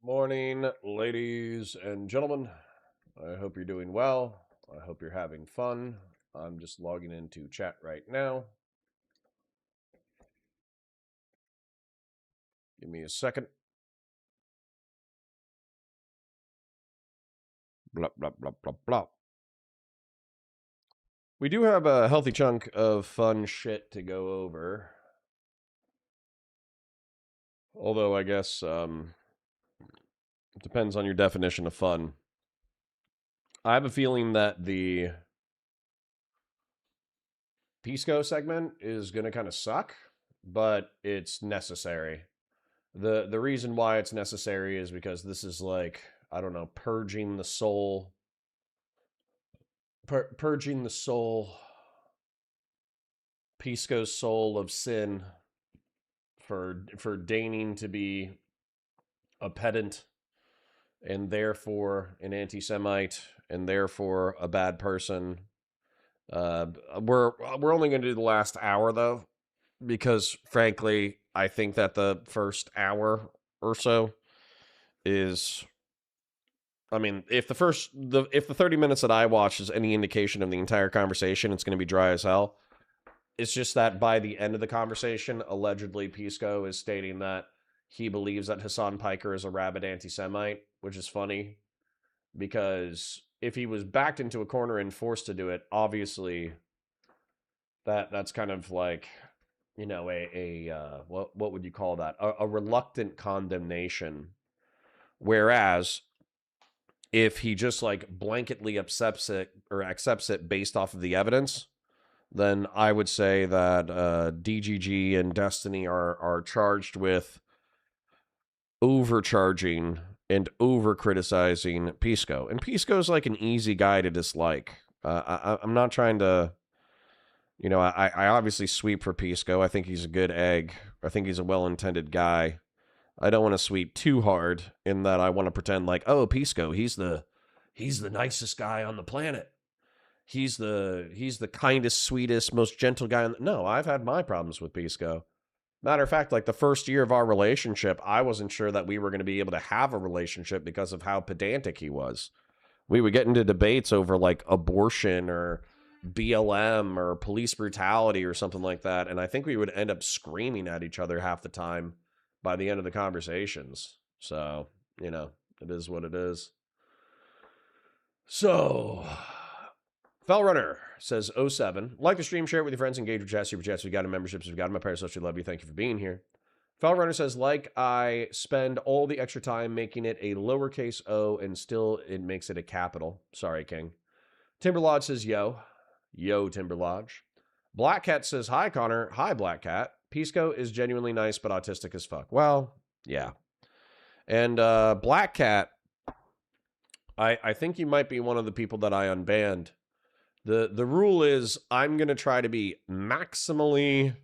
Morning, ladies and gentlemen. I hope you're doing well. I hope you're having fun. I'm just logging into chat right now. Give me a second. Blah, blah, blah, blah, blah. We do have a healthy chunk of fun shit to go over. Although, I guess, it depends on your definition of fun. I have a feeling that the Pisco segment is going to kind of suck, but it's necessary. The reason why it's necessary is because this is like, I don't know, purging the soul, purging the soul, Pisco's soul of sin for deigning to be a pedant and therefore an anti-Semite and therefore a bad person. We're only going to do the last hour though, because frankly, I think that the first hour or so is, I mean, if the 30 minutes that I watch is any indication of the entire conversation, it's going to be dry as hell. It's just that by the end of the conversation, allegedly Pisco is stating that he believes that Hassan Piker is a rabid anti-Semite, which is funny because if he was backed into a corner and forced to do it, obviously that's kind of like, you know, what would you call that? A reluctant condemnation. Whereas if he just like blanketly accepts it based off of the evidence, then I would say that DGG and Destiny are charged with overcharging and over criticizing Pisco. And Pisco's like an easy guy to dislike. I'm not trying to, you know, I obviously sweep for Pisco. I think he's a good egg. I think he's a well intended guy. I don't want to sweep too hard in that I want to pretend like, oh, Pisco, he's the nicest guy on the planet. He's the kindest, sweetest, most gentle guy. No, I've had my problems with Pisco. Matter of fact, like the first year of our relationship, I wasn't sure that we were going to be able to have a relationship because of how pedantic he was. We would get into debates over like abortion or BLM or police brutality or something like that. And I think we would end up screaming at each other half the time by the end of the conversations. So, you know, it is what it is. So, Fellrunner says 07. Like the stream, share it with your friends, engage with chat, super chats. We got a memberships. We got my parents. Socially love you. Thank you for being here. Fellrunner says, like I spend all the extra time making it a lowercase o and still it makes it a capital. Sorry, King. Timberlodge says, yo. Yo, Timberlodge. Black Cat says, hi, Connor. Hi, Black Cat. Pisco is genuinely nice, but autistic as fuck. Well, yeah. And Black Cat, I think you might be one of the people that I unbanned. The rule is I'm going to try to be maximally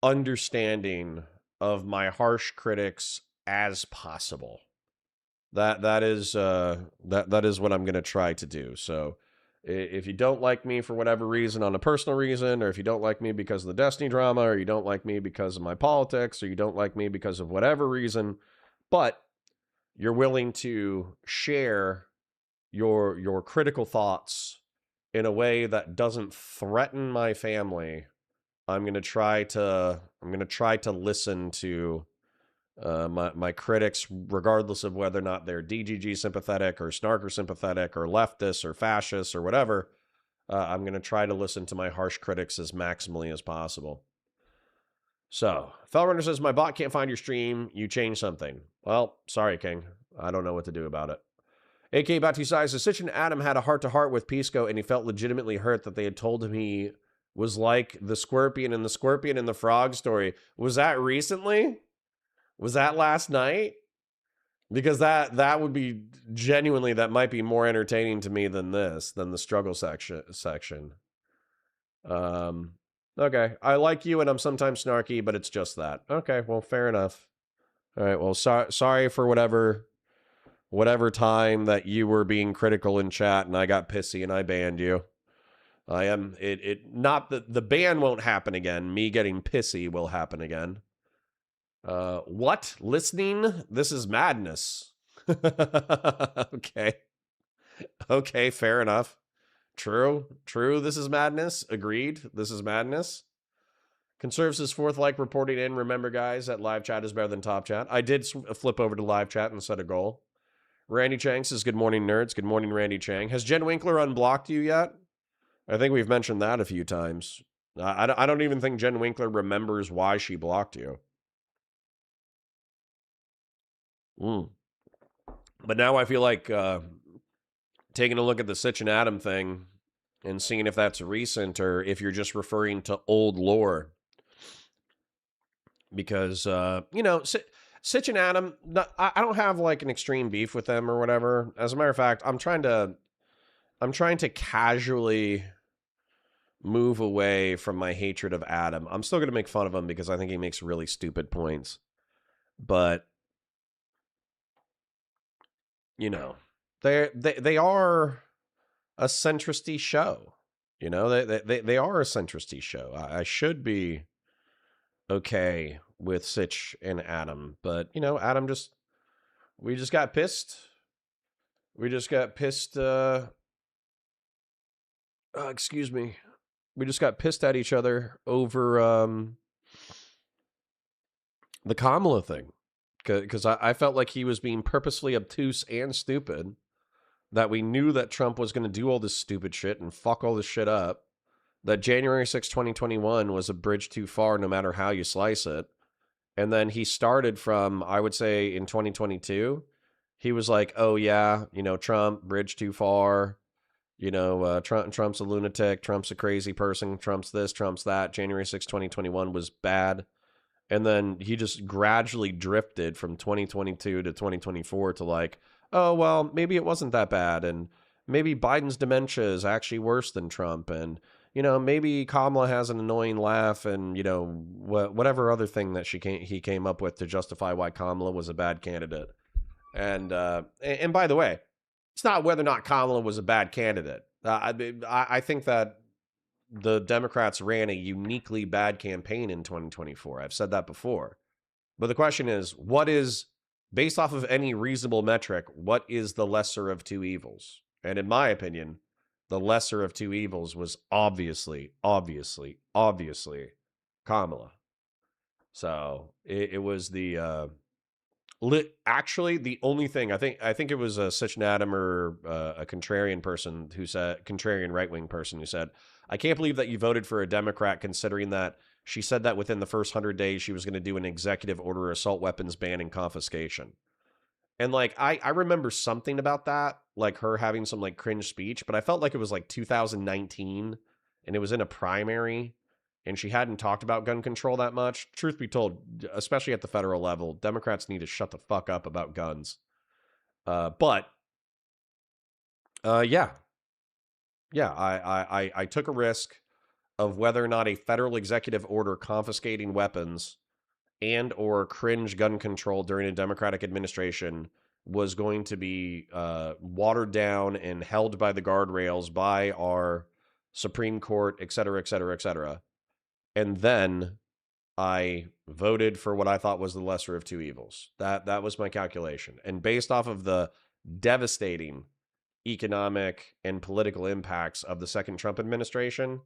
understanding of my harsh critics as possible. That is what I'm going to try to do. So if you don't like me for whatever reason, on a personal reason, or if you don't like me because of the Destiny drama, or you don't like me because of my politics, or you don't like me because of whatever reason, but you're willing to share your critical thoughts in a way that doesn't threaten my family, I'm gonna try to listen to my critics, regardless of whether or not they're DGG sympathetic or Snarker sympathetic or leftist or fascist or whatever. I'm gonna try to listen to my harsh critics as maximally as possible. So, Fellrunner says, my bot can't find your stream. You changed something. Well, sorry, King. I don't know what to do about it. AK Batu says, Sitch and Adam had a heart-to-heart with Pisco, and he felt legitimately hurt that they had told him he was like the Scorpion and the Frog story. Was that recently? Was that last night? Because that would be genuinely, that might be more entertaining to me than the struggle section. Okay. I like you and I'm sometimes snarky, but it's just that. Okay, well, fair enough. All right, well, sorry for whatever time that you were being critical in chat and I got pissy and I banned you. I am it not that the ban won't happen again. Me getting pissy will happen again. What? Listening? This is madness. Okay. Okay, fair enough. True. True. This is madness. Agreed. This is madness. Conserves his fourth like reporting in. Remember, guys, that live chat is better than top chat. I did flip over to live chat and set a goal. Randy Chang says, good morning, nerds. Good morning, Randy Chang. Has Jen Winkler unblocked you yet? I think we've mentioned that a few times. I don't even think Jen Winkler remembers why she blocked you. But now I feel like taking a look at the Sitch and Adam thing and seeing if that's recent or if you're just referring to old lore. Because, Sitch and Adam, I don't have like an extreme beef with them or whatever. As a matter of fact, I'm trying to casually move away from my hatred of Adam. I'm still going to make fun of him because I think he makes really stupid points. But, they are a centristy show. They are a centristy show. I should be okay with Sitch and Adam, but Adam we just got pissed. Excuse me. We just got pissed at each other over the Kamala thing, because I felt like he was being purposely obtuse and stupid. That we knew that Trump was going to do all this stupid shit and fuck all this shit up. That January 6, 2021 was a bridge too far no matter how you slice it. And then he started from, I would say, in 2022, he was like, oh, yeah, Trump, bridge too far. Trump's a lunatic. Trump's a crazy person. Trump's this, Trump's that. January 6, 2021 was bad. And then he just gradually drifted from 2022 to 2024 to like, oh, well, maybe it wasn't that bad. And maybe Biden's dementia is actually worse than Trump. And, maybe Kamala has an annoying laugh and, whatever other thing that he came up with to justify why Kamala was a bad candidate. And by the way, it's not whether or not Kamala was a bad candidate. I think that the Democrats ran a uniquely bad campaign in 2024. I've said that before. But the question is, based off of any reasonable metric, what is the lesser of two evils? And in my opinion, the lesser of two evils was obviously Kamala. So it was the actually the only thing I think it was a Sitch and Adam or a contrarian right wing person who said, I can't believe that you voted for a Democrat considering that she said that within the first 100 days she was going to do an executive order assault weapons ban and confiscation. And like I remember something about that, like her having some like cringe speech, but I felt like it was like 2019 and it was in a primary and she hadn't talked about gun control that much. Truth be told, especially at the federal level, Democrats need to shut the fuck up about guns. But yeah, I took a risk of whether or not a federal executive order confiscating weapons and or cringe gun control during a Democratic administration was going to be watered down and held by the guardrails by our Supreme Court, et cetera, et cetera, et cetera. And then I voted for what I thought was the lesser of two evils. That was my calculation. And based off of the devastating economic and political impacts of the second Trump administration,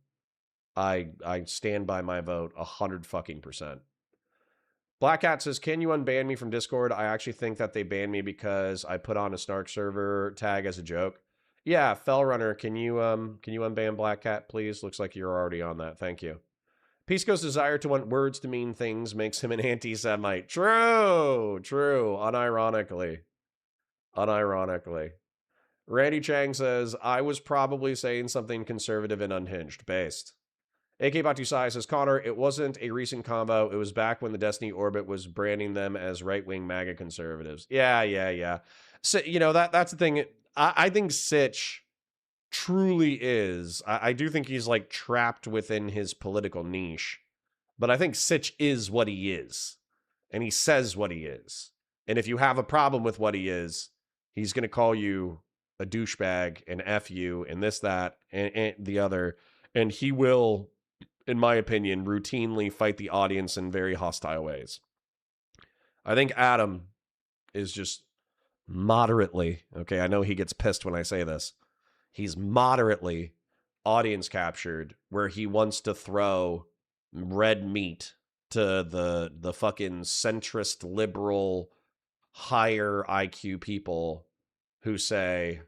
I stand by my vote 100%. Black Cat says, can you unban me from Discord? I actually think that they banned me because I put on a Snark server tag as a joke. Yeah, Fellrunner, can you unban Black Cat, please? Looks like you're already on that. Thank you. Pisco's desire to want words to mean things makes him an anti-Semite. True. Unironically. Randy Chang says, I was probably saying something conservative and unhinged. Based. AK Batu Sai says, Connor, it wasn't a recent convo. It was back when the Destiny Orbit was branding them as right-wing MAGA conservatives. Yeah. So, that's the thing. I think Sitch truly is. I do think he's like trapped within his political niche. But I think Sitch is what he is. And he says what he is. And if you have a problem with what he is, he's going to call you a douchebag and F you and this, that, and the other. And he will, in my opinion, routinely fight the audience in very hostile ways. I think Adam is just moderately, okay, I know he gets pissed when I say this. He's moderately audience captured where he wants to throw red meat to the fucking centrist liberal higher IQ people who say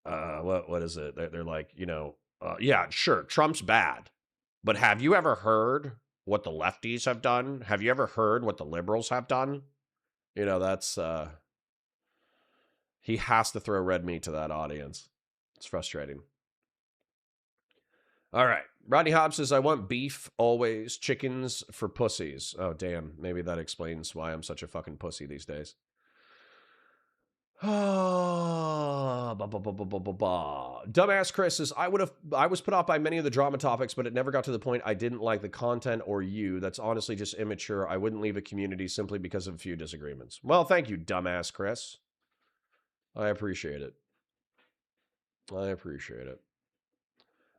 what is it? They're like, yeah, sure, Trump's bad. But have you ever heard what the lefties have done? Have you ever heard what the liberals have done? That's he has to throw red meat to that audience. It's frustrating. All right. Rodney Hobbs says, I want beef always, chickens for pussies. Oh, damn. Maybe that explains why I'm such a fucking pussy these days. Dumbass Chris says, I was put off by many of the drama topics, but it never got to the point I didn't like the content or you. That's honestly just immature. I wouldn't leave a community simply because of a few disagreements. Well, thank you, dumbass Chris. I appreciate it.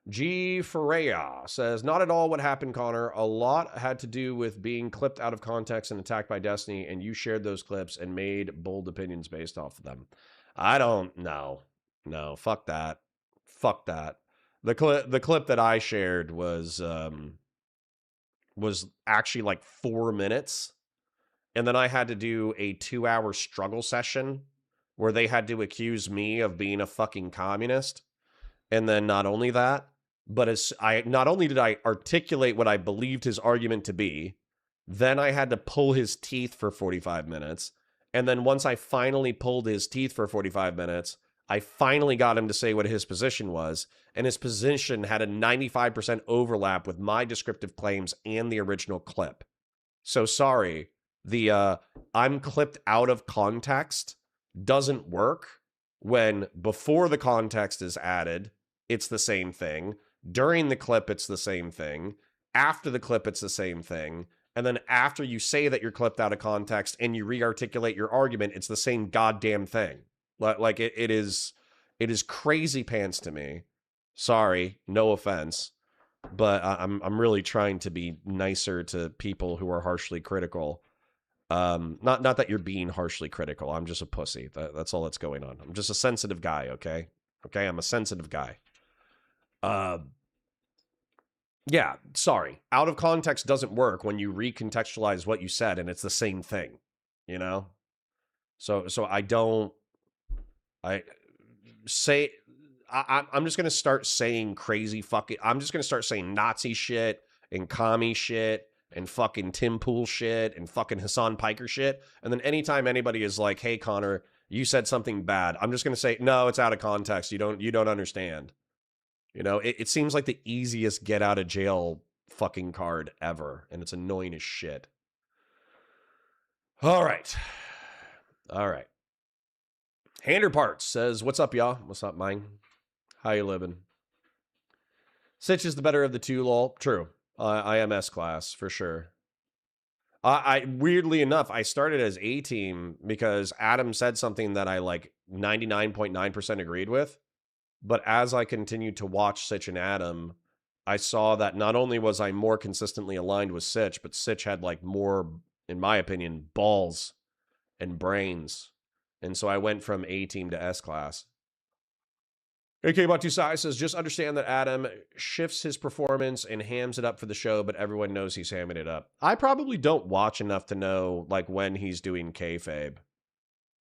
G. Ferreira says, not at all what happened, Connor. A lot had to do with being clipped out of context and attacked by Destiny, and you shared those clips and made bold opinions based off of them. I don't know. No, fuck that. Fuck that. The clip that I shared was actually like 4 minutes, and then I had to do a 2-hour struggle session where they had to accuse me of being a fucking communist. And then not only that, but not only did I articulate what I believed his argument to be, then I had to pull his teeth for 45 minutes. And then once I finally pulled his teeth for 45 minutes, I finally got him to say what his position was. And his position had a 95% overlap with my descriptive claims and the original clip. So sorry, the I'm clipped out of context doesn't work when before the context is added, it's the same thing. During the clip, it's the same thing. After the clip, it's the same thing. And then after you say that you're clipped out of context and you re-articulate your argument, it's the same goddamn thing. Like it is crazy pants to me. Sorry, no offense, but I'm really trying to be nicer to people who are harshly critical. Not that you're being harshly critical. I'm just a pussy. That's all that's going on. I'm just a sensitive guy. Okay, I'm a sensitive guy. Yeah, sorry. Out of context doesn't work when you recontextualize what you said and it's the same thing, So I say I'm just gonna start saying crazy fucking. I'm just gonna start saying Nazi shit and commie shit and fucking Tim Pool shit and fucking Hassan Piker shit. And then anytime anybody is like, "Hey Connor, you said something bad," I'm just gonna say, "No, it's out of context. You don't understand." It seems like the easiest get out of jail fucking card ever, and it's annoying as shit. All right. Hander Parts says, "What's up, y'all? What's up, mine? How you living?" Sitch is the better of the two, lol. True. I am S class for sure. I weirdly enough, I started as A team because Adam said something that I like 99.9% agreed with. But as I continued to watch Sitch and Adam, I saw that not only was I more consistently aligned with Sitch, but Sitch had like more, in my opinion, balls and brains. And so I went from A team to S class. AK Batu Sai says, just understand that Adam shifts his performance and hams it up for the show, but everyone knows he's hamming it up. I probably don't watch enough to know like when he's doing kayfabe.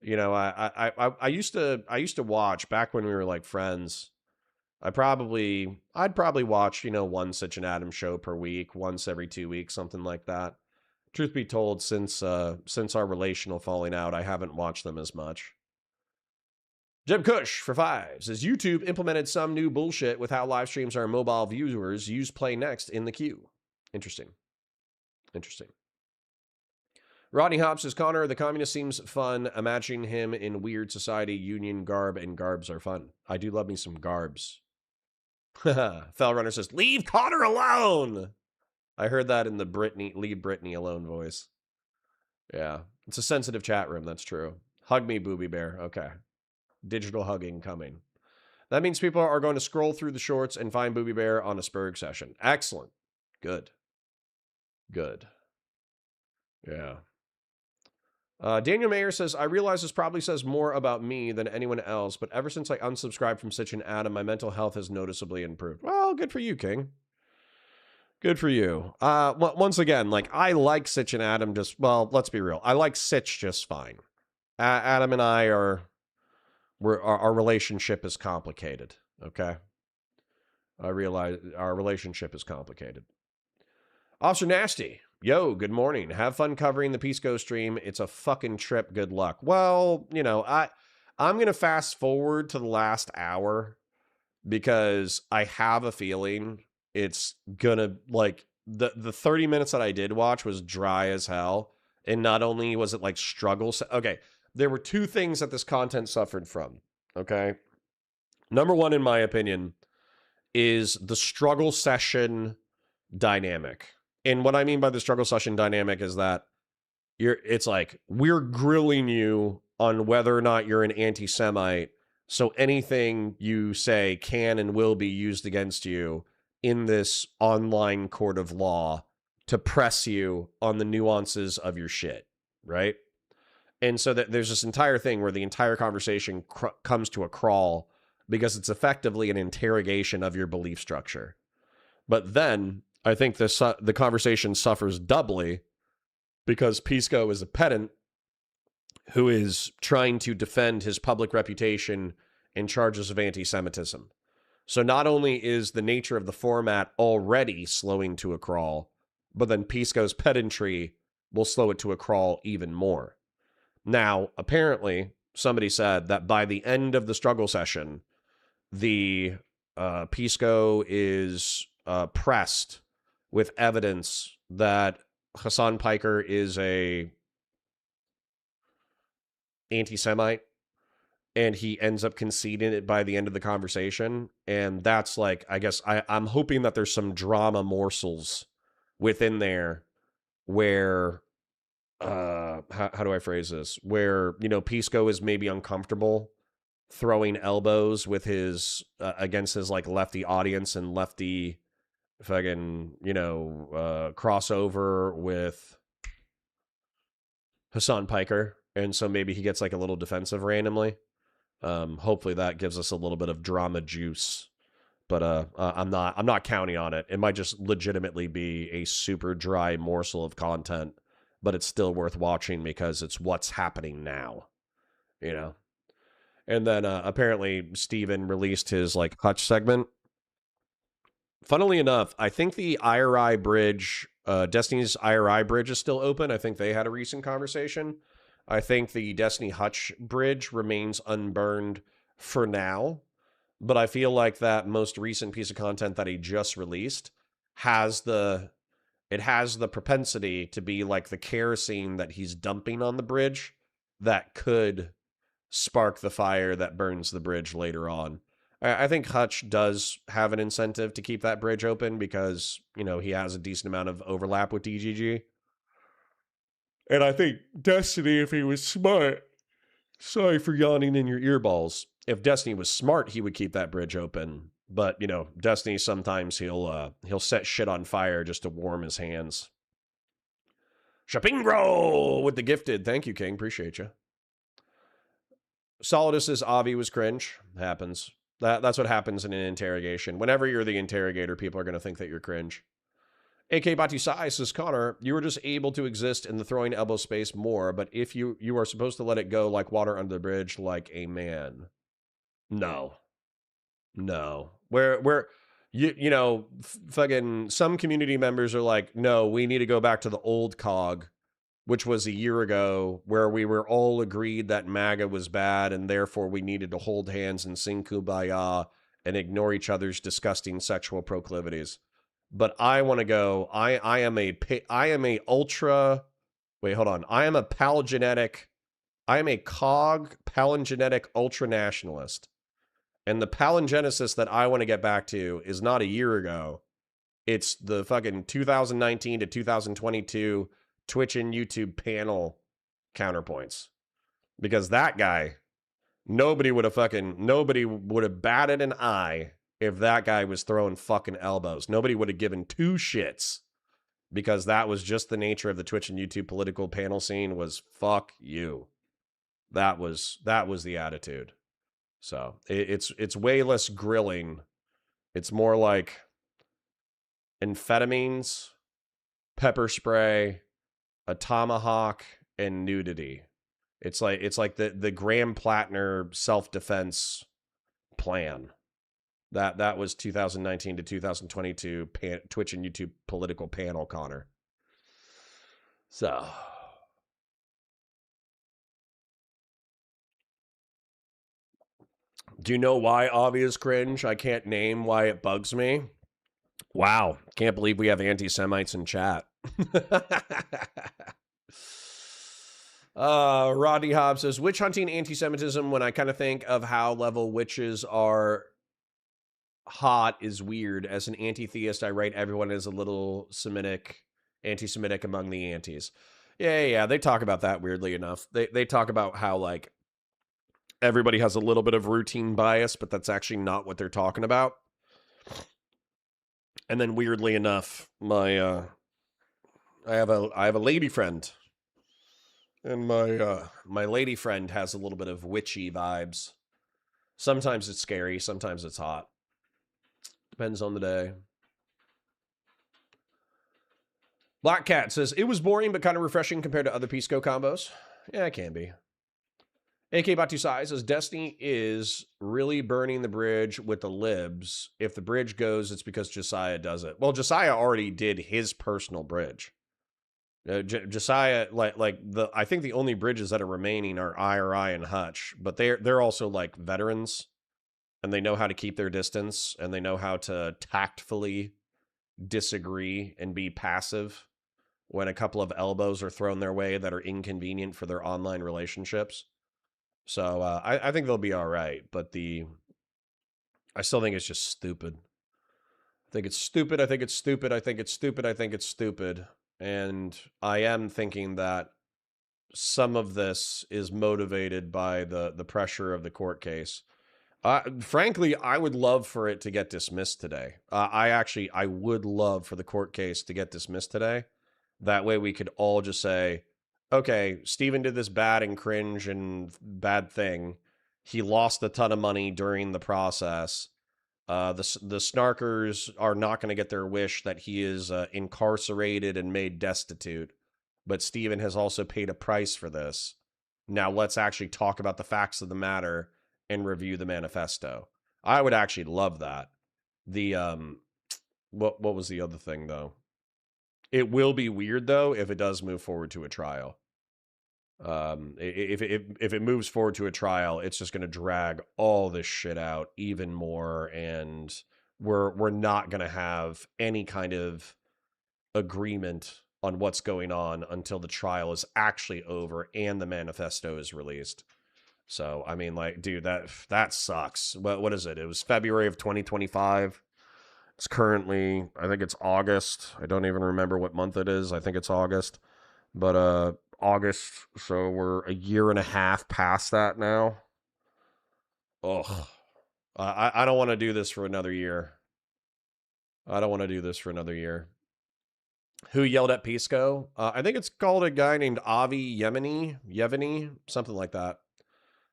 I used to watch back when we were like friends. I'd probably watch, one Such an Adam show per week, once every 2 weeks, something like that. Truth be told, since our relational falling out, I haven't watched them as much. Jeb Kush for 5 says, YouTube implemented some new bullshit with how live streams our mobile viewers use play next in the queue. Interesting. Rodney Hobbs says, Connor, the communist seems fun. Imagining him in weird society, union garb, and garbs are fun. I do love me some garbs. Fell Runner says, leave Connor alone. I heard that in the leave Britney alone voice. Yeah, it's a sensitive chat room. That's true. Hug me, Booby Bear. Okay. Digital hugging coming. That means people are going to scroll through the shorts and find Booby Bear on a Spurg session. Excellent. Good. Yeah. Daniel Mayer says, I realize this probably says more about me than anyone else, but ever since I unsubscribed from Sitch and Adam, my mental health has noticeably improved. Well, good for you, King. Good for you. Once again, like, I like Sitch and Adam just, well, let's be real. I like Sitch just fine. Adam and I our relationship is complicated, okay? I realize our relationship is complicated. Officer Nasty, yo, good morning. Have fun covering the Pisco stream. It's a fucking trip. Good luck. Well, you know, I'm going to fast forward to the last hour because I have a feeling it's going to, like, the 30 minutes that I did watch was dry as hell. And not only was it like struggles. Okay, there were two things that this content suffered from, okay? Number one, in my opinion, is the struggle session dynamic. And what I mean by the struggle session dynamic is that it's like, we're grilling you on whether or not you're an anti-Semite, so anything you say can and will be used against you in this online court of law to press you on the nuances of your shit, right? And so that there's this entire thing where the entire conversation comes to a crawl because it's effectively an interrogation of your belief structure. But then I think the conversation suffers doubly because Pisco is a pedant who is trying to defend his public reputation in charges of anti-Semitism. So not only is the nature of the format already slowing to a crawl, but then Pisco's pedantry will slow it to a crawl even more. Now, apparently, somebody said that by the end of the struggle session, the Pisco is pressed with evidence that Hassan Piker is a anti-Semite, and he ends up conceding it by the end of the conversation. And that's like, I guess I'm hoping that there's some drama morsels within there where, how do I phrase this? Where, you know, Pisco is maybe uncomfortable throwing elbows with his, against his like lefty audience and lefty fucking, you know, crossover with Hassan Piker. And so maybe he gets like a little defensive randomly. Hopefully that gives us a little bit of drama juice, but I'm not counting on it. It might just legitimately be a super dry morsel of content, but it's still worth watching because it's what's happening now, you know? And then apparently Steven released his like Hutch segment. Funnily enough, I think the IRI bridge, Destiny's IRI bridge is still open. I think they had a recent conversation. I think the Destiny Hutch bridge remains unburned for now, but I feel like that most recent piece of content that he just released has the propensity to be like the kerosene that he's dumping on the bridge that could spark the fire that burns the bridge later on. I think Hutch does have an incentive to keep that bridge open because, you know, he has a decent amount of overlap with DGG. And I think Destiny, if he was smart, sorry for yawning in your earballs. If Destiny was smart, he would keep that bridge open. But, you know, Destiny, sometimes he'll set shit on fire just to warm his hands. Shapingro with the gifted. Thank you, King. Appreciate you. Solidus says Avi was cringe. Happens. That's what happens in an interrogation. Whenever you're the interrogator, people are going to think that you're cringe. AK Batusai says, Connor, you were just able to exist in the throwing elbow space more, but if you are supposed to let it go like water under the bridge, like a man. No. Where you know, fucking some community members are like, no, we need to go back to the old COG, which was a year ago, where we were all agreed that MAGA was bad and therefore we needed to hold hands and sing Kumbaya and ignore each other's disgusting sexual proclivities. But I want to go, I am a ultra, wait, hold on. I am a COG palingenetic ultra nationalist. And the palingenesis that I want to get back to is not a year ago. It's the fucking 2019 to 2022 Twitch and YouTube panel counterpoints. Because that guy, nobody would have batted an eye if that guy was throwing fucking elbows. Nobody would have given two shits because that was just the nature of the Twitch and YouTube political panel scene was fuck you. That was the attitude. So it's way less grilling. It's more like amphetamines, pepper spray, a tomahawk, and nudity. It's like the Graham Plattner self-defense plan. That was 2019 to 2022 Twitch and YouTube political panel, Connor. So do you know why Avi is cringe? I can't name why it bugs me. Wow, can't believe we have anti-Semites in chat. Rodney Hobbs says, witch hunting anti-Semitism, when I kind of think of how level witches are hot, is weird. As an anti-theist, I write everyone is a little anti-Semitic among the antis. Yeah, they talk about that weirdly enough. They talk about how, like, everybody has a little bit of routine bias, but that's actually not what they're talking about. And then weirdly enough, I have a lady friend, and my lady friend has a little bit of witchy vibes. Sometimes it's scary, sometimes it's hot. Depends on the day. Black Cat says, it was boring but kind of refreshing compared to other Pisco combos. Yeah, it can be. AK Batu Sai says, Destiny is really burning the bridge with the libs. If the bridge goes, it's because Josiah does it. Well, Josiah already did his personal bridge. Josiah, I think the only bridges that are remaining are IRI and Hutch, but they're also like veterans, and they know how to keep their distance, and they know how to tactfully disagree and be passive when a couple of elbows are thrown their way that are inconvenient for their online relationships. So I think they'll be all right, but I still think it's just stupid. I think it's stupid. I think it's stupid. I think it's stupid. I think it's stupid. And I am thinking that some of this is motivated by the pressure of the court case. Frankly, I would love for it to get dismissed today. I would love for the court case to get dismissed today. That way we could all just say, okay, Steven did this bad and cringe and bad thing. He lost a ton of money during the process. The snarkers are not going to get their wish that he is incarcerated and made destitute. But Steven has also paid a price for this. Now let's actually talk about the facts of the matter and review the manifesto. I would actually love that. The what was the other thing though? It will be weird though if it does move forward to a trial. If it moves forward to a trial, it's just going to drag all this shit out even more, and we're not going to have any kind of agreement on what's going on until the trial is actually over and the manifesto is released. So, I mean, like, dude, that sucks. What is it? It was February of 2025. It's currently, I think it's August. I don't even remember what month it is. I think it's August. But August, so we're a year and a half past that now. Ugh. I don't want to do this for another year. I don't want to do this for another year. Who yelled at Pisco? I think it's called a guy named Avi Yeveni, something like that.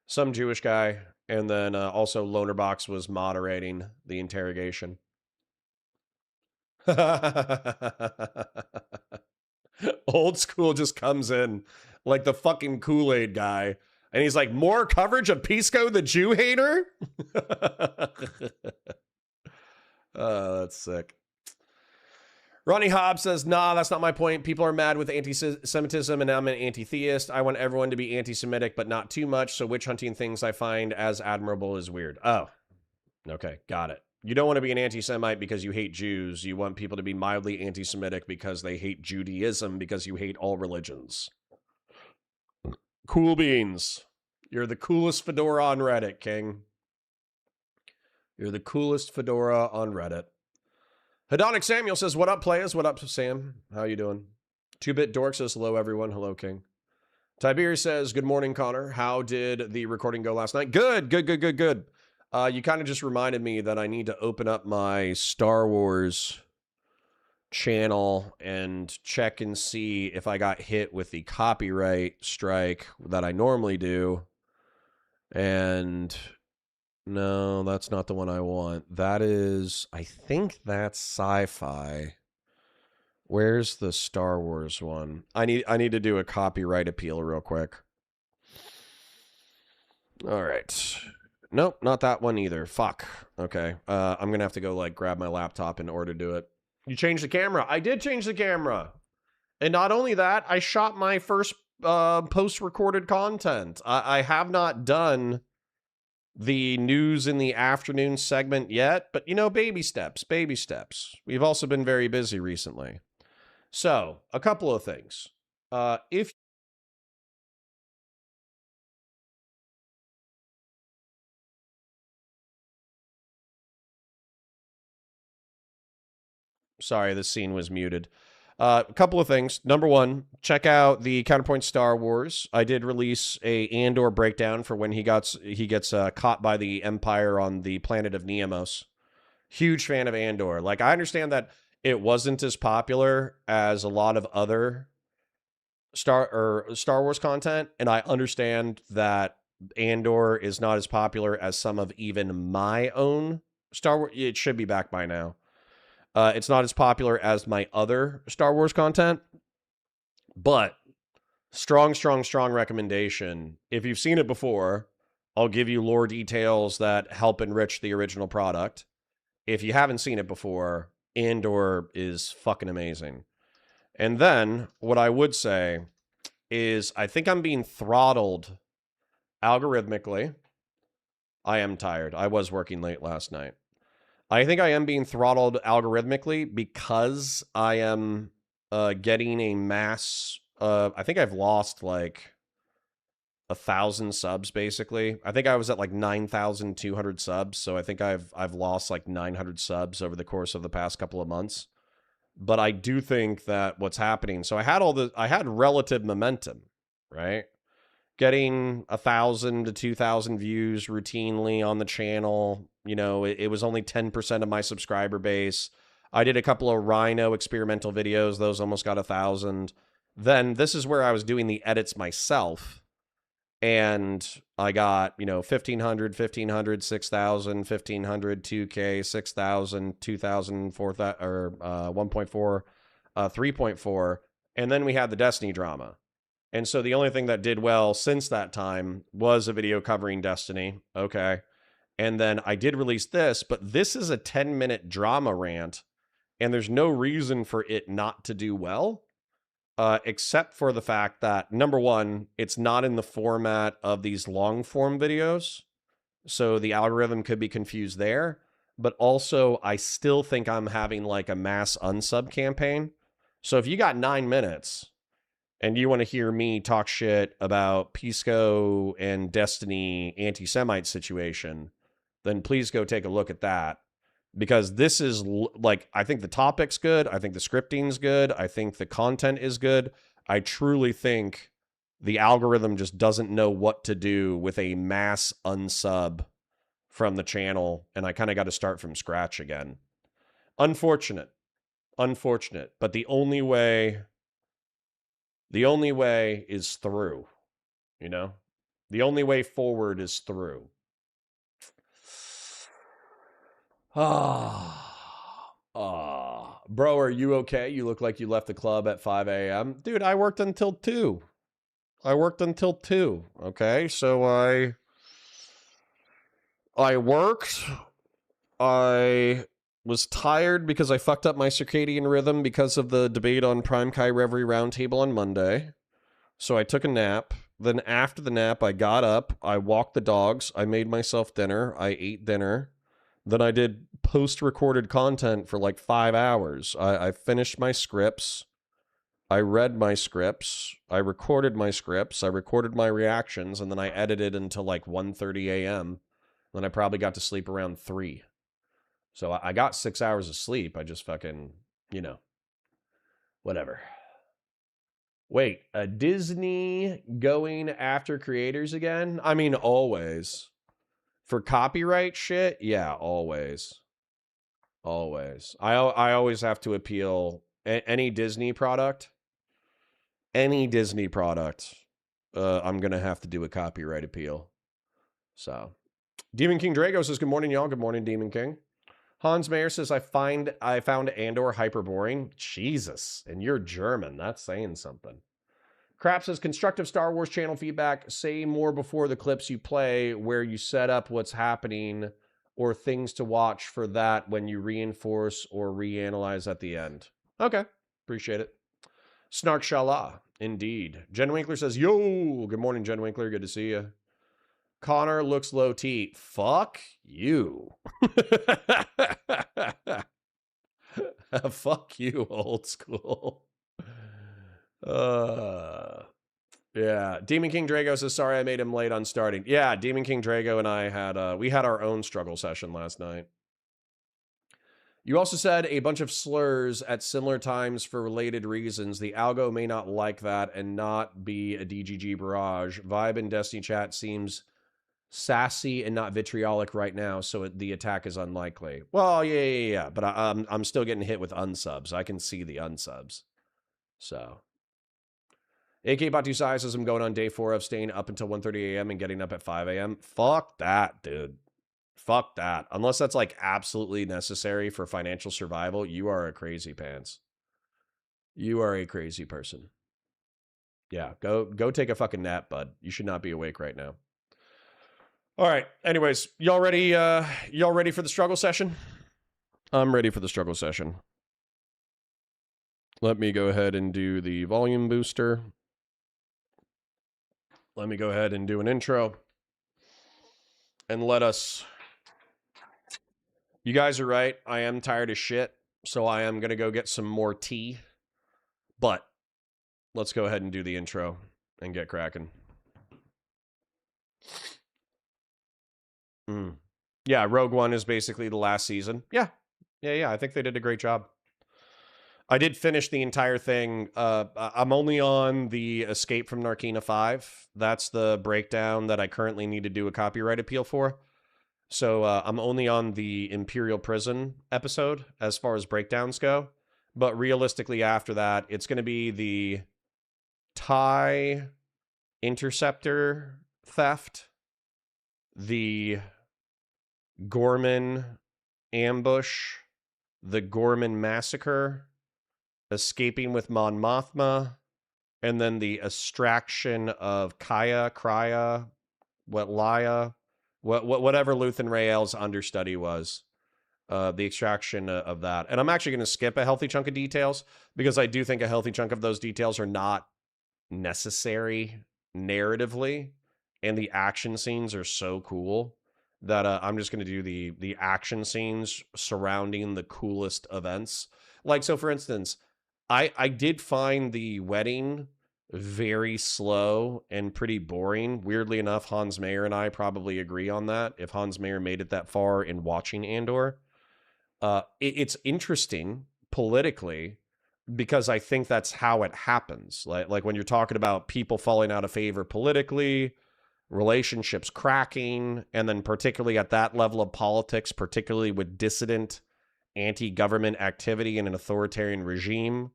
Some Jewish guy. And then also Lonerbox was moderating the interrogation. Old School just comes in like the fucking Kool-Aid guy. And he's like, more coverage of Pisco the Jew hater? Oh, that's sick. Ronnie Hobbs says, nah, that's not my point. People are mad with anti-Semitism, and I'm an anti-theist. I want everyone to be anti-Semitic, but not too much. So witch hunting things I find as admirable is weird. Oh, okay, got it. You don't want to be an anti-Semite because you hate Jews. You want people to be mildly anti-Semitic because they hate Judaism, because you hate all religions. Cool beans. You're the coolest fedora on Reddit, King. You're the coolest fedora on Reddit. Hedonic Samuel says, what up, players? What up, Sam? How you doing? 2-Bit Dork says, hello, everyone. Hello, King. Tiberius says, good morning, Connor. How did the recording go last night? Good. You kind of just reminded me that I need to open up my Star Wars channel and check and see if I got hit with the copyright strike that I normally do. And no, that's not the one I want. That is, I think that's sci-fi. Where's the Star Wars one? I need to do a copyright appeal real quick. All right. Nope, not that one either. Fuck. Okay. I'm going to have to go like grab my laptop in order to do it. You changed the camera. I did change the camera. And not only that, I shot my first post-recorded content. I have not done the news in the afternoon segment yet, but you know, baby steps, baby steps. We've also been very busy recently. So, a couple of things. If Sorry, this scene was muted. A couple of things. Number one, check out the Counterpoint Star Wars. I did release a Andor breakdown for when he gets caught by the Empire on the planet of Neamos. Huge fan of Andor. Like, I understand that it wasn't as popular as a lot of other Star Wars content, and I understand that Andor is not as popular as some of even my own Star Wars. It should be back by now. It's not as popular as my other Star Wars content, but strong recommendation. If you've seen it before, I'll give you lore details that help enrich the original product. If you haven't seen it before, Andor is fucking amazing. And then what I would say is I think I'm being throttled algorithmically. I am tired. I was working late last night. I think I am being throttled algorithmically because I am getting a mass. I think I've lost like 1,000 subs basically. I think I was at like 9,200 subs, so I think I've lost like 900 subs over the course of the past couple of months. But I do think that what's happening. So I had relative momentum, right? Getting 1,000 to 2,000 views routinely on the channel. You know, it was only 10% of my subscriber base. I did a couple of Rhino experimental videos. Those almost got 1,000. Then this is where I was doing the edits myself. And I got, 1,500, 6,000, 1,500, 2K, 6,000, 2,000, 4,000, or 1.4, 3.4. And then we had the Destiny drama. And so the only thing that did well since that time was a video covering Destiny. Okay. And then I did release this, but this is a 10-minute drama rant, and there's no reason for it not to do well, except for the fact that, number one, it's not in the format of these long-form videos, so the algorithm could be confused there. But also, I still think I'm having like a mass unsub campaign. So if you got 9 minutes and you want to hear me talk shit about Pisco and Destiny Antisemite situation, then please go take a look at that. Because this is, like, I think the topic's good. I think the scripting's good. I think the content is good. I truly think the algorithm just doesn't know what to do with a mass unsub from the channel, and I kind of got to start from scratch again. Unfortunate. But the only way is through, The only way forward is through. Bro, are you okay? You look like you left the club at 5 a.m. Dude, I worked until 2. Okay, so I worked. I was tired because I fucked up my circadian rhythm because of the debate on Prime Kai Reverie Roundtable on Monday. So I took a nap. Then after the nap, I got up. I walked the dogs. I made myself dinner. I ate dinner. Then I did post-recorded content for like 5 hours. I finished my scripts. I read my scripts. I recorded my scripts. I recorded my reactions. And then I edited until like 1:30 a.m. Then I probably got to sleep around 3. So I got 6 hours of sleep. I just fucking, whatever. Wait, Disney going after creators again? I mean, always. For copyright shit? Yeah, always. I always have to appeal any Disney product, I'm gonna have to do a copyright appeal. So, Demon King Drago says, "Good morning, y'all. Good morning, Demon King." Hans Mayer says, I found Andor hyper boring. Jesus, and you're German. That's saying something. Crap says, constructive Star Wars channel feedback. Say more before the clips you play where you set up what's happening or things to watch for that when you reinforce or reanalyze at the end. Okay, appreciate it. Snark Shala, indeed. Jen Winkler says, yo, good morning, Jen Winkler. Good to see you. Connor looks low T. Fuck you. Fuck you, old school. Yeah. Demon King Drago says, sorry I made him late on starting. Yeah, Demon King Drago and I had we had our own struggle session last night. You also said a bunch of slurs at similar times for related reasons. The algo may not like that and not be a DGG barrage. Vibe in Destiny chat seems sassy and not vitriolic right now, so the attack is unlikely. Well, yeah. But I'm still getting hit with unsubs. I can see the unsubs. So, AK Batu Sai says I'm going on day 4 of staying up until 1:30 a.m. and getting up at 5 a.m. Fuck that, dude. Fuck that. Unless that's like absolutely necessary for financial survival, you are a crazy pants. You are a crazy person. Yeah, go take a fucking nap, bud. You should not be awake right now. All right. Anyways, y'all ready? Y'all ready for the struggle session? I'm ready for the struggle session. Let me go ahead and do the volume booster. Let me go ahead and do an intro. And let us... You guys are right. I am tired as shit. So I am going to go get some more tea. But let's go ahead and do the intro and get cracking. Yeah, Rogue One is basically the last season. Yeah. I think they did a great job. I did finish the entire thing. I'm only on the Escape from Narkina 5. That's the breakdown that I currently need to do a copyright appeal for. So I'm only on the Imperial Prison episode as far as breakdowns go. But realistically after that, it's going to be the TIE Interceptor theft, the Gorman ambush, the Gorman massacre, escaping with Mon Mothma, and then the extraction of Krya, whatever Luthen Rael's understudy was. The extraction of that. And I'm actually going to skip a healthy chunk of details because I do think a healthy chunk of those details are not necessary narratively, and the action scenes are so cool that I'm just going to do the action scenes surrounding the coolest events. Like, so for instance, I did find the wedding very slow and pretty boring. Weirdly enough, Hans Mayer and I probably agree on that. If Hans Mayer made it that far in watching Andor, it's interesting politically because I think that's how it happens. Like when you're talking about people falling out of favor politically, relationships cracking, and then particularly at that level of politics, particularly with dissident anti-government activity in an authoritarian regime,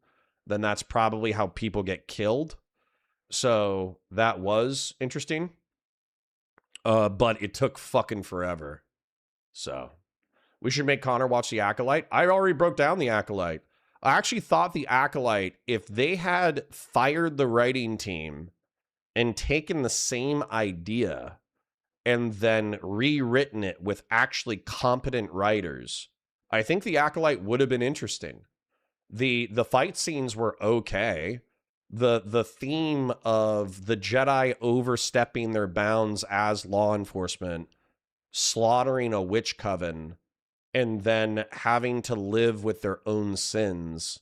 then that's probably how people get killed. So that was interesting. But it took fucking forever. So we should make Connor watch The Acolyte. I already broke down The Acolyte. I actually thought The Acolyte, if they had fired the writing team and taken the same idea and then rewritten it with actually competent writers, I think The Acolyte would have been interesting. The fight scenes were okay. The theme of the Jedi overstepping their bounds as law enforcement, slaughtering a witch coven, and then having to live with their own sins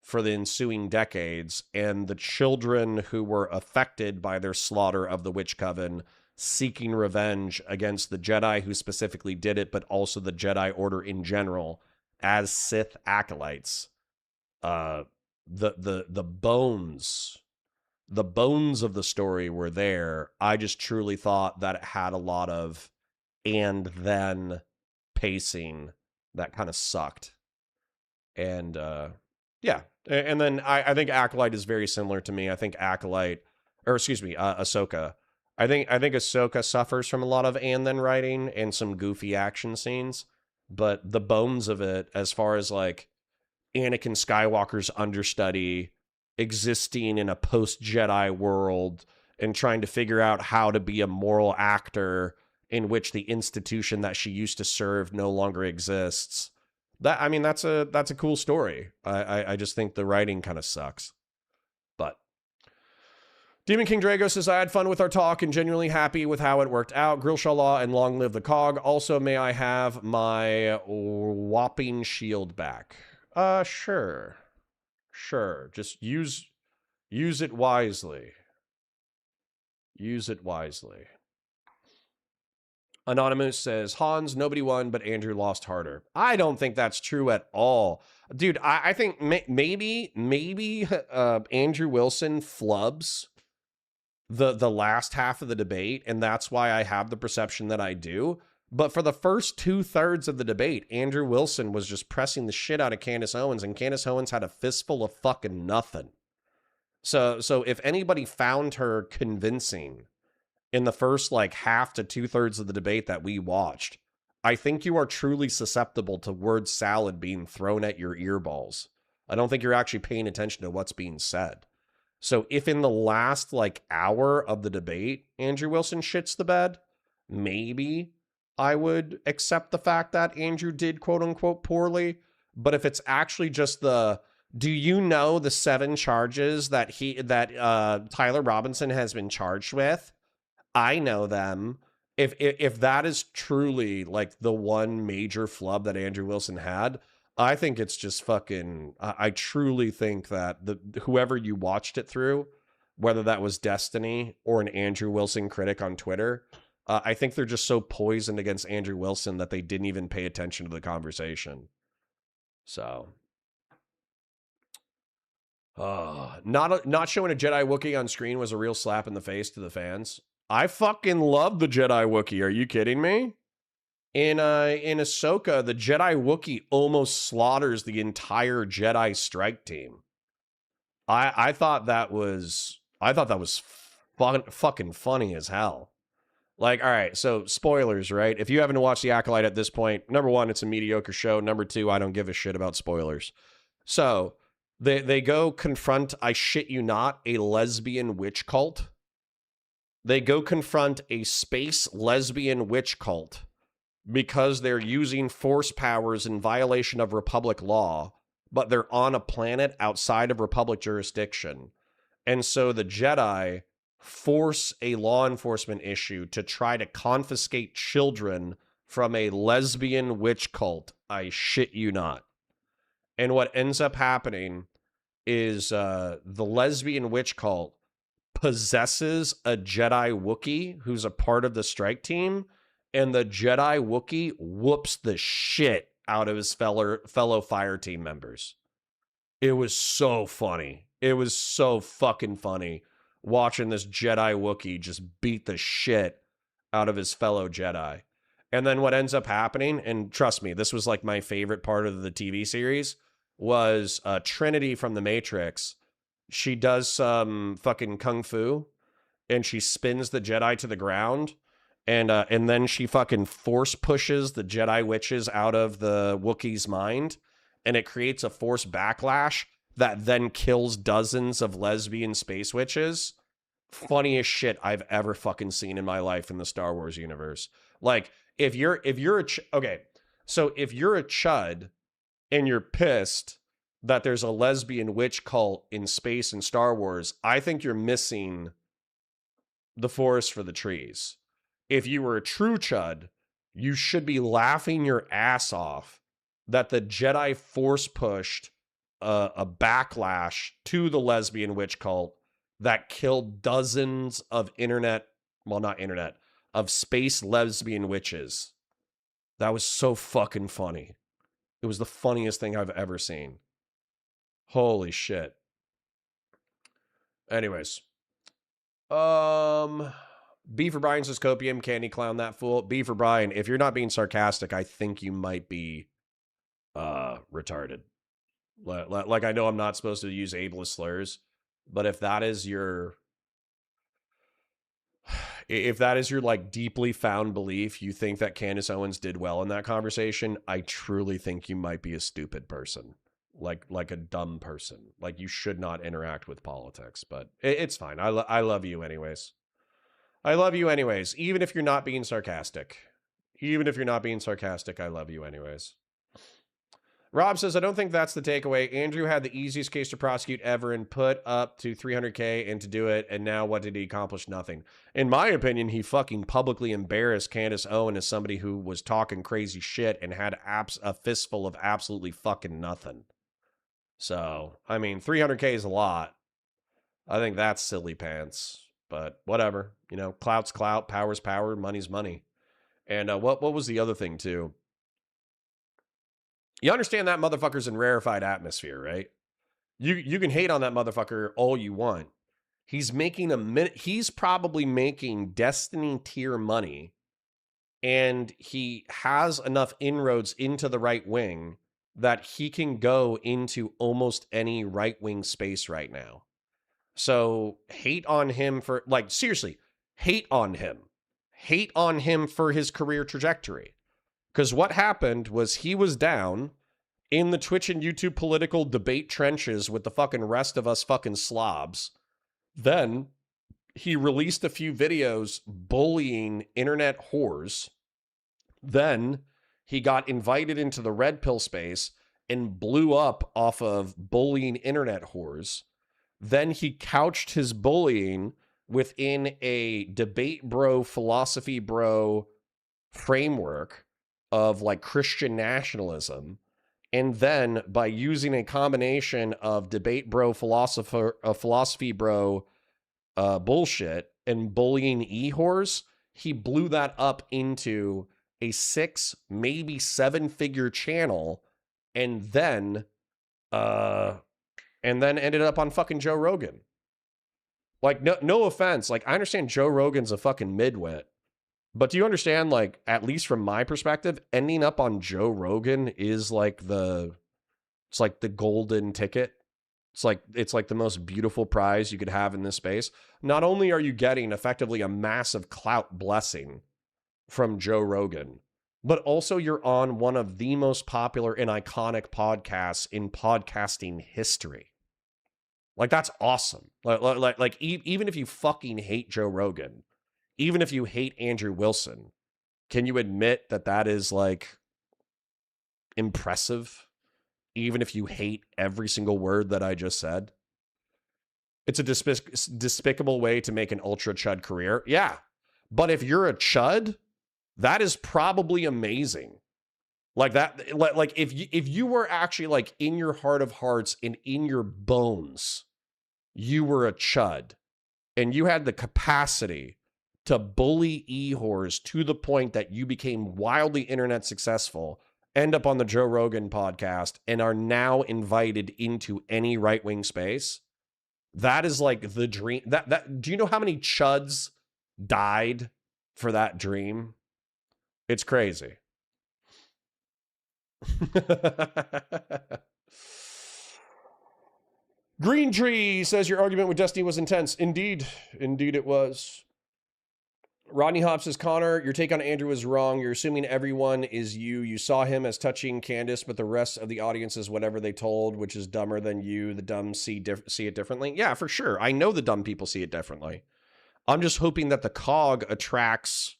for the ensuing decades, and the children who were affected by their slaughter of the witch coven seeking revenge against the Jedi who specifically did it, but also the Jedi Order in general as Sith acolytes. The bones of the story were there. I just truly thought that it had a lot of and then pacing that kind of sucked. And yeah, And then I think Acolyte is very similar to me. I think Acolyte, or excuse me, Ahsoka. I think Ahsoka suffers from a lot of and then writing and some goofy action scenes, but the bones of it, as far as like Anakin Skywalker's understudy existing in a post Jedi world and trying to figure out how to be a moral actor in which the institution that she used to serve no longer exists. That, I mean, that's a cool story. I just think the writing kind of sucks. But Demon King Drago says, I had fun with our talk and genuinely happy with how it worked out. Grilshaw and long live the cog. Also, may I have my whopping shield back? Sure. Sure. Just use it wisely. Use it wisely. Anonymous says, Hans, nobody won, but Andrew lost harder. I don't think that's true at all. Dude, I think maybe Andrew Wilson flubs the last half of the debate, and that's why I have the perception that I do. But for the first 2/3 of the debate, Andrew Wilson was just pressing the shit out of Candace Owens, and Candace Owens had a fistful of fucking nothing. So if anybody found her convincing in the first like half to 2/3 of the debate that we watched, I think you are truly susceptible to word salad being thrown at your earballs. I don't think you're actually paying attention to what's being said. So if in the last like hour of the debate, Andrew Wilson shits the bed, maybe I would accept the fact that Andrew did quote unquote poorly. But if it's actually just do you know the 7 charges that Tyler Robinson has been charged with? I know them. If that is truly like the one major flub that Andrew Wilson had, I think it's just fucking. I truly think that whoever you watched it through, whether that was Destiny or an Andrew Wilson critic on Twitter, I think they're just so poisoned against Andrew Wilson that they didn't even pay attention to the conversation. So, not showing a Jedi Wookiee on screen was a real slap in the face to the fans. I fucking love the Jedi Wookiee. Are you kidding me? In Ahsoka, the Jedi Wookiee almost slaughters the entire Jedi strike team. I thought that was fucking funny as hell. Like, all right, so spoilers, right? If you haven't watched The Acolyte at this point, number 1, it's a mediocre show. Number 2, I don't give a shit about spoilers. So they go confront, I shit you not, a lesbian witch cult. They go confront a space lesbian witch cult because they're using force powers in violation of Republic law, but they're on a planet outside of Republic jurisdiction. And so the Jedi force a law enforcement issue to try to confiscate children from a lesbian witch cult. I shit you not. And what ends up happening is the lesbian witch cult possesses a Jedi Wookiee who's a part of the strike team, and the Jedi Wookiee whoops the shit out of his fellow fire team members. It was so funny. It was so fucking funny watching this Jedi Wookiee just beat the shit out of his fellow Jedi. And then what ends up happening, and trust me, this was like my favorite part of the TV series, was Trinity from The Matrix. She does some fucking kung fu, and she spins the Jedi to the ground, and then she fucking force pushes the Jedi witches out of the Wookiee's mind, and it creates a force backlash that then kills dozens of lesbian space witches. Funniest shit I've ever fucking seen in my life in the Star Wars universe. Like, if you're okay, so if you're a chud and you're pissed that there's a lesbian witch cult in space in Star Wars, I think you're missing the forest for the trees. If you were a true chud, you should be laughing your ass off that the Jedi force pushed a backlash to the lesbian witch cult that killed dozens of of space lesbian witches. That was so fucking funny. It was the funniest thing I've ever seen. Holy shit. Anyways. B for Brian says copium, candy clown that fool. B for Brian, if you're not being sarcastic, I think you might be retarded. Like I know I'm not supposed to use ableist slurs, but if that is your like deeply found belief, you think that Candace Owens did well in that conversation, I truly think you might be a stupid person. Like a dumb person. Like you should not interact with politics, but it's fine. I love you anyways. I love you anyways, even if you're not being sarcastic. Even if you're not being sarcastic, I love you anyways. Rob says, I don't think that's the takeaway. Andrew had the easiest case to prosecute ever and put up to $300K and to do it. And now what did he accomplish? Nothing. In my opinion, he fucking publicly embarrassed Candace Owen as somebody who was talking crazy shit and had a fistful of absolutely fucking nothing. So, I mean, $300K is a lot. I think that's silly pants, but whatever. You know, clout's clout, power's power, money's money. And what was the other thing too? You understand that motherfucker's in rarefied atmosphere, right? You can hate on that motherfucker all you want. He's making he's probably making Destiny tier money, and he has enough inroads into the right wing that he can go into almost any right wing space right now. So hate on him for, like, seriously, hate on him. Hate on him for his career trajectory. Because what happened was he was down in the Twitch and YouTube political debate trenches with the fucking rest of us fucking slobs. Then he released a few videos bullying internet whores. Then he got invited into the red pill space and blew up off of bullying internet whores. Then he couched his bullying within a debate bro, philosophy bro framework of like Christian nationalism. And then by using a combination of debate bro, philosophy bro bullshit and bullying e-whores, he blew that up into a 6, maybe 7-figure channel, and then ended up on fucking Joe Rogan. Like, no offense. Like, I understand Joe Rogan's a fucking midwit. But do you understand, like, at least from my perspective, ending up on Joe Rogan is like it's like the golden ticket. It's like the most beautiful prize you could have in this space. Not only are you getting effectively a massive clout blessing from Joe Rogan, but also you're on one of the most popular and iconic podcasts in podcasting history. Like, that's awesome. Like even if you fucking hate Joe Rogan, even if you hate Andrew Wilson, can you admit that that is like impressive? Even if you hate every single word that I just said? It's a despicable way to make an ultra chud career. Yeah. But if you're a chud, that is probably amazing. Like that, like if you were actually like in your heart of hearts and in your bones, you were a chud and you had the capacity to bully e-whores to the point that you became wildly internet successful, end up on the Joe Rogan podcast, and are now invited into any right-wing space. That is like the dream. That do you know how many chuds died for that dream? It's crazy. Green Tree says your argument with Destiny was intense. Indeed it was. Rodney Hobbs says, Connor, your take on Andrew is wrong. You're assuming everyone is you. You saw him as touching Candace, but the rest of the audience is whatever they told, which is dumber than you. The dumb see it differently. Yeah, for sure. I know the dumb people see it differently. I'm just hoping that the COG attracts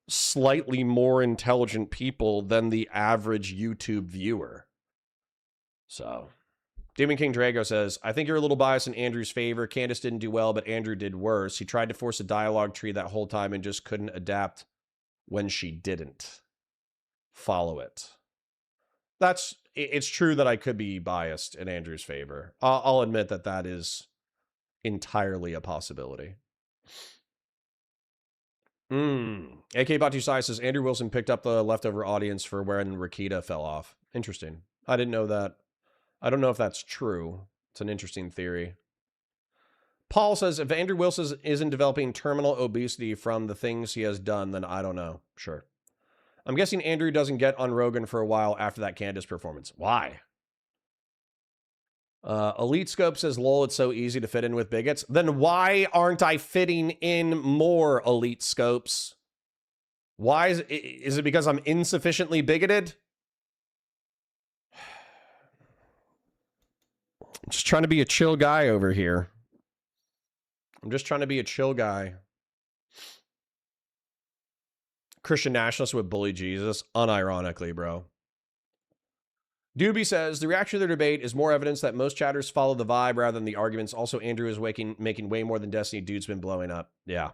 slightly more intelligent people than the average YouTube viewer. So, Demon King Drago says, I think you're a little biased in Andrew's favor. Candace didn't do well, but Andrew did worse. He tried to force a dialogue tree that whole time and just couldn't adapt when she didn't follow it. It's true that I could be biased in Andrew's favor. I'll admit that that is entirely a possibility. AK Batu Sai says, Andrew Wilson picked up the leftover audience for when Rakita fell off. Interesting. I didn't know that. I don't know if that's true. It's an interesting theory. Paul says, if Andrew Wilson isn't developing terminal obesity from the things he has done, then I don't know. Sure. I'm guessing Andrew doesn't get on Rogan for a while after that Candace performance. Why? Elite Scope says, lol, it's so easy to fit in with bigots. Then why aren't I fitting in more, Elite Scopes? Why is it because I'm insufficiently bigoted? I'm just trying to be a chill guy over here. I'm just trying to be a chill guy. Christian nationalists would bully Jesus, unironically, bro. Doobie says, the reaction to their debate is more evidence that most chatters follow the vibe rather than the arguments. Also, Andrew is making way more than Destiny. Dude's been blowing up. Yeah.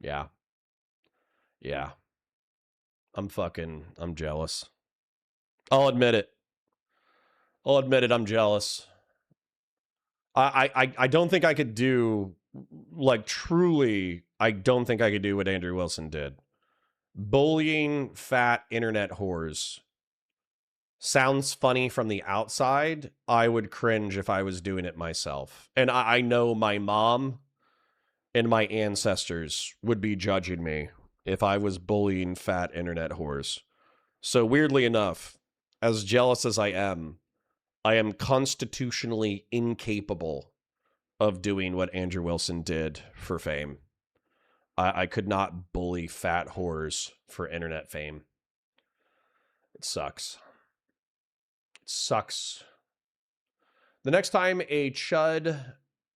Yeah. Yeah. I'm jealous. I'll admit it. I'm jealous. I don't think I could do, like, truly, I don't think I could do what Andrew Wilson did. Bullying fat internet whores sounds funny from the outside. I would cringe if I was doing it myself. And I know my mom and my ancestors would be judging me if I was bullying fat internet whores. So weirdly enough, as jealous as I am constitutionally incapable of doing what Andrew Wilson did for fame. I could not bully fat whores for internet fame. It sucks. It sucks. The next time a chud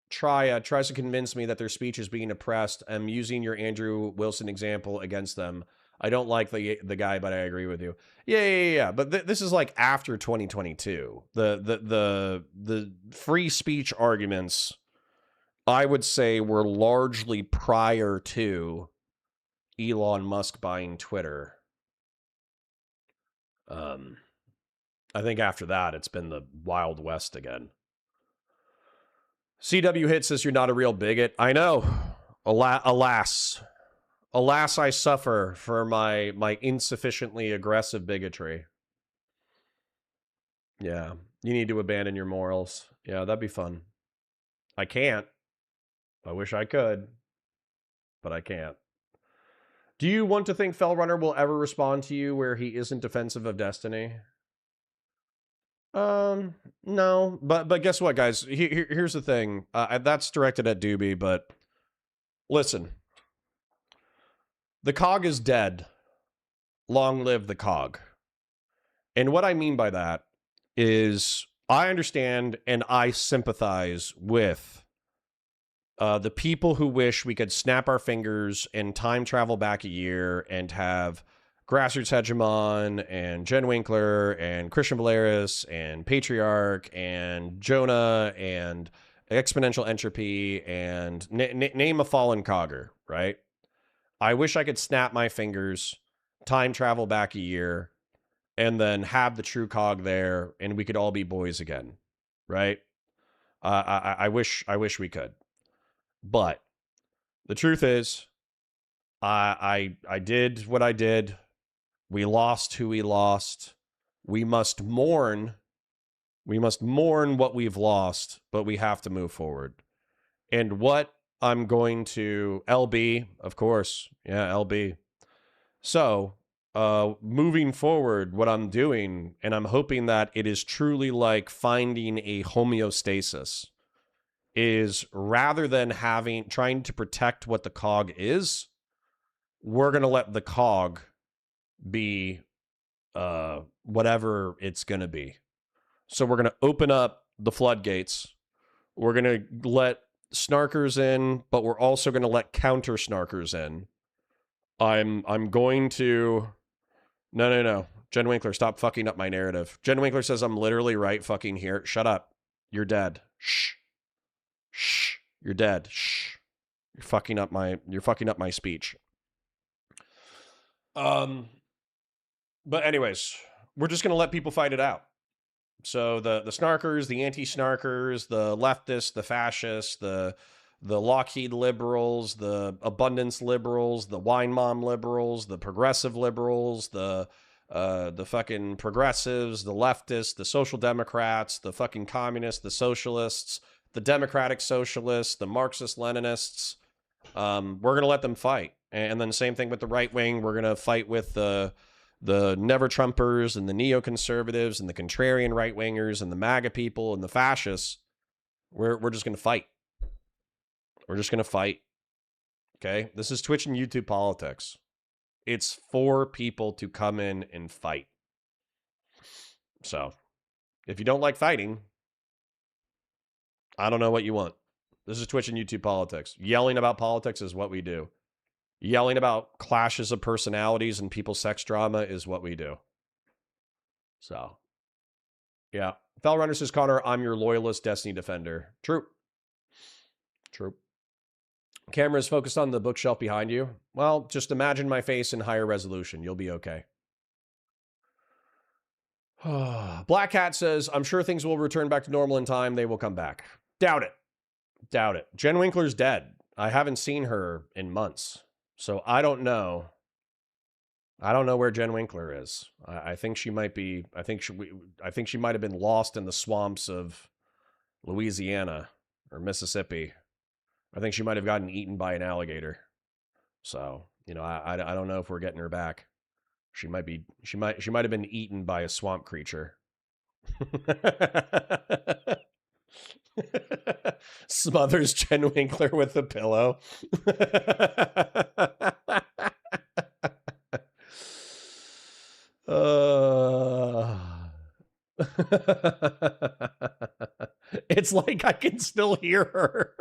tries to convince me that their speech is being oppressed, I'm using your Andrew Wilson example against them. I don't like the guy, but I agree with you. Yeah. But this is like after 2022. The free speech arguments, I would say, were largely prior to Elon Musk buying Twitter. I think after that, it's been the Wild West again. CW Hit says you're not a real bigot. I know. Alas, I suffer for my insufficiently aggressive bigotry. Yeah, you need to abandon your morals. Yeah, that'd be fun. I can't. I wish I could, but I can't. Do you want to think Fellrunner will ever respond to you where he isn't defensive of Destiny? No, but guess what, guys? Here's the thing. That's directed at Doobie, but listen. The cog is dead. Long live the cog. And what I mean by that is I understand and I sympathize with the people who wish we could snap our fingers and time travel back a year and have Grassroots Hegemon and Jen Winkler and Christian Valeris and Patriarch and Jonah and Exponential Entropy and name a fallen cogger, right? I wish I could snap my fingers, time travel back a year, and then have the true cog there, and we could all be boys again, right? I wish we could. But the truth is, I did what I did. We lost who we lost. We must mourn. We must mourn what we've lost, but we have to move forward. And what I'm going to... LB, of course. Yeah, LB. So, moving forward, what I'm doing, and I'm hoping that it is truly like finding a homeostasis, is rather than trying to protect what the cog is, we're going to let the cog be whatever it's going to be. So we're going to open up the floodgates. We're going to let snarkers in, but we're also going to let counter snarkers in. I'm going to... No. Jen Winkler, stop fucking up my narrative. Jen Winkler says I'm literally right fucking here. Shut up. You're dead. Shh. You're dead. Shh. You're fucking up my speech. But anyways, we're just going to let people fight it out. So the snarkers, the anti-snarkers, the leftists, the fascists, the Lockheed liberals, the abundance liberals, the wine mom liberals, the progressive liberals, the fucking progressives, the leftists, the social democrats, the fucking communists, the socialists, the democratic socialists, the Marxist Leninists. We're going to let them fight. And then same thing with the right wing. We're going to fight with the the never Trumpers and the neoconservatives and the contrarian right wingers and the MAGA people and the fascists, we're just going to fight. We're just going to fight. Okay? This is Twitch and YouTube politics. It's for people to come in and fight. So, if you don't like fighting, I don't know what you want. This is Twitch and YouTube politics. Yelling about politics is what we do. Yelling about clashes of personalities and people's sex drama is what we do. So, yeah. Fellrunner says, Connor, I'm your loyalist Destiny defender. True. True. Camera is focused on the bookshelf behind you. Well, just imagine my face in higher resolution. You'll be okay. Black Cat says, I'm sure things will return back to normal in time. They will come back. Doubt it. Doubt it. Jen Winkler's dead. I haven't seen her in months. So I don't know. I don't know where Jen Winkler is. I think she might be, I think she might have been lost in the swamps of Louisiana or Mississippi. I think she might have gotten eaten by an alligator. So, you know, I don't know if we're getting her back. She might have been eaten by a swamp creature. Smothers Jen Winkler with a pillow. It's like I can still hear her.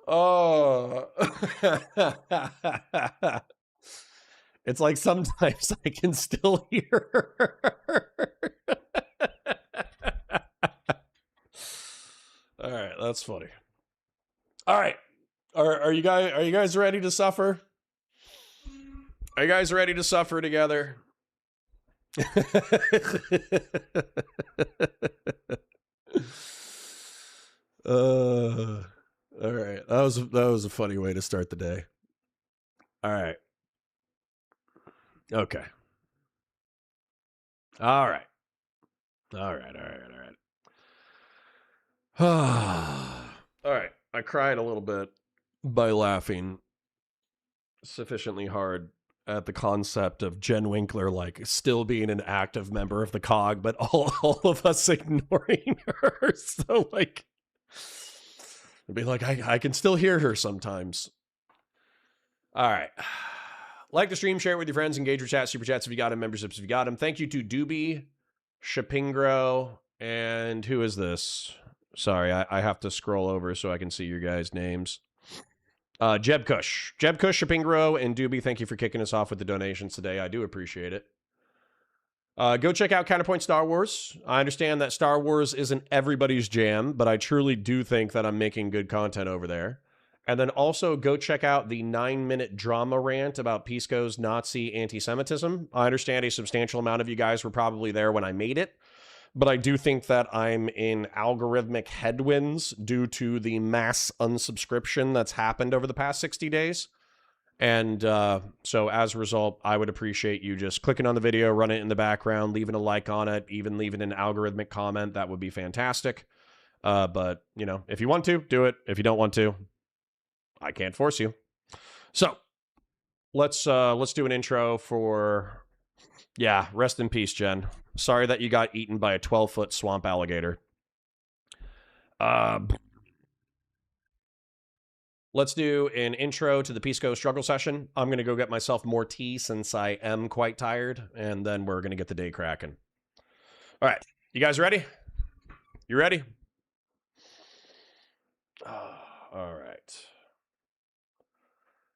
Oh. It's like sometimes I can still hear her. All right, that's funny. All right. Are you guys ready to suffer? Are you guys ready to suffer together? All right. That was a funny way to start the day. All right. Okay. All right. All right. All right. I cried a little bit by laughing sufficiently hard at the concept of Jen Winkler, like, still being an active member of the COG, but all of us ignoring her. So, like, it'd be like, I can still hear her sometimes. All right. Like the stream, share it with your friends, engage with chat, super chats if you got them, memberships if you got them. Thank you to Doobie, Shapingro, and who is this? Sorry, I have to scroll over so I can see your guys' names. Jeb Kush, Shapingro, and Doobie, thank you for kicking us off with the donations today. I do appreciate it. Go check out Counterpoint Star Wars. I understand that Star Wars isn't everybody's jam, but I truly do think that I'm making good content over there. And then also go check out the 9-minute drama rant about Pisco's Nazi anti-Semitism. I understand a substantial amount of you guys were probably there when I made it, but I do think that I'm in algorithmic headwinds due to the mass unsubscription that's happened over the past 60 days. And so as a result, I would appreciate you just clicking on the video, running it in the background, leaving a like on it, even leaving an algorithmic comment. That would be fantastic. But, you know, if you want to, do it. If you don't want to, I can't force you. So let's do an intro for, yeah, rest in peace, Jen. Sorry that you got eaten by a 12-foot swamp alligator. Let's do an intro to the Pisco struggle session. I'm going to go get myself more tea since I am quite tired, and then we're going to get the day cracking. All right. You guys ready? You ready? All right.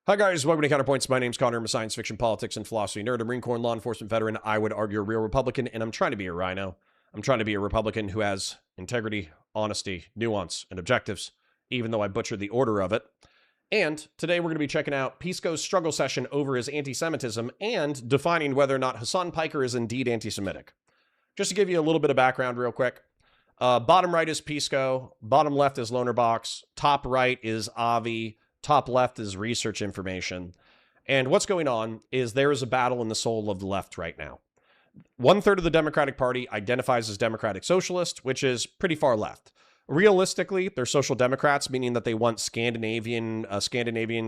Hi, guys. Welcome to Counterpoints. My name's Connor. I'm a science fiction, politics, and philosophy nerd, a Marine Corps and law enforcement veteran. I would argue a real Republican, and I'm trying to be a rhino. I'm trying to be a Republican who has integrity, honesty, nuance, and objectives, even though I butchered the order of it. And today we're going to be checking out Pisco's struggle session over his anti-Semitism and defining whether or not Hassan Piker is indeed anti-Semitic. Just to give you a little bit of background real quick. Bottom right is Pisco. Bottom left is Lonerbox. Top right is Avi. Top left is research information. And what's going on is there is a battle in the soul of the left right now. 1/3 of the Democratic Party identifies as Democratic Socialist, which is pretty far left. Realistically, they're social democrats, meaning that they want Scandinavian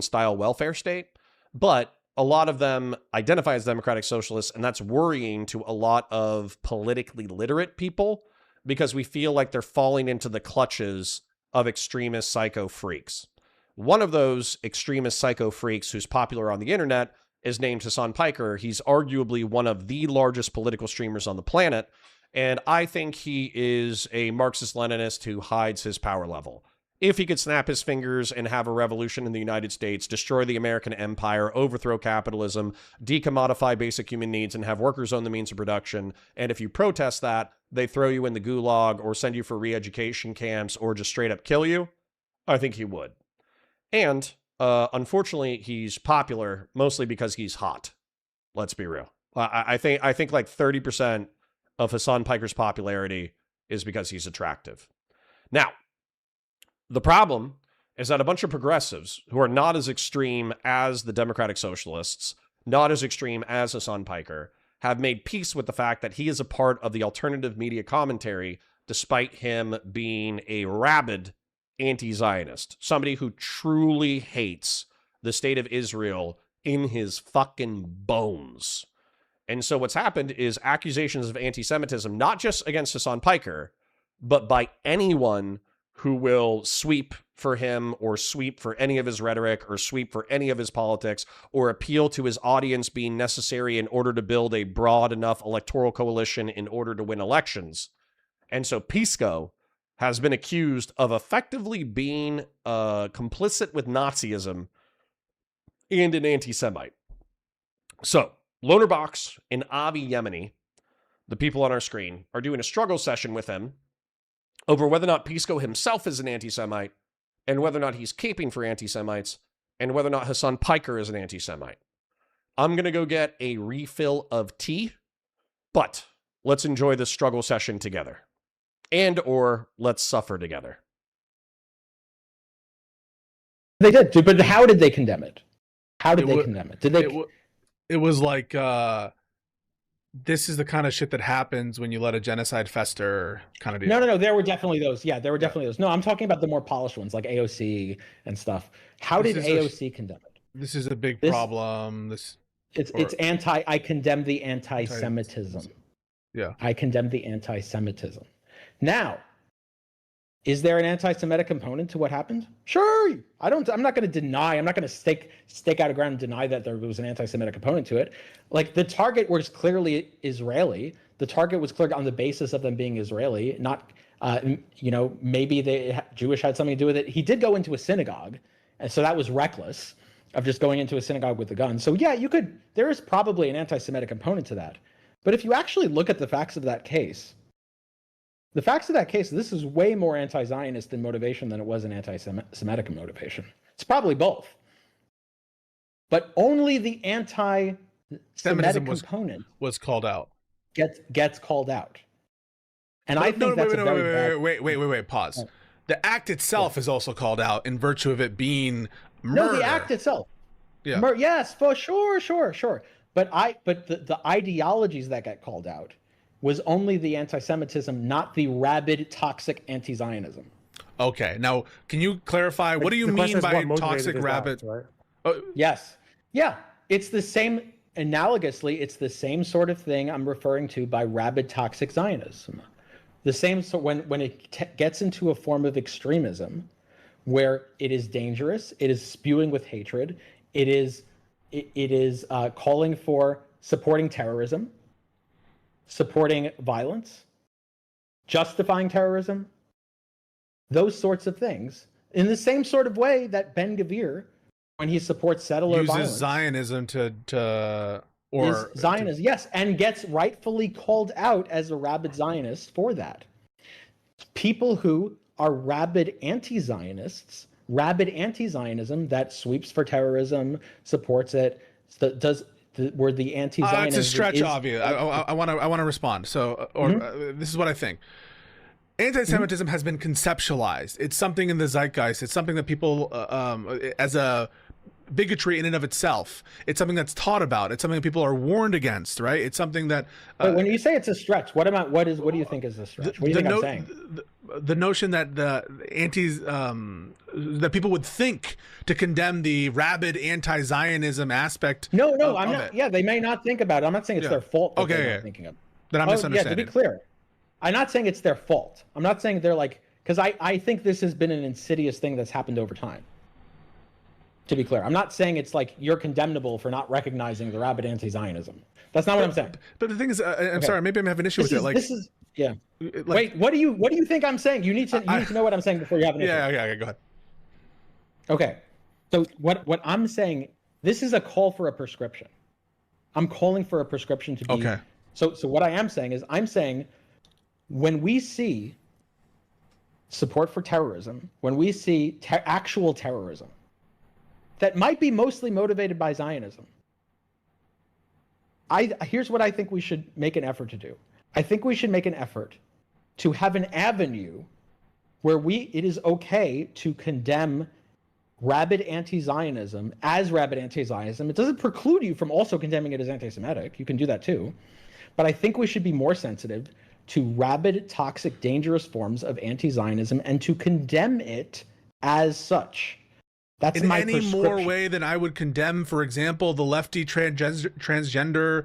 style welfare state. But a lot of them identify as democratic socialists, and that's worrying to a lot of politically literate people because we feel like they're falling into the clutches of extremist psycho freaks. One of those extremist psycho freaks who's popular on the internet is named Hassan Piker. He's arguably one of the largest political streamers on the planet, and I think he is a Marxist-Leninist who hides his power level. If he could snap his fingers and have a revolution in the United States, destroy the American empire, overthrow capitalism, decommodify basic human needs, and have workers own the means of production, and if you protest that, they throw you in the gulag or send you for re-education camps or just straight up kill you, I think he would. And unfortunately, he's popular mostly because he's hot. Let's be real. I think like 30% of Hassan Piker's popularity is because he's attractive. Now, the problem is that a bunch of progressives who are not as extreme as the Democratic Socialists, not as extreme as Hassan Piker, have made peace with the fact that he is a part of the alternative media commentary, despite him being a rabid anti-Zionist, somebody who truly hates the state of Israel in his fucking bones. And so what's happened is accusations of anti-Semitism, not just against Hassan Piker, but by anyone who will sweep for him or sweep for any of his rhetoric or sweep for any of his politics or appeal to his audience being necessary in order to build a broad enough electoral coalition in order to win elections. And so Pisco has been accused of effectively being complicit with Nazism and an anti-Semite. So Lonerbox and Avi Yemeni, the people on our screen, are doing a struggle session with him over whether or not Pisco himself is an anti-Semite, and whether or not he's caping for anti-Semites, and whether or not Hassan Piker is an anti-Semite. I'm going to go get a refill of tea, but let's enjoy this struggle session together. And or let's suffer together. They did, but how did they condemn it? How did they condemn it? Did they? It was like, this is the kind of shit that happens when you let a genocide fester kind of deal. No. There were definitely those. Yeah, there were definitely those. No, I'm talking about the more polished ones like AOC and stuff. How did AOC condemn it? This is a big problem. It's anti. I condemn the anti-Semitism. Yeah. I condemn the anti-Semitism. Now, is there an anti-Semitic component to what happened? Sure. I'm not going to deny. I'm not going to stake out a ground and deny that there was an anti-Semitic component to it. Like, the target was clearly Israeli. The target was clear on the basis of them being Israeli, not, maybe Jewish had something to do with it. He did go into a synagogue, and so that was reckless of just going into a synagogue with a gun. So yeah, there is probably an anti-Semitic component to that. But if you actually look at the facts of that case, this is way more anti-Zionist in motivation than it was an anti-Semitic motivation. It's probably both. But only the anti-Semitic component was called out. Gets called out. And I think that's a very bad... Wait, pause. Oh. The act itself is also called out in virtue of it being murder. No, the act itself. Yeah. Yes, for sure. But the ideologies that get called out was only the anti-Semitism, not the rabid, toxic anti-Zionism. Okay, now can you clarify? What do you mean by toxic, rabid? Right? Yes, yeah, it's the same. Analogously, it's the same sort of thing I'm referring to by rabid, toxic Zionism. The same. So when it gets into a form of extremism, where it is dangerous, it is spewing with hatred, it is calling for supporting terrorism, supporting violence, justifying terrorism, those sorts of things, in the same sort of way that Ben Gvir, when he supports settler uses violence, Zionism Zionism, yes, and gets rightfully called out as a rabid Zionist for that. People who are rabid anti-Zionists, rabid anti-Zionism that sweeps for terrorism, supports it, where the anti-Zionism it's a stretch, obvious. I want to respond. So, this is what I think. Anti-Semitism has been conceptualized. It's something in the zeitgeist. It's something that people, as a bigotry in and of itself. It's something that's taught about. It's something that people are warned against, right? It's something that. But when you say it's a stretch, what do you think is a stretch? What do you think I'm saying? the notion that the antis that people would think to condemn the rabid anti-Zionism aspect. No, I'm of not. it. Yeah, they may not think about it. I'm not saying it's Yeah. their fault that Okay, they're yeah. not thinking of it. That I'm Yeah, to misunderstanding. be clear, I'm not saying it's their fault. I'm not saying they're like, because I think this has been an insidious thing that's happened over time. To be clear, I'm not saying it's like you're condemnable for not recognizing the rabid anti-Zionism. That's not what I'm saying. But the thing is, I'm Okay. sorry, maybe I'm having an issue with it. Like, This is yeah. like, Wait, what do you think I'm saying? You need to know what I'm saying before you have an issue. yeah, go ahead. Okay. So what I'm saying, this is a call for a prescription. I'm calling for a prescription to be Okay. So what I am saying is I'm saying when we see support for terrorism, when we see actual terrorism that might be mostly motivated by Zionism, here's what I think we should make an effort to do. I think we should make an effort to have an avenue where it is okay to condemn rabid anti-Zionism as rabid anti-Zionism. It doesn't preclude you from also condemning it as anti-Semitic. You can do that too. But I think we should be more sensitive to rabid, toxic, dangerous forms of anti-Zionism and to condemn it as such. That's in my any more way than I would condemn, for example, the lefty transgender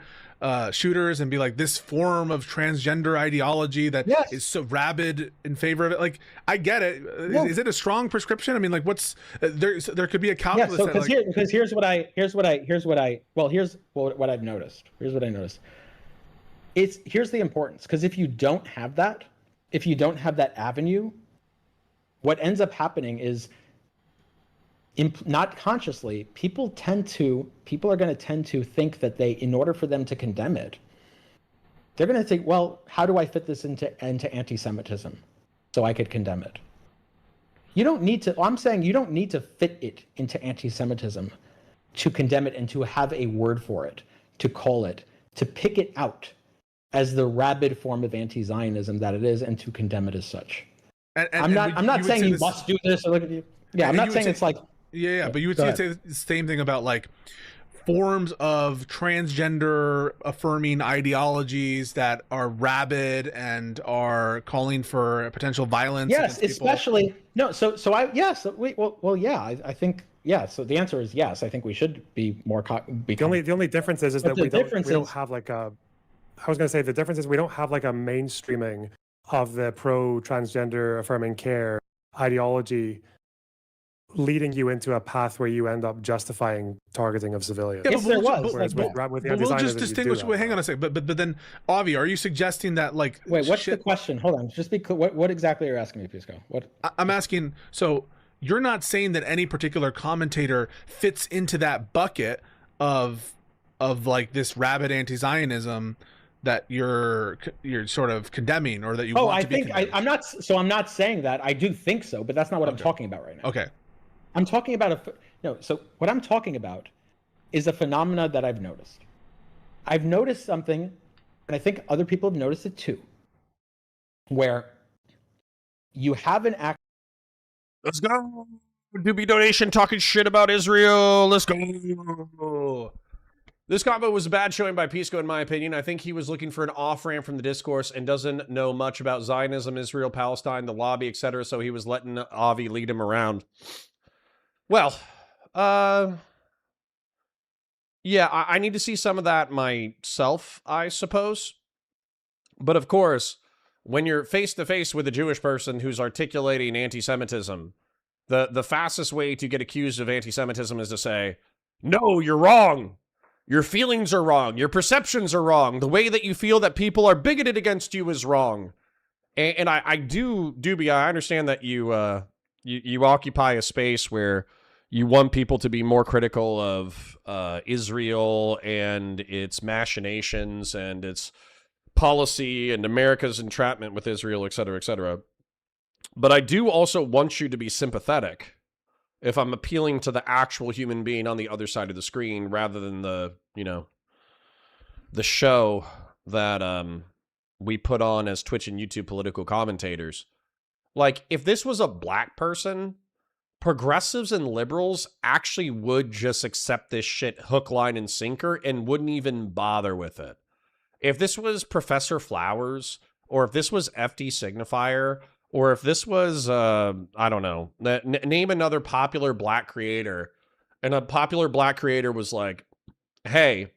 shooters and be like, this form of transgender ideology that is so rabid in favor of it. Like, I get it. Yeah. Is it a strong prescription? I mean, like, what's there could be a calculus. Yeah, so because here's what I've noticed. Here's what I noticed. Here's the importance, because if you don't have that avenue, what ends up happening is, not consciously, people are going to tend to think that in order for them to condemn it, they're going to think, well, how do I fit this into anti-Semitism so I could condemn it? I'm saying you don't need to fit it into anti-Semitism to condemn it and to have a word for it, to call it, to pick it out as the rabid form of anti-Zionism that it is, and to condemn it as such. I'm not saying you must do this. Or look at you. Yeah, I'm not saying it's like. Yeah, but you would say the same thing about like forms of transgender affirming ideologies that are rabid and are calling for potential violence. Yes, especially no. So I think so the answer is yes. I think we should be more. The only difference is that we don't have like a. I was going to say the difference is we don't have like a mainstreaming of the pro-transgender affirming care ideology leading you into a path where you end up justifying targeting of civilians. Yes, there was. We'll just distinguish. Wait, hang on a second. But then, Avi, are you suggesting that like? Wait, what's the question? Hold on. Just be clear. What exactly are you asking me, Pisco? What? I'm asking. So you're not saying that any particular commentator fits into that bucket of like this rabid anti-Zionism that you're sort of condemning, or that you want to be condemning. I'm not. So I'm not saying that. I do think so, but that's not what I'm talking about right now. Okay. I'm talking about So what I'm talking about is a phenomena that I've noticed. I've noticed something, and I think other people have noticed it too, where you have an act. Let's go. Doobie donation talking shit about Israel. Let's go. This combo was a bad showing by Pisco, in my opinion. I think he was looking for an off-ramp from the discourse and doesn't know much about Zionism, Israel, Palestine, the lobby, etc. So he was letting Avi lead him around. Well, yeah, I need to see some of that myself, I suppose. But of course, when you're face-to-face with a Jewish person who's articulating anti-Semitism, the fastest way to get accused of anti-Semitism is to say, no, you're wrong. Your feelings are wrong. Your perceptions are wrong. The way that you feel that people are bigoted against you is wrong. And I Doobie, I understand that you occupy a space where you want people to be more critical of Israel and its machinations and its policy and America's entrapment with Israel, et cetera, et cetera. But I do also want you to be sympathetic if I'm appealing to the actual human being on the other side of the screen rather than the show that we put on as Twitch and YouTube political commentators. Like, if this was a black person, progressives and liberals actually would just accept this shit hook, line, and sinker and wouldn't even bother with it. If this was Professor Flowers, or if this was FD Signifier, or if this was, I don't know, name another popular black creator, and a popular black creator was like, hey,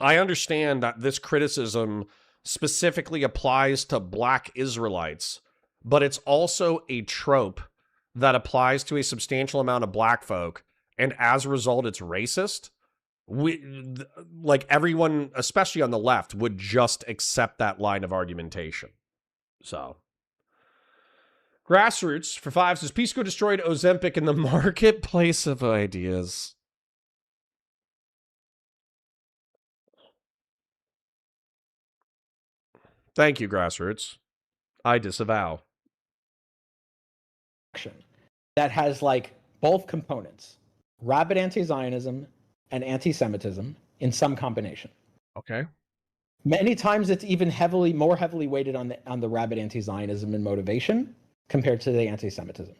I understand that this criticism specifically applies to black Israelites, but it's also a trope that applies to a substantial amount of black folk, and as a result, it's racist. Like everyone, especially on the left, would just accept that line of argumentation. So, Grassroots for 5 says Pisco destroyed Ozempic in the marketplace of ideas. Thank you, Grassroots. I disavow. That has like both components, rabid anti-Zionism and anti-Semitism in some combination. Okay. Many times it's even more heavily weighted on the rabid anti-Zionism and motivation compared to the anti-Semitism.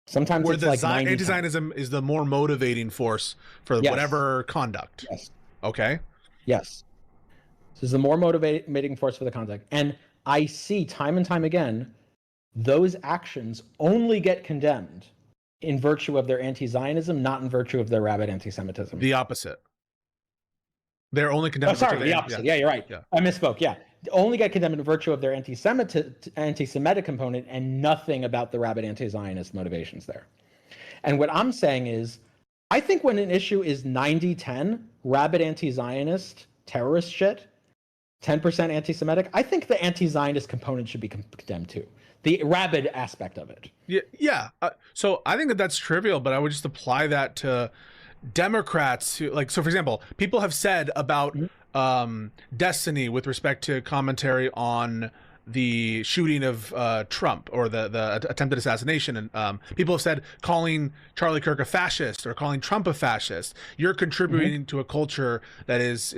Sometimes where it's the like anti-Zionism is the more motivating force for whatever conduct. Yes. Okay. Yes. This is the more motivating force for the conduct. And I see time and time again, those actions only get condemned in virtue of their anti-Zionism, not in virtue of their rabid anti-Semitism. The opposite. They're only condemned. Oh, sorry, the opposite. Yeah, you're right. Yeah. I misspoke. Yeah, only get condemned in virtue of their anti-Semitic component, and nothing about the rabid anti-Zionist motivations there. And what I'm saying is, I think when an issue is 90-10, rabid anti-Zionist terrorist shit, 10% anti-Semitic, I think the anti-Zionist component should be condemned too. The rabid aspect of it. Yeah. So I think that's trivial, but I would just apply that to Democrats who, like, so for example, people have said about Destiny with respect to commentary on the shooting of Trump or the attempted assassination, and people have said calling Charlie Kirk a fascist or calling Trump a fascist. You're contributing to a culture that is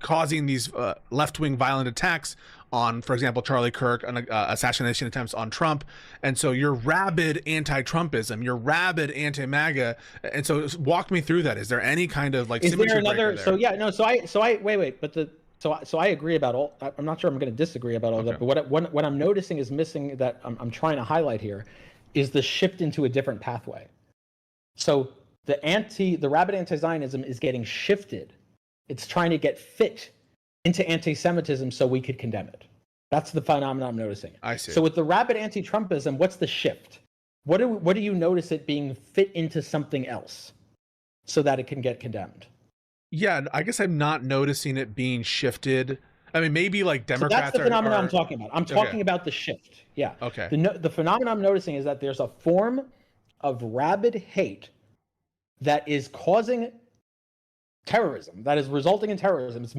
causing these left-wing violent attacks on, for example, Charlie Kirk and assassination attempts on Trump. And so you're rabid anti-Trumpism, you're rabid anti-MAGA. And so walk me through that. Is there any kind of like, is there another, there? So I agree about all, I'm not sure I'm going to disagree about all that, but what I'm noticing is missing that I'm trying to highlight here is the shift into a different pathway. So the rabid anti-Zionism is getting shifted. It's trying to get fit into anti-Semitism so we could condemn it. That's the phenomenon I'm noticing. I see. So with the rabid anti-Trumpism, what's the shift? What do you notice it being fit into something else so that it can get condemned? Yeah, I guess I'm not noticing it being shifted. I mean, maybe like Democrats. So that's the phenomenon I'm talking about. I'm talking about the shift. Yeah. Okay. The phenomenon I'm noticing is that there's a form of rabid hate that is causing terrorism, that is resulting in terrorism. It's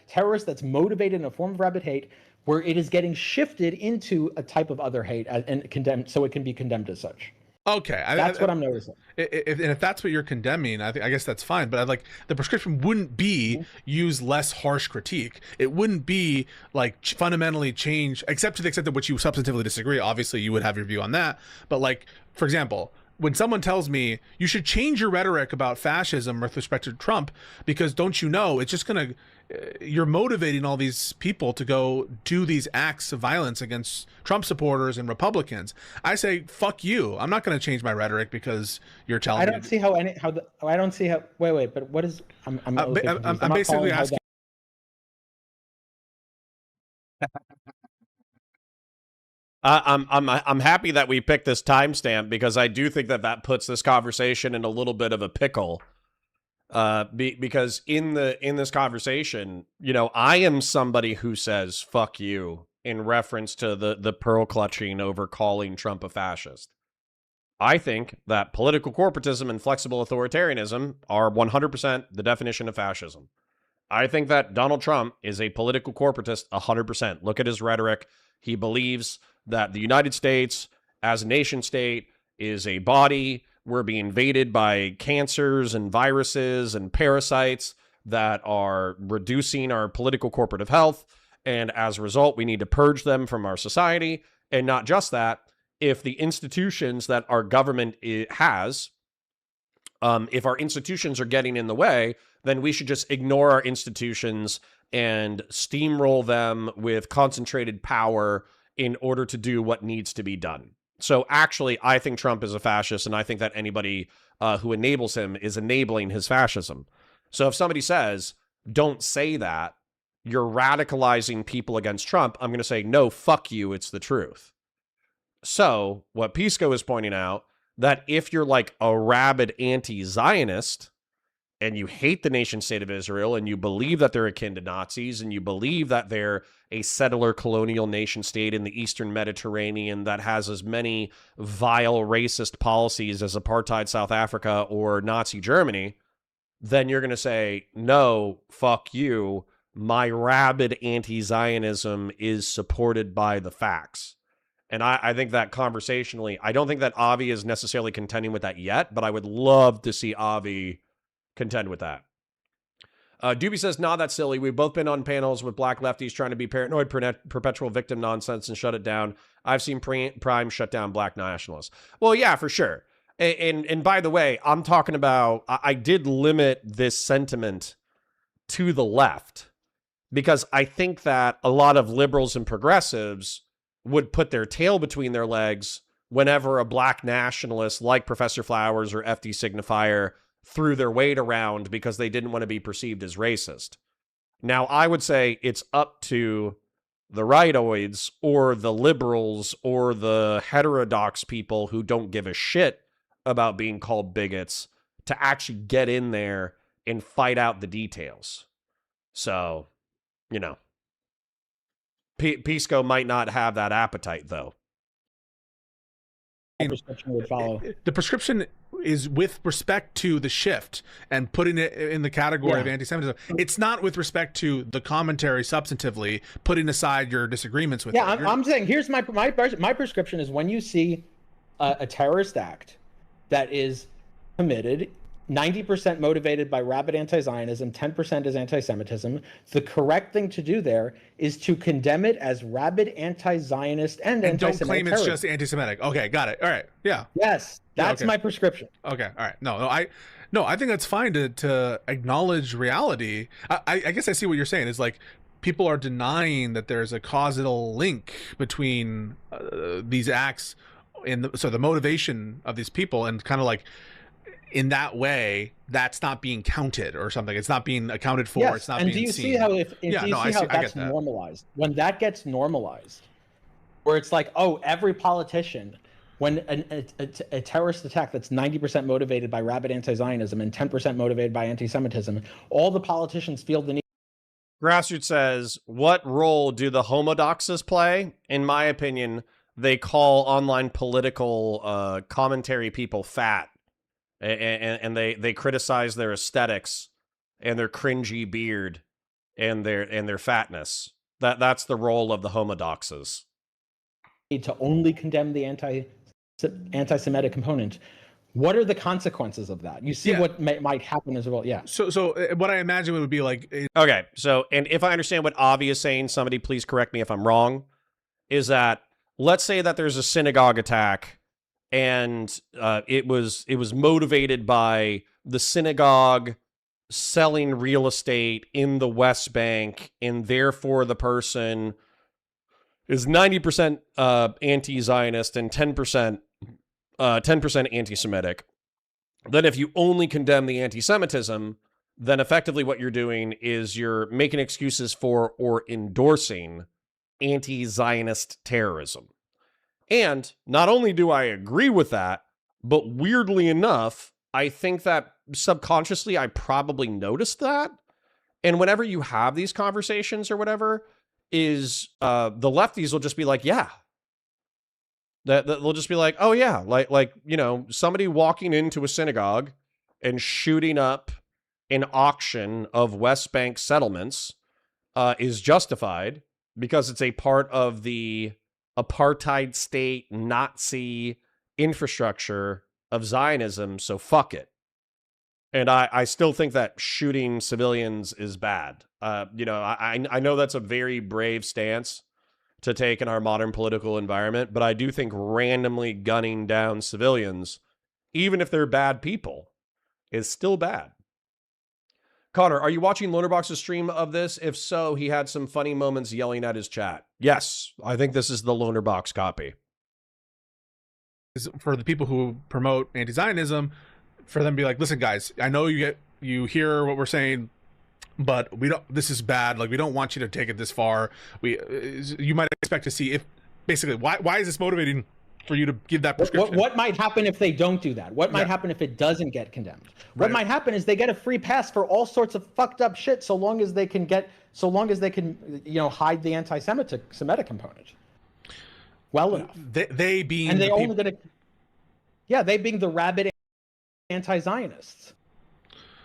terrorist that's motivated in a form of rabid hate, where it is getting shifted into a type of other hate and condemned, so it can be condemned as such. Okay, that's what I'm noticing. If that's what you're condemning, I guess that's fine. But like the prescription wouldn't be use less harsh critique. It wouldn't be like fundamentally change, except to the extent that which you substantively disagree. Obviously, you would have your view on that. But like, for example, when someone tells me you should change your rhetoric about fascism with respect to Trump, because don't you know, it's just gonna, you're motivating all these people to go do these acts of violence against Trump supporters and Republicans. I say, fuck you. I'm not going to change my rhetoric because you're telling me. I don't see how. Wait. But what is? I'm basically asking. I'm happy that we picked this timestamp, because I do think that puts this conversation in a little bit of a pickle. Because in this conversation, you know, I am somebody who says "fuck you" in reference to the pearl clutching over calling Trump a fascist. I think that political corporatism and flexible authoritarianism are 100% the definition of fascism. I think that Donald Trump is a political corporatist 100%. Look at his rhetoric. He believes that the United States as a nation state is a body. We're being invaded by cancers and viruses and parasites that are reducing our political corporative health. And as a result, we need to purge them from our society. And not just that, if the institutions that our government has, if our institutions are getting in the way, then we should just ignore our institutions and steamroll them with concentrated power in order to do what needs to be done. So actually, I think Trump is a fascist, and I think that anybody who enables him is enabling his fascism. So if somebody says, don't say that, you're radicalizing people against Trump, I'm going to say, no, fuck you, it's the truth. So what Pisco is pointing out, that if you're like a rabid anti-Zionist, and you hate the nation state of Israel, and you believe that they're akin to Nazis, and you believe that they're a settler colonial nation state in the Eastern Mediterranean that has as many vile racist policies as apartheid South Africa or Nazi Germany, then you're going to say, no, fuck you. My rabid anti-Zionism is supported by the facts. And I think that conversationally, I don't think that Avi is necessarily contending with that yet, but I would love to see Avi contend with that. Doobie says, nah, that's silly. We've both been on panels with black lefties trying to be paranoid, perpetual victim nonsense and shut it down. I've seen Prime shut down black nationalists. Well, yeah, for sure. And by the way, I'm talking about, I did limit this sentiment to the left because I think that a lot of liberals and progressives would put their tail between their legs whenever a black nationalist like Professor Flowers or FD Signifier threw their weight around because they didn't want to be perceived as racist. Now, I would say it's up to the rightoids or the liberals or the heterodox people who don't give a shit about being called bigots to actually get in there and fight out the details. So, you know, Pisco might not have that appetite, though. Prescription would follow. The prescription is with respect to the shift and putting it in the category of anti-Semitism. It's not with respect to the commentary substantively, putting aside your disagreements with it. I'm saying here's my prescription is when you see a terrorist act that is committed 90% motivated by rabid anti-Zionism, 10% is anti-Semitism. The correct thing to do there is to condemn it as rabid anti-Zionist and anti-Semitic don't claim terrorism. It's just anti-Semitic. Okay, got it. All right, yeah. Yes, that's my prescription. Okay, all right. No, I think that's fine to acknowledge reality. I guess I see what you're saying. Is like people are denying that there's a causal link between these acts so the motivation of these people and kind of like, in that way, that's not being counted or something. It's not being accounted for. Yes. It's not and being see seen. how that's normalized? When that gets normalized, where it's like, oh, every politician, when a terrorist attack that's 90% motivated by rabid anti-Zionism and 10% motivated by anti-Semitism, all the politicians feel the need. Grassroots says, what role do the homodoxes play? In my opinion, they call online political commentary people fat. And they criticize their aesthetics and their cringy beard and their fatness. That's the role of the homodoxes. To only condemn the anti-Semitic component. What are the consequences of that? You see what might happen as well. Yeah. So what I imagine it would be like. Okay. So, and if I understand what Avi is saying, somebody please correct me if I'm wrong, is that let's say that there's a synagogue attack. And it was motivated by the synagogue selling real estate in the West Bank, and therefore the person is 90% anti-Zionist and 10% anti-Semitic. Then if you only condemn the anti-Semitism, then effectively what you're doing is you're making excuses for or endorsing anti-Zionist terrorism. And not only do I agree with that, but weirdly enough, I think that subconsciously I probably noticed that. And whenever you have these conversations or whatever, is the lefties will just be like, yeah. They'll just be like, oh yeah, like you know, somebody walking into a synagogue and shooting up an auction of West Bank settlements is justified because it's a part of the apartheid state Nazi infrastructure of Zionism, so fuck it. And I still think that shooting civilians is bad. You know, I know that's a very brave stance to take in our modern political environment, but I do think randomly gunning down civilians, even if they're bad people, is still bad. Connor, are you watching Lonerbox's stream of this? If so, he had some funny moments yelling at his chat. Yes, I think this is the Lonerbox copy. For the people who promote anti-Zionism, for them to be like, listen, guys, I know you hear what we're saying, but we don't. This is bad. Like, we don't want you to take it this far. You might expect to see if basically why is this motivating for you to give that prescription? What might happen if they don't do that? What might happen if it doesn't get condemned? What might happen is they get a free pass for all sorts of fucked up shit, so long as they can hide the anti-Semitic component well enough. They being and they only gonna, they being the rabid anti-Zionists.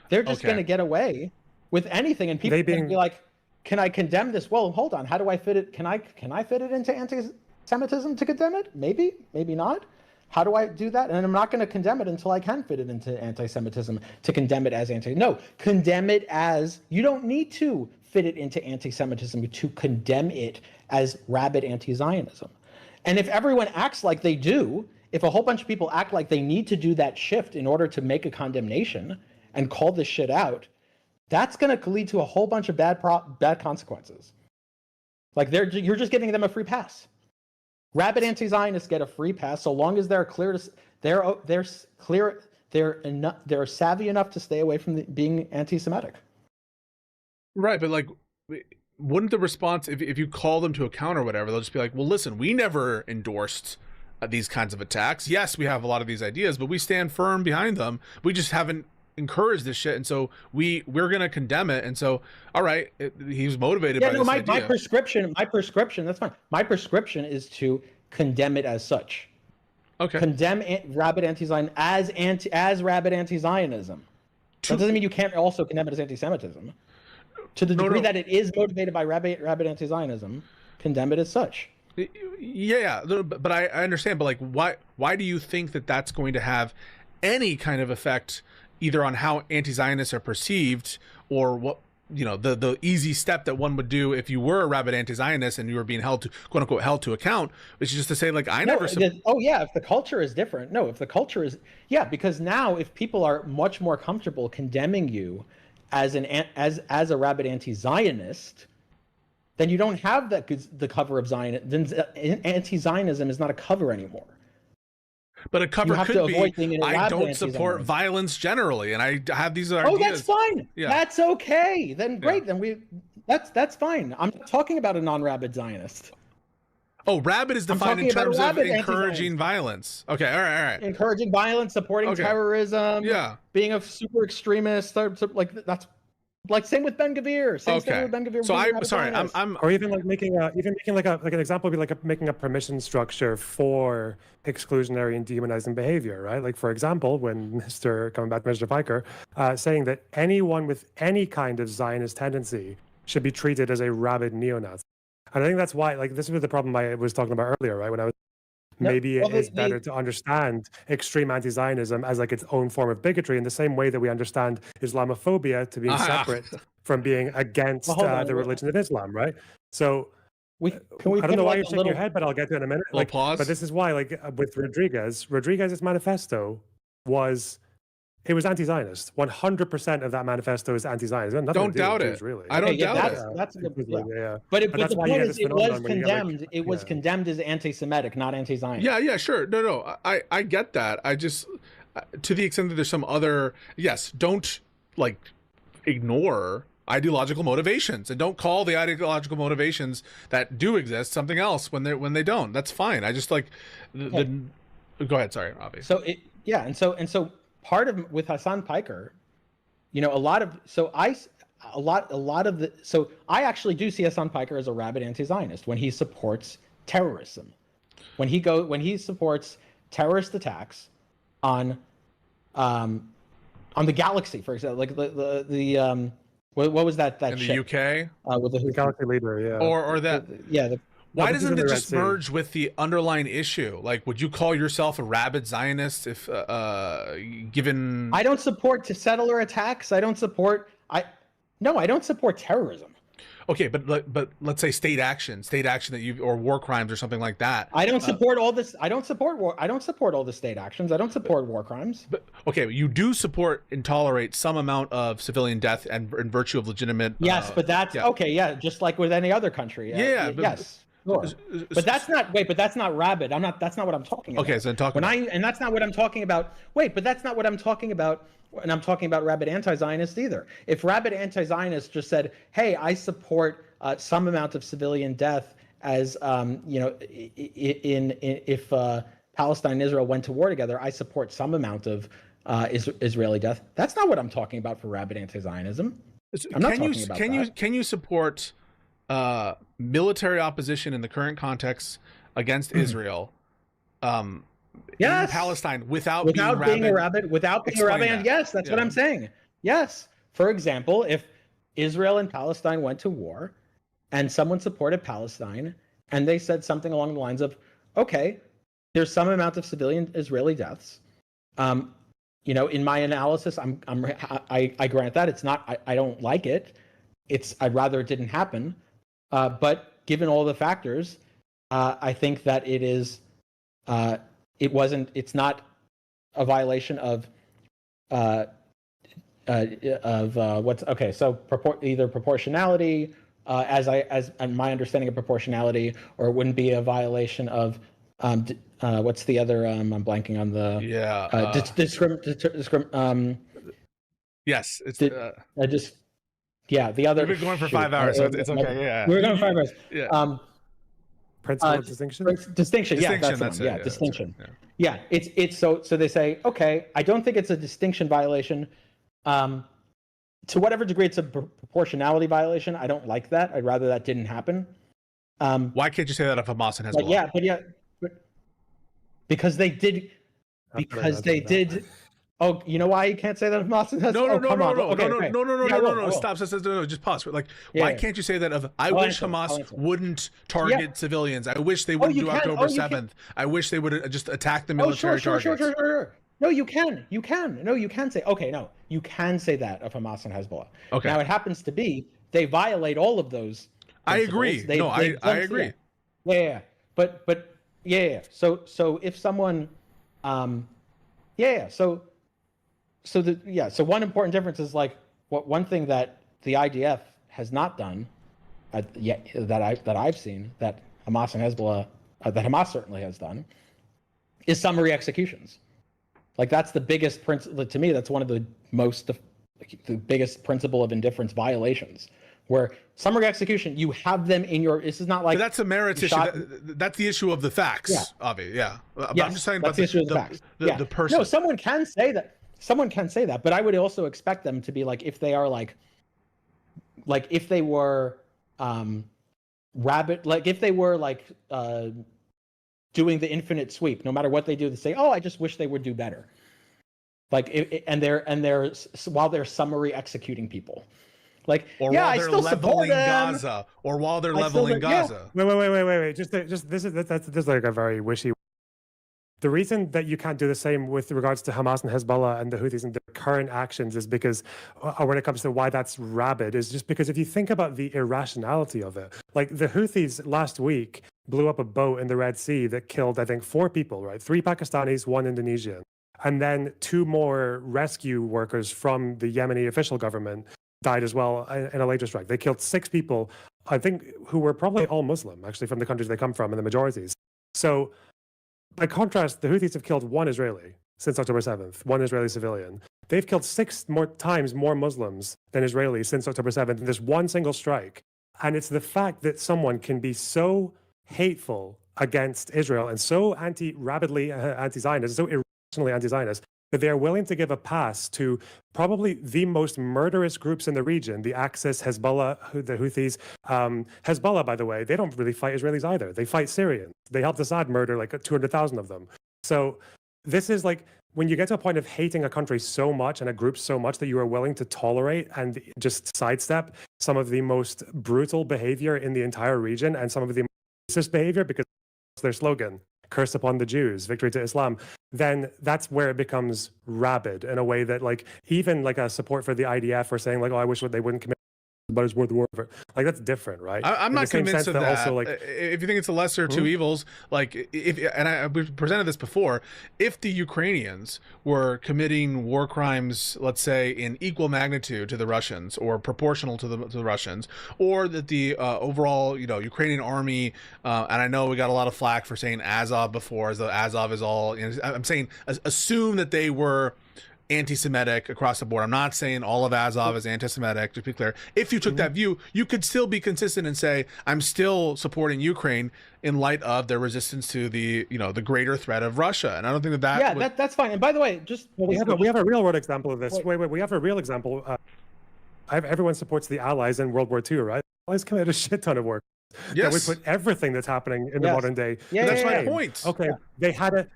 They're just gonna get away with anything, and people can be like, "Can I condemn this?" Well, hold on. How do I fit it? Can I fit it into anti-Semitism to condemn it? Maybe, maybe not. How do I do that? And I'm not going to condemn it until I can fit it into anti-Semitism to condemn it as No, condemn it as, you don't need to fit it into anti-Semitism to condemn it as rabid anti-Zionism. And if everyone acts like they do, if a whole bunch of people act like they need to do that shift in order to make a condemnation and call this shit out, that's going to lead to a whole bunch of bad consequences. Like you're just giving them a free pass. Rabid anti-Zionists get a free pass so long as they're savvy enough to stay away from being anti-Semitic. Right, but like, wouldn't the response, if you call them to account or whatever, they'll just be like, well, listen, we never endorsed these kinds of attacks. Yes, we have a lot of these ideas, but we stand firm behind them. We just haven't encouraged this shit, and so we're gonna condemn it. And so, all right, he was motivated by this idea. My prescription, that's fine. My prescription is to condemn it as such. Okay. Condemn rabid anti-Zionism as rabid anti-Zionism. That doesn't mean you can't also condemn it as anti-Semitism. To the degree that it is motivated by rabid anti-Zionism, condemn it as such. Yeah, but I understand. But like, why do you think that that's going to have any kind of effect either on how anti-Zionists are perceived, or what, the easy step that one would do if you were a rabid anti-Zionist and you were being held to, quote unquote, held to account, which is just to say, like, if the culture is different. No, if the culture is, because now if people are much more comfortable condemning you as a rabid anti-Zionist, then you don't have the cover of Zionism. Then anti-Zionism is not a cover anymore. But a cover could be, I don't support violence generally, and I have these ideas. Oh, that's fine. Yeah. That's okay. Then great. Yeah. Then that's fine. I'm not talking about a non-rabid Zionist. Oh, rabid is defined in terms of encouraging violence. Okay, all right. Encouraging violence, supporting terrorism. Yeah. Being a super extremist, like that's. Like same with Ben Gvir. Same thing with Ben Gvir. So I'm or even like making an example would be like making a permission structure for exclusionary and demonizing behavior, right? Like, for example, when coming back to Mr. Piker, saying that anyone with any kind of Zionist tendency should be treated as a rabid neo-Nazi. And I think that's why, like, this was the problem I was talking about earlier, right? When I was maybe it is better to understand extreme anti-Zionism as like its own form of bigotry in the same way that we understand Islamophobia to be separate from being against the religion of Islam, right? So I don't know why you're shaking your head, but I'll get to it in a minute. Like, pause. But this is why, like, with Rodriguez's manifesto was anti-Zionist. 100% of that manifesto is anti-Zionist. Don't doubt it. Really. I don't doubt it. That's a good point. Yeah. But the point is, it was condemned. It was condemned as anti-Semitic, not anti-Zionist. Yeah, sure. No. I get that. I just, to the extent that there's some other, don't like ignore ideological motivations, and don't call the ideological motivations that do exist something else when they don't. That's fine. I just like go ahead. Sorry, Avi. So so part of with Hassan Piker, I actually do see Hassan Piker as a rabid anti-Zionist when he supports terrorism, when he supports terrorist attacks on the galaxy, for example, like the what was that in ship? The UK with the Galaxy Leader, or that why doesn't it just merge with the underlying issue? Like, would you call yourself a rabid Zionist if given? I don't support settler attacks. I don't support terrorism. Okay, but let's say state action that you or war crimes or something like that. I don't support all this. I don't support war. I don't support all the state actions. I don't support war crimes. But okay, you do support and tolerate some amount of civilian death and in virtue of legitimate. Yes, but that's okay. Yeah, just like with any other country. Yeah. Yes. Sure. But that's not. Wait, but that's not rabid. I'm not. That's not what I'm talking about. Okay, so I'm talking. And that's not what I'm talking about. Wait, but that's not what I'm talking about. And I'm talking about rabid anti-Zionists either. If rabid anti-Zionists just said, "Hey, I support some amount of civilian death as if Palestine and Israel went to war together, I support some amount of Israeli death." That's not what I'm talking about for rabid anti-Zionism. I'm not talking about that. Can you support military opposition in the current context against Israel? Yes. In Palestine without being a rabid. Yes, that's what I'm saying. Yes. For example, if Israel and Palestine went to war and someone supported Palestine and they said something along the lines of, okay, there's some amount of civilian Israeli deaths. In my analysis, I grant that it's not, I don't like it. I'd rather it didn't happen. But given all the factors, I think that it is, it's not a violation of what's okay. So either proportionality, as my understanding of proportionality, or it wouldn't be a violation of what's the other? I'm blanking on the yes, it's the other. We've been going for 5 hours, so it's okay. Yeah, we're going 5 hours. Yeah. Principle of distinction. Distinction. Yeah, that's the one. it. Yeah, distinction. Yeah, it's so they say, okay, I don't think it's a distinction violation. To whatever degree it's a proportionality violation, I don't like that. I'd rather that didn't happen. Why can't you say that of Hamas and Hezbollah? Because they did. Oh, you know why you can't say that of Hamas and Hezbollah? No. Stop. Just pause. Why can't you say that of? I wish Hamas wouldn't target civilians. I wish they wouldn't do October 7th. I wish they would just attack the military targets. Sure. No, you can. No, you can say. Okay, no, you can say that of Hamas and Hezbollah. Okay. Now it happens to be they violate all of those principles. I agree. I agree. Yeah. But yeah. So if someone, So one important difference is one thing that the IDF has not done yet that I've seen that Hamas and Hezbollah that Hamas certainly has done is summary executions. That's the biggest principle to me. That's one of the biggest principle of indifference violations. Where summary execution, you have them in your. This is not like. But that's a merits issue. That's the issue of the facts. Yeah. Obviously, yeah. But yes, I'm just talking about the issue of the facts. The person. No, someone can say that. Someone can say that, but I would also expect them to be if they are if they were if they were doing the infinite sweep, no matter what they do, to say, oh, I just wish they would do better. And they're while they're summary executing people. While they're leveling Gaza, or while they're leveling Gaza. Wait. Just this is a very wishy. The reason that you can't do the same with regards to Hamas and Hezbollah and the Houthis and their current actions is because, when it comes to why that's rabid, is just because if you think about the irrationality of it, the Houthis last week blew up a boat in the Red Sea that killed, I think, 4 people, right? 3 Pakistanis, 1 Indonesian. And then 2 more rescue workers from the Yemeni official government died as well in a later strike. They killed 6 people, I think, who were probably all Muslim, actually, from the countries they come from, and the majorities. So, by contrast, the Houthis have killed 1 Israeli since October 7th, 1 Israeli civilian. They've killed 6 times more Muslims than Israelis since October 7th in this one single strike. And it's the fact that someone can be so hateful against Israel and so rabidly anti-Zionist, so irrationally anti-Zionist, that they are willing to give a pass to probably the most murderous groups in the region, the Axis, Hezbollah, the Houthis. Hezbollah, by the way, they don't really fight Israelis either. They fight Syrians. They helped Assad murder 200,000 of them. So this is when you get to a point of hating a country so much and a group so much that you are willing to tolerate and just sidestep some of the most brutal behavior in the entire region and some of the racist behavior, because that's their slogan, curse upon the Jews, victory to Islam, then that's where it becomes rabid in a way that even a support for the IDF or saying oh, I wish they wouldn't commit about his war. Like that's different, right? I'm not convinced of that. Also, like, if you think it's a lesser of two evils, like we've presented this before, if the Ukrainians were committing war crimes, let's say in equal magnitude to the Russians or proportional to the Russians, or that the overall Ukrainian army, and I know we got a lot of flack for saying Azov before, as though Azov is all. I'm saying assume that they were anti-Semitic across the board. I'm not saying all of Azov is anti-Semitic, to be clear. If you took that view, you could still be consistent and say, I'm still supporting Ukraine in light of their resistance to the the greater threat of Russia. And I don't think that's fine. And by the way, we have a real world example of this. Wait, we have a real example. Everyone supports the Allies in World War II, right? Allies committed a shit ton of work. Yes. That we put everything that's happening in the modern day. That's my point. Okay, they had a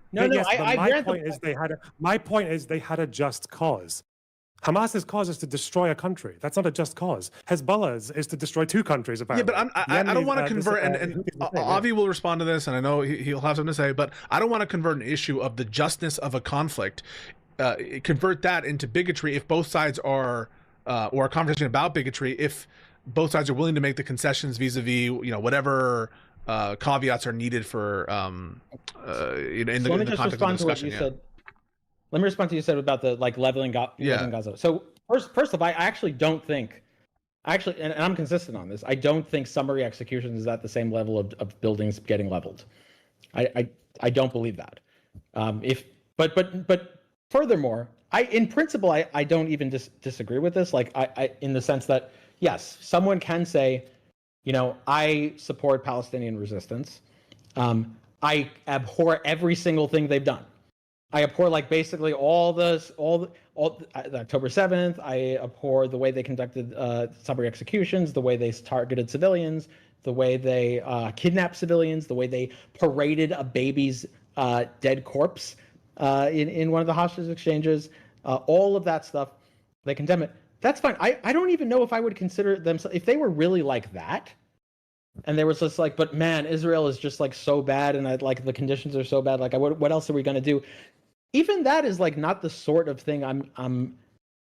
my point is they had a just cause. Hamas's cause is to destroy a country. That's not a just cause. Hezbollah's is to destroy two countries, apparently. Yeah, but I don't want to convert, and Avi will respond to this, and I know he'll have something to say, but I don't want to convert an issue of the justness of a conflict, convert that into bigotry if both sides are, or a conversation about bigotry if both sides are willing to make the concessions vis-a-vis, whatever caveats are needed for, in the context of the discussion. Let me respond to what you said about the leveling Gaza. So first of all, I actually don't think, and I'm consistent on this, I don't think summary execution is at the same level of buildings getting leveled. I don't believe that. But furthermore, in principle, I don't even disagree with this. I in the sense that, yes, someone can say, I support Palestinian resistance. I abhor every single thing they've done. I abhor basically all the October 7th. I abhor the way they conducted summary executions, the way they targeted civilians, the way they kidnapped civilians, the way they paraded a baby's dead corpse in one of the hostage exchanges. All of that stuff, they condemn it. That's fine. I don't even know if I would consider them, if they were really like that, and they were just but man, Israel is just so bad, and the conditions are so bad. What else are we going to do? Even that is not the sort of thing I'm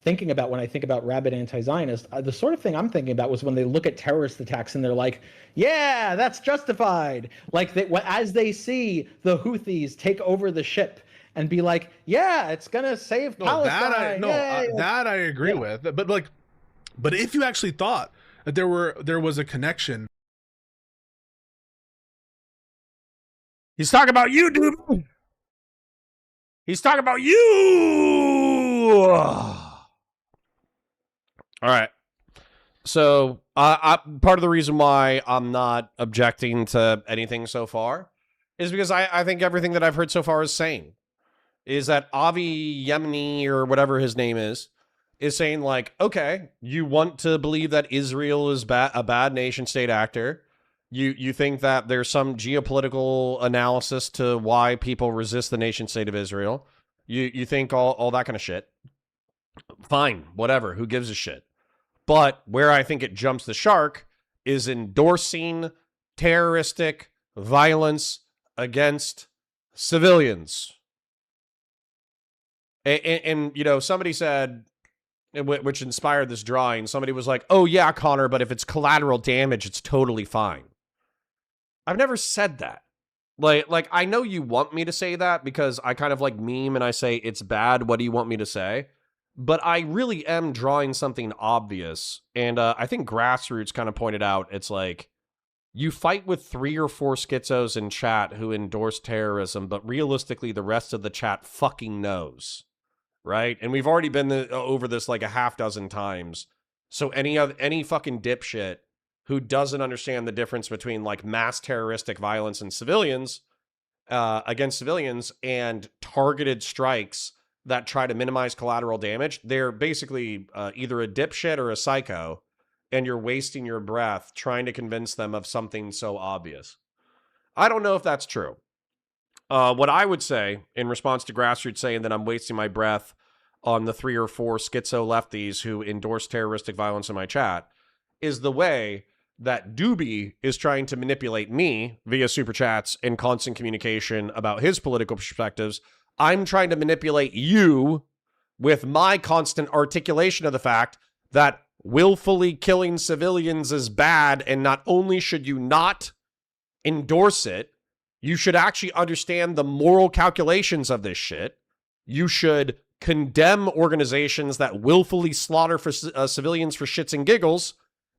thinking about when I think about rabid anti-Zionist. The sort of thing I'm thinking about was when they look at terrorist attacks and they're like, yeah, that's justified. As they see the Houthis take over the ship and be like, yeah, it's gonna save Palestine. That I agree with. But if you actually thought that there was a connection, he's talking about you, dude. He's talking about you. All right. So, part of the reason why I'm not objecting to anything so far is because I think everything that I've heard so far is sane. Is that Avi Yemeni, or whatever his name is saying okay, you want to believe that Israel is a bad nation state actor. You think that there's some geopolitical analysis to why people resist the nation state of Israel. You think all that kind of shit. Fine, whatever. Who gives a shit? But where I think it jumps the shark is endorsing terroristic violence against civilians. And somebody said, which inspired this drawing, somebody was like, oh yeah, Connor, but if it's collateral damage, it's totally fine. I've never said that. I know you want me to say that because I kind of meme and I say it's bad. What do you want me to say? But I really am drawing something obvious. And I think Grassroots kind of pointed out, it's you fight with 3 or 4 schizos in chat who endorse terrorism, but realistically, the rest of the chat fucking knows. Right? And we've already been over this a half dozen times. So any fucking dipshit who doesn't understand the difference between mass terroristic violence and civilians, against civilians, and targeted strikes that try to minimize collateral damage, they're basically either a dipshit or a psycho, and you're wasting your breath trying to convince them of something so obvious. I don't know if that's true. What I would say in response to Grassroots saying that I'm wasting my breath on the 3 or 4 schizo lefties who endorse terroristic violence in my chat is the way that Doobie is trying to manipulate me via super chats and constant communication about his political perspectives. I'm trying to manipulate you with my constant articulation of the fact that willfully killing civilians is bad, and not only should you not endorse it, you should actually understand the moral calculations of this shit. You should condemn organizations that willfully slaughter for civilians for shits and giggles,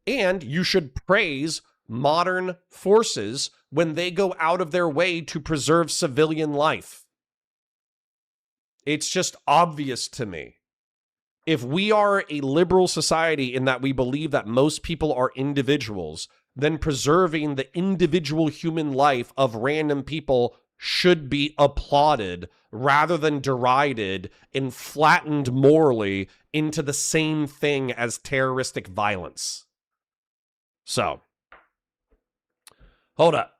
and you should praise modern forces when they go out of their way to preserve civilian life. It's just obvious to me. If we are a liberal society in that we believe that most people are individuals, then preserving the individual human life of random people should be applauded rather than derided and flattened morally into the same thing as terroristic violence. So, hold up.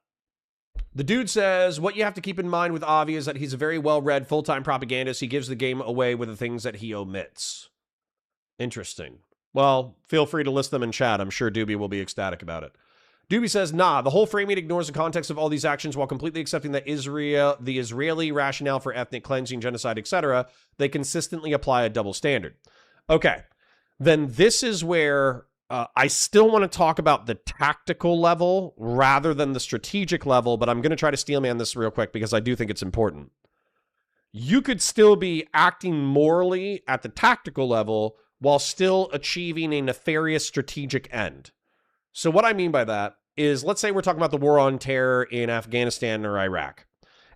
The dude says, what you have to keep in mind with Avi is that he's a very well-read, full-time propagandist. He gives the game away with the things that he omits. Interesting. Well, feel free to list them in chat. I'm sure Doobie will be ecstatic about it. Doobie says, nah, the whole framing ignores the context of all these actions while completely accepting that the Israeli rationale for ethnic cleansing, genocide, etc. They consistently apply a double standard. Okay, then this is where I still want to talk about the tactical level rather than the strategic level, but I'm going to try to steelman this real quick because I do think it's important. You could still be acting morally at the tactical level while still achieving a nefarious strategic end. So what I mean by that is, let's say we're talking about the war on terror in Afghanistan or Iraq.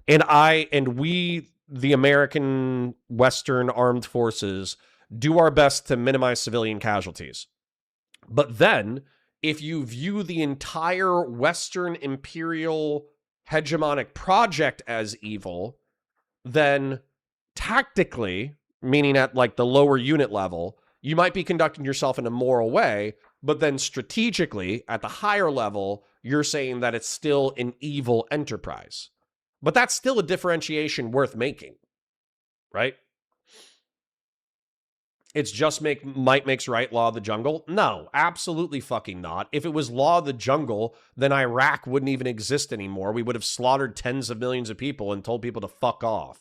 And we, the American Western armed forces, do our best to minimize civilian casualties. But then, if you view the entire Western imperial hegemonic project as evil, then tactically, meaning at like the lower unit level, you might be conducting yourself in a moral way, but then strategically, at the higher level, you're saying that it's still an evil enterprise. But that's still a differentiation worth making, right? It's just might makes right, law of the jungle? No, absolutely fucking not. If it was law of the jungle, then Iraq wouldn't even exist anymore. We would have slaughtered tens of millions of people and told people to fuck off.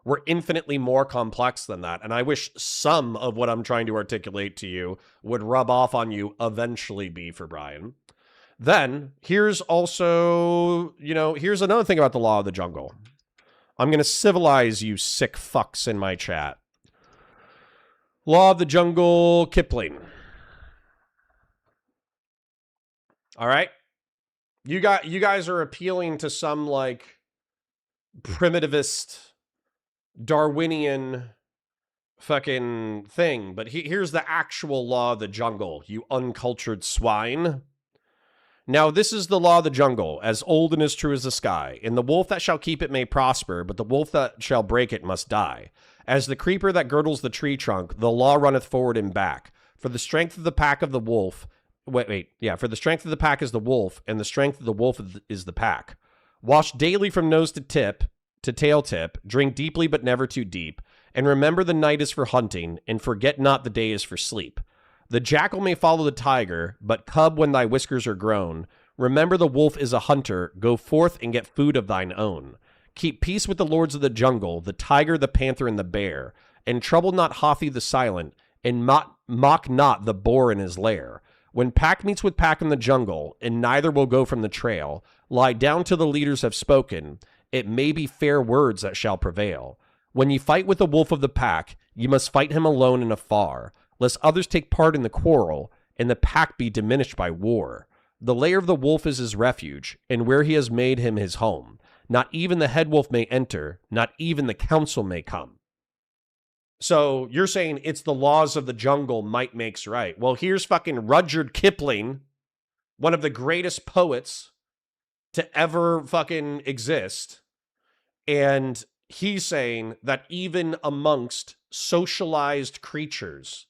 We're infinitely more complex than that, and I wish some of what I'm trying to articulate to you would rub off on you eventually, B for Brian. Then, here's also, here's another thing about the law of the jungle. I'm going to civilize you sick fucks in my chat. Law of the Jungle, Kipling. All right? You guys are appealing to some, like, primitivist, Darwinian fucking thing. But here's the actual law of the jungle, you uncultured swine. Now, this is the law of the jungle, as old and as true as the sky. And the wolf that shall keep it may prosper, but the wolf that shall break it must die. As the creeper that girdles the tree trunk, the law runneth forward and back. For the strength of the pack of the wolf... For the strength of the pack is the wolf, and the strength of the wolf is the pack. Wash daily from nose to tail tip, drink deeply but never too deep, and remember the night is for hunting, and forget not the day is for sleep. The jackal may follow the tiger, but cub when thy whiskers are grown. Remember the wolf is a hunter, go forth and get food of thine own. Keep peace with the lords of the jungle, the tiger, the panther, and the bear, and trouble not Hathi the silent, and mock not the boar in his lair. When pack meets with pack in the jungle, and neither will go from the trail, lie down till the leaders have spoken. It may be fair words that shall prevail. When ye fight with the wolf of the pack, ye must fight him alone and afar, lest others take part in the quarrel, and the pack be diminished by war. The lair of the wolf is his refuge, and where he has made him his home. Not even the head wolf may enter, not even the council may come. So you're saying it's the laws of the jungle, might makes right. Well, here's fucking Rudyard Kipling, one of the greatest poets to ever fucking exist. And he's saying that even amongst socialized creatures,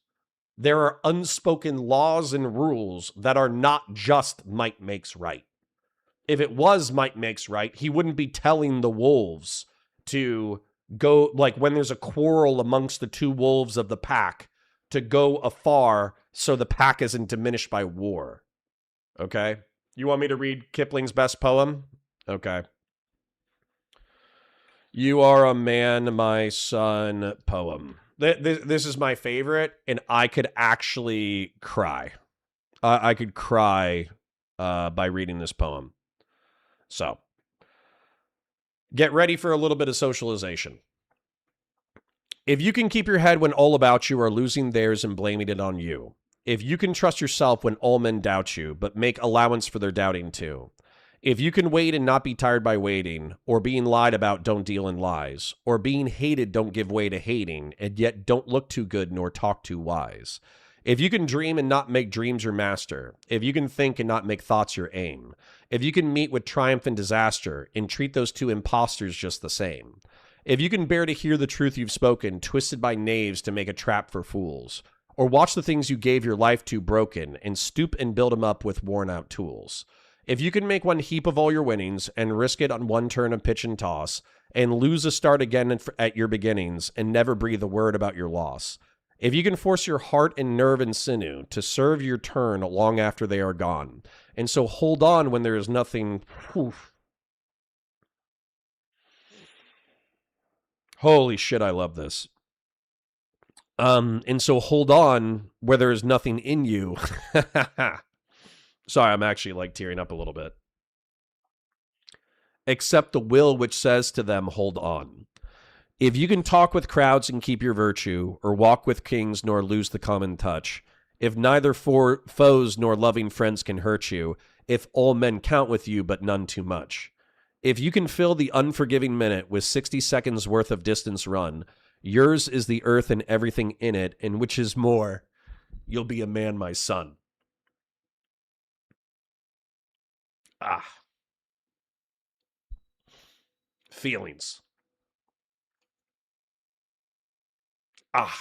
there are unspoken laws and rules that are not just might makes right. If it was might makes right, he wouldn't be telling the wolves to go, like when there's a quarrel amongst the two wolves of the pack, to go afar so the pack isn't diminished by war. Okay? You want me to read Kipling's best poem? Okay. You are a man, my son, poem. This is my favorite, and I could actually cry. I could cry by reading this poem. So, get ready for a little bit of socialization. If you can keep your head when all about you are losing theirs and blaming it on you. If you can trust yourself when all men doubt you, but make allowance for their doubting too. If you can wait and not be tired by waiting, or being lied about, don't deal in lies, or being hated, don't give way to hating, and yet don't look too good nor talk too wise. If you can dream and not make dreams your master, if you can think and not make thoughts your aim, if you can meet with triumph and disaster and treat those two impostors just the same, if you can bear to hear the truth you've spoken, twisted by knaves to make a trap for fools, or watch the things you gave your life to broken and stoop and build them up with worn out tools, if you can make one heap of all your winnings and risk it on one turn of pitch and toss and lose a start again at your beginnings and never breathe a word about your loss, if you can force your heart and nerve and sinew to serve your turn long after they are gone, and so hold on when there is nothing... Oof. Holy shit, I love this. And so hold on where there is nothing in you. Sorry, I'm actually like tearing up a little bit. Except the will which says to them, hold on. If you can talk with crowds and keep your virtue, or walk with kings nor lose the common touch, if neither foes nor loving friends can hurt you, if all men count with you but none too much, if you can fill the unforgiving minute with 60 seconds worth of distance run, yours is the earth and everything in it, and which is more, you'll be a man, my son. Ah. Feelings. Ah.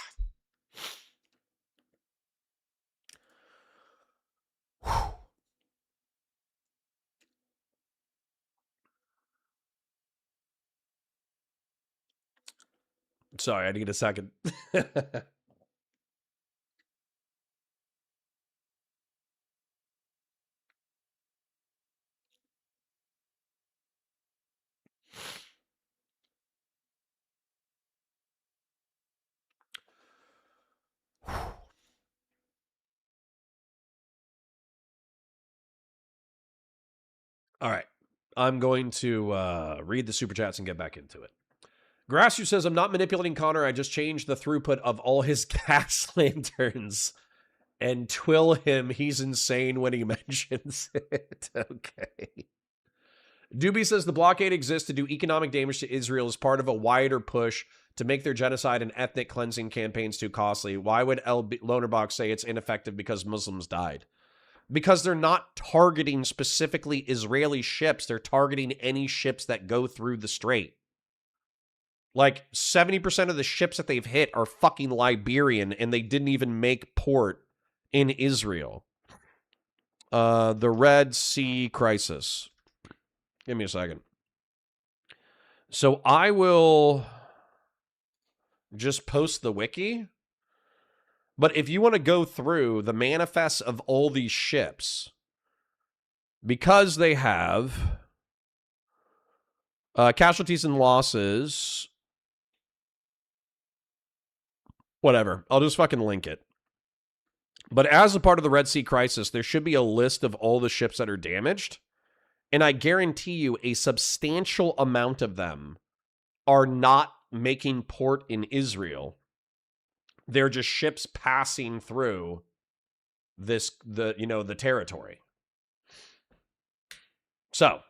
Whew. Sorry, I need a second. All right. I'm going to read the super chats and get back into it. Grassu says, I'm not manipulating Connor. I just changed the throughput of all his gas lanterns and twill him. He's insane when he mentions it. Okay. Doobie says the blockade exists to do economic damage to Israel as part of a wider push to make their genocide and ethnic cleansing campaigns too costly. Why would Lonerbox say it's ineffective because Muslims died? Because they're not targeting specifically Israeli ships. They're targeting any ships that go through the strait. Like 70% of the ships that they've hit are fucking Liberian, and they didn't even make port in Israel. The Red Sea crisis. Give me a second. So I will just post the wiki. But if you want to go through the manifests of all these ships, because they have casualties and losses, whatever, I'll just fucking link it. But as a part of the Red Sea crisis, there should be a list of all the ships that are damaged. And I guarantee you a substantial amount of them are not making port in Israel. They're just ships passing through the territory. So,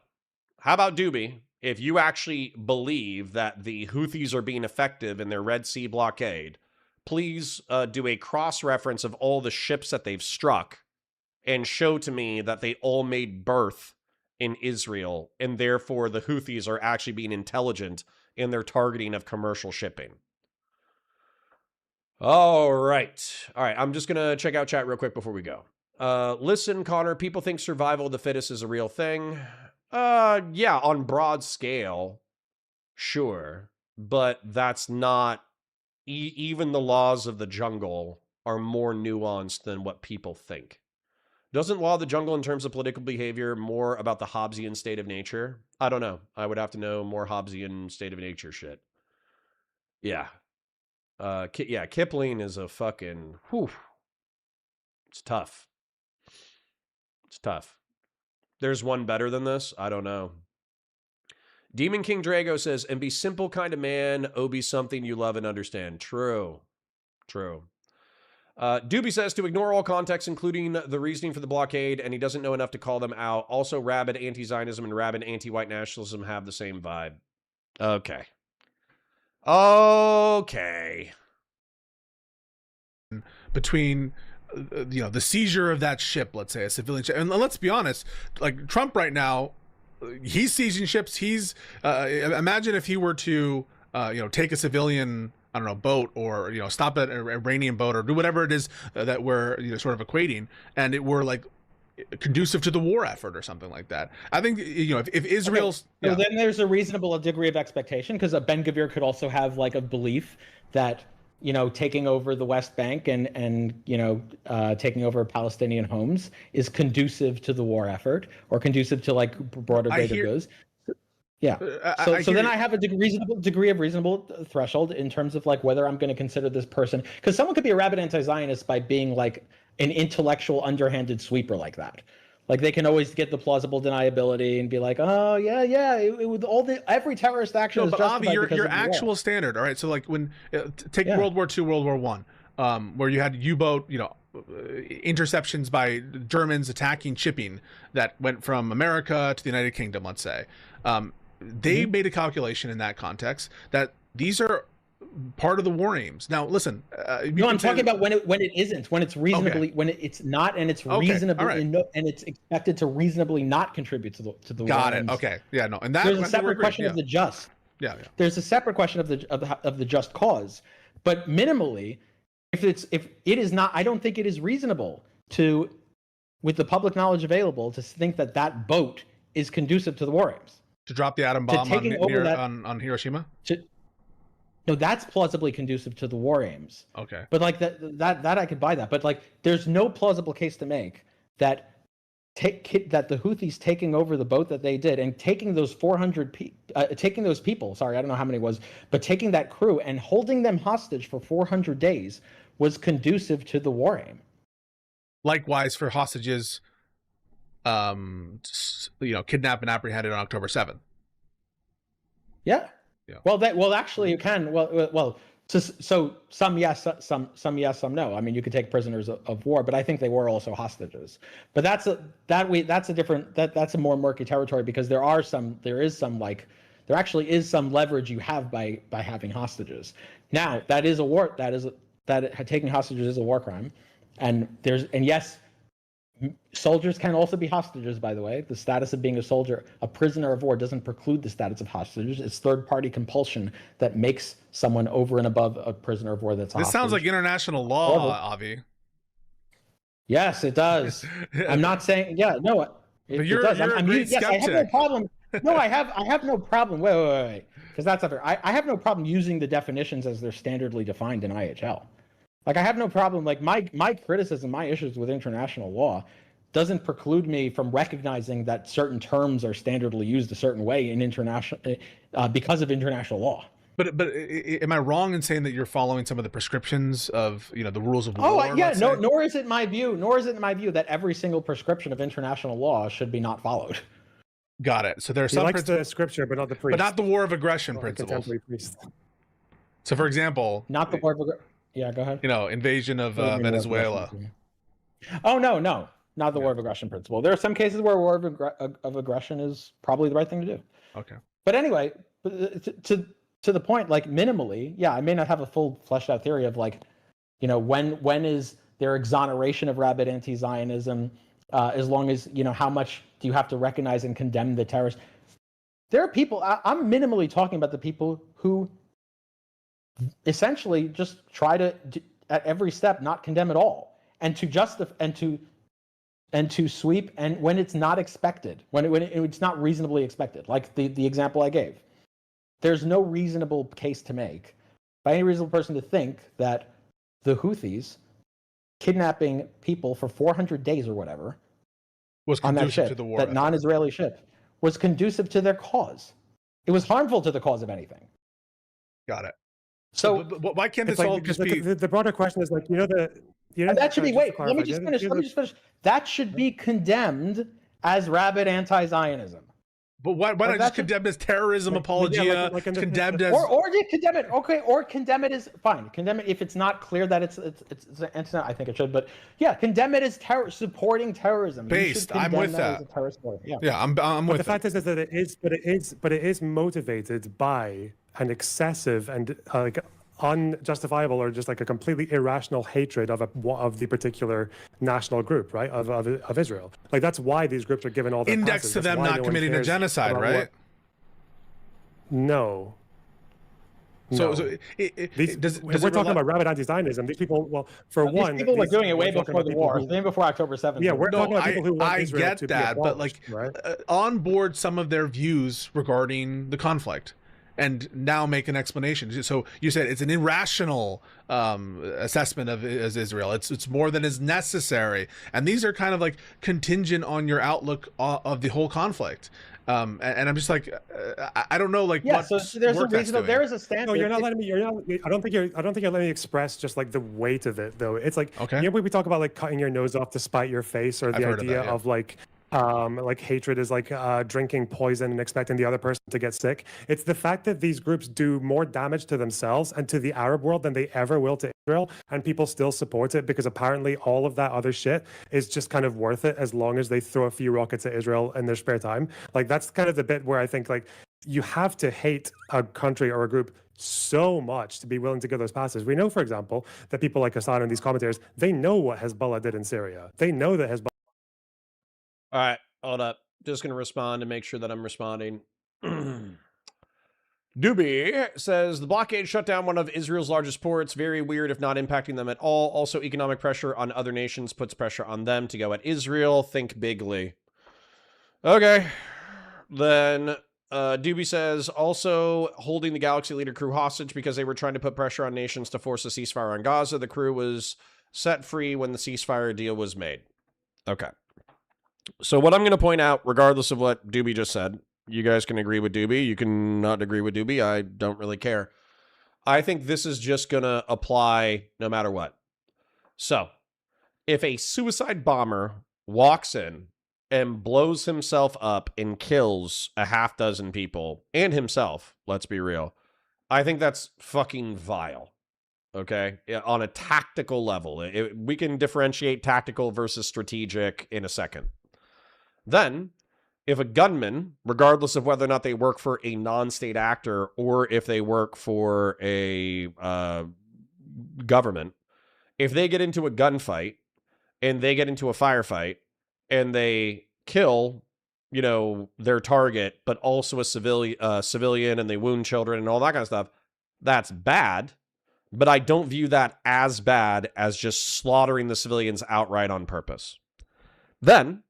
how about Doobie? If you actually believe that the Houthis are being effective in their Red Sea blockade, please do a cross-reference of all the ships that they've struck and show to me that they all made berth in Israel, and therefore the Houthis are actually being intelligent in their targeting of commercial shipping. All right. I'm just going to check out chat real quick before we go. Listen, Connor, people think survival of the fittest is a real thing. Yeah, on broad scale, sure. But that's not... even the laws of the jungle are more nuanced than what people think. Doesn't law of the jungle in terms of political behavior more about the Hobbesian state of nature? I don't know. I would have to know more Hobbesian state of nature shit. Yeah. Yeah, Kipling is a fucking, whew. It's tough. It's tough. There's one better than this? I don't know. Demon King Drago says, and be simple kind of man, oh, be something you love and understand. True. True. Doobie says to ignore all context, including the reasoning for the blockade, and he doesn't know enough to call them out. Also, rabid anti-Zionism and rabid anti-white nationalism have the same vibe. Okay. Okay. Between the seizure of that ship, let's say a civilian ship, and let's be honest, like Trump right now, he's seizing ships. He's imagine if he were to take a civilian, I don't know, boat, or stop at an Iranian boat, or do whatever it is that we're sort of equating, and it were like conducive to the war effort or something like that. I think if Israel's so then there's a reasonable degree of expectation, because a Ben Gvir could also have like a belief that taking over the West Bank and taking over Palestinian homes is conducive to the war effort, or conducive to like broader greater goods. Yeah. So then I have a degree of reasonable threshold in terms of like whether I'm going to consider this person, because someone could be a rabid anti-Zionist by being like an intellectual underhanded sweeper like that. Like they can always get the plausible deniability and be like, oh yeah, it would every terrorist action is justified. Avi, because your of the actual war. standard, all right. So like when take World War II, World War One, where you had U-boat, interceptions by Germans attacking shipping that went from America to the United Kingdom, let's say. They made a calculation in that context that these are part of the war aims. Now, listen. No, I'm talking about when it isn't, when it's reasonably, when it's not, and it's reasonable, and it's expected to reasonably not contribute to the Got war it. aims. Okay. Yeah. No. And that there's a separate question of the just. Yeah. There's a separate question of the just cause, but minimally, if it is not, I don't think it is reasonable to, with the public knowledge available, to think that that boat is conducive to the war aims. To drop the atom bomb on Hiroshima? No, that's plausibly conducive to the war aims. Okay. But like that I could buy that. But like there's no plausible case to make that that the Houthis taking over the boat that they did and taking those taking those people, sorry, I don't know how many it was, but taking that crew and holding them hostage for 400 days was conducive to the war aim. Likewise for hostages kidnapped and apprehended on October 7th. Yeah. Well, actually, you can. So some yes, some no. I mean, you could take prisoners of war, but I think they were also hostages. But that's a more murky territory, because there actually is some leverage you have by having hostages. Now, that is a war. That taking hostages is a war crime, and yes. Soldiers can also be hostages, by the way. The status of being a prisoner of war, doesn't preclude the status of hostages. It's third-party compulsion that makes someone over and above a prisoner of war that's hostage. This sounds like international law, Avi. Yes, it does. I'm not saying, it does. You're a great skeptic. I have no problem. No, I have no problem. Wait. Because that's not fair. I have no problem using the definitions as they're standardly defined in IHL. Like, I have no problem. Like, my criticism, my issues with international law doesn't preclude me from recognizing that certain terms are standardly used a certain way in international because of international law. But am I wrong in saying that you're following some of the prescriptions of the rules of war? Oh yeah, no. Nor is it my view that every single prescription of international law should be not followed. Got it. So there's some the scripture, but not the priest. But not the war of aggression principles. So, for example, not the war of aggression. Yeah, go ahead. Invasion of Venezuela. Oh no, not the war of aggression principle. There are some cases where war of aggression is probably the right thing to do. Okay. But anyway, to the point, like minimally, yeah, I may not have a full fleshed out theory of like, when is there exoneration of rabid anti-Zionism, as long as how much do you have to recognize and condemn the terrorists? There are people. I'm minimally talking about the people who essentially just try to at every step not condemn at all, and to justify and to sweep, and when it's not expected, when it's not reasonably expected, like the example I gave. There's no reasonable case to make by any reasonable person to think that the Houthis kidnapping people for 400 days or whatever was on that ship, to the war, that non-Israeli ship, was conducive to their cause. It was harmful to the cause, of anything. Got it. So why can't this all just be? The broader question is like, that should be, wait, let me just finish. That should be condemned as rabid anti-Zionism. But why not just condemn as terrorism apologia, condemned as... Or condemn it, okay, or condemn it as, fine, condemn it if it's not clear that it's I think it should, but yeah, condemn it as supporting terrorism. Based, I'm with that. Yeah, I'm with the fact is that it is motivated by an excessive and unjustifiable or just like a completely irrational hatred of the particular national group, right? Of Israel. Like that's why these groups are given all the index passes. to them not committing a genocide, right? No. So we're talking about rabid anti-Zionism. These people, well, for one, these people were doing it way before the war, even before October 7th. Yeah, we're talking about people who want I Israel get to that, be abolished, but right? On board some of their views regarding the conflict. And now make an explanation. So you said it's an irrational assessment of Israel. It's more than is necessary, and these are kind of like contingent on your outlook of the whole conflict. And I'm just like, I don't know, like, yeah. So there's a reason. There is a standard. No, you're not letting me. I don't think you're letting me express just like the weight of it, though. It's like, okay. We talk about like cutting your nose off to spite your face, or the idea of like hatred is like drinking poison and expecting the other person to get sick. It's the fact that these groups do more damage to themselves and to the Arab world than they ever will to Israel, and people still support it because apparently all of that other shit is just kind of worth it as long as they throw a few rockets at Israel in their spare time. Like that's kind of the bit where I think like you have to hate a country or a group so much to be willing to give those passes. We know, for example, that people like Assad and these commentators, they know what Hezbollah did in Syria. They know that Hezbollah. All right, hold up. Just going to respond to make sure that I'm responding. Doobie says, the blockade shut down one of Israel's largest ports. Very weird if not impacting them at all. Also, economic pressure on other nations puts pressure on them to go at Israel. Think bigly. Okay. Then Doobie says, also holding the Galaxy Leader crew hostage because they were trying to put pressure on nations to force a ceasefire on Gaza. The crew was set free when the ceasefire deal was made. Okay. So what I'm going to point out, regardless of what Doobie just said, you guys can agree with Doobie. You can not agree with Doobie. I don't really care. I think this is just going to apply no matter what. So if a suicide bomber walks in and blows himself up and kills a half dozen people and himself, let's be real, I think that's fucking vile. Okay? On a tactical level. We can differentiate tactical versus strategic in a second. Then, if a gunman, regardless of whether or not they work for a non-state actor or if they work for a government, if they get into a gunfight and they get into a firefight and they kill, their target, but also a civilian and they wound children and all that kind of stuff, that's bad. But I don't view that as bad as just slaughtering the civilians outright on purpose. Then,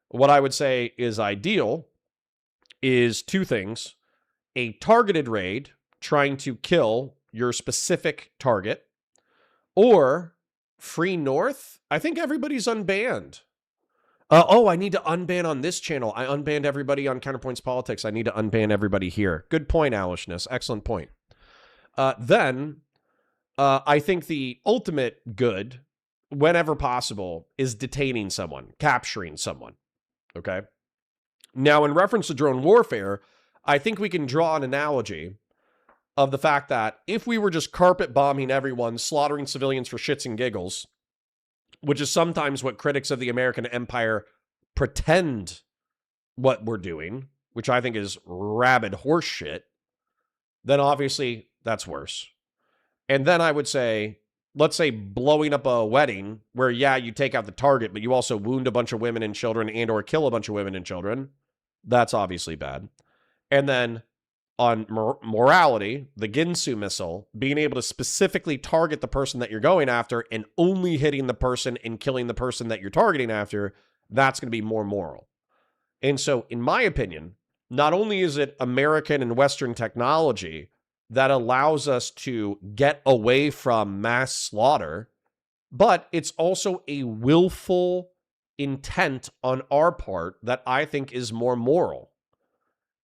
what I would say is ideal is two things. A targeted raid trying to kill your specific target, or Free North. I think everybody's unbanned. I need to unban on this channel. I unbanned everybody on Counterpoints Politics. I need to unban everybody here. Good point, Alishness. Excellent point. Then, I think the ultimate good, whenever possible, is detaining someone, capturing someone. Okay. Now, in reference to drone warfare, I think we can draw an analogy of the fact that if we were just carpet bombing everyone, slaughtering civilians for shits and giggles, which is sometimes what critics of the American empire pretend what we're doing, which I think is rabid horse shit, then obviously that's worse. And then I would say, let's say blowing up a wedding where, yeah, you take out the target, but you also wound a bunch of women and children and or kill a bunch of women and children. That's obviously bad. And then on morality, the Ginsu missile, being able to specifically target the person that you're going after and only hitting the person and killing the person that you're targeting after, that's going to be more moral. And so, in my opinion, not only is it American and Western technology that allows us to get away from mass slaughter, but it's also a willful intent on our part that I think is more moral.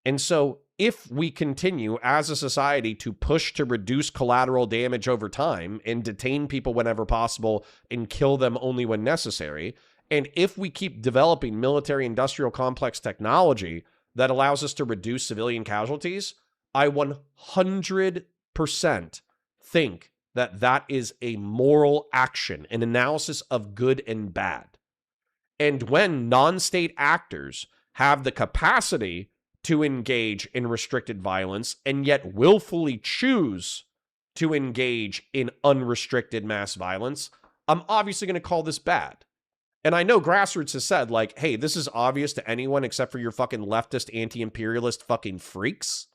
And so if we continue as a society to push to reduce collateral damage over time and detain people whenever possible and kill them only when necessary, and if we keep developing military industrial complex technology that allows us to reduce civilian casualties, I 100% think that that is a moral action, an analysis of good and bad. And when non-state actors have the capacity to engage in restricted violence and yet willfully choose to engage in unrestricted mass violence, I'm obviously going to call this bad. And I know Grassroots has said, like, hey, this is obvious to anyone except for your fucking leftist, anti-imperialist fucking freaks.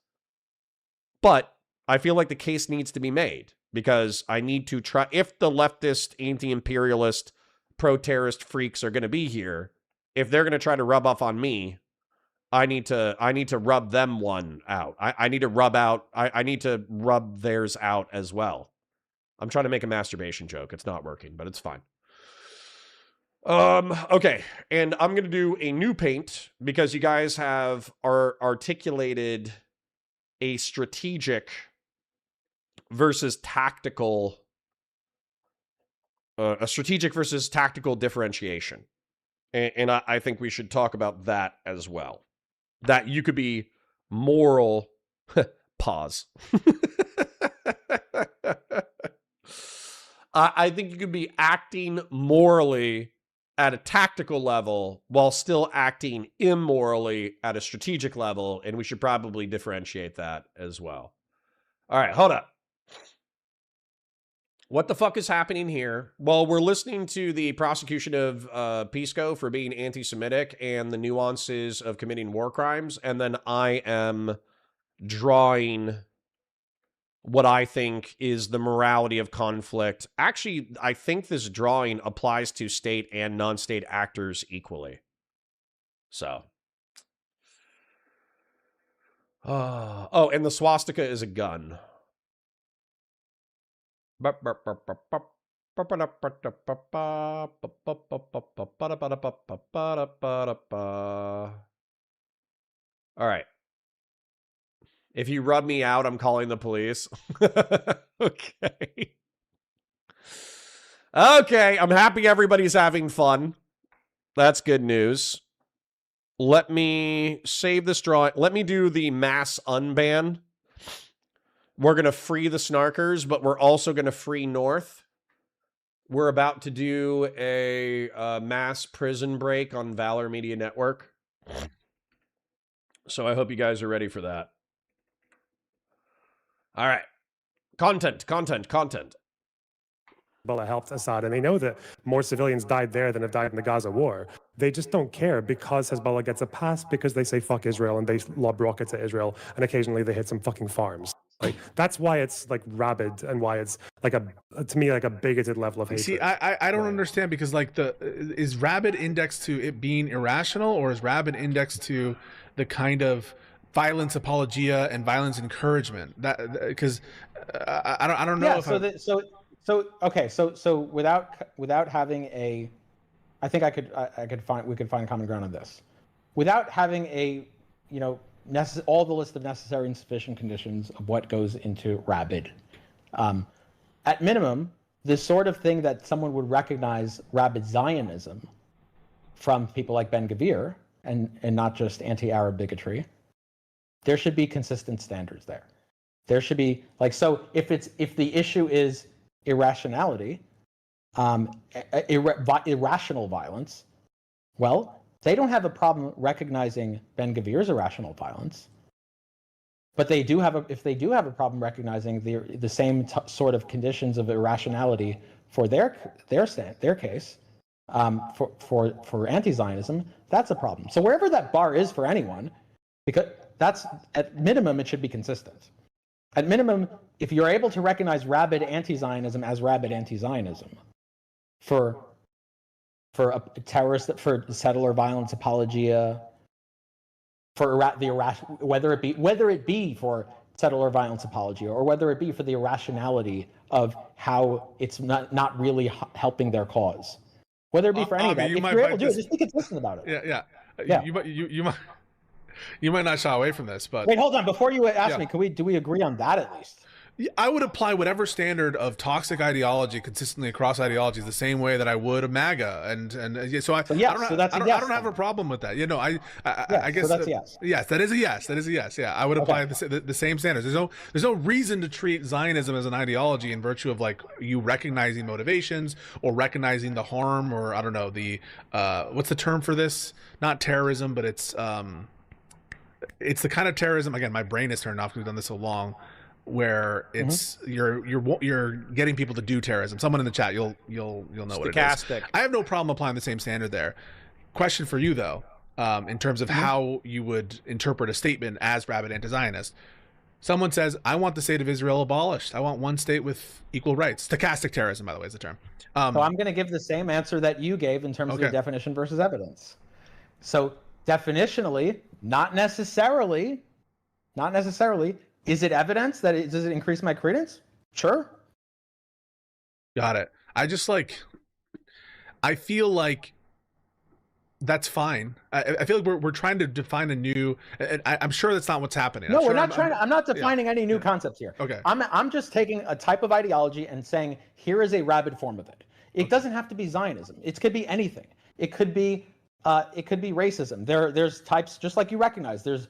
But I feel like the case needs to be made because I need to try, if the leftist, anti-imperialist, pro-terrorist freaks are going to be here, if they're going to try to rub off on me, I need to rub them one out. I need to rub theirs out as well. I'm trying to make a masturbation joke. It's not working, but it's fine. Okay. And I'm going to do a new paint because you guys have articulated a strategic versus tactical, differentiation. And I think we should talk about that as well. That you could be moral, pause. I think you could be acting morally at a tactical level while still acting immorally at a strategic level, and we should probably differentiate that as well. All right, hold up. What the fuck is happening here? Well, we're listening to the prosecution of Pisco for being anti-Semitic and the nuances of committing war crimes, and then I am drawing what I think is the morality of conflict. Actually, I think this drawing applies to state and non-state actors equally. So. Oh, and the swastika is a gun. All right. If you rub me out, I'm calling the police. Okay. Okay, I'm happy everybody's having fun. That's good news. Let me save this drawing. Let me do the mass unban. We're going to free the snarkers, but we're also going to free North. We're about to do a mass prison break on Valor Media Network. So I hope you guys are ready for that. All right. Content. Hezbollah helped Assad, and they know that more civilians died there than have died in the Gaza war. They just don't care because Hezbollah gets a pass because they say fuck Israel and they lob rockets at Israel, and occasionally they hit some fucking farms. Like, that's why it's like rabid and why it's like to me like a bigoted level of hatred. See, I don't understand because like is rabid indexed to it being irrational, or is rabid indexed to the kind of violence apologia and violence encouragement? That because I don't know. Yeah. So without having a, I think we could find common ground on this, without having a, all the list of necessary and sufficient conditions of what goes into rabid. At minimum, the sort of thing that someone would recognize rabid Zionism from people like Ben-Gvir and not just anti-Arab bigotry. There should be consistent standards there. There should be so if the issue is irrationality, irrational violence, well, they don't have a problem recognizing Ben-Gvir's irrational violence, but they do have a problem recognizing the same sort of conditions of irrationality for their case, for anti-Zionism. That's a problem. So wherever that bar is for anyone, because that's at minimum it should be consistent. At minimum, if you're able to recognize rabid anti-Zionism as rabid anti-Zionism for a terrorist, for settler violence apologia, for whether it be for settler violence apologia, or whether it be for the irrationality of how it's not really helping their cause, whether it be for any of that, if you're able to do it, just be consistent about it. Yeah. Yeah. You might. You might not shy away from this, but wait, hold on. Before you ask me, do we agree on that at least? I would apply whatever standard of toxic ideology consistently across ideologies the same way that I would a MAGA, and so I don't have a problem with that. You know, I guess so that's a yes. Yes, that is a yes. That is a yes. Yeah, I would apply the same standards. There's no reason to treat Zionism as an ideology in virtue of like you recognizing motivations or recognizing the harm, or I don't know, the what's the term for this? Not terrorism, but it's the kind of terrorism. Again, my brain is turned off because we've done this so long, where it's you're getting people to do terrorism. Someone in the chat, you'll know what it is. I have no problem applying the same standard there. Question for you though, in terms of how you would interpret a statement as rabid anti-Zionist. Someone says, "I want the state of Israel abolished. I want one state with equal rights." Stochastic terrorism, by the way, is the term. So I'm going to give the same answer that you gave in terms of the definition versus evidence. So definitionally, not necessarily. Is it evidence that does it increase my credence? Sure. Got it. I feel like that's fine. I feel like we're trying to define a new. I'm sure that's not what's happening. No, we're not trying. I'm not defining any new concepts here. Okay. I'm just taking a type of ideology and saying here is a rabid form of it. It doesn't have to be Zionism. It could be anything. It could be racism. There's types, just like you recognize. There's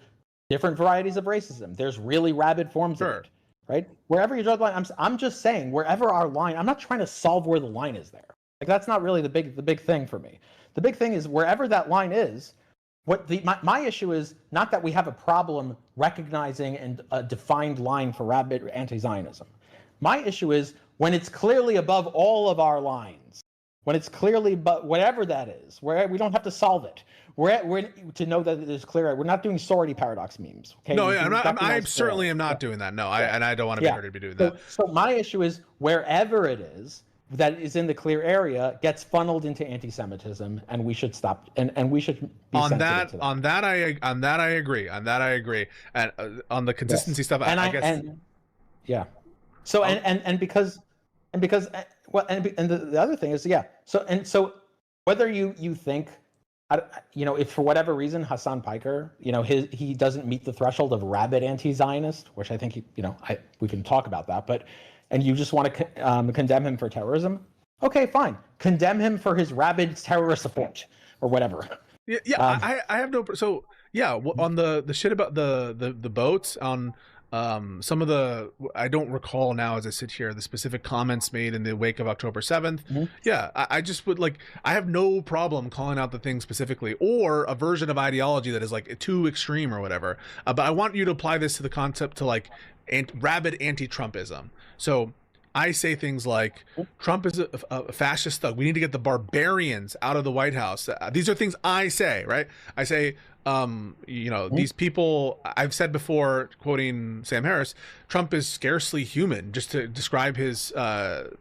different varieties of racism. There's really rabid forms of it, right? Wherever you draw the line, I'm just saying wherever our line. I'm not trying to solve where the line is there. Like that's not really the big thing for me. The big thing is wherever that line is. My issue is not that we have a problem recognizing and a defined line for rabid anti-Zionism. My issue is when it's clearly above all of our lines. When it's clearly, but whatever that is, where we don't have to solve it. We're to know that it is clear. We're not doing sorority paradox memes. Okay. No, I certainly am not doing that. No, I don't want to be heard to be doing that. So my issue is wherever it is that is in the clear area gets funneled into anti-Semitism, and we should stop. And we should be sensitive to that. On that I agree. And on the consistency stuff, I guess. So because the other thing is So whether you think. If for whatever reason Hassan Piker, he doesn't meet the threshold of rabid anti-Zionist, which I think we can talk about that, and you just want to condemn him for terrorism, okay, fine, condemn him for his rabid terrorist support or whatever. I have no. So on the shit about the boats on. Some of the I don't recall now as I sit here the specific comments made in the wake of October 7th. I just would I have no problem calling out the thing specifically or a version of ideology that is like too extreme or whatever, but I want you to apply this to the concept to rabid anti-Trumpism. So I say things like Trump is a fascist thug. We need to get the barbarians out of the White House. These are things I say, right? I say these people, I've said before, quoting Sam Harris, Trump is scarcely human, just to describe his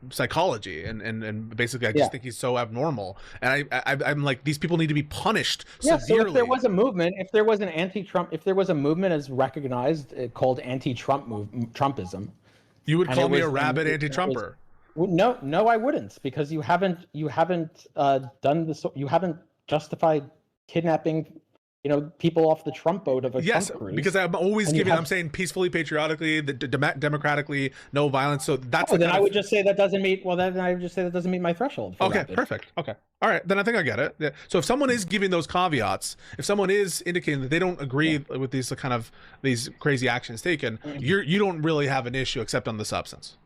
psychology. And basically, I just think he's so abnormal. And I'm like, these people need to be punished severely. So if there was a movement, if there was a movement as recognized called Trumpism, you would call me a rabid anti-Trumper. No, I wouldn't, because you haven't done this. You haven't justified kidnapping people off the Trump boat of a Trump cruise. Because I'm always I'm saying peacefully, patriotically, democratically, no violence. So that's. Then I would just say that doesn't meet. Well, then I would just say that doesn't meet my threshold. Okay, perfect. Okay, all right. Then I think I get it. Yeah. So if someone is giving those caveats, if someone is indicating that they don't agree with these these crazy actions taken, you don't really have an issue except on the substance.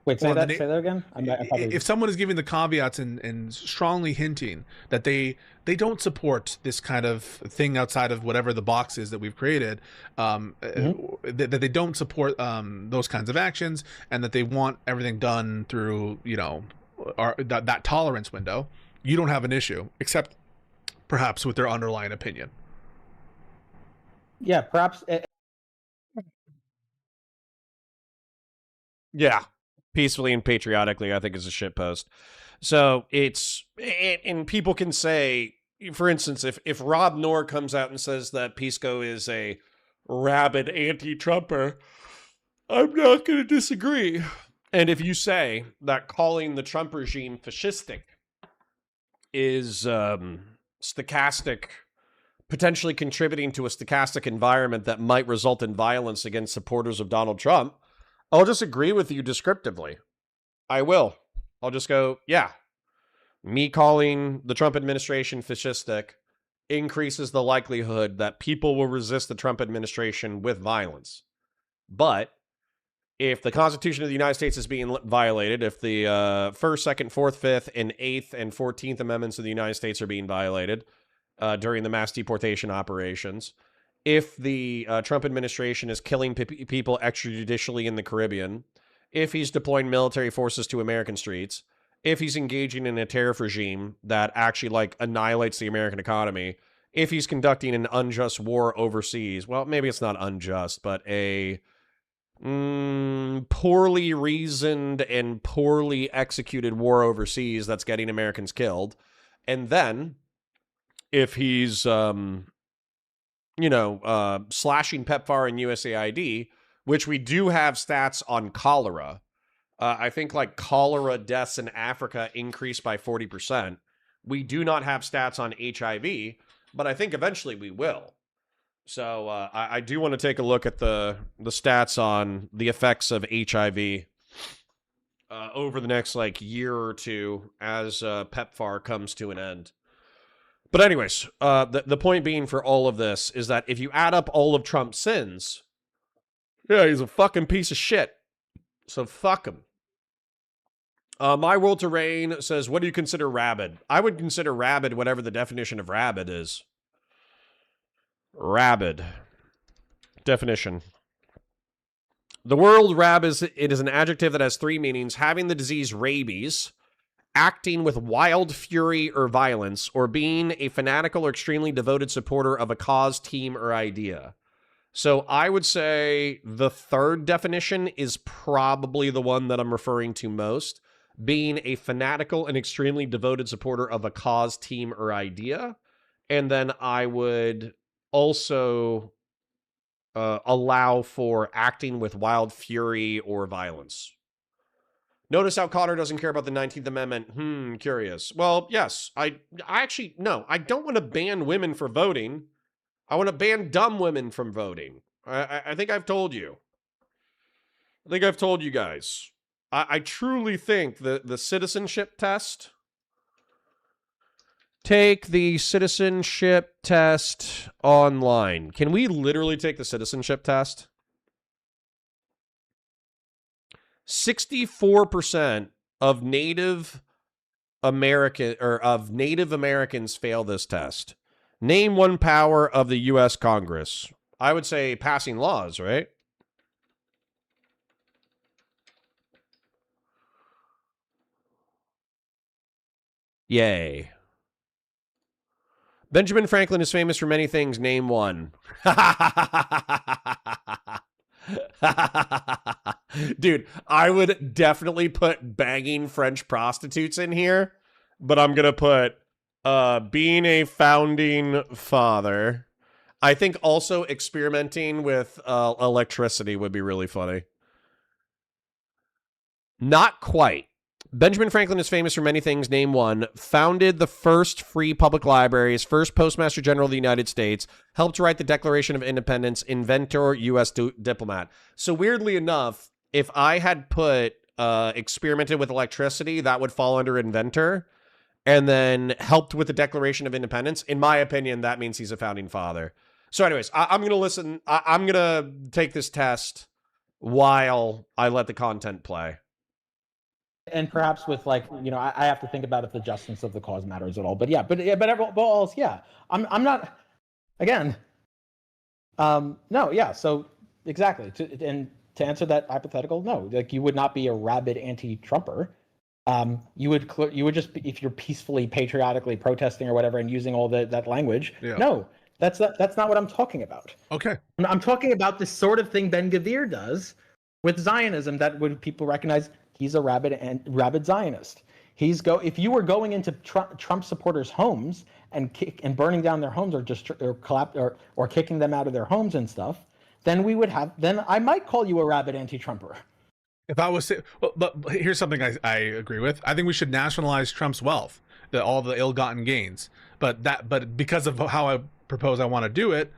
Wait, say that again. If someone is giving the caveats and strongly hinting that they don't support this kind of thing outside of whatever the box is that we've created, that they don't support those kinds of actions, and that they want everything done through that tolerance window, you don't have an issue, except perhaps with their underlying opinion. Yeah, perhaps. Yeah. Peacefully and patriotically, I think, is a shitpost. So and people can say, for instance, if Rob Noor comes out and says that Pisco is a rabid anti-Trumper, I'm not going to disagree. And if you say that calling the Trump regime fascistic is stochastic potentially contributing to a stochastic environment that might result in violence against supporters of Donald Trump, I'll just agree with you descriptively. I will. I'll just go, yeah. Me calling the Trump administration fascistic increases the likelihood that people will resist the Trump administration with violence. But if the Constitution of the United States is being violated, if the First, Second, Fourth, Fifth, and Eighth and 14th Amendments of the United States are being violated during the mass deportation operations, if the Trump administration is killing people extrajudicially in the Caribbean, if he's deploying military forces to American streets, if he's engaging in a tariff regime that actually like annihilates the American economy, if he's conducting an unjust war overseas, well, maybe it's not unjust, but a poorly reasoned and poorly executed war overseas that's getting Americans killed. And then if he's, slashing PEPFAR and USAID, which we do have stats on cholera. I think like cholera deaths in Africa increased by 40%. We do not have stats on HIV, but I think eventually we will. So I do want to take a look at the stats on the effects of HIV over the next like year or two as PEPFAR comes to an end. But anyways, the point being for all of this is that if you add up all of Trump's sins, yeah, he's a fucking piece of shit. So fuck him. My World Terrain says, what do you consider rabid? I would consider rabid whatever the definition of rabid is. Rabid. Definition. The word rabid is an adjective that has three meanings: having the disease rabies, acting with wild fury or violence, or being a fanatical or extremely devoted supporter of a cause, team, or idea. So I would say the third definition is probably the one that I'm referring to most, being a fanatical and extremely devoted supporter of a cause, team, or idea. And then I would also allow for acting with wild fury or violence. Notice how Cotter doesn't care about the 19th Amendment. Curious. Well, yes, I actually, no, I don't want to ban women for voting. I want to ban dumb women from voting. I think I've told you. I think I've told you guys. I truly think that the citizenship test... Take the citizenship test online. Can we literally take the citizenship test? 64% of Native Americans fail this test. Name one power of the U.S. Congress. I would say passing laws, right? Yay. Benjamin Franklin is famous for many things. Name one. Dude, I would definitely put banging French prostitutes in here, but I'm going to put being a founding father. I think also experimenting with electricity would be really funny. Not quite. Benjamin Franklin is famous for many things. Name one. Founded the first free public libraries, first Postmaster General of the United States, helped write the Declaration of Independence, inventor, U.S. diplomat. So weirdly enough, if I had put experimented with electricity, that would fall under inventor, and then helped with the Declaration of Independence. In my opinion, that means he's a founding father. So anyways, I'm going to listen. I'm going to take this test while I let the content play. And perhaps with like, I have to think about if the justice of the cause matters at all. But yeah, but else, yeah. I'm not, again, no, yeah. So exactly. To answer that hypothetical, no, like you would not be a rabid anti-Trumper. You would just be, if you're peacefully, patriotically protesting or whatever and using all that language. Yeah. No, that's not what I'm talking about. Okay. I'm talking about the sort of thing Ben-Gvir does with Zionism that would people recognize. He's a rabid Zionist. If you were going into Trump supporters' homes and burning down their homes or kicking them out of their homes and stuff, then I might call you a rabid anti-Trumper. If I was, but here's something I agree with. I think we should nationalize Trump's wealth, all the ill-gotten gains. But because of how propose I want to do it,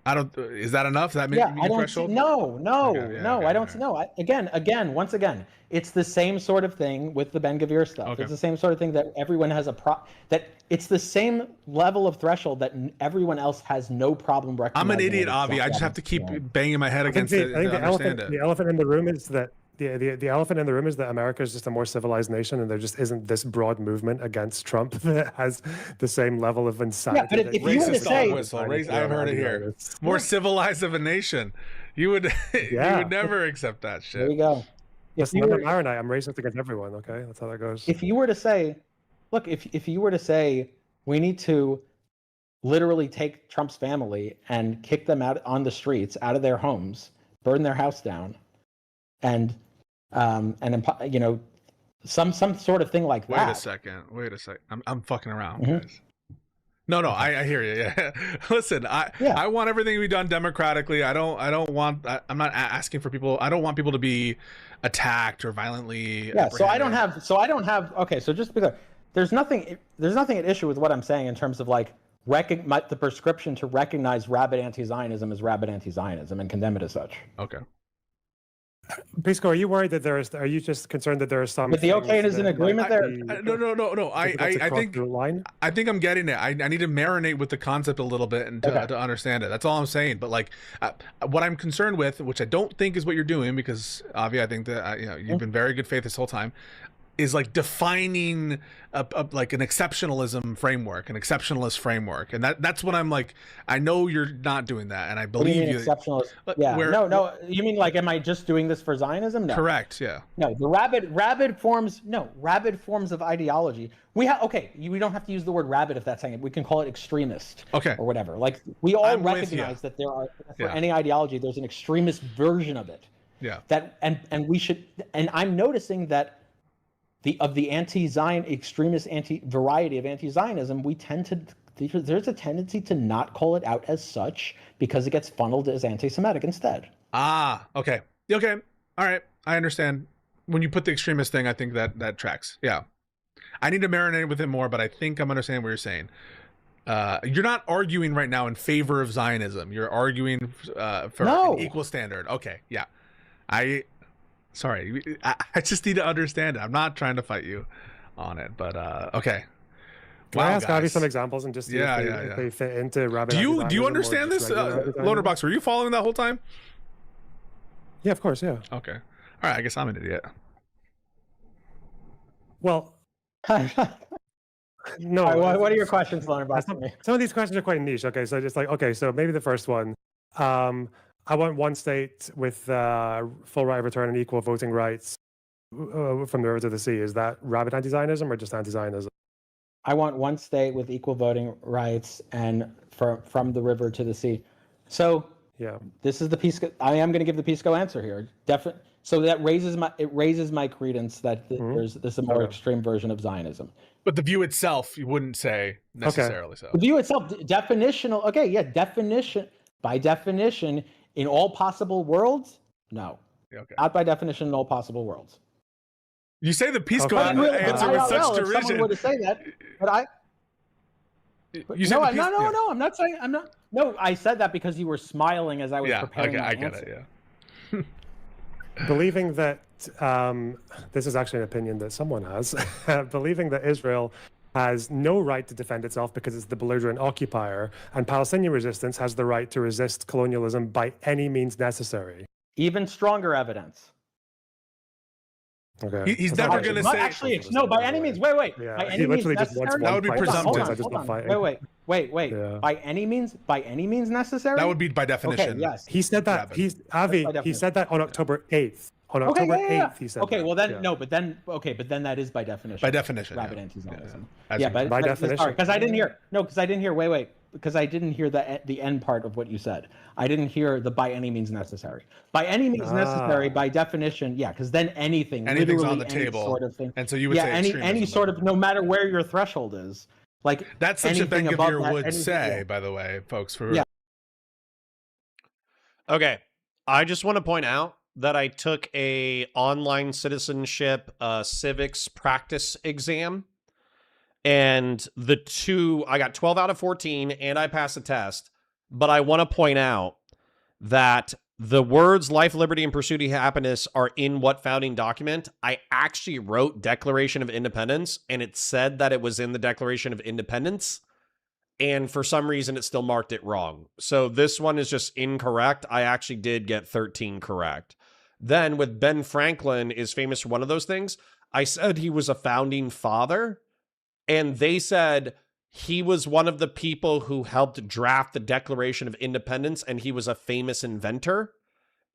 I don't. Is that enough? That meet I don't. threshold? No, Okay, I don't. No, once again, it's the same sort of thing with the Ben Gvir stuff. Okay. It's the same sort of thing that everyone has that it's the same level of threshold that everyone else has no problem recognizing. I'm an idiot, Avi. I just have to keep banging my head against it. I think to understand it. the elephant in the room is that the elephant in the room is that America is just a more civilized nation, and there just isn't this broad movement against Trump that has the same level of insanity. Yeah, but if you were to say, I've heard it here. More civilized of a nation, you would you would never accept that shit. There you go. Listen, I'm a Maronite. I'm racist against everyone. Okay, that's how that goes. If you were to say, look, if you were to say we need to literally take Trump's family and kick them out on the streets, out of their homes, burn their house down, and you know, some sort of thing like that. Wait a second. I'm fucking around, guys. No, I hear you. Yeah. Listen, I want everything to be done democratically. I'm not asking for people. I don't want people to be attacked or violently. Yeah. So I don't have. Okay. So just because there's nothing at issue with what I'm saying in terms of like the prescription to recognize rabid anti-Zionism as rabid anti-Zionism and condemn it as such. Okay. Pisco, are you worried that are you just concerned that there are some? But the okay is an agreement there. No. I think I'm getting it. I need to marinate with the concept a little bit and to understand it. That's all I'm saying. But like, what I'm concerned with, which I don't think is what you're doing, because Avi, I think that you've been very good faith this whole time, is like defining like an exceptionalism framework, an exceptionalist framework, and that's what I'm like. I know you're not doing that, and I believe you. Exceptionalist. Yeah. No. You mean like, am I just doing this for Zionism? No. Correct. Yeah. No. The rabid forms. No, rabid forms of ideology. We don't have to use the word rabid if that's saying it. We can call it extremist. Okay. Or whatever. Like we all recognize that there are for any ideology, there's an extremist version of it. Yeah. That and we should. And I'm noticing that. Of the extremist variety of anti-Zionism, there's a tendency to not call it out as such because it gets funneled as anti-Semitic instead. Okay. All right. I understand. When you put the extremist thing, I think that tracks. Yeah. I need to marinate with it more, but I think I'm understanding what you're saying. You're not arguing right now in favor of Zionism. You're arguing for an equal standard. Okay. Yeah. Sorry, I just need to understand it. I'm not trying to fight you on it, but okay. Can I ask Avi some examples and just see if they fit into rabid? Do you understand this, Loaderbox? Were you following that whole time? Yeah, of course. Yeah. Okay. All right. I guess I'm an idiot. Well, no. What are your questions, Loaderbox? Some of these questions are quite niche. Okay, so just like so maybe the first one. I want one state with full right of return and equal voting rights from the river to the sea. Is that rabid anti-Zionism or just anti-Zionism? I want one state with equal voting rights and from the river to the sea. So this is the Pisco. I am going to give the Pisco answer here. So that raises my credence that there's a more extreme version of Zionism. But the view itself, you wouldn't say necessarily so. The view itself, definitional. Okay, yeah, definition by definition. In all possible worlds, no. Okay. Not by definition in all possible worlds. You say the Pisco answer with such derision. Someone would say that, but I'm not saying. I'm not. No, I said that because you were smiling as I was preparing my answer. I get it. Yeah. Believing that this is actually an opinion that someone has. Believing that Israel has no right to defend itself because it's the belligerent occupier, and Palestinian resistance has the right to resist colonialism by any means necessary. Even stronger evidence. Okay. He's never going to say. Actually, no. By any means. Wait. Yeah, by any means necessary. That would be presumptive. Wait. Yeah. By any means necessary. That would be by definition. Okay. Yes. He said that. He said that on October 8th. On October 8th, he said. Okay. Well, then no. But then that is by definition. By definition. Rabid anti-Zionism. By definition. Sorry, because I didn't hear. No, because I didn't hear. Wait. Because I didn't hear the end part of what you said. I didn't hear the by any means necessary. By any means necessary, by definition, yeah. Because then anything's on the table, sort of thing. And so you would say any sort of, no matter where your threshold is, like that's such a Ben Gvir would say. By the way, folks. Okay, I just want to point out that I took a online citizenship civics practice exam. And the two, I got 12 out of 14 and I passed the test. But I want to point out that the words life, liberty, and pursuit of happiness are in what founding document? I actually wrote Declaration of Independence, and it said that it was in the Declaration of Independence. And for some reason, it still marked it wrong. So this one is just incorrect. I actually did get 13 correct. Then with Ben Franklin is famous for one of those things. I said he was a founding father, and they said he was one of the people who helped draft the Declaration of Independence, and he was a famous inventor.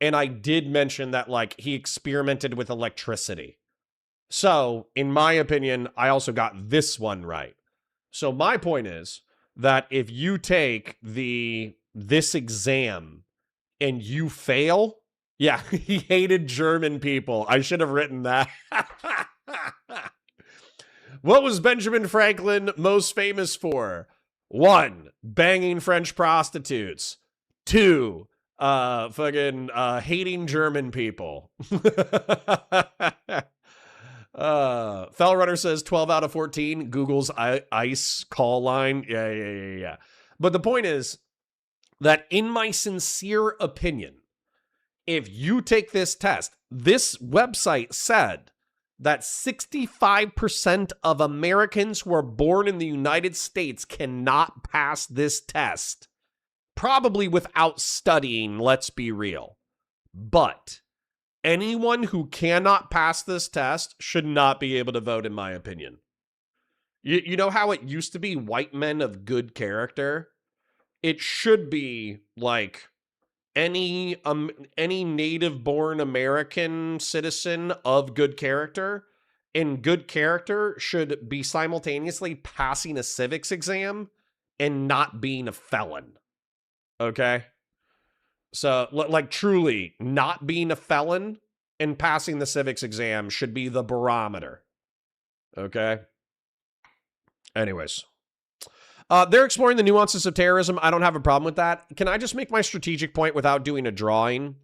And I did mention that, like, he experimented with electricity. So, in my opinion, I also got this one right. So my point is that if you take this exam and you fail, yeah, he hated German people. I should have written that. What was Benjamin Franklin most famous for? 1, banging French prostitutes. 2, hating German people. Fell Runner says 12 out of 14. Google's ICE call line. Yeah. But the point is that in my sincere opinion, if you take this test, this website said that 65% of Americans who are born in the United States cannot pass this test. Probably without studying, let's be real. But anyone who cannot pass this test should not be able to vote, in my opinion. You know how it used to be white men of good character? It should be like any native-born American citizen of good character, and good character should be simultaneously passing a civics exam and not being a felon. Okay? So, like, truly, not being a felon and passing the civics exam should be the barometer. Okay? Anyways. They're exploring the nuances of terrorism. I don't have a problem with that. Can I just make my strategic point without doing a drawing?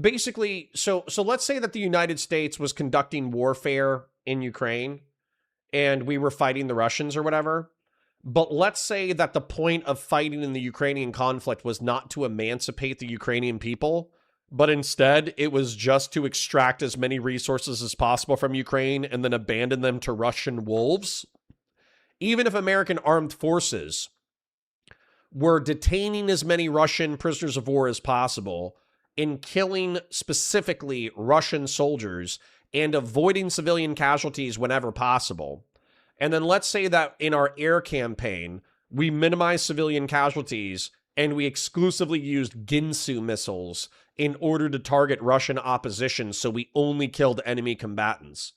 Basically, so let's say that the United States was conducting warfare in Ukraine and we were fighting the Russians or whatever. But let's say that the point of fighting in the Ukrainian conflict was not to emancipate the Ukrainian people, but instead it was just to extract as many resources as possible from Ukraine and then abandon them to Russian wolves. Even if American armed forces were detaining as many Russian prisoners of war as possible and killing specifically Russian soldiers and avoiding civilian casualties whenever possible, and then let's say that in our air campaign, we minimized civilian casualties and we exclusively used Ginsu missiles in order to target Russian opposition, so we only killed enemy combatants.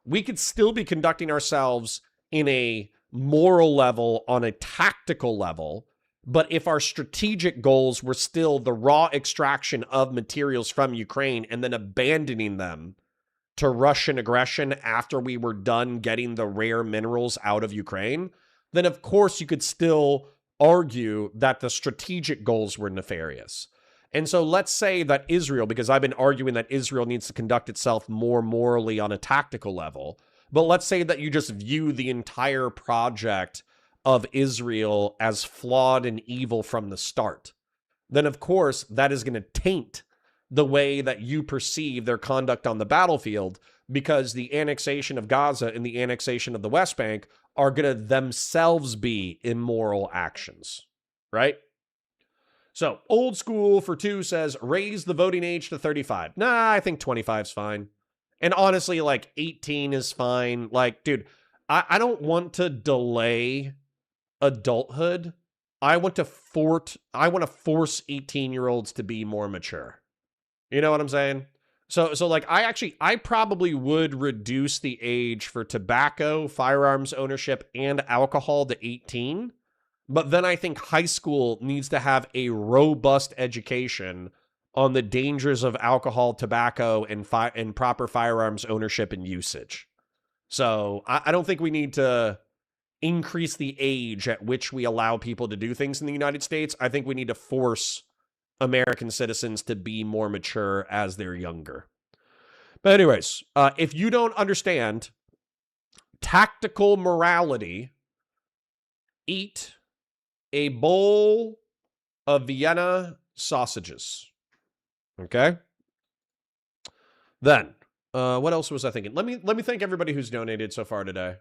We could still be conducting ourselves in a moral level, on a tactical level, but if our strategic goals were still the raw extraction of materials from Ukraine and then abandoning them to Russian aggression after we were done getting the rare minerals out of Ukraine, then of course you could still argue that the strategic goals were nefarious. And so let's say that Israel, because I've been arguing that Israel needs to conduct itself more morally on a tactical level, but let's say that you just view the entire project of Israel as flawed and evil from the start, then of course that is going to taint the way that you perceive their conduct on the battlefield, because the annexation of Gaza and the annexation of the West Bank are going to themselves be immoral actions, right? So, old school for 2 says, raise the voting age to 35. Nah, I think 25 is fine. And honestly, like, 18 is fine. Like, dude, I don't want to delay adulthood. I want to force 18-year-olds to be more mature. You know what I'm saying? So like, I probably would reduce the age for tobacco, firearms ownership, and alcohol to 18. But then I think high school needs to have a robust education on the dangers of alcohol, tobacco, and proper firearms ownership and usage. So I don't think we need to increase the age at which we allow people to do things in the United States. I think we need to force American citizens to be more mature as they're younger. But anyways, if you don't understand tactical morality, eat a bowl of Vienna sausages. Okay? Then, what else was I thinking? Let me thank everybody who's donated so far today.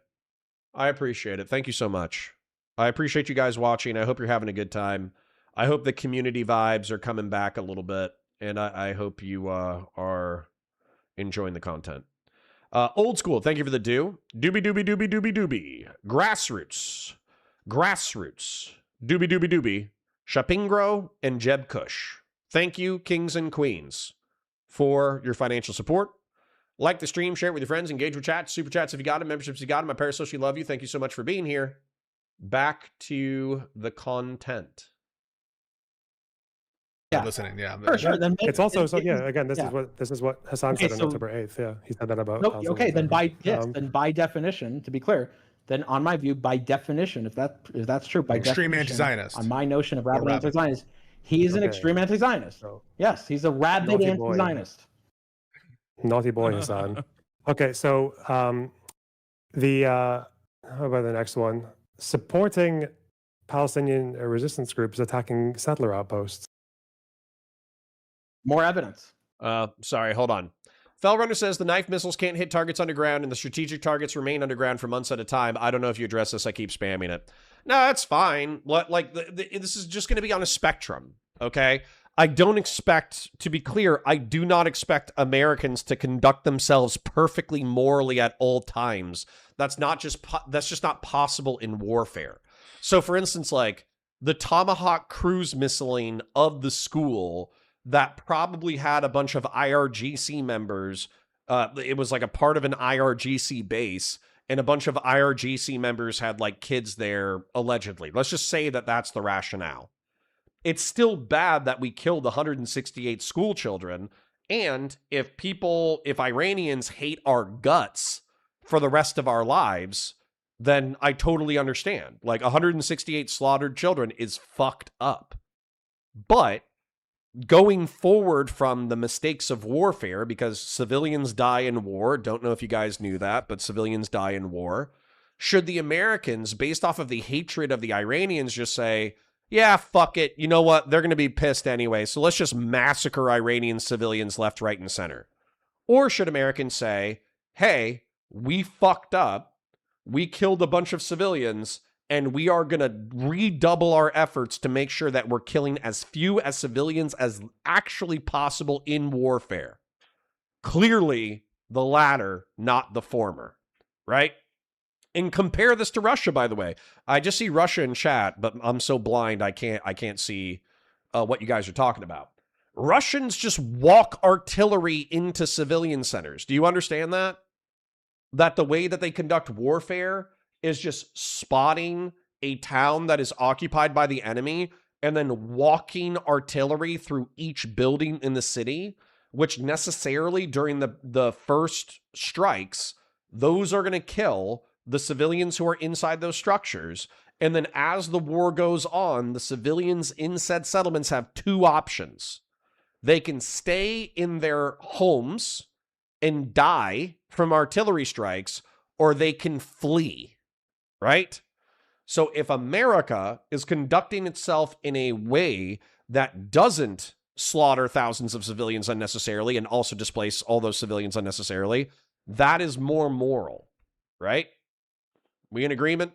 I appreciate it. Thank you so much. I appreciate you guys watching. I hope you're having a good time. I hope the community vibes are coming back a little bit, and I hope you are enjoying the content. Old school, thank you for the do. Doobie doobie doobie doobie doobie. Grassroots. Doobie doobie doobie. Shapingro and Jeb Kush. Thank you, kings and queens, for your financial support. Like the stream, share it with your friends, engage with chat, super chats if you got them, memberships if you got them. My parasocial love you. Thank you so much for being here. Back to the content. Yeah. Listening, yeah. For sure. Then it's also again, this is what Hassan said on October 8th. Yeah, he said that about. Okay, then by definition, to be clear, then on my view, by definition, if that's true, by extreme definition, anti-Zionist. On my notion of rabid anti-Zionist, he is an extreme anti-Zionist. So, yes, he's a rabid anti-Zionist. Naughty boy, Hassan. Okay, so how about the next one? Supporting Palestinian resistance groups attacking settler outposts. More evidence. Sorry, hold on. Fellrunner says the knife missiles can't hit targets underground and the strategic targets remain underground for months at a time. I don't know if you address this. I keep spamming it. No, that's fine. This is just going to be on a spectrum, okay? I don't expect, to be clear, I do not expect Americans to conduct themselves perfectly morally at all times. That's just not possible in warfare. So, for instance, like the Tomahawk cruise missiling of the school that probably had a bunch of IRGC members. It was like a part of an IRGC base, and a bunch of IRGC members had like kids there, allegedly. Let's just say that that's the rationale. It's still bad that we killed 168 school children. And if Iranians hate our guts for the rest of our lives, then I totally understand. Like 168 slaughtered children is fucked up. But going forward from the mistakes of warfare, because civilians die in war, don't know if you guys knew that, but civilians die in war. Should the Americans, based off of the hatred of the Iranians, just say, yeah, fuck it. You know what? They're going to be pissed anyway, so let's just massacre Iranian civilians left, right, and center? Or should Americans say, hey, we fucked up, we killed a bunch of civilians, and we are going to redouble our efforts to make sure that we're killing as few as civilians as actually possible in warfare? Clearly, the latter, not the former, right? And compare this to Russia, by the way. I just see Russia in chat, but I'm so blind I can't see what you guys are talking about. Russians just walk artillery into civilian centers. Do you understand that? That the way that they conduct warfare is just spotting a town that is occupied by the enemy and then walking artillery through each building in the city, which necessarily during the first strikes, those are going to kill the civilians who are inside those structures. And then as the war goes on, the civilians in said settlements have two options. They can stay in their homes and die from artillery strikes, or they can flee, right? So if America is conducting itself in a way that doesn't slaughter thousands of civilians unnecessarily and also displace all those civilians unnecessarily, that is more moral, right? We in agreement?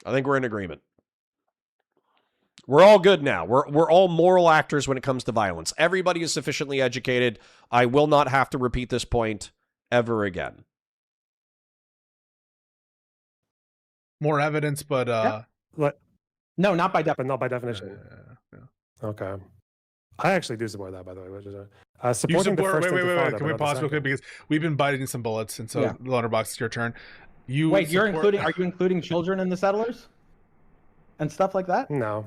I think we're in agreement. We're all good now. We're all moral actors when it comes to violence. Everybody is sufficiently educated. I will not have to repeat this point ever again. More evidence, but no, not by definition. Okay. I actually do support that, by the way. Which is supporting the first Intifada. Wait. Can we pause real quick, because we've been biting some bullets, and so Letterbox, it's your turn. Are you including children in the settlers and stuff like that? No,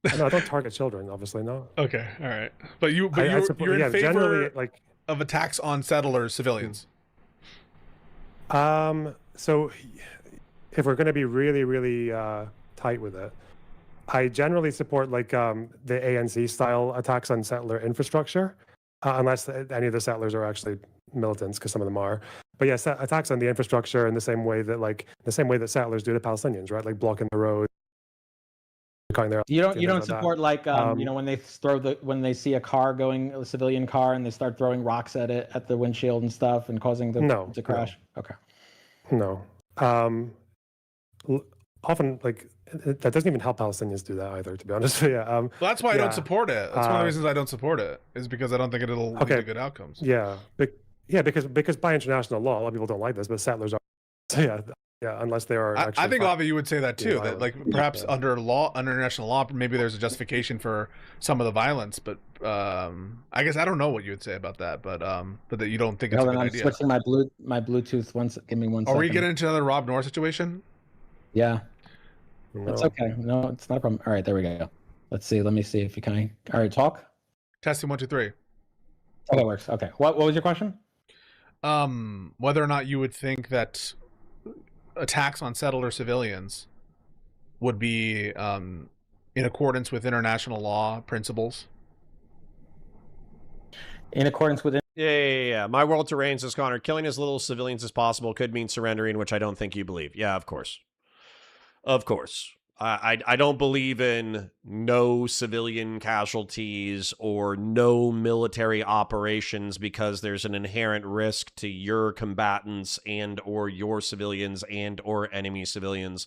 I don't target children, obviously. No. Okay, all right, but you're in favor of attacks on settlers, civilians. So if we're going to be really, really tight with it, I generally support the ANC style attacks on settler infrastructure, unless any of the settlers are actually militants, because some of them are. But yes, attacks on the infrastructure in the same way that settlers do to Palestinians, right? Like blocking the road, cutting their. You don't support when they see a car going, a civilian car, and they start throwing rocks at it, at the windshield and stuff, and causing them to crash. No. Okay. No. Often that doesn't even help Palestinians do that either, to be honest. Well, that's why I don't support it. That's one of the reasons I don't support it, is because I don't think it'll lead to good outcomes. Yeah. Because by international law, a lot of people don't like this, but settlers are. So unless they are. I think, Avi, you would say that too. That perhaps under international law, maybe there's a justification for some of the violence. But I guess I don't know what you would say about that. But that you don't think it's a good idea. I'm switching my Bluetooth. Give me 1 second. Are we getting into another Rob Noor situation? Yeah. No. That's okay. No, it's not a problem. All right, there we go. Let's see. Let me see if you can. All right, talk. Testing 1 2 3. Oh, that works. Okay. What was your question? Whether or not you would think that attacks on settler civilians would be in accordance with international law principles. In accordance with. Yeah. My world terrain, says Connor. Killing as little civilians as possible could mean surrendering, which I don't think you believe. Yeah, of course. Of course. I don't believe in no civilian casualties or no military operations because there's an inherent risk to your combatants and or your civilians and or enemy civilians.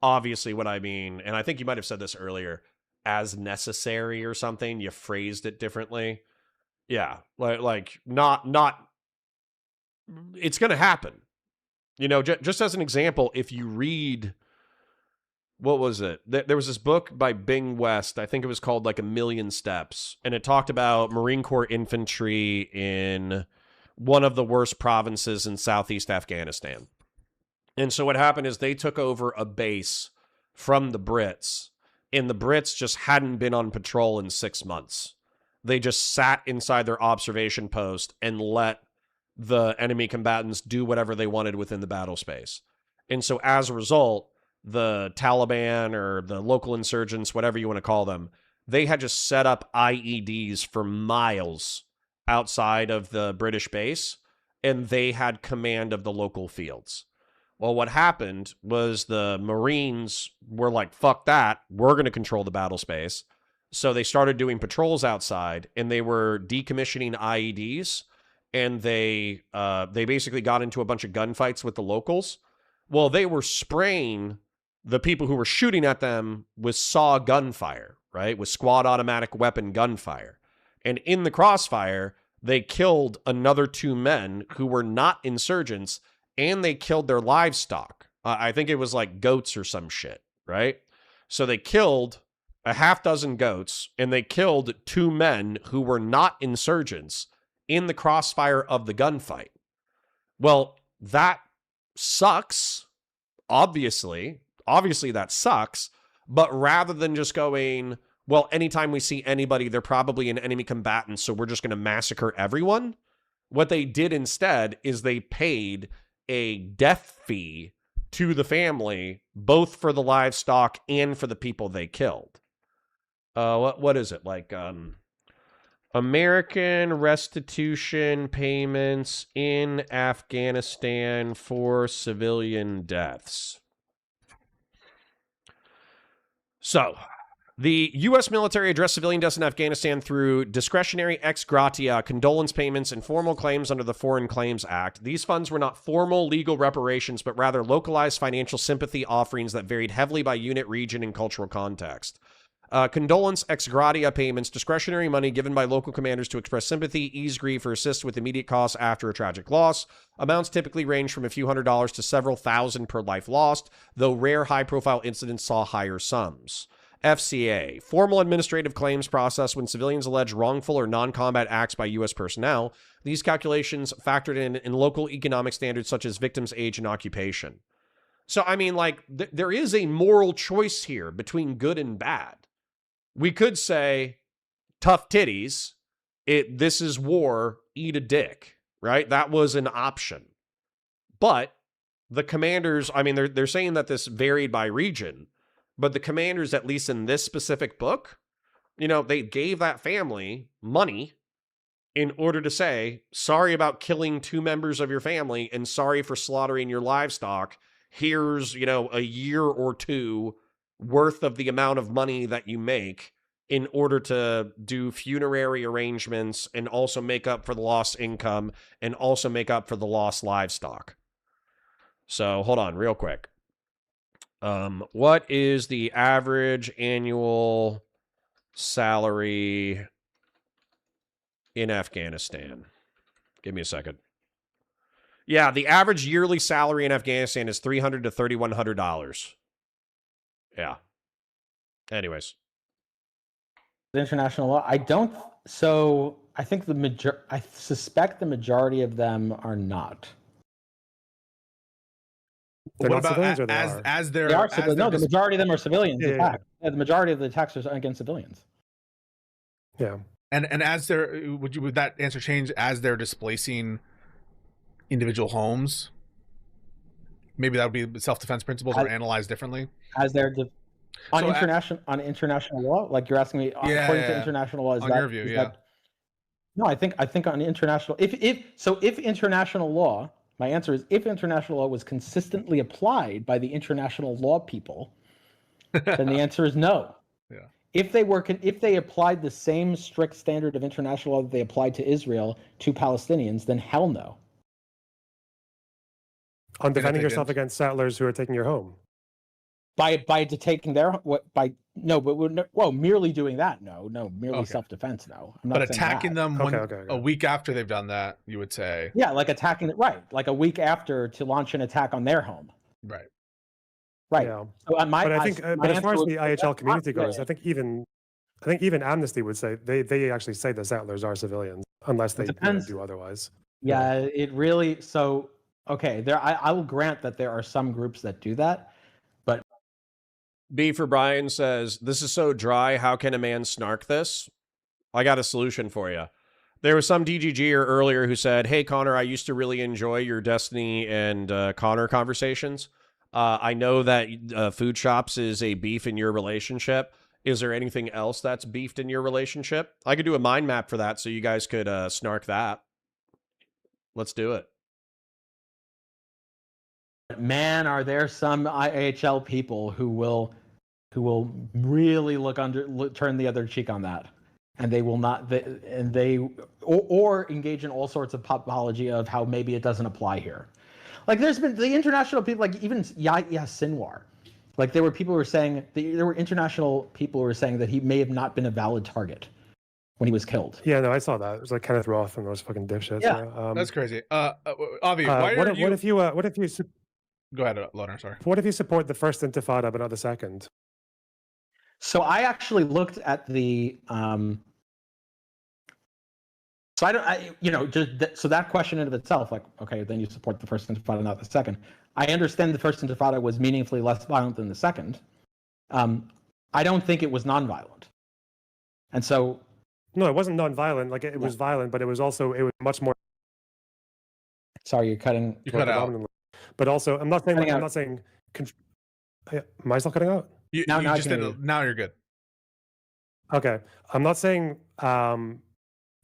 Obviously what I mean, and I think you might have said this earlier, as necessary or something, you phrased it differently. Yeah, like not it's going to happen. Just as an example, if you read, what was it? There was this book by Bing West. I think it was called A Million Steps. And it talked about Marine Corps infantry in one of the worst provinces in Southeast Afghanistan. And so what happened is they took over a base from the Brits. And the Brits just hadn't been on patrol in 6 months. They just sat inside their observation post and let the enemy combatants do whatever they wanted within the battle space. And so as a result, the Taliban or the local insurgents, whatever you want to call them, they had just set up IEDs for miles outside of the British base, and they had command of the local fields. Well, what happened was the Marines were like, fuck that, we're going to control the battle space. So they started doing patrols outside, and they were decommissioning IEDs, and they basically got into a bunch of gunfights with the locals. Well, they were spraying the people who were shooting at them with SAW gunfire, right? With squad automatic weapon gunfire. And in the crossfire, they killed another 2 men who were not insurgents, and they killed their livestock. I think it was like goats or some shit, right? So they killed a half dozen goats, and they killed 2 men who were not insurgents in the crossfire of the gunfight. Well, that sucks. Obviously that sucks, but rather than just going, well, anytime we see anybody, they're probably an enemy combatant, so we're just going to massacre everyone. What they did instead is they paid a death fee to the family, both for the livestock and for the people they killed. What is it? American restitution payments in Afghanistan for civilian deaths. So, the U.S. military addressed civilian deaths in Afghanistan through discretionary ex gratia condolence payments and formal claims under the Foreign Claims Act. These funds were not formal legal reparations, but rather localized financial sympathy offerings that varied heavily by unit, region, and cultural context. Condolence ex gratia payments, discretionary money given by local commanders to express sympathy, ease grief, or assist with immediate costs after a tragic loss. Amounts typically range from a few $100s to several thousand per life lost, though rare high-profile incidents saw higher sums. FCA, formal administrative claims process when civilians allege wrongful or non-combat acts by U.S. personnel. These calculations factored in local economic standards such as victims' age and occupation. So, I mean, there is a moral choice here between good and bad. We could say, tough titties, this is war, eat a dick, right? That was an option. But the commanders, I mean, they're saying that this varied by region, but the commanders, at least in this specific book, they gave that family money in order to say, sorry about killing 2 members of your family and sorry for slaughtering your livestock. Here's, a year or 2 worth of the amount of money that you make in order to do funerary arrangements and also make up for the lost income and also make up for the lost livestock. So hold on real quick. What is the average annual salary in Afghanistan? Give me a second. Yeah, the average yearly salary in Afghanistan is $300 to $3,100. Yeah. Anyways. The international law, I don't. So I think I suspect the majority of them are not. They're What not civilians, about or they are? as they're They are as civilians. they're No, the majority of them are civilians. Yeah, yeah. The majority of the attacks are against civilians. Yeah. And as they're would that answer change as they're displacing individual homes? Maybe that would be self-defense principles are analyzed differently. As they're on So international law, like you're asking me, according to international law, is on that, your view, is yeah. that, no, I think on international, if international law, my answer is if international law was consistently applied by the international law people, then the answer is no. Yeah. If they applied the same strict standard of international law that they applied to Israel to Palestinians, then hell no. On defending yourself against settlers who are taking your home. By taking merely doing that, no, merely self-defense, no. I'm not but attacking them a week after they've done that, you would say. Yeah, like attacking it, right? Like a week after to launch an attack on their home. Right. Right. Yeah. So but I think, but as far as the IHL community goes, I think even Amnesty would say they actually say the settlers are civilians unless they do otherwise. Yeah, it really. So okay, I will grant that there are some groups that do that, but B for Brian says, this is so dry. How can a man snark this? I got a solution for you. There was some DGGer earlier who said, hey, Connor, I used to really enjoy your Destiny and Connor conversations. I know that food shops is a beef in your relationship. Is there anything else that's beefed in your relationship? I could do a mind map for that so you guys could snark that. Let's do it. Man, are there some IHL people who will really turn the other cheek on that, and they will not, or engage in all sorts of popology of how maybe it doesn't apply here. Like there's been the international people, like even Yahya Sinwar, like there were people who were saying there were international people who were saying that he may have not been a valid target when he was killed. Yeah, no, I saw that. It was like Kenneth Roth and those fucking dipshits. Yeah, that's crazy. Avi, what if you go ahead, Loner, sorry. What if you support the first Intifada but not the second? So I actually looked at the so that question in of itself, like, okay, then you support the first Intifada, not the second. I understand the first Intifada was meaningfully less violent than the second. I don't think it was nonviolent. And so no, it wasn't nonviolent. Like it was violent, but it was much more. Sorry, you're cutting. You cut out. But also, I'm not saying. Am I still cutting out? Now you're good. Okay, I'm not saying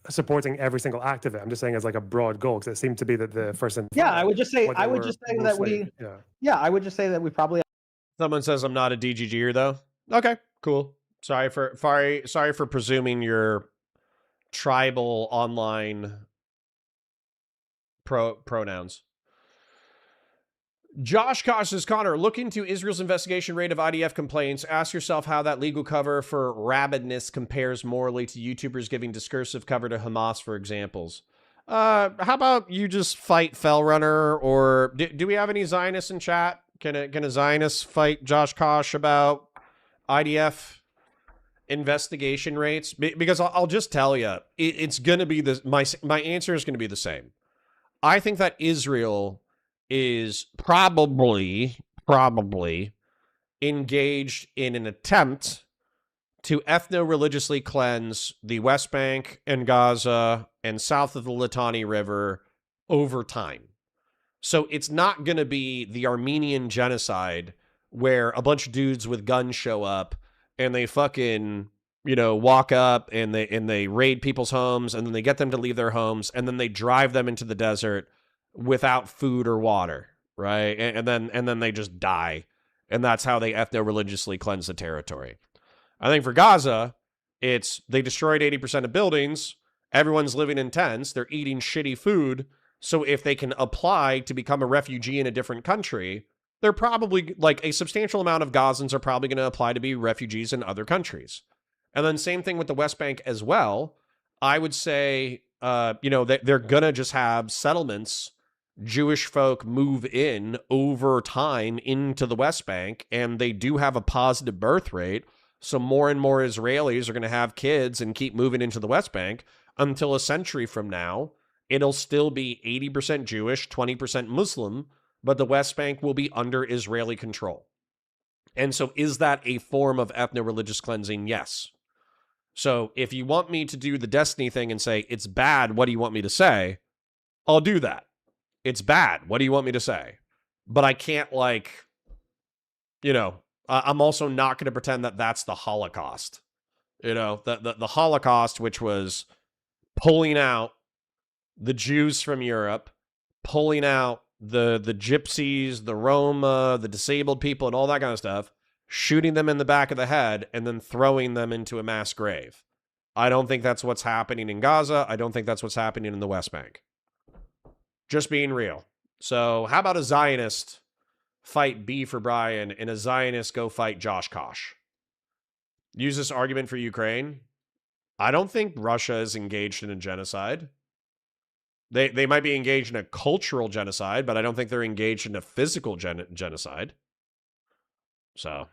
supporting every single act of it. I'm just saying as like a broad goal because it seemed to be that the first. I would just say that we. Yeah, I would just say that we probably. Someone says I'm not a DGGer though. Okay, cool. Sorry for presuming your tribal online pronouns. Josh Kosh says, Connor, look into Israel's investigation rate of IDF complaints. Ask yourself how that legal cover for rabidness compares morally to YouTubers giving discursive cover to Hamas, for examples. How about you just fight Fellrunner, or do we have any Zionists in chat? Can a Zionist fight Josh Kosh about IDF investigation rates? Because I'll just tell you, it's going to be my answer is going to be the same. I think that Israel is probably engaged in an attempt to ethno-religiously cleanse the West Bank and Gaza and south of the Litani River over time. So it's not going to be the Armenian genocide where a bunch of dudes with guns show up and they fucking walk up and they raid people's homes, and then they get them to leave their homes, and then they drive them into the desert without food or water, right? And then they just die, and that's how they ethno-religiously cleanse the territory. I think for Gaza, it's they destroyed 80% of buildings, everyone's living in tents, they're eating shitty food, so if they can apply to become a refugee in a different country, they're probably, like, a substantial amount of Gazans are probably going to apply to be refugees in other countries. And then same thing with the West Bank as well. I would say, that they're going to just have settlements, Jewish folk move in over time into the West Bank, and they do have a positive birth rate. So more and more Israelis are going to have kids and keep moving into the West Bank until a century from now. It'll still be 80% Jewish, 20% Muslim, but the West Bank will be under Israeli control. And so is that a form of ethno-religious cleansing? Yes. So if you want me to do the Destiny thing and say, it's bad, what do you want me to say? I'll do that. It's bad. What do you want me to say? But I can't, I'm also not going to pretend that that's the Holocaust. The Holocaust, which was pulling out the Jews from Europe, pulling out the gypsies, the Roma, the disabled people, and all that kind of stuff, shooting them in the back of the head, and then throwing them into a mass grave. I don't think that's what's happening in Gaza. I don't think that's what's happening in the West Bank. Just being real. So how about a Zionist fight B for Brian and a Zionist go fight Josh Kosh? Use this argument for Ukraine. I don't think Russia is engaged in a genocide. They might be engaged in a cultural genocide, but I don't think they're engaged in a physical genocide. So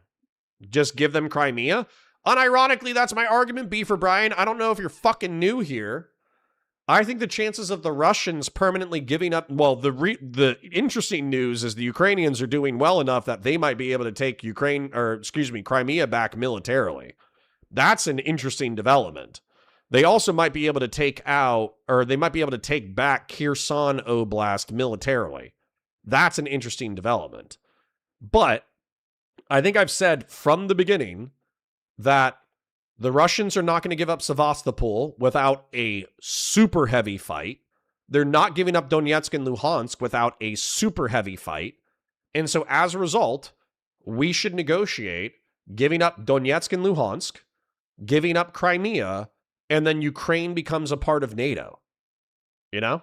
just give them Crimea. Unironically, that's my argument B for Brian. I don't know if you're fucking new here. I think the chances of the Russians permanently giving up, well, the interesting news is the Ukrainians are doing well enough that they might be able to take Crimea back militarily. That's an interesting development. They also might be able to take back Kherson Oblast militarily. That's an interesting development. But I think I've said from the beginning that the Russians are not going to give up Sevastopol without a super heavy fight. They're not giving up Donetsk and Luhansk without a super heavy fight. And so as a result, we should negotiate giving up Donetsk and Luhansk, giving up Crimea, and then Ukraine becomes a part of NATO. I'm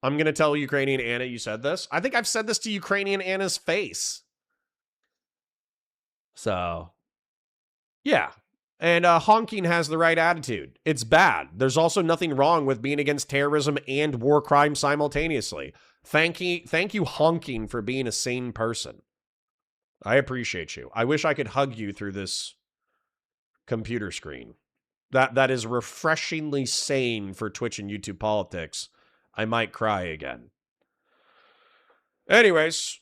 going to tell Ukrainian Anna you said this. I think I've said this to Ukrainian Anna's face. So, yeah. And honking has the right attitude. It's bad. There's also nothing wrong with being against terrorism and war crimes simultaneously. Thank you, honking, for being a sane person. I appreciate you. I wish I could hug you through this computer screen. That is refreshingly sane for Twitch and YouTube politics. I might cry again. Anyways,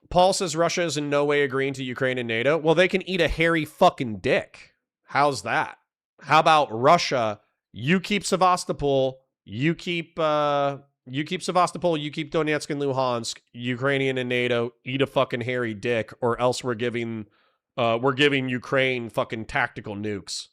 Paul says Russia is in no way agreeing to Ukraine and NATO. Well, they can eat a hairy fucking dick. How's that? How about Russia? You keep Sevastopol. You keep Sevastopol. You keep Donetsk and Luhansk. Ukrainian and NATO eat a fucking hairy dick, or else we're giving Ukraine fucking tactical nukes.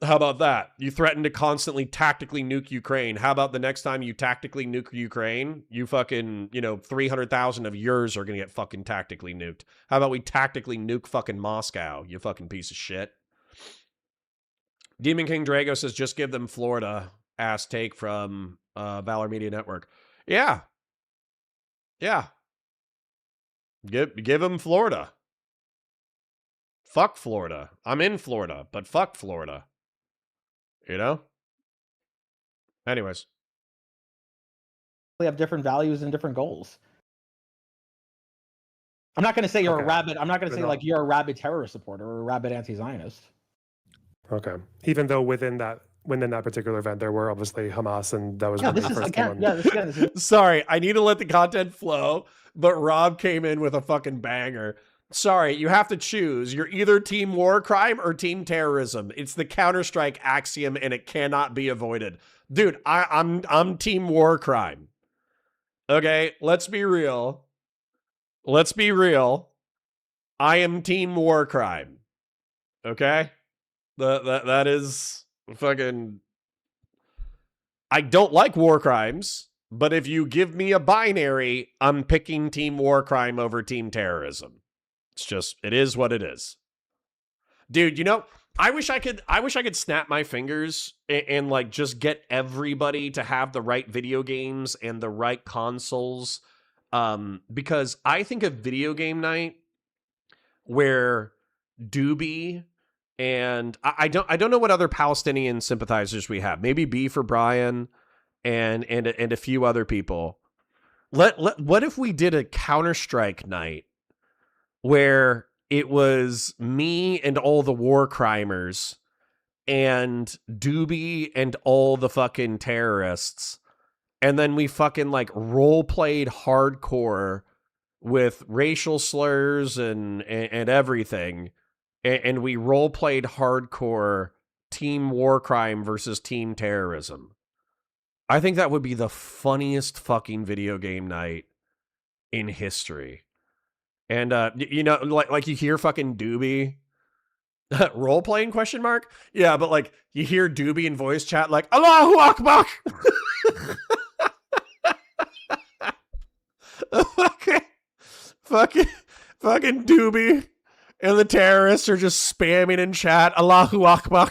How about that? You threaten to constantly tactically nuke Ukraine. How about the next time you tactically nuke Ukraine, you fucking, 300,000 of yours are going to get fucking tactically nuked. How about we tactically nuke fucking Moscow, you fucking piece of shit? Demon King Drago says, just give them Florida. Ass take from Valor Media Network. Yeah. Yeah. Give them Florida. Fuck Florida. I'm in Florida, but fuck Florida. Anyways. We have different values and different goals. I'm not going to say you're a rabid. I'm not going to say you're a rabid terrorist supporter or a rabid anti-Zionist. Okay. Even though within that particular event, there were obviously Hamas, and that was this is Sorry, I need to let the content flow, but Rob came in with a fucking banger. Sorry, you have to choose. You're either team war crime or team terrorism. It's the Counter-Strike axiom, and it cannot be avoided. Dude, I'm team war crime. Okay, let's be real. I am team war crime. Okay? That is fucking... I don't like war crimes, but if you give me a binary, I'm picking team war crime over team terrorism. It's just, it is what it is. Dude, you know, I wish I could snap my fingers and like just get everybody to have the right video games and the right consoles. Because I think a video game night where Doobie and I don't know what other Palestinian sympathizers we have. Maybe B for Brian and a few other people. What if we did a Counter-Strike night where it was me and all the war crimers and Doobie and all the fucking terrorists, and then we fucking like role played hardcore with racial slurs and everything, and we role played hardcore team war crime versus team terrorism. I think that would be the funniest fucking video game night in history. And you know, like you hear fucking Doobie role playing question mark? Yeah, but like you hear Doobie in voice chat like Allahu Akbar. fucking Doobie and the terrorists are just spamming in chat Allahu Akbar.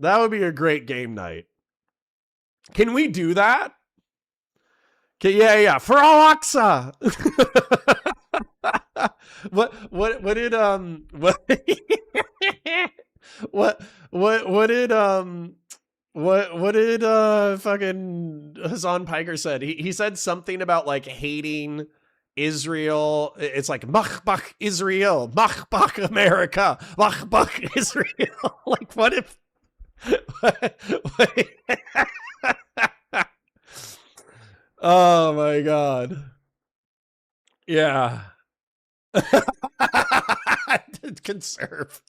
That would be a great game night. Can we do that? Okay, yeah. For Al-Aqsa. what did what did fucking Hassan Piker said? He said something about like hating Israel. It's like Machbach Israel, Machbach America, Machbach Israel. Like what if oh my god. Yeah. Conserve.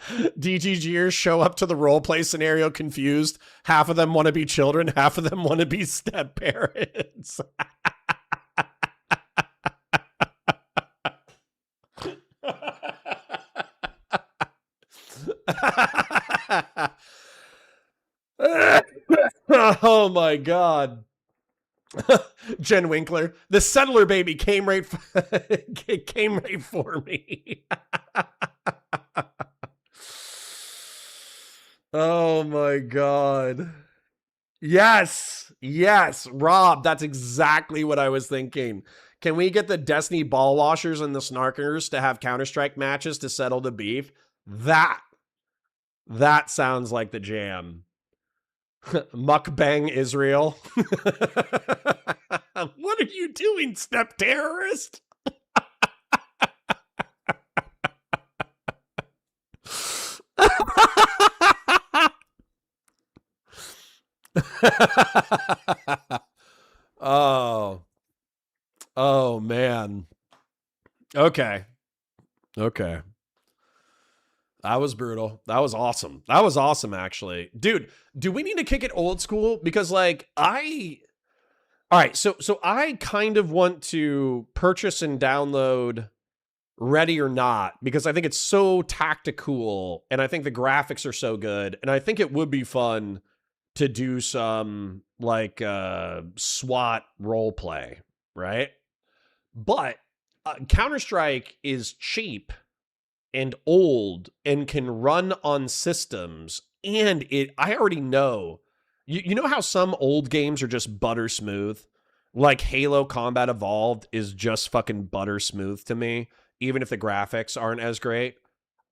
DGGers show up to the roleplay scenario confused. Half of them want to be children, half of them want to be step parents. Oh my god. Jen Winkler, the settler baby came right for me. Oh my god. Yes, Rob, that's exactly what I was thinking. Can we get the Destiny ball washers and the snarkers to have Counter-Strike matches to settle the beef? That sounds like the jam. Mukbang Israel. What are you doing, step terrorist? Oh man. Okay. That was brutal. That was awesome. That was awesome, actually. Dude, do we need to kick it old school? Because like all right, so I kind of want to purchase and download Ready or Not because I think it's so tactical and I think the graphics are so good and I think it would be fun to do some like SWAT role play, right? But Counter-Strike is cheap and old and can run on systems, and I already know. You know how some old games are just butter smooth? Like Halo Combat Evolved is just fucking butter smooth to me, even if the graphics aren't as great.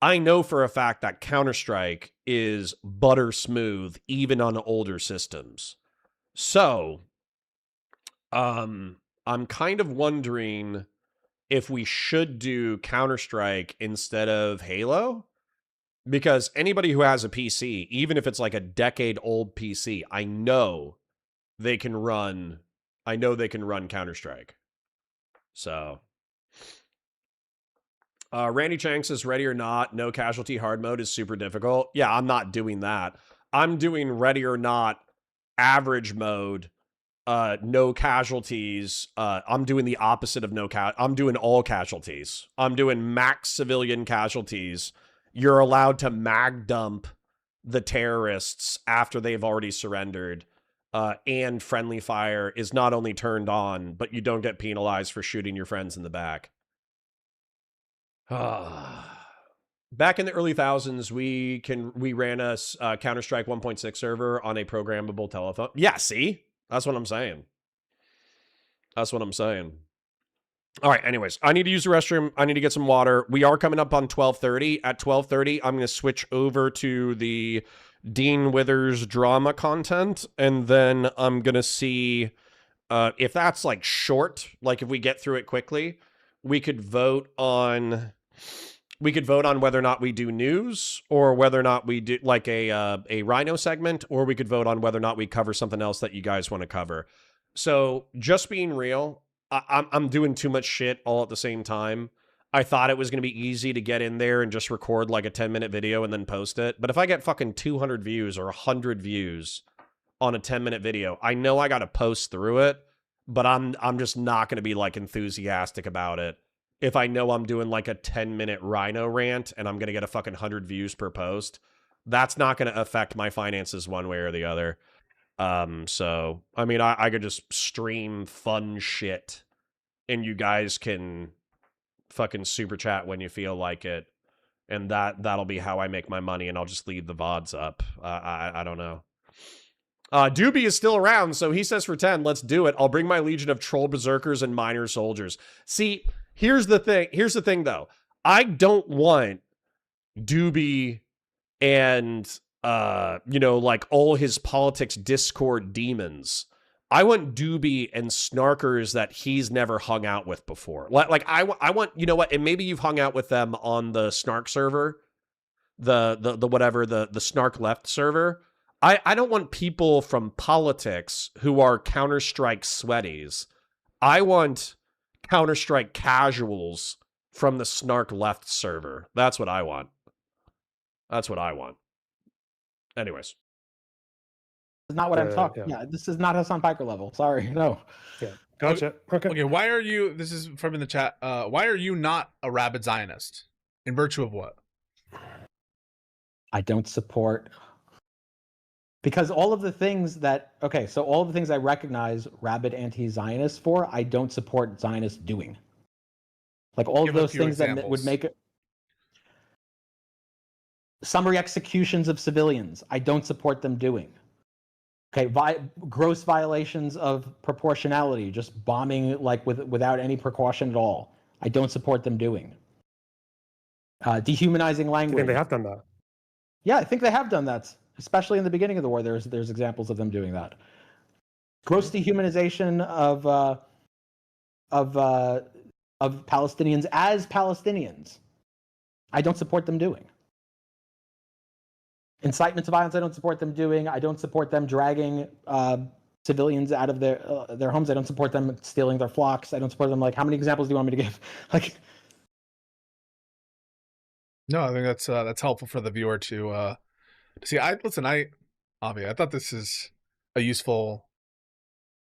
I know for a fact that Counter-Strike is butter smooth even on older systems. So, I'm kind of wondering if we should do Counter-Strike instead of Halo, because anybody who has a PC, even if it's like a decade-old PC, I know they can run Counter-Strike. So, Randy Chang says, Ready or Not, no casualty hard mode is super difficult. Yeah, I'm not doing that. I'm doing Ready or Not average mode, no casualties. I'm doing the opposite of I'm doing all casualties. I'm doing max civilian casualties. You're allowed to mag dump the terrorists after they've already surrendered. And friendly fire is not only turned on, but you don't get penalized for shooting your friends in the back. Back in the early thousands, we ran a Counter-Strike 1.6 server on a programmable telephone. Yeah, see? That's what I'm saying. That's what I'm saying. All right, anyways, I need to use the restroom. I need to get some water. We are coming up on 12:30. At 12:30, I'm going to switch over to the Dean Withers drama content, and then I'm going to see if that's like short, like if we get through it quickly, we could vote on whether or not we do news, or whether or not we do like a Rhino segment, or we could vote on whether or not we cover something else that you guys want to cover. So just being real, I'm doing too much shit all at the same time. I thought it was going to be easy to get in there and just record like a 10-minute video and then post it. But if I get fucking 200 views or 100 views on a 10-minute video, I know I got to post through it, but I'm just not going to be like enthusiastic about it. If I know I'm doing like a 10-minute Rhino rant and I'm going to get a fucking 100 views per post, that's not going to affect my finances one way or the other. So, I mean, I could just stream fun shit and you guys can fucking super chat when you feel like it. And that'll be how I make my money, and I'll just leave the VODs up. I don't know. Doobie is still around, so he says for 10, let's do it. I'll bring my legion of troll berserkers and minor soldiers. See, here's the thing though. I don't want Doobie and like all his politics Discord demons. I want Doobie and snarkers that he's never hung out with before. Like I want, you know what, and maybe you've hung out with them on the Snark server, the Snark Left server. I don't want people from politics who are Counter-Strike sweaties. I want Counter-Strike casuals from the Snark Left server. That's what I want. That's what I want. Anyways. This is not what I'm talking. Yeah, this is not Hassan Piker level. Sorry, no. Yeah, gotcha. Okay, why are you? This is from in the chat. Why are you not a rabid Zionist? In virtue of what? I don't support. Because all of the things that all of the things I recognize rabid anti-Zionists for, I don't support Zionists doing. Like all of those things that would make it. Summary executions of civilians, I don't support them doing. Okay, gross violations of proportionality, just bombing like without any precaution at all, I don't support them doing. Dehumanizing language. I think they have done that. Yeah, I think they have done that, especially in the beginning of the war. There's examples of them doing that. Gross dehumanization of Palestinians as Palestinians, I don't support them doing. Incitement to violence, I don't support them doing. I don't support them dragging civilians out of their homes. I don't support them stealing their flocks. I don't support them. Like, how many examples do you want me to give? Like, no, I think that's helpful for the viewer to see. I thought this is a useful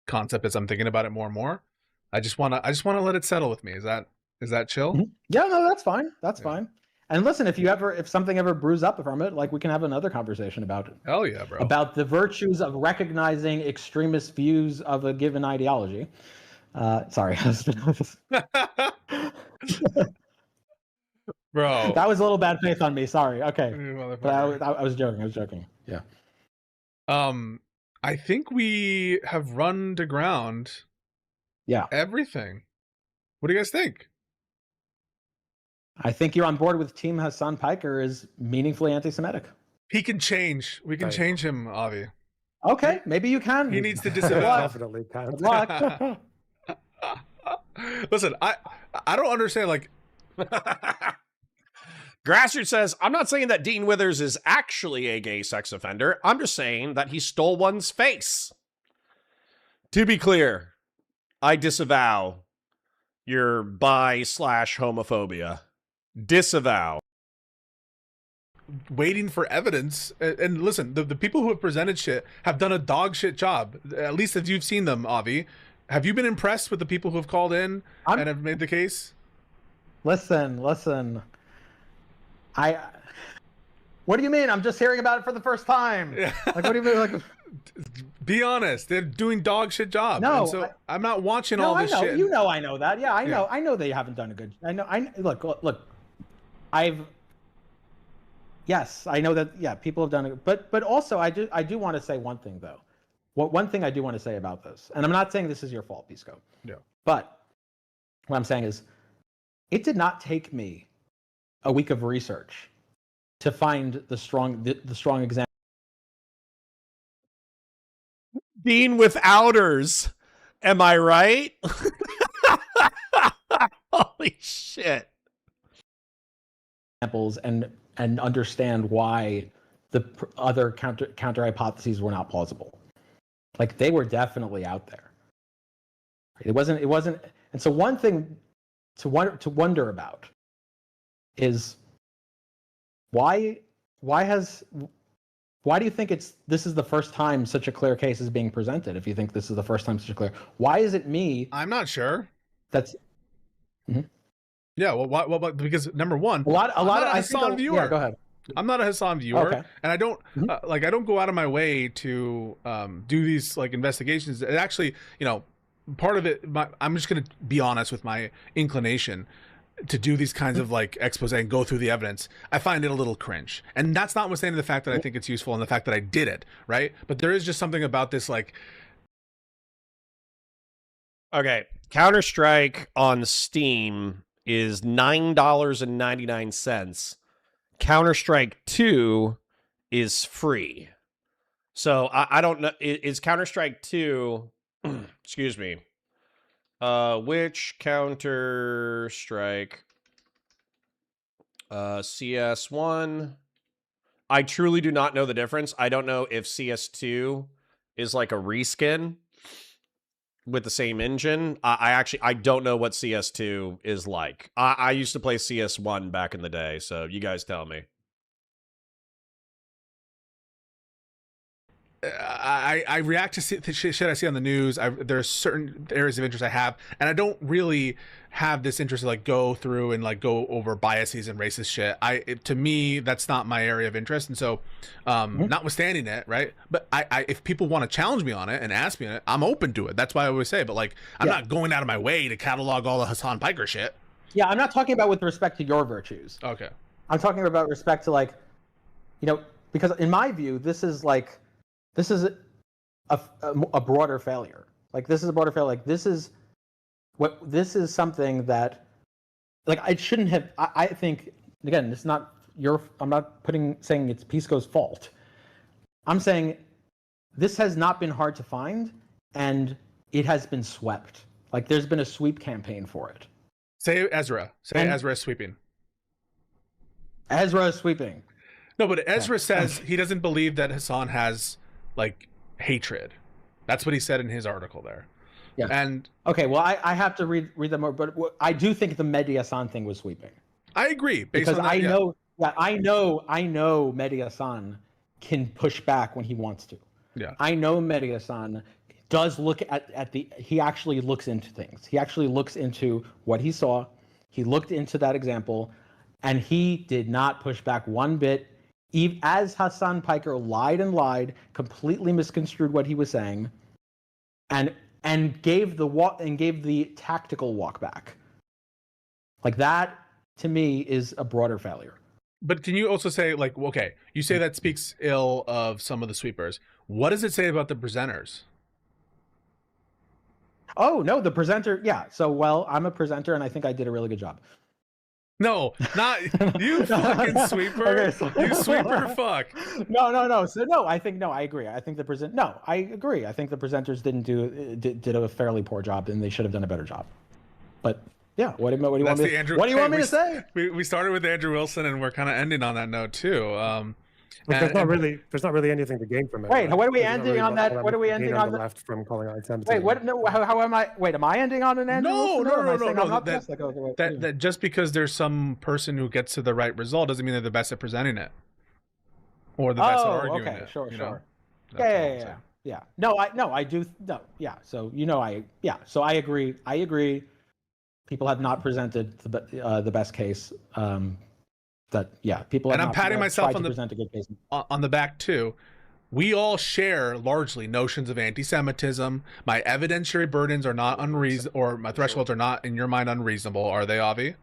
concept as I'm thinking about it more and more. I just want to let it settle with me. Is that chill? Mm-hmm. Yeah, no, that's fine. That's fine. And listen, if something ever brews up from it, like we can have another conversation about it. Hell yeah, bro. About the virtues of recognizing extremist views of a given ideology. Sorry. Bro. That was a little bad faith on me. Sorry. Okay. But I was joking. Yeah. I think we have run to ground. Yeah. Everything. What do you guys think? I think you're on board with Team Hassan Piker is meaningfully anti-Semitic. He can change. We can change him, Avi. Okay, maybe you can. He needs to disavow. Definitely can. Good luck. Listen, I don't understand. Like, Grassroots says, I'm not saying that Dean Withers is actually a gay sex offender. I'm just saying that he stole one's face. To be clear, I disavow your bi/homophobia. Disavow. waiting for evidence. And listen, the people who have presented shit have done a dog shit job. At least if you've seen them, Avi. Have you been impressed with the people who have called in and have made the case? Listen. What do you mean? I'm just hearing about it for the first time. Yeah. Like, what do you mean? Like, be honest. They're doing dog shit job. No, and so I'm not watching all this shit. You know, I know that. Yeah, I know. I know they haven't done a good. Look. Yes, I know that. Yeah, people have done it. But also, I do want to say one thing though. One thing I do want to say about this, and I'm not saying this is your fault, Pisco. Yeah. But what I'm saying is, it did not take me a week of research to find the strong example. Being with outers, am I right? Holy shit. Examples and understand why the other counter hypotheses were not plausible. Like, they were definitely out there. It wasn't, and so one thing to wonder about is why do you think this is the first time such a clear case is being presented? If you think this is the first time such a clear, why is it me? I'm not sure. That's yeah. Well, because number one, a lot of Hassan viewer. Yeah, go ahead. I'm not a Hassan viewer, okay. And I don't I don't go out of my way to do these like investigations. It actually, part of it. I'm just gonna be honest with my inclination to do these kinds of like expose and go through the evidence. I find it a little cringe, and that's notwithstanding the fact that I think it's useful and the fact that I did it right. But there is just something about this like. Okay, Counter-Strike on Steam is $9.99. Counter-Strike 2 is free. So I don't know. Is Counter-Strike 2, excuse me, which Counter-Strike, CS1? I truly do not know the difference. I don't know if CS2 is like a reskin with the same engine. I don't know what CS2 is like. I used to play CS1 back in the day, so you guys tell me. I react to shit I see on the news. There are certain areas of interest I have, and I don't really have this interest to like go through and like go over biases and racist shit. To me, that's not my area of interest, and so notwithstanding it, right? But I if people want to challenge me on it and ask me on it, I'm open to it. That's why I always say, but like I'm not going out of my way to catalog all the Hassan Piker shit. Yeah, I'm not talking about with respect to your virtues. Okay. I'm talking about respect to like, because in my view, this is a broader failure. Like, this is a broader failure. Like, this is something that, like, it shouldn't have. I think, again, it's not I'm not saying it's Pisco's fault. I'm saying this has not been hard to find, and it has been swept. Like, there's been a sweep campaign for it. Say Ezra. Ezra is sweeping. Ezra is sweeping. No, but Ezra says he doesn't believe that Hassan has like hatred. That's what he said in his article there. Yeah. And okay, well, I have to read them more, but I do think the Mehdi Hassan thing was sweeping. I agree, because I know Mehdi Hassan can push back when he wants to. Yeah. I know Mehdi Hassan does look he actually looks into things. He actually looks into what he saw. He looked into that example, and he did not push back one bit. As Hassan Piker lied, completely misconstrued what he was saying, and gave the tactical walk back. Like, that to me is a broader failure. But can you also say, like, okay, you say that speaks ill of some of the sweepers. What does it say about the presenters? Oh no, the presenter. Yeah. So, well, I'm a presenter, and I think I did a really good job. No, not you, fucking sweeper. Okay, so, you sweeper, fuck. No. So no, I agree. I think I agree. I think the presenters did a fairly poor job, and they should have done a better job. But yeah, what do you want me to say? We started with Andrew Wilson, and we're kind of ending on that note too. There's not really anything to gain from it. Wait, what are we ending on that? What are we ending on? Left from calling out Antisemitism. Wait, what? No, how am I? Wait, am I ending on an Andrew Wilson? No. That just because there's some person who gets to the right result doesn't mean they're the best at presenting it. or the vets that are arguing okay, it. sure. That's all Yeah, I'm yeah, yeah, saying. yeah. No, I do. No, yeah. So So I agree. People have not presented the best case. People And have I'm not patting myself tried to present a good case. on the back too. We all share largely notions of anti-Semitism. My evidentiary burdens are not unreasonable, or my thresholds are not, in your mind, unreasonable. Are they, Avi?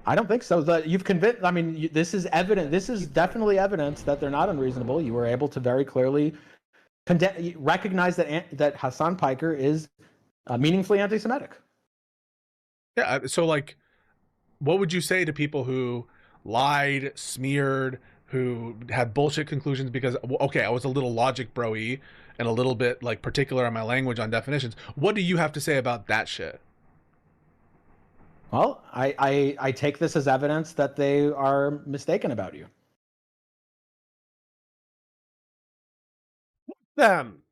I don't think so. You've convinced. I mean, this is evident. This is definitely evidence that they're not unreasonable. You were able to very clearly recognize that Hassan Piker is meaningfully anti-Semitic. Yeah. So, like, what would you say to people who lied, smeared, who had bullshit conclusions because, okay, I was a little logic bro-y and a little bit like particular on my language on definitions. What do you have to say about that shit? Well, I take this as evidence that they are mistaken about you. Them.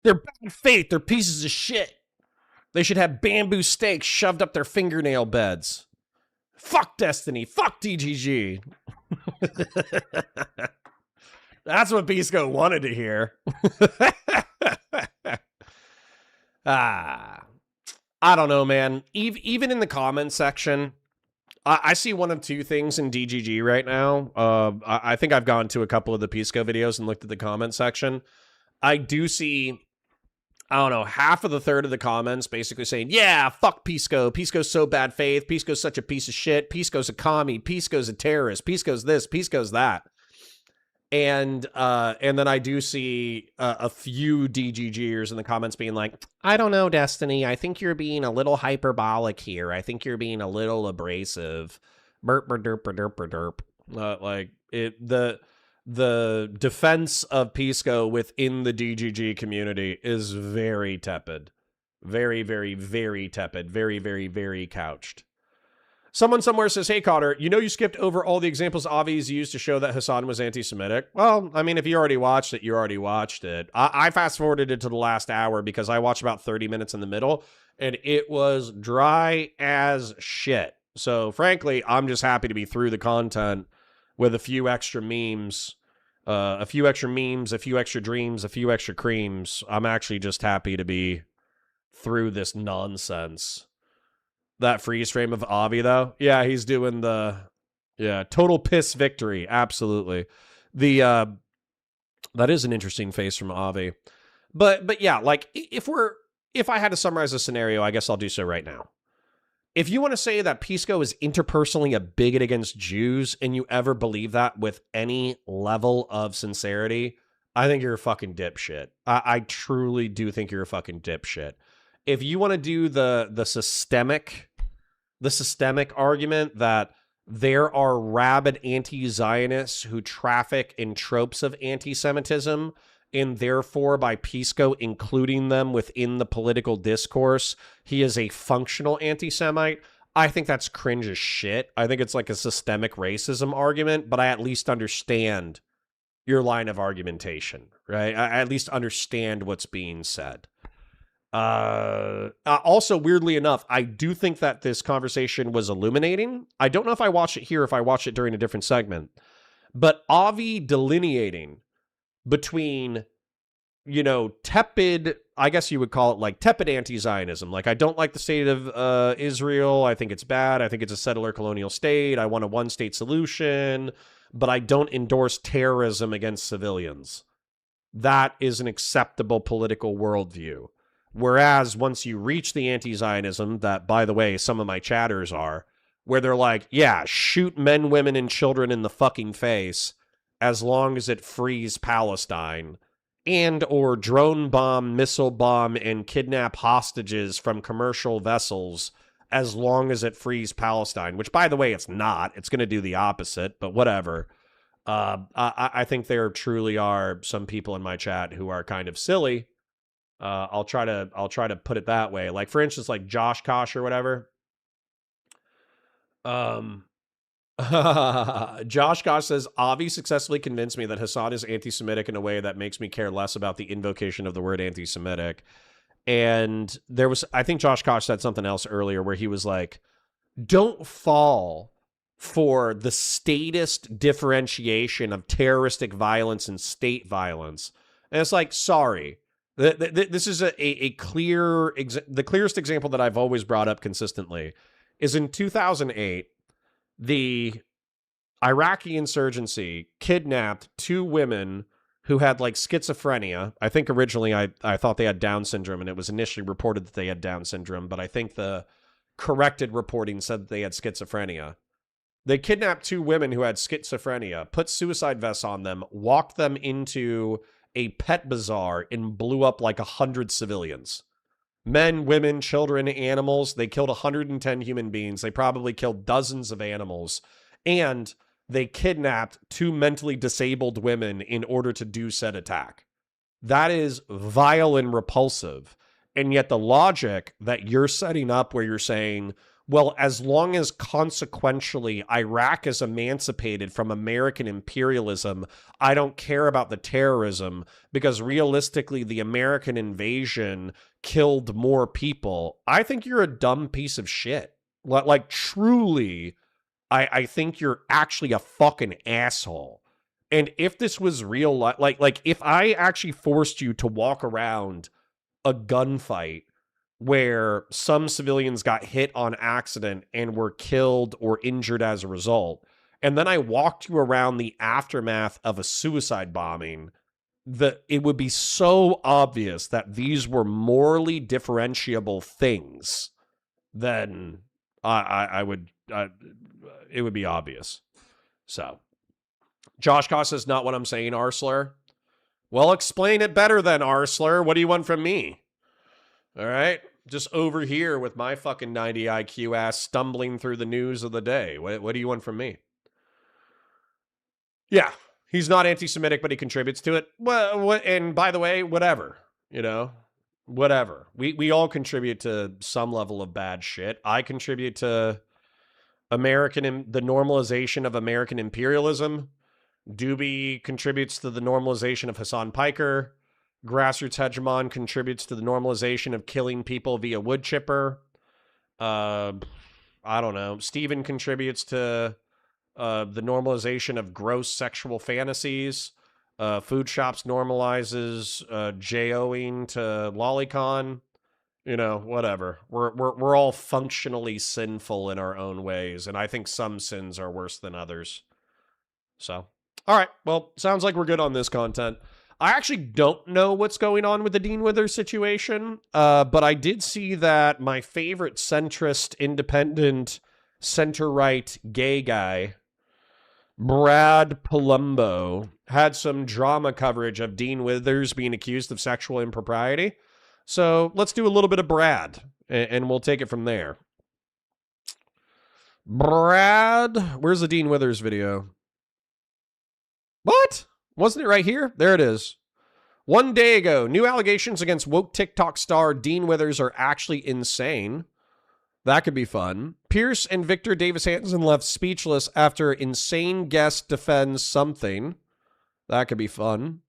They're bad faith. They're pieces of shit. They should have bamboo stakes shoved up their fingernail beds. Fuck Destiny. Fuck DGG. That's what Pisco wanted to hear. I don't know, man. Even in the comments section, I see one of two things in DGG right now. I think I've gone to a couple of the Pisco videos and looked at the comment section. I do see, I don't know, half of the third of the comments basically saying, yeah, fuck Pisco. Pisco's so bad faith. Pisco's such a piece of shit. Pisco's a commie. Pisco's a terrorist. Pisco's this. Pisco's that. And then I do see a few DGGers in the comments being like, I don't know, Destiny. I think you're being a little hyperbolic here. I think you're being a little abrasive. Burp, derp, derp, derp. Like the defense of Pisco within the DGG community is very tepid. Very, very, very tepid. Very, very, very couched. Someone somewhere says, hey, Cotter, you know you skipped over all the examples Avi's used to show that Hassan was anti-Semitic? Well, I mean, if you already watched it, you already watched it. I fast-forwarded it to the last hour because I watched about 30 minutes in the middle, and it was dry as shit. So, frankly, I'm just happy to be through the content with a few extra memes, a few extra dreams, a few extra creams. I'm actually just happy to be through this nonsense. That freeze frame of Avi, though. Yeah, he's doing the total piss victory. Absolutely. That is an interesting face from Avi. But yeah, like if I had to summarize a scenario, I guess I'll do so right now. If you want to say that Pisco is interpersonally a bigot against Jews and you ever believe that with any level of sincerity, I think you're a fucking dipshit. I truly do think you're a fucking dipshit. If you want to do the systemic argument that there are rabid anti-Zionists who traffic in tropes of anti-Semitism, and therefore by Pisco including them within the political discourse, he is a functional anti-Semite, I think that's cringe as shit. I think it's like a systemic racism argument, but I at least understand your line of argumentation, right? I at least understand what's being said. Also, weirdly enough, I do think that this conversation was illuminating. I don't know if I watched it here, if I watched it during a different segment, but Avi delineating between, tepid, I guess you would call it like tepid anti-Zionism. Like, I don't like the state of Israel. I think it's bad. I think it's a settler colonial state. I want a one-state solution, but I don't endorse terrorism against civilians. That is an acceptable political worldview. Whereas once you reach the anti-Zionism, that, by the way, some of my chatters are, where they're like, yeah, shoot men, women, and children in the fucking face as long as it frees Palestine, and or drone bomb, missile bomb, and kidnap hostages from commercial vessels as long as it frees Palestine, which, by the way, it's not. It's going to do the opposite, but whatever. I think there truly are some people in my chat who are kind of silly. I'll try to put it that way. Like, for instance, like Josh Kosh or whatever. Josh Kosh says, Avi successfully convinced me that Hassan is anti-Semitic in a way that makes me care less about the invocation of the word anti-Semitic. And I think Josh Kosh said something else earlier where he was like, don't fall for the statist differentiation of terroristic violence and state violence. And it's like, sorry. This is a clear, the clearest example that I've always brought up consistently is in 2008, the Iraqi insurgency kidnapped 2 women who had like schizophrenia. I think originally I thought they had Down syndrome, and it was initially reported that they had Down syndrome, but I think the corrected reporting said that they had schizophrenia. They kidnapped 2 women who had schizophrenia, put suicide vests on them, walked them into a pet bazaar, and blew up like 100 civilians. Men, women, children, animals. They killed 110 human beings. They probably killed dozens of animals. And they kidnapped 2 mentally disabled women in order to do said attack. That is vile and repulsive. And yet the logic that you're setting up where you're saying, well, as long as consequentially Iraq is emancipated from American imperialism, I don't care about the terrorism because realistically the American invasion killed more people. I think you're a dumb piece of shit. Like truly, I think you're actually a fucking asshole. And if this was real, like if I actually forced you to walk around a gunfight where some civilians got hit on accident and were killed or injured as a result, and then I walked you around the aftermath of a suicide bombing, it would be so obvious that these were morally differentiable things, then it would be obvious. So, Josh Koss says, not what I'm saying, Arsler. Well, explain it better then, Arsler. What do you want from me? All right? Just over here with my fucking 90 IQ ass stumbling through the news of the day. What do you want from me? Yeah, he's not anti-Semitic, but he contributes to it. Well, and by the way, whatever. You know? Whatever. We all contribute to some level of bad shit. I contribute to the normalization of American imperialism. Doobie contributes to the normalization of Hassan Piker. Grassroots Hegemon contributes to the normalization of killing people via wood chipper. I don't know. Steven contributes to the normalization of gross sexual fantasies. Food Shops normalizes JOing to lolicon. You know, whatever. We're all functionally sinful in our own ways, and I think some sins are worse than others. So, all right. Well, sounds like we're good on this content. I actually don't know what's going on with the Dean Withers situation, but I did see that my favorite centrist, independent, center-right gay guy, Brad Palumbo, had some drama coverage of Dean Withers being accused of sexual impropriety. So let's do a little bit of Brad, and we'll take it from there. Brad, where's the Dean Withers video? What? Wasn't it right here? There it is. 1 day ago, new allegations against woke TikTok star Dean Withers are actually insane. That could be fun. Pierce and Victor Davis Hanson left speechless after insane guest defends something. That could be fun.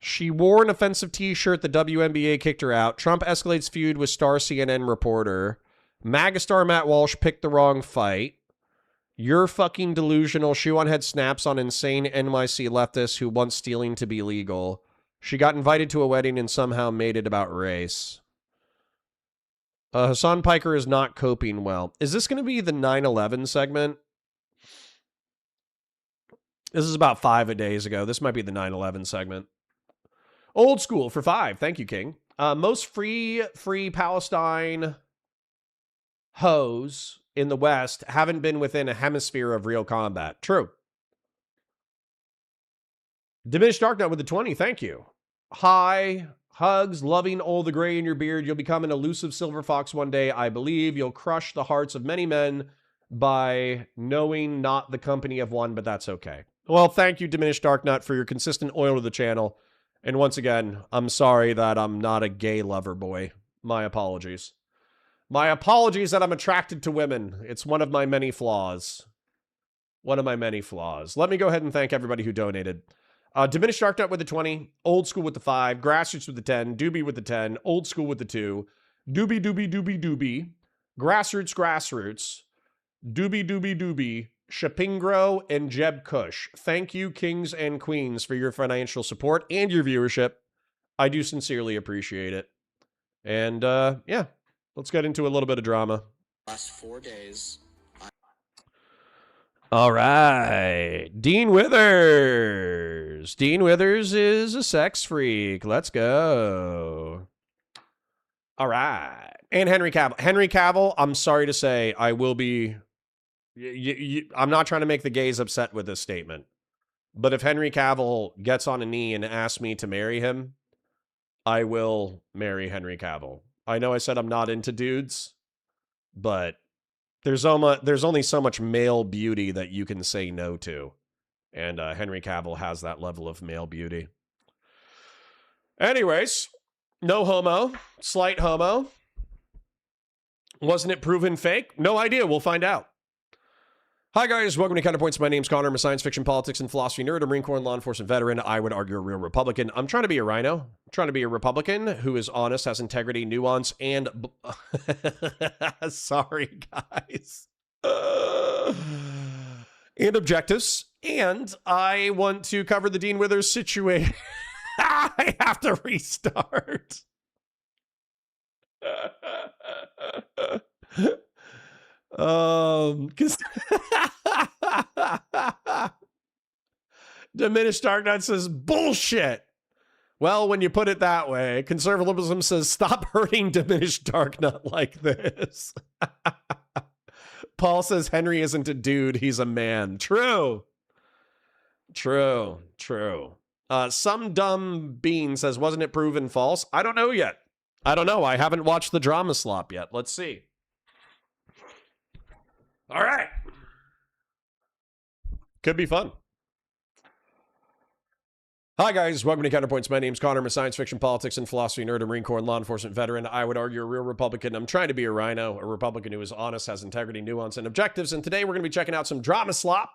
She wore an offensive t-shirt. The WNBA kicked her out. Trump escalates feud with star CNN reporter. MAGA star Matt Walsh picked the wrong fight. You're fucking delusional. Shoe on head snaps on insane NYC leftists who want stealing to be legal. She got invited to a wedding and somehow made it about race. Hassan Piker is not coping well. Is this going to be the 9/11 segment? This is about 5 days ago. This might be the 9/11 segment. Old school for 5. Thank you, King. Most free Palestine hoes in the West haven't been within a hemisphere of real combat. True. Diminished Darknut with the 20. Thank you. Hi. Hugs. Loving all the gray in your beard. You'll become an elusive silver fox one day. I believe you'll crush the hearts of many men by knowing not the company of one, but that's okay. Well, thank you, Diminished Darknut, for your consistent oil to the channel. And once again, I'm sorry that I'm not a gay lover boy. My apologies. My apologies that I'm attracted to women. It's one of my many flaws. One of my many flaws. Let me go ahead and thank everybody who donated. Diminished Darknut with the 20. Old School with the 5. Grassroots with the 10. Doobie with the 10. Old School with the 2. Doobie. Grassroots. Doobie, Shapingro, and Jeb Kush. Thank you, kings and queens, for your financial support and your viewership. I do sincerely appreciate it. And yeah, let's get into a little bit of drama. Last 4 days. All right. Dean Withers. Dean Withers is a sex freak. Let's go. All right. And Henry Cavill. Henry Cavill, I'm sorry to say, I will be... I'm not trying to make the gays upset with this statement. But if Henry Cavill gets on a knee and asks me to marry him, I will marry Henry Cavill. I know I said I'm not into dudes, but there's only so much male beauty that you can say no to. And Henry Cavill has that level of male beauty. Anyways, no homo, slight homo. Wasn't it proven fake? No idea. We'll find out. Hi, guys. Welcome to Counterpoints. My name's Connor. I'm a science fiction, politics, and philosophy nerd, a Marine Corps and law enforcement veteran. I would argue a real Republican. I'm trying to be a rhino. I'm trying to be a Republican who is honest, has integrity, nuance, and... Sorry, guys. And objectives. And I want to cover the Dean Withers situation. I have to restart. Because Diminished Darknut says bullshit. Well, when you put it that way, conservatism says stop hurting Diminished Darknut like this. Paul says Henry isn't a dude, he's a man. True. Some dumb bean says, wasn't it proven false? I don't know yet. I don't know. I haven't watched the drama slop yet. Let's see. All right. Could be fun. Hi, guys. Welcome to Counterpoints. My name's Connor. I'm a science fiction, politics, and philosophy nerd, a Marine Corps and law enforcement veteran. I would argue a real Republican. I'm trying to be a rhino, a Republican who is honest, has integrity, nuance, and objectives. And today we're going to be checking out some drama slop.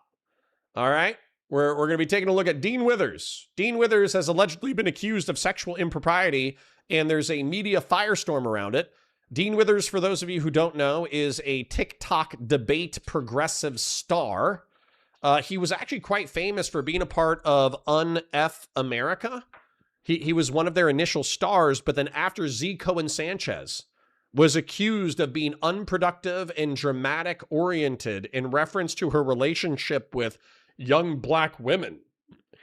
All right. We're going to be taking a look at Dean Withers. Dean Withers has allegedly been accused of sexual impropriety, and there's a media firestorm around it. Dean Withers, for those of you who don't know, is a TikTok debate progressive star. He was actually quite famous for being a part of Un-F America. He was one of their initial stars, but then after Z. Cohen Sanchez was accused of being unproductive and dramatic-oriented in reference to her relationship with young black women,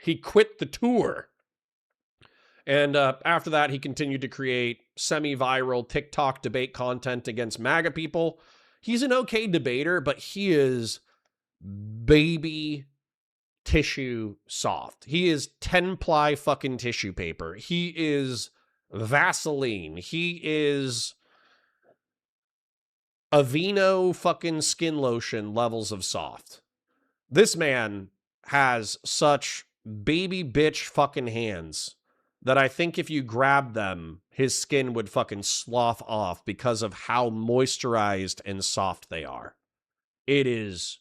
he quit the tour. And after that, he continued to create semi-viral TikTok debate content against MAGA people. He's an okay debater, but he is baby tissue soft. He is 10-ply fucking tissue paper. He is Vaseline. He is Aveeno fucking skin lotion levels of soft. This man has such baby bitch fucking hands that I think if you grab them, his skin would fucking slough off because of how moisturized and soft they are. It is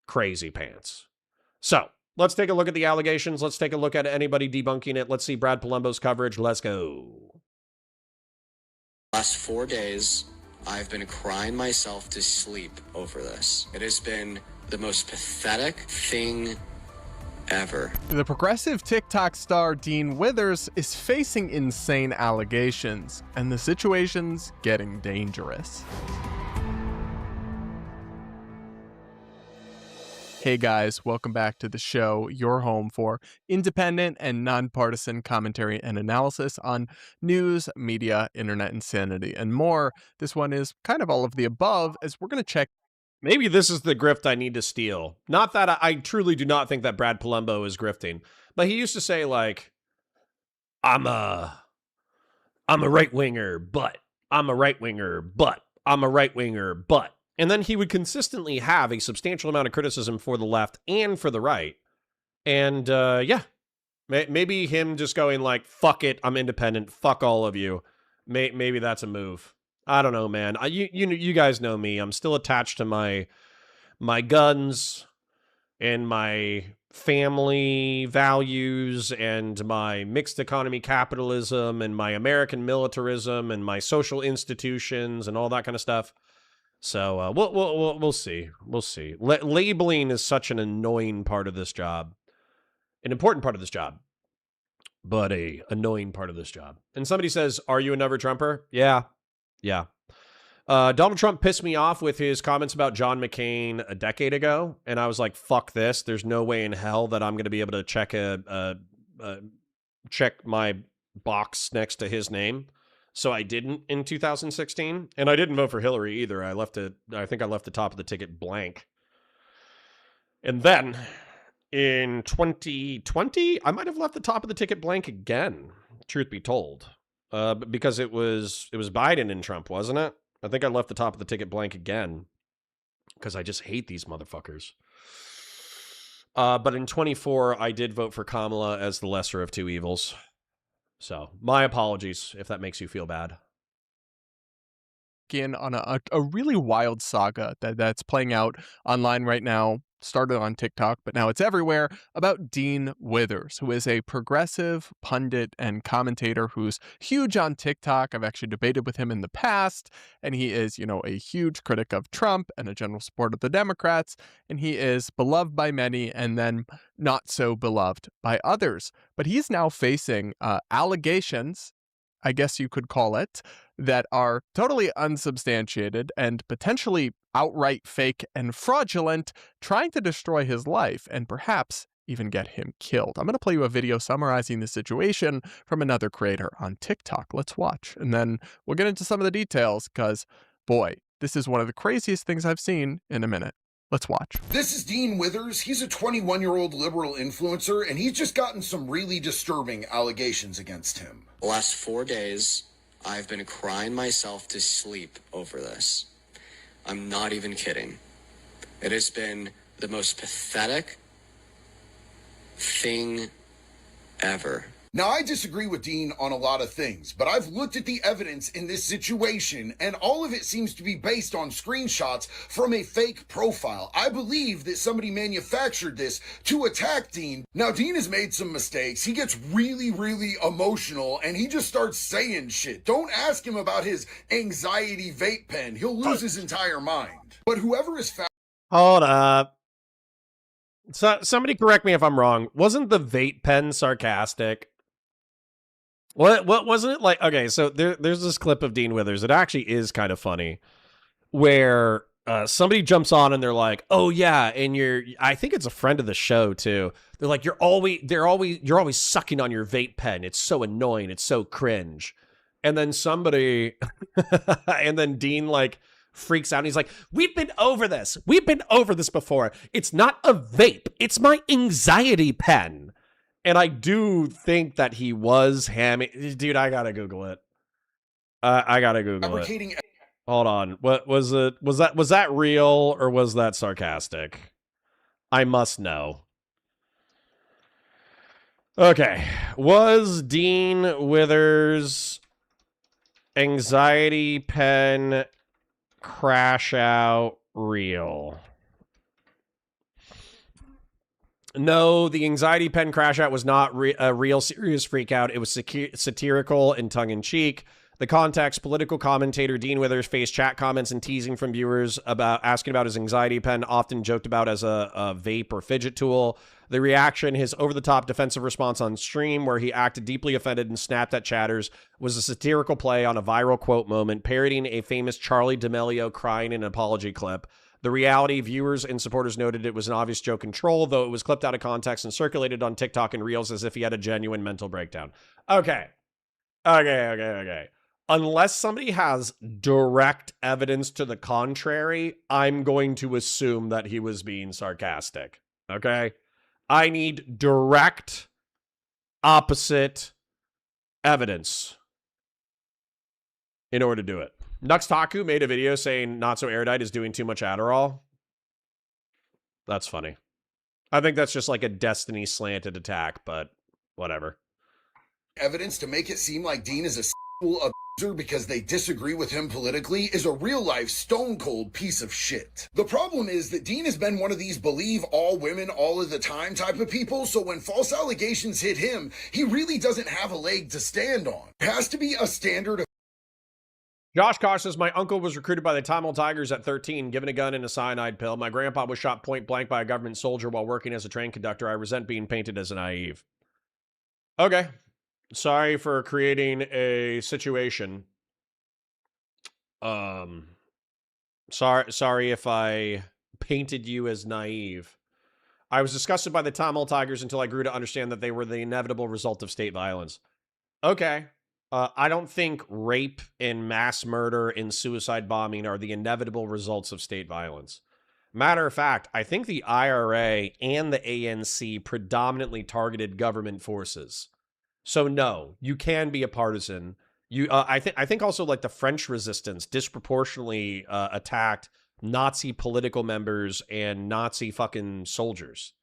crazy pants. So, let's take a look at the allegations. Let's take a look at anybody debunking it. Let's see Brad Palumbo's coverage. Let's go. Last 4 days, I've been crying myself to sleep over this. It has been the most pathetic thing ever. The progressive TikTok star Dean Withers is facing insane allegations, and the situation's getting dangerous. Hey guys, welcome back to the show, your home for independent and nonpartisan commentary and analysis on news, media, internet insanity, and more. This one is kind of all of the above, as we're going to check. Maybe this is the grift I need to steal. Not that I truly do not think that Brad Palumbo is grifting, but he used to say, like, I'm a right-winger, but I'm a right-winger, but I'm a right-winger, but. And then he would consistently have a substantial amount of criticism for the left and for the right. And yeah, maybe him just going like, fuck it, I'm independent, fuck all of you. Maybe that's a move. I don't know, man. You guys know me. I'm still attached to my guns and my family values and my mixed economy capitalism and my American militarism and my social institutions and all that kind of stuff. So we'll see. We'll see. Labeling is such an annoying part of this job, an important part of this job, but a annoying part of this job. And somebody says, "Are you a never Trumper?" Yeah. Donald Trump pissed me off with his comments about John McCain a decade ago, and I was like, "Fuck this! There's no way in hell that I'm going to be able to check my box next to his name." So I didn't in 2016, and I didn't vote for Hillary either. I think I left the top of the ticket blank. And then in 2020, I might have left the top of the ticket blank again, truth be told. Because it was Biden and Trump, wasn't it? I think I left the top of the ticket blank again because I just hate these motherfuckers. But in 24, I did vote for Kamala as the lesser of two evils. So my apologies if that makes you feel bad. In on a really wild saga that's playing out online right now. Started on TikTok, but now it's everywhere, about Dean Withers, who is a progressive pundit and commentator who's huge on TikTok. I've actually debated with him in the past, and he is, a huge critic of Trump and a general supporter of the Democrats, and he is beloved by many and then not so beloved by others. But he's now facing allegations, I guess you could call it, that are totally unsubstantiated and potentially outright fake and fraudulent, trying to destroy his life and perhaps even get him killed. I'm going to play you a video summarizing the situation from another creator on TikTok. Let's watch, and then we'll get into some of the details because, boy, this is one of the craziest things I've seen in a minute. Let's watch. This is Dean Withers. He's a 21-year-old liberal influencer, and he's just gotten some really disturbing allegations against him. The last 4 days, I've been crying myself to sleep over this. I'm not even kidding. It has been the most pathetic thing ever. Now, I disagree with Dean on a lot of things, but I've looked at the evidence in this situation, and all of it seems to be based on screenshots from a fake profile. I believe that somebody manufactured this to attack Dean. Now, Dean has made some mistakes. He gets really, really emotional, and he just starts saying shit. Don't ask him about his anxiety vape pen. He'll lose his entire mind. But whoever is Hold up. So, somebody correct me if I'm wrong. Wasn't the vape pen sarcastic? What wasn't it like? Okay, so there's this clip of Dean Withers. It actually is kind of funny, where somebody jumps on and they're like, "Oh yeah," and I think it's a friend of the show too. They're like, you're always sucking on your vape pen. It's so annoying. It's so cringe. And then and then Dean like freaks out and he's like, "We've been over this. We've been over this before. It's not a vape. It's my anxiety pen." And I do think that he was hamming. Dude, I gotta Google it. I gotta Google it. Hold on. What was it? Was that real or was that sarcastic? I must know. Okay. Was Dean Withers' anxiety pen crash out real? No, the anxiety pen crash out was not a real serious freak out. It was satirical and tongue-in-cheek. The context: political commentator Dean Withers faced chat comments and teasing from viewers about asking about his anxiety pen, often joked about as a vape or fidget tool. The reaction: his over-the-top defensive response on stream, where he acted deeply offended and snapped at chatters, was a satirical play on a viral quote moment, parodying a famous Charli D'Amelio crying in an apology clip. The reality: viewers and supporters noted it was an obvious joke and troll, though it was clipped out of context and circulated on TikTok and Reels as if he had a genuine mental breakdown. Okay. Unless somebody has direct evidence to the contrary, I'm going to assume that he was being sarcastic. Okay? I need direct opposite evidence in order to do it. Nuxtaku made a video saying Not So Erudite is doing too much Adderall. That's funny. I think that's just like a Destiny slanted attack, but whatever. Evidence to make it seem like Dean is a sexual abuser because they disagree with him politically is a real-life stone-cold piece of shit. The problem is that Dean has been one of these believe all women all of the time type of people, so when false allegations hit him, he really doesn't have a leg to stand on. There has to be a standard of Josh Kosh says, my uncle was recruited by the Tamil Tigers at 13, given a gun and a cyanide pill. My grandpa was shot point blank by a government soldier while working as a train conductor. I resent being painted as a naive. Okay. Sorry for creating a situation. Sorry if I painted you as naive. I was disgusted by the Tamil Tigers until I grew to understand that they were the inevitable result of state violence. Okay. I don't think rape and mass murder and suicide bombing are the inevitable results of state violence. Matter of fact, I think the IRA and the ANC predominantly targeted government forces. So no, you can be a partisan. I think also like the French resistance disproportionately attacked Nazi political members and Nazi fucking soldiers.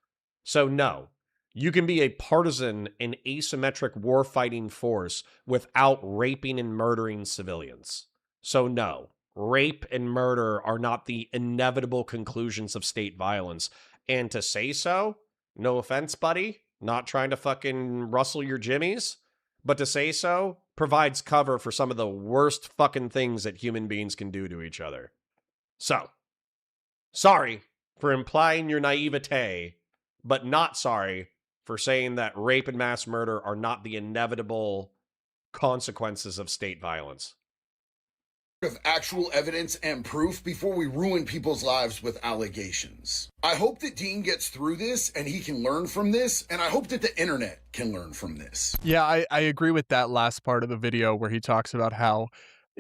So no, you can be a partisan and asymmetric war-fighting force without raping and murdering civilians. So no, rape and murder are not the inevitable conclusions of state violence. And to say so, no offense, buddy, not trying to fucking rustle your jimmies, but to say so provides cover for some of the worst fucking things that human beings can do to each other. So, sorry for implying your naivete, but not sorry for saying that rape and mass murder are not the inevitable consequences of state violence. Of actual evidence and proof before we ruin people's lives with allegations. I hope that Dean gets through this and he can learn from this, and I hope that the internet can learn from this. Yeah, I agree with that last part of the video where he talks about how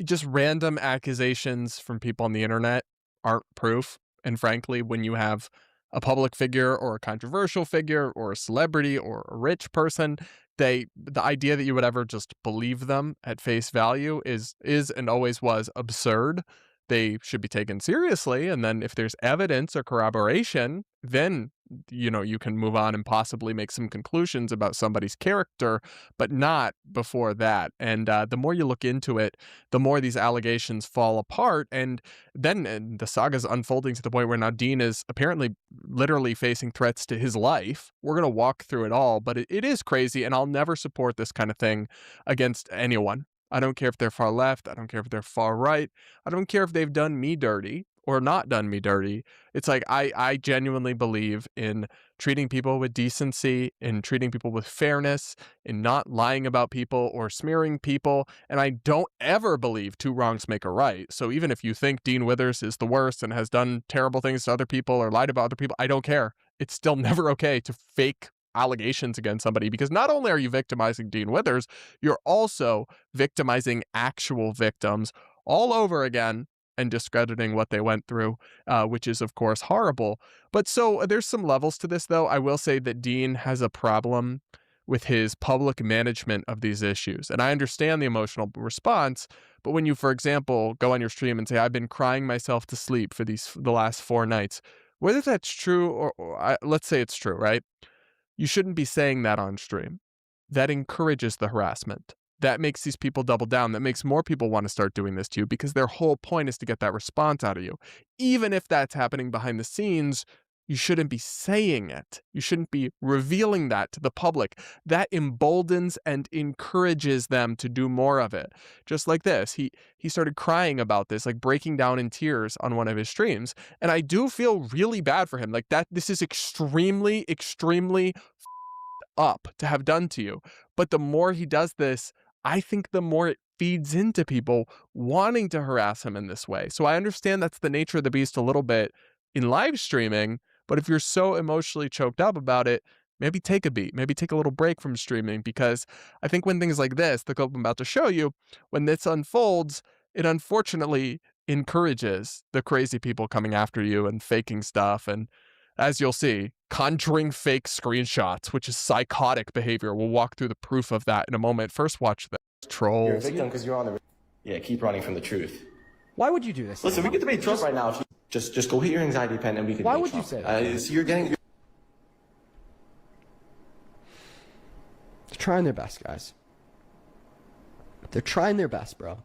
just random accusations from people on the internet aren't proof. And frankly, when you have a public figure or a controversial figure or a celebrity or a rich person, the idea that you would ever just believe them at face value is and always was absurd. They should be taken seriously, and then if there's evidence or corroboration, then you can move on and possibly make some conclusions about somebody's character, but not before that. And the more you look into it, the more these allegations fall apart, and then the saga's unfolding to the point where now Dean is apparently literally facing threats to his life. We're gonna walk through it all, but it is crazy, and I'll never support this kind of thing against anyone. I don't care if they're far left. I don't care if they're far right. I don't care if they've done me dirty or not done me dirty. It's like I genuinely believe in treating people with decency, in treating people with fairness, in not lying about people or smearing people. And I don't ever believe two wrongs make a right. So even if you think Dean Withers is the worst and has done terrible things to other people or lied about other people, I don't care. It's still never okay to fake allegations against somebody, because not only are you victimizing Dean Withers, you're also victimizing actual victims all over again and discrediting what they went through, which is of course horrible. But so there's some levels to this, though. I will say that Dean has a problem with his public management of these issues, and I understand the emotional response. But when you, for example, go on your stream and say, I've been crying myself to sleep for the last 4 nights, whether that's true or let's say it's true, right? You shouldn't be saying that on stream. That encourages the harassment. That makes these people double down. That makes more people want to start doing this to you, because their whole point is to get that response out of you. Even if that's happening behind the scenes, you shouldn't be saying it. You shouldn't be revealing that to the public. That emboldens and encourages them to do more of it. Just like this. He started crying about this, like breaking down in tears on one of his streams. And I do feel really bad for him. Like that, this is extremely, extremely up to have done to you. But the more he does this, I think the more it feeds into people wanting to harass him in this way. So I understand that's the nature of the beast a little bit in live streaming, but if you're so emotionally choked up about it, maybe take a beat, maybe take a little break from streaming, because I think when things like this, the clip I'm about to show you, when this unfolds, it unfortunately encourages the crazy people coming after you and faking stuff. And as you'll see, conjuring fake screenshots, which is psychotic behavior. We'll walk through the proof of that in a moment. First, watch the trolls. You're a victim because you're on the... Yeah, keep running from the truth. Why would you do this? Listen, we get to be trust right now. If you just go hit your anxiety pen and we can... Why would you say that? So you're getting... They're trying their best, guys. They're trying their best, bro.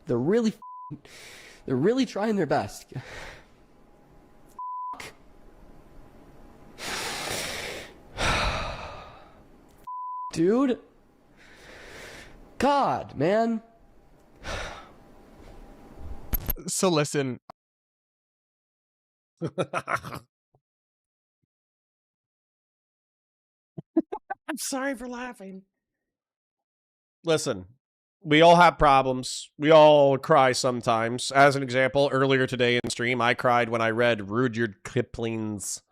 They're really trying their best. Dude. God, man. So listen. I'm sorry for laughing. Listen, we all have problems. We all cry sometimes. As an example, earlier today in stream, I cried when I read Rudyard Kipling's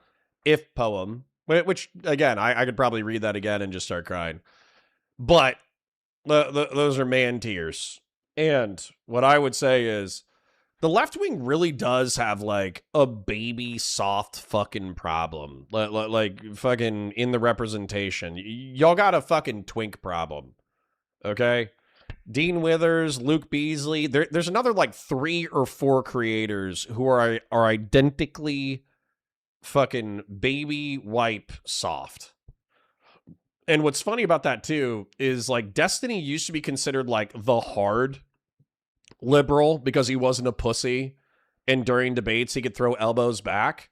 If poem, which, again, I could probably read that again and just start crying. But those are man tears. And what I would say is, the left wing really does have, like, a baby soft fucking problem. Like fucking in the representation. Y'all got a fucking twink problem. Okay? Dean Withers, Luke Beasley. There's another, like, 3 or 4 creators who are identically fucking baby wipe soft. And what's funny about that, too, is, like, Destiny used to be considered, like, the hard liberal because he wasn't a pussy, and during debates he could throw elbows back.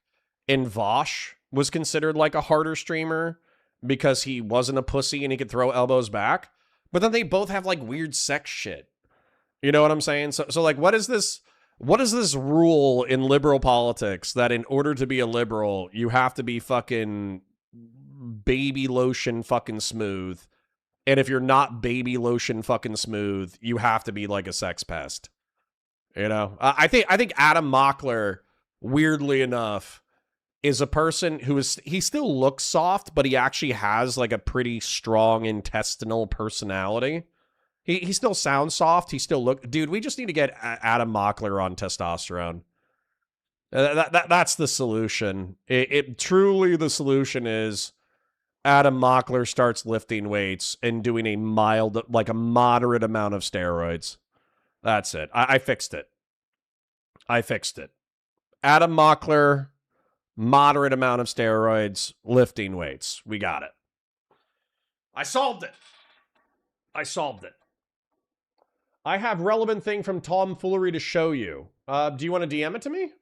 And Vosh was considered like a harder streamer because he wasn't a pussy and he could throw elbows back. But then they both have like weird sex shit. You know what I'm saying? So like, what is this rule in liberal politics that in order to be a liberal you have to be fucking baby lotion fucking smooth? And if you're not baby lotion fucking smooth, you have to be like a sex pest. You know? I think Adam Mockler, weirdly enough, is a person he still looks soft, but he actually has like a pretty strong intestinal personality. He still sounds soft. He still dude, we just need to get Adam Mockler on testosterone. That's the solution. It truly, the solution is Adam Mockler starts lifting weights and doing a moderate amount of steroids. That's it. I fixed it. Adam Mockler, moderate amount of steroids, lifting weights. We got it. I solved it. I have relevant thing from Tomfoolery to show you. Do you want to DM it to me?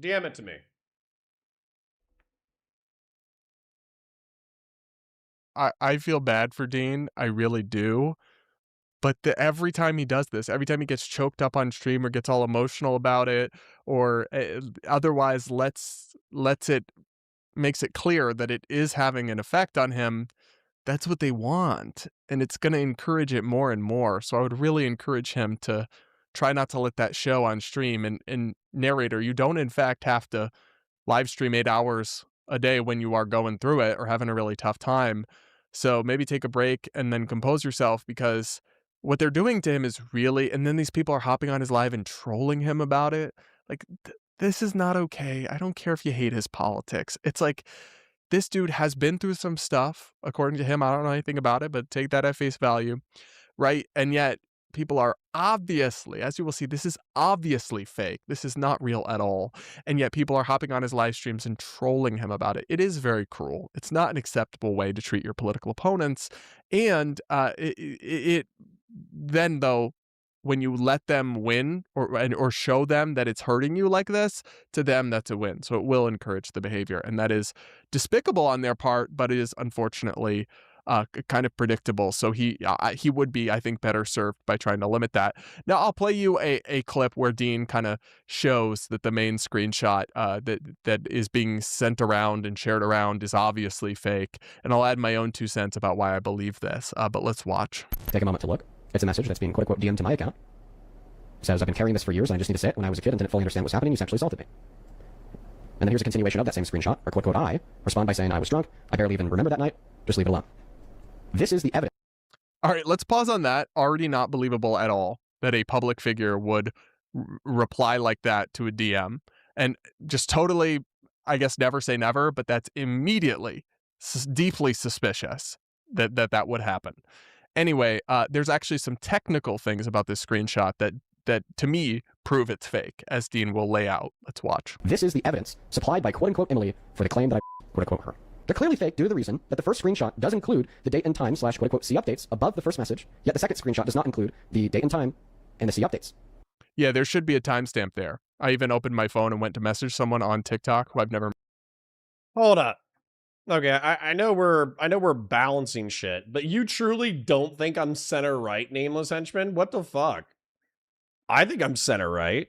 DM it to me. I feel bad for Dean. I really do. But every time he does this, every time he gets choked up on stream or gets all emotional about it, or otherwise makes it clear that it is having an effect on him, that's what they want. And it's going to encourage it more and more. So I would really encourage him to try not to let that show on stream. And narrator, you don't in fact have to live stream 8 hours a day when you are going through it or having a really tough time. So maybe take a break and then compose yourself, because what they're doing to him is really, and then these people are hopping on his live and trolling him about it. Like, this is not okay. I don't care if you hate his politics. It's like, this dude has been through some stuff, according to him. I don't know anything about it, but take that at face value, right? And yet people are obviously, as you will see, this is obviously fake. This is not real at all. And yet people are hopping on his live streams and trolling him about it. It is very cruel. It's not an acceptable way to treat your political opponents. And then, though, when you let them win or show them that it's hurting you like this, to them, that's a win. So it will encourage the behavior. And that is despicable on their part, but it is unfortunately kind of predictable. So he would be, I think, better served by trying to limit that. Now, I'll play you a clip where Dean kind of shows that the main screenshot that is being sent around and shared around is obviously fake. And I'll add my own 2 cents about why I believe this. But let's watch. Take a moment to look. It's a message that's being quote-unquote DM'd to my account. It says, I've been carrying this for years and I just need to say it. When I was a kid and didn't fully understand what was happening, you sexually assaulted me. And then here's a continuation of that same screenshot, or quote-unquote I respond by saying I was drunk. I barely even remember that night. Just leave it alone. This is the evidence. All right, let's pause on that. Already not believable at all that a public figure would reply like that to a DM. And just totally, I guess, never say never, but that's immediately deeply suspicious that would happen. Anyway, there's actually some technical things about this screenshot that to me prove it's fake, as Dean will lay out. Let's watch. This is the evidence supplied by quote-unquote Emily for the claim that I quote-unquote her. They're clearly fake due to the reason that the first screenshot does include the date and time / quote-unquote see updates above the first message, yet the second screenshot does not include the date and time and the see updates. Yeah, there should be a timestamp there. I even opened my phone and went to message someone on TikTok who I've never... Hold up. Okay, I know we're balancing shit, but you truly don't think I'm center right, nameless henchman? What the fuck? I think I'm center right.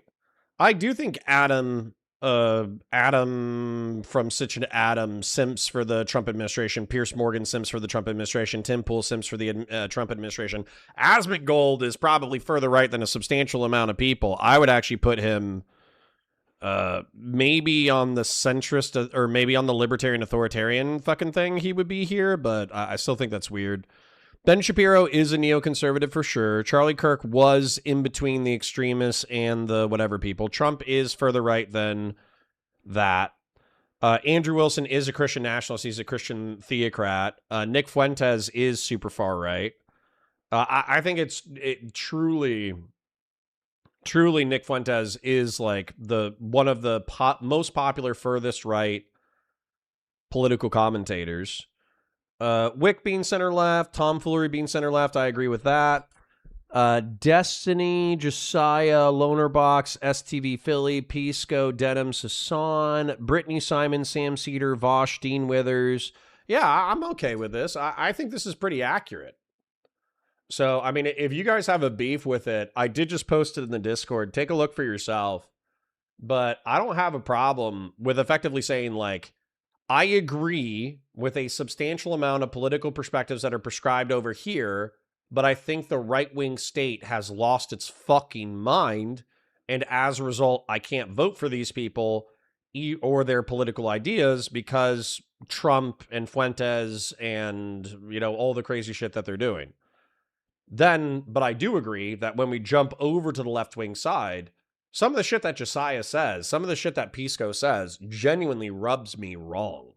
I do think Adam from Sitchin to Adam simps for the Trump administration, Pierce Morgan simps for the Trump administration, Tim Pool simps for the Trump administration. Asmongold is probably further right than a substantial amount of people. I would actually put him maybe on the centrist or maybe on the libertarian authoritarian fucking thing he would be here, but I still think that's weird. Ben Shapiro is a neoconservative for sure. Charlie Kirk was in between the extremists and the whatever people. Trump is further right than that. Andrew Wilson is a Christian nationalist. He's a Christian theocrat. Nick Fuentes is super far right. I think it truly Nick Fuentes is like one of the most popular furthest right political commentators. Wick being center left, tomfoolery being center left. I agree with that. Destiny, Josiah, Lonerbox, STV Philly, Pisco, Denim, Sasan, Brittany Simon, Sam Cedar, Vosh, Dean Withers. Yeah, I'm okay with this. I think this is pretty accurate. So, I mean, if you guys have a beef with it, I did just post it in the Discord. Take a look for yourself. But I don't have a problem with effectively saying, like, I agree with a substantial amount of political perspectives that are prescribed over here, but I think the right-wing state has lost its fucking mind, and as a result, I can't vote for these people or their political ideas because Trump and Fuentes and, you know, all the crazy shit that they're doing. But I do agree that when we jump over to the left-wing side, some of the shit that Josiah says, some of the shit that Pisco says genuinely rubs me wrong.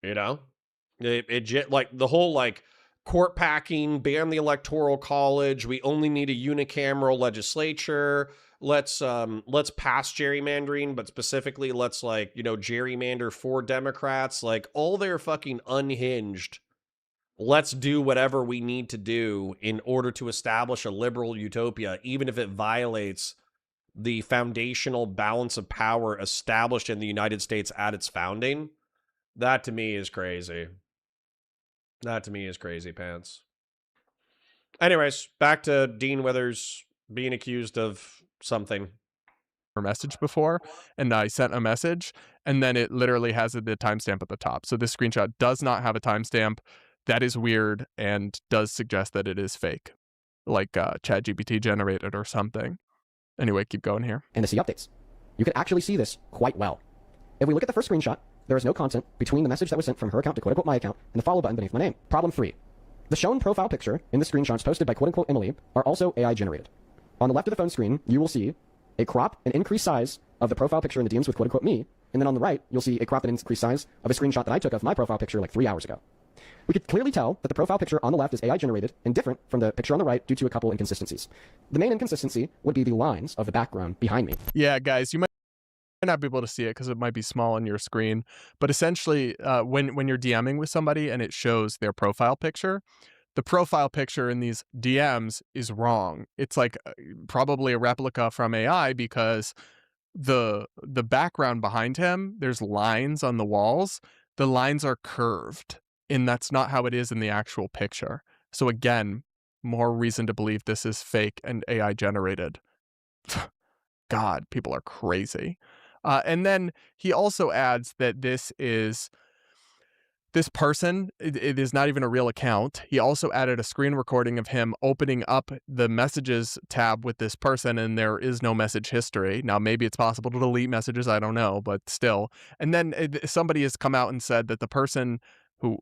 You know? It like the whole like court packing, ban the electoral college, we only need a unicameral legislature. Let's pass gerrymandering, but specifically let's like, you know, gerrymander for Democrats, like all their fucking unhinged. Let's do whatever we need to do in order to establish a liberal utopia, even if it violates the foundational balance of power established in the United States at its founding. That to me is crazy. That to me is crazy pants. Anyways, back to Dean Withers being accused of something. Message before, and I sent a message, and then it literally has the timestamp at the top. So this screenshot does not have a timestamp. That is weird and does suggest that it is fake, like ChatGPT generated or something. Anyway, keep going here. And to see updates. You can actually see this quite well. If we look at the first screenshot, there is no content between the message that was sent from her account to quote-unquote my account and the follow button beneath my name. Problem 3. The shown profile picture in the screenshots posted by quote-unquote Emily are also AI generated. On the left of the phone screen, you will see a crop and increased size of the profile picture in the DMs with quote-unquote me, and then on the right, you'll see a crop and increased size of a screenshot that I took of my profile picture like 3 hours ago. We could clearly tell that the profile picture on the left is AI generated and different from the picture on the right due to a couple inconsistencies. The main inconsistency would be the lines of the background behind me. Yeah, guys, you might not be able to see it because it might be small on your screen, but essentially when you're DMing with somebody and it shows their profile picture, the profile picture in these DMs is wrong. It's like probably a replica from AI because the background behind him, there's lines on the walls. The lines are curved, and that's not how it is in the actual picture. So again, more reason to believe this is fake and AI generated. God, people are crazy. And then he also adds that this person, it is not even a real account. He also added a screen recording of him opening up the messages tab with this person, and there is no message history. Now, maybe it's possible to delete messages. I don't know, but still. And then somebody has come out and said that the person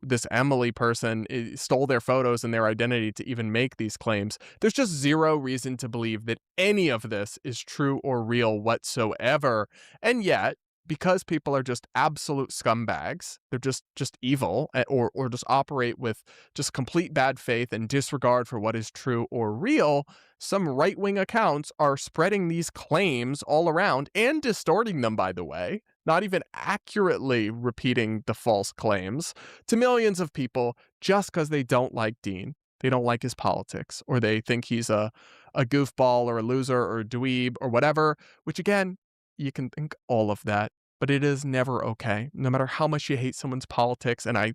this Emily person stole their photos and their identity to even make these claims. There's just zero reason to believe that any of this is true or real whatsoever. And yet, because people are just absolute scumbags, they're just evil or just operate with just complete bad faith and disregard for what is true or real, some right-wing accounts are spreading these claims all around and distorting them, by the way, not even accurately repeating the false claims to millions of people just because they don't like Dean. They don't like his politics, or they think he's a goofball or a loser or a dweeb or whatever, which again, you can think all of that, but it is never okay. No matter how much you hate someone's politics, and I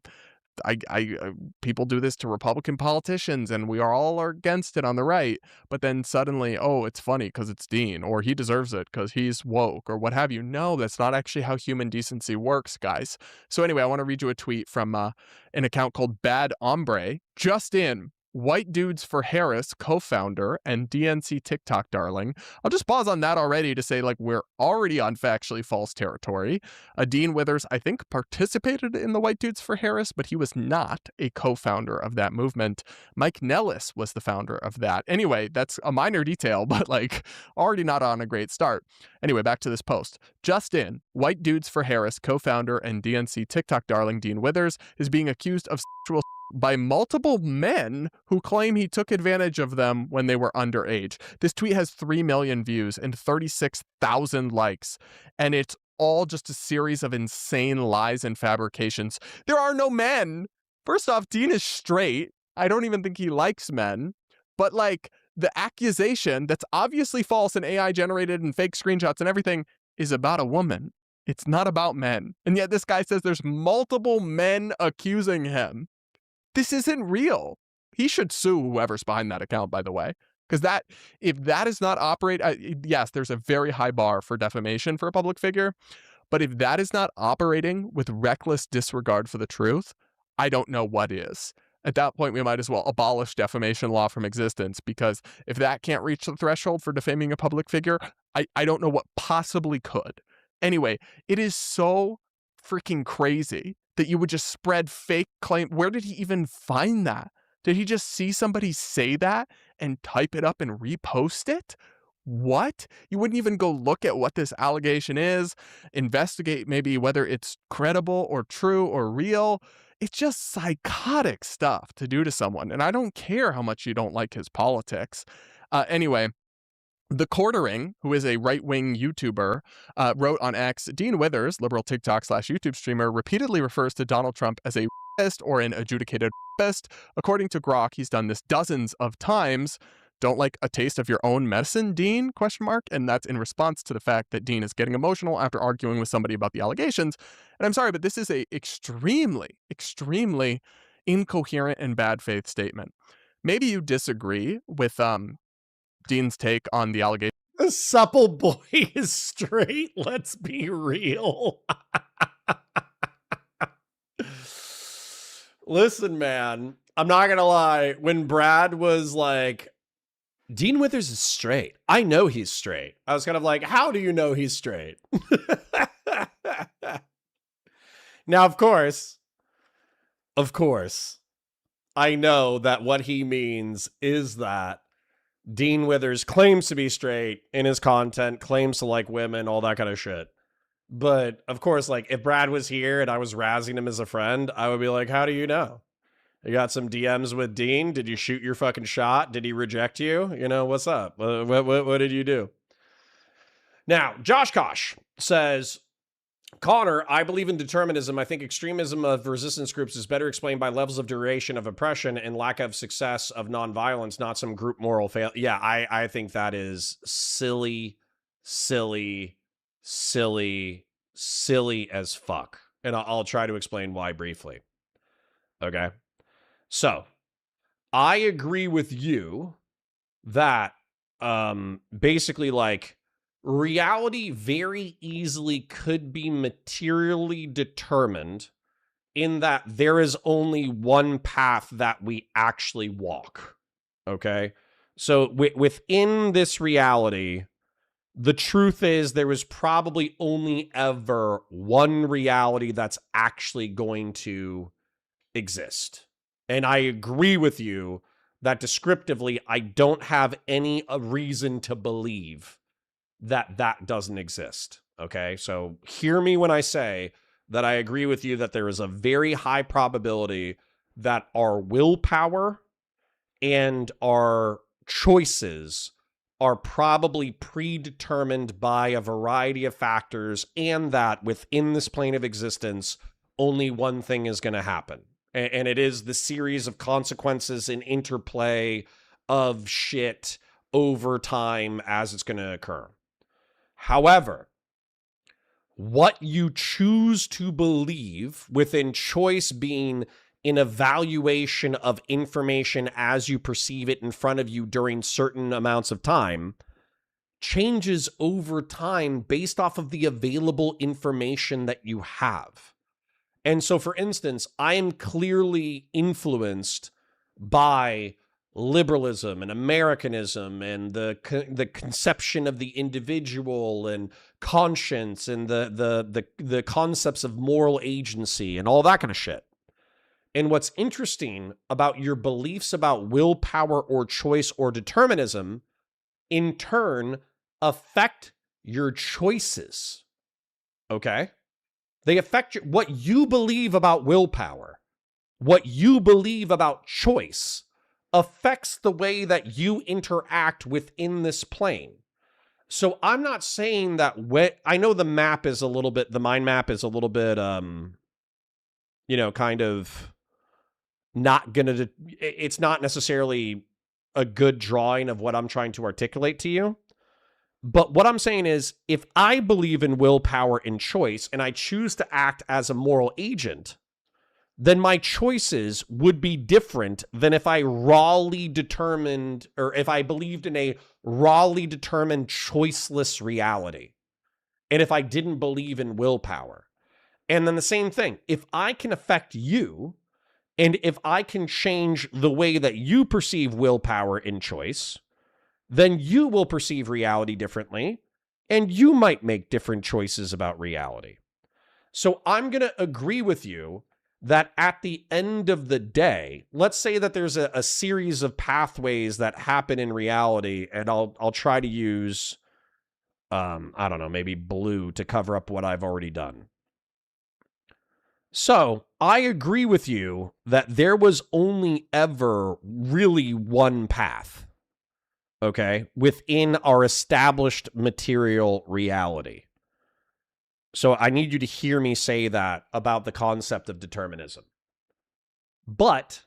people do this to Republican politicians, and we are all against it on the right. But then suddenly, oh, it's funny because it's Dean, or he deserves it because he's woke, or what have you. No, that's not actually how human decency works, guys. So anyway, I want to read you a tweet from an account called Bad Hombre. Just in. White Dudes for Harris co-founder and DNC TikTok darling. I'll just pause on that already to say, like, we're already on factually false territory. Dean Withers, I think, participated in the White Dudes for Harris, but he was not a co-founder of that movement. Mike Nellis was the founder of that. Anyway, that's a minor detail, but like already not on a great start. Anyway, back to this post. Just in, White Dudes for Harris co-founder and DNC TikTok darling Dean Withers is being accused of sexual by multiple men who claim he took advantage of them when they were underage. This tweet has 3 million views and 36,000 likes, and it's all just a series of insane lies and fabrications. There are no men. First off, Dean is straight. I don't even think he likes men. But like, the accusation that's obviously false and AI generated and fake screenshots and everything is about a woman. It's not about men. And yet this guy says there's multiple men accusing him. This isn't real. He should sue whoever's behind that account, by the way. Because if that is not operate, yes, there's a very high bar for defamation for a public figure. But if that is not operating with reckless disregard for the truth, I don't know what is. At that point, we might as well abolish defamation law from existence, because if that can't reach the threshold for defaming a public figure, I don't know what possibly could. Anyway, it is so freaking crazy that you would just spread fake claim. Where did he even find that? Did he just see somebody say that and type it up and repost it? What? You wouldn't even go look at what this allegation is, investigate maybe whether it's credible or true or real. It's just psychotic stuff to do to someone. And I don't care how much you don't like his politics. Anyway, The Quartering, who is a right-wing YouTuber, wrote on X, Dean Withers, liberal TikTok/YouTube streamer, repeatedly refers to Donald Trump as a rapist or an adjudicated rapist. According to Grok, he's done this dozens of times. Don't like a taste of your own medicine, Dean? ? And that's in response to the fact that Dean is getting emotional after arguing with somebody about the allegations. And I'm sorry, but this is a extremely, extremely incoherent and bad faith statement. Maybe you disagree with Dean's take on the allegation. The supple boy is straight. Let's be real. Listen, man, I'm not going to lie. When Brad was like, Dean Withers is straight, I know he's straight, I was kind of like, how do you know he's straight? Now, of course, I know that what he means is that Dean Withers claims to be straight in his content, claims to like women, all that kind of shit. But of course, like, if Brad was here and I was razzing him as a friend, I would be like, how do you know? You got some DMs with Dean? Did you shoot your fucking shot? Did he reject you? You know, what's up? What did you do? Now, Josh Kosh says, Connor, I believe in determinism. I think extremism of resistance groups is better explained by levels of duration of oppression and lack of success of nonviolence, not some group moral fail. Yeah, I think that is silly as fuck. And I'll try to explain why briefly. Okay. So, I agree with you that basically, like, reality very easily could be materially determined in that there is only one path that we actually walk. Okay? So, within this reality, the truth is there is probably only ever one reality that's actually going to exist. And I agree with you that descriptively, I don't have any reason to believe that that doesn't exist. Okay, so hear me when I say that I agree with you that there is a very high probability that our willpower and our choices are probably predetermined by a variety of factors, and that within this plane of existence, only one thing is going to happen. And it is the series of consequences and interplay of shit over time as it's going to occur. However, what you choose to believe, within choice being in evaluation of information as you perceive it in front of you during certain amounts of time changes over time based off of the available information that you have. And so, for instance, I am clearly influenced by liberalism and Americanism and the conception of the individual and conscience and the concepts of moral agency and all that kind of shit. And what's interesting about your beliefs about willpower or choice or determinism, in turn, affect your choices. Okay? They affect what you believe about willpower, what you believe about choice, affects the way that you interact within this plane. So I'm not saying that I know the map is a little bit, the mind map is a little bit, kind of not gonna, it's not necessarily a good drawing of what I'm trying to articulate to you. But what I'm saying is, if I believe in willpower and choice and I choose to act as a moral agent, then my choices would be different than if I rawly determined, or if I believed in a rawly determined choiceless reality. And if I didn't believe in willpower. And then the same thing, if I can affect you, and if I can change the way that you perceive willpower and choice, then you will perceive reality differently, and you might make different choices about reality. So I'm going to agree with you that at the end of the day, let's say that there's a series of pathways that happen in reality, and I'll try to use, I don't know, maybe blue to cover up what I've already done. So I agree with you that there was only ever really one path, okay, within our established material reality. So I need you to hear me say that about the concept of determinism. But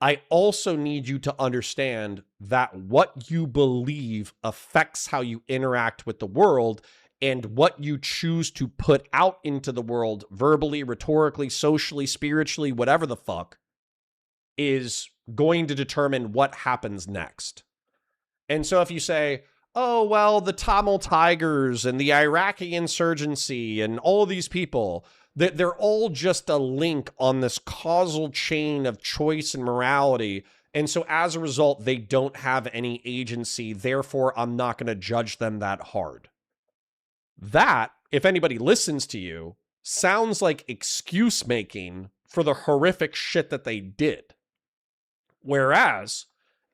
I also need you to understand that what you believe affects how you interact with the world, and what you choose to put out into the world, verbally, rhetorically, socially, spiritually, whatever the fuck, is going to determine what happens next. And so if you say, oh, well, the Tamil Tigers and the Iraqi insurgency and all these people, they're all just a link on this causal chain of choice and morality. And so as a result, they don't have any agency. Therefore, I'm not going to judge them that hard. That, if anybody listens to you, sounds like excuse making for the horrific shit that they did. Whereas,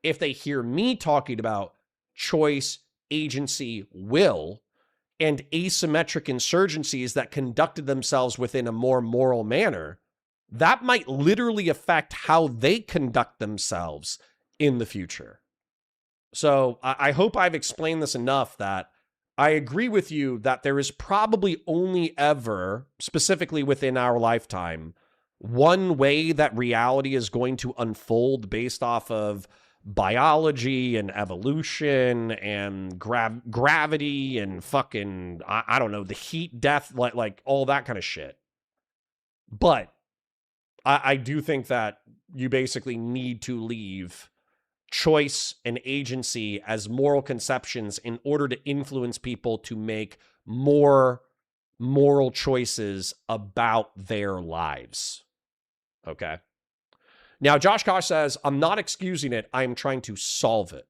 if they hear me talking about choice, agency, will, and asymmetric insurgencies that conducted themselves within a more moral manner, that might literally affect how they conduct themselves in the future. So I hope I've explained this enough that I agree with you that there is probably only ever, specifically within our lifetime, one way that reality is going to unfold based off of biology and evolution and gravity and fucking, I don't know, the heat, death, like all that kind of shit. But I do think that you basically need to leave choice and agency as moral conceptions in order to influence people to make more moral choices about their lives. Okay. Now, Josh Kosh says, I'm not excusing it. I am trying to solve it.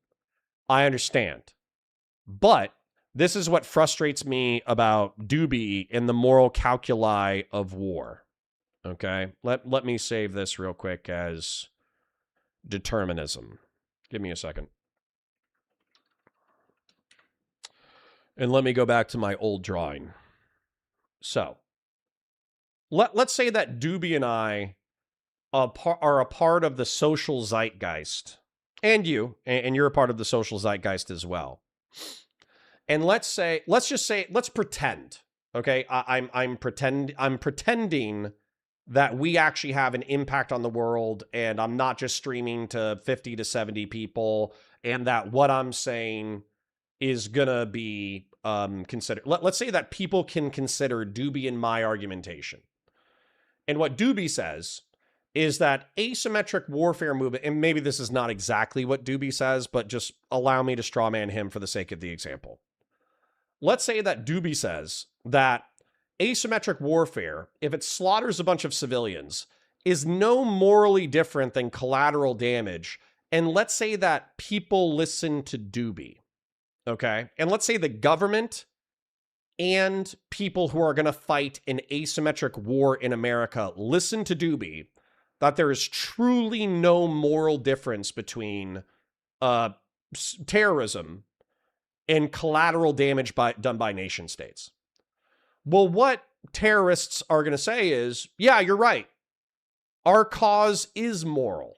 I understand. But this is what frustrates me about Doobie in the moral calculi of war. Okay. Let me save this real quick as determinism. Give me a second. And let me go back to my old drawing. So, let's say that Doobie and I are a part of the social zeitgeist. And and you're a part of the social zeitgeist as well. And let's pretend, okay? I'm pretending that we actually have an impact on the world, and I'm not just streaming to 50 to 70 people, and that what I'm saying is gonna be considered. Let's say that people can consider Doobie and my argumentation. And what Doobie says is that asymmetric warfare movement, and maybe this is not exactly what Doobie says, but just allow me to strawman him for the sake of the example. Let's say that Doobie says that asymmetric warfare, if it slaughters a bunch of civilians, is no morally different than collateral damage. And let's say that people listen to Doobie, okay? And let's say the government and people who are going to fight an asymmetric war in America listen to Doobie, that there is truly no moral difference between terrorism and collateral damage done by nation states. Well, what terrorists are going to say is, yeah, you're right. Our cause is moral.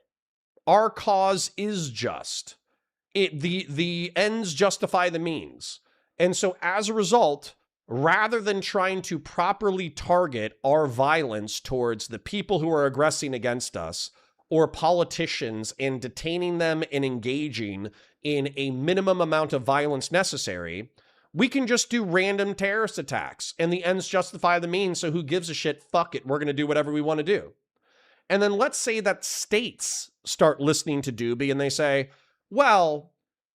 Our cause is just. The ends justify the means. And so as a result, rather than trying to properly target our violence towards the people who are aggressing against us or politicians and detaining them and engaging in a minimum amount of violence necessary, we can just do random terrorist attacks and the ends justify the means. So who gives a shit? Fuck it. We're going to do whatever we want to do. And then let's say that states start listening to Doobie and they say, well,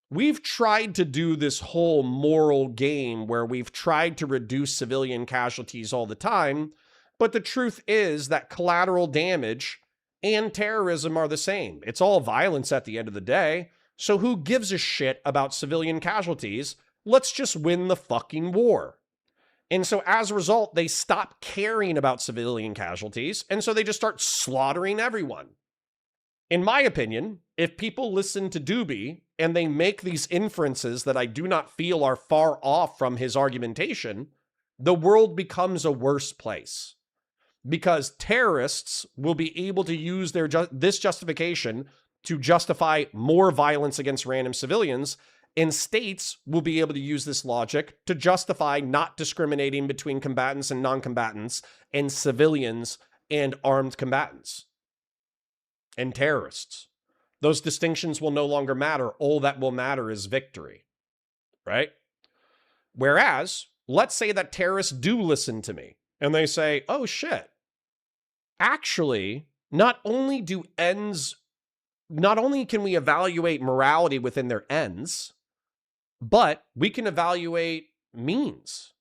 we've tried to do this whole moral game where we've tried to reduce civilian casualties all the time, but the truth is that collateral damage and terrorism are the same. It's all violence at the end of the day. So who gives a shit about civilian casualties? Let's just win the fucking war. And so as a result, they stop caring about civilian casualties, and so they just start slaughtering everyone. In my opinion, if people listen to Doobie and they make these inferences that I do not feel are far off from his argumentation, the world becomes a worse place. Because terrorists will be able to use this justification to justify more violence against random civilians, and states will be able to use this logic to justify not discriminating between combatants and non-combatants and civilians and armed combatants and terrorists. Those distinctions will no longer matter. All that will matter is victory, right? Whereas, let's say that terrorists do listen to me and they say, oh shit, actually, not only can we evaluate morality within their ends, but we can evaluate means.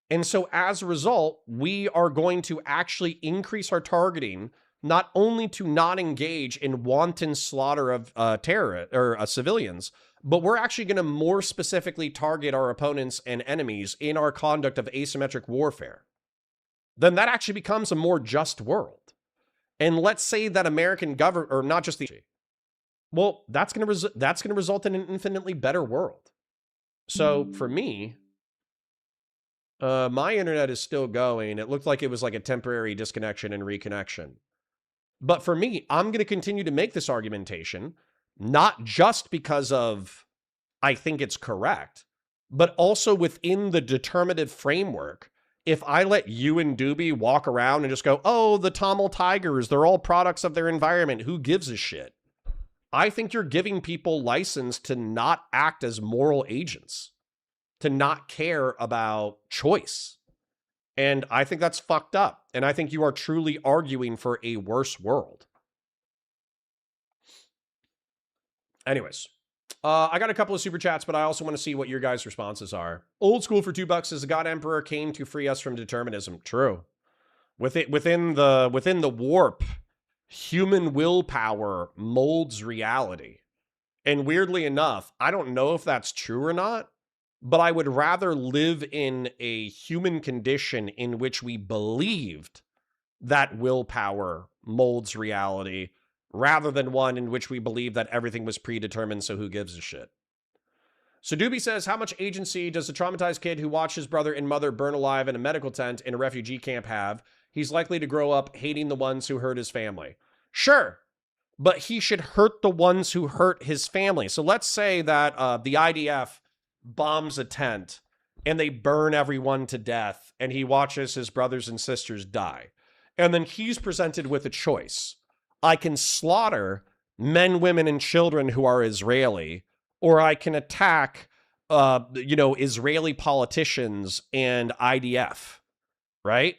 And so as a result, we are going to actually increase our targeting, not only to not engage in wanton slaughter of civilians, but we're actually going to more specifically target our opponents and enemies in our conduct of asymmetric warfare. Then that actually becomes a more just world. And let's say that American government, or not just the, well, that's going to result in an infinitely better world. So for me, my internet is still going. It looked like it was like a temporary disconnection and reconnection. But for me, I'm going to continue to make this argumentation, not just because of I think it's correct, but also within the determinative framework. If I let you and Doobie walk around and just go, oh, the Tamil tigers, they're all products of their environment, who gives a shit? I think you're giving people license to not act as moral agents, to not care about choice. And I think that's fucked up. And I think you are truly arguing for a worse world. Anyways, I got a couple of super chats, but I also want to see what your guys' responses are. Old school for $2 is the God Emperor came to free us from determinism. True. Within the warp, human willpower molds reality. And weirdly enough, I don't know if that's true or not, but I would rather live in a human condition in which we believed that willpower molds reality rather than one in which we believe that everything was predetermined, so who gives a shit? So Doobie says, how much agency does a traumatized kid who watched his brother and mother burn alive in a medical tent in a refugee camp have? He's likely to grow up hating the ones who hurt his family. Sure, but he should hurt the ones who hurt his family. So let's say that the IDF bombs a tent and they burn everyone to death and he watches his brothers and sisters die. And then he's presented with a choice. I can slaughter men, women, and children who are Israeli, or I can attack, Israeli politicians and IDF, right?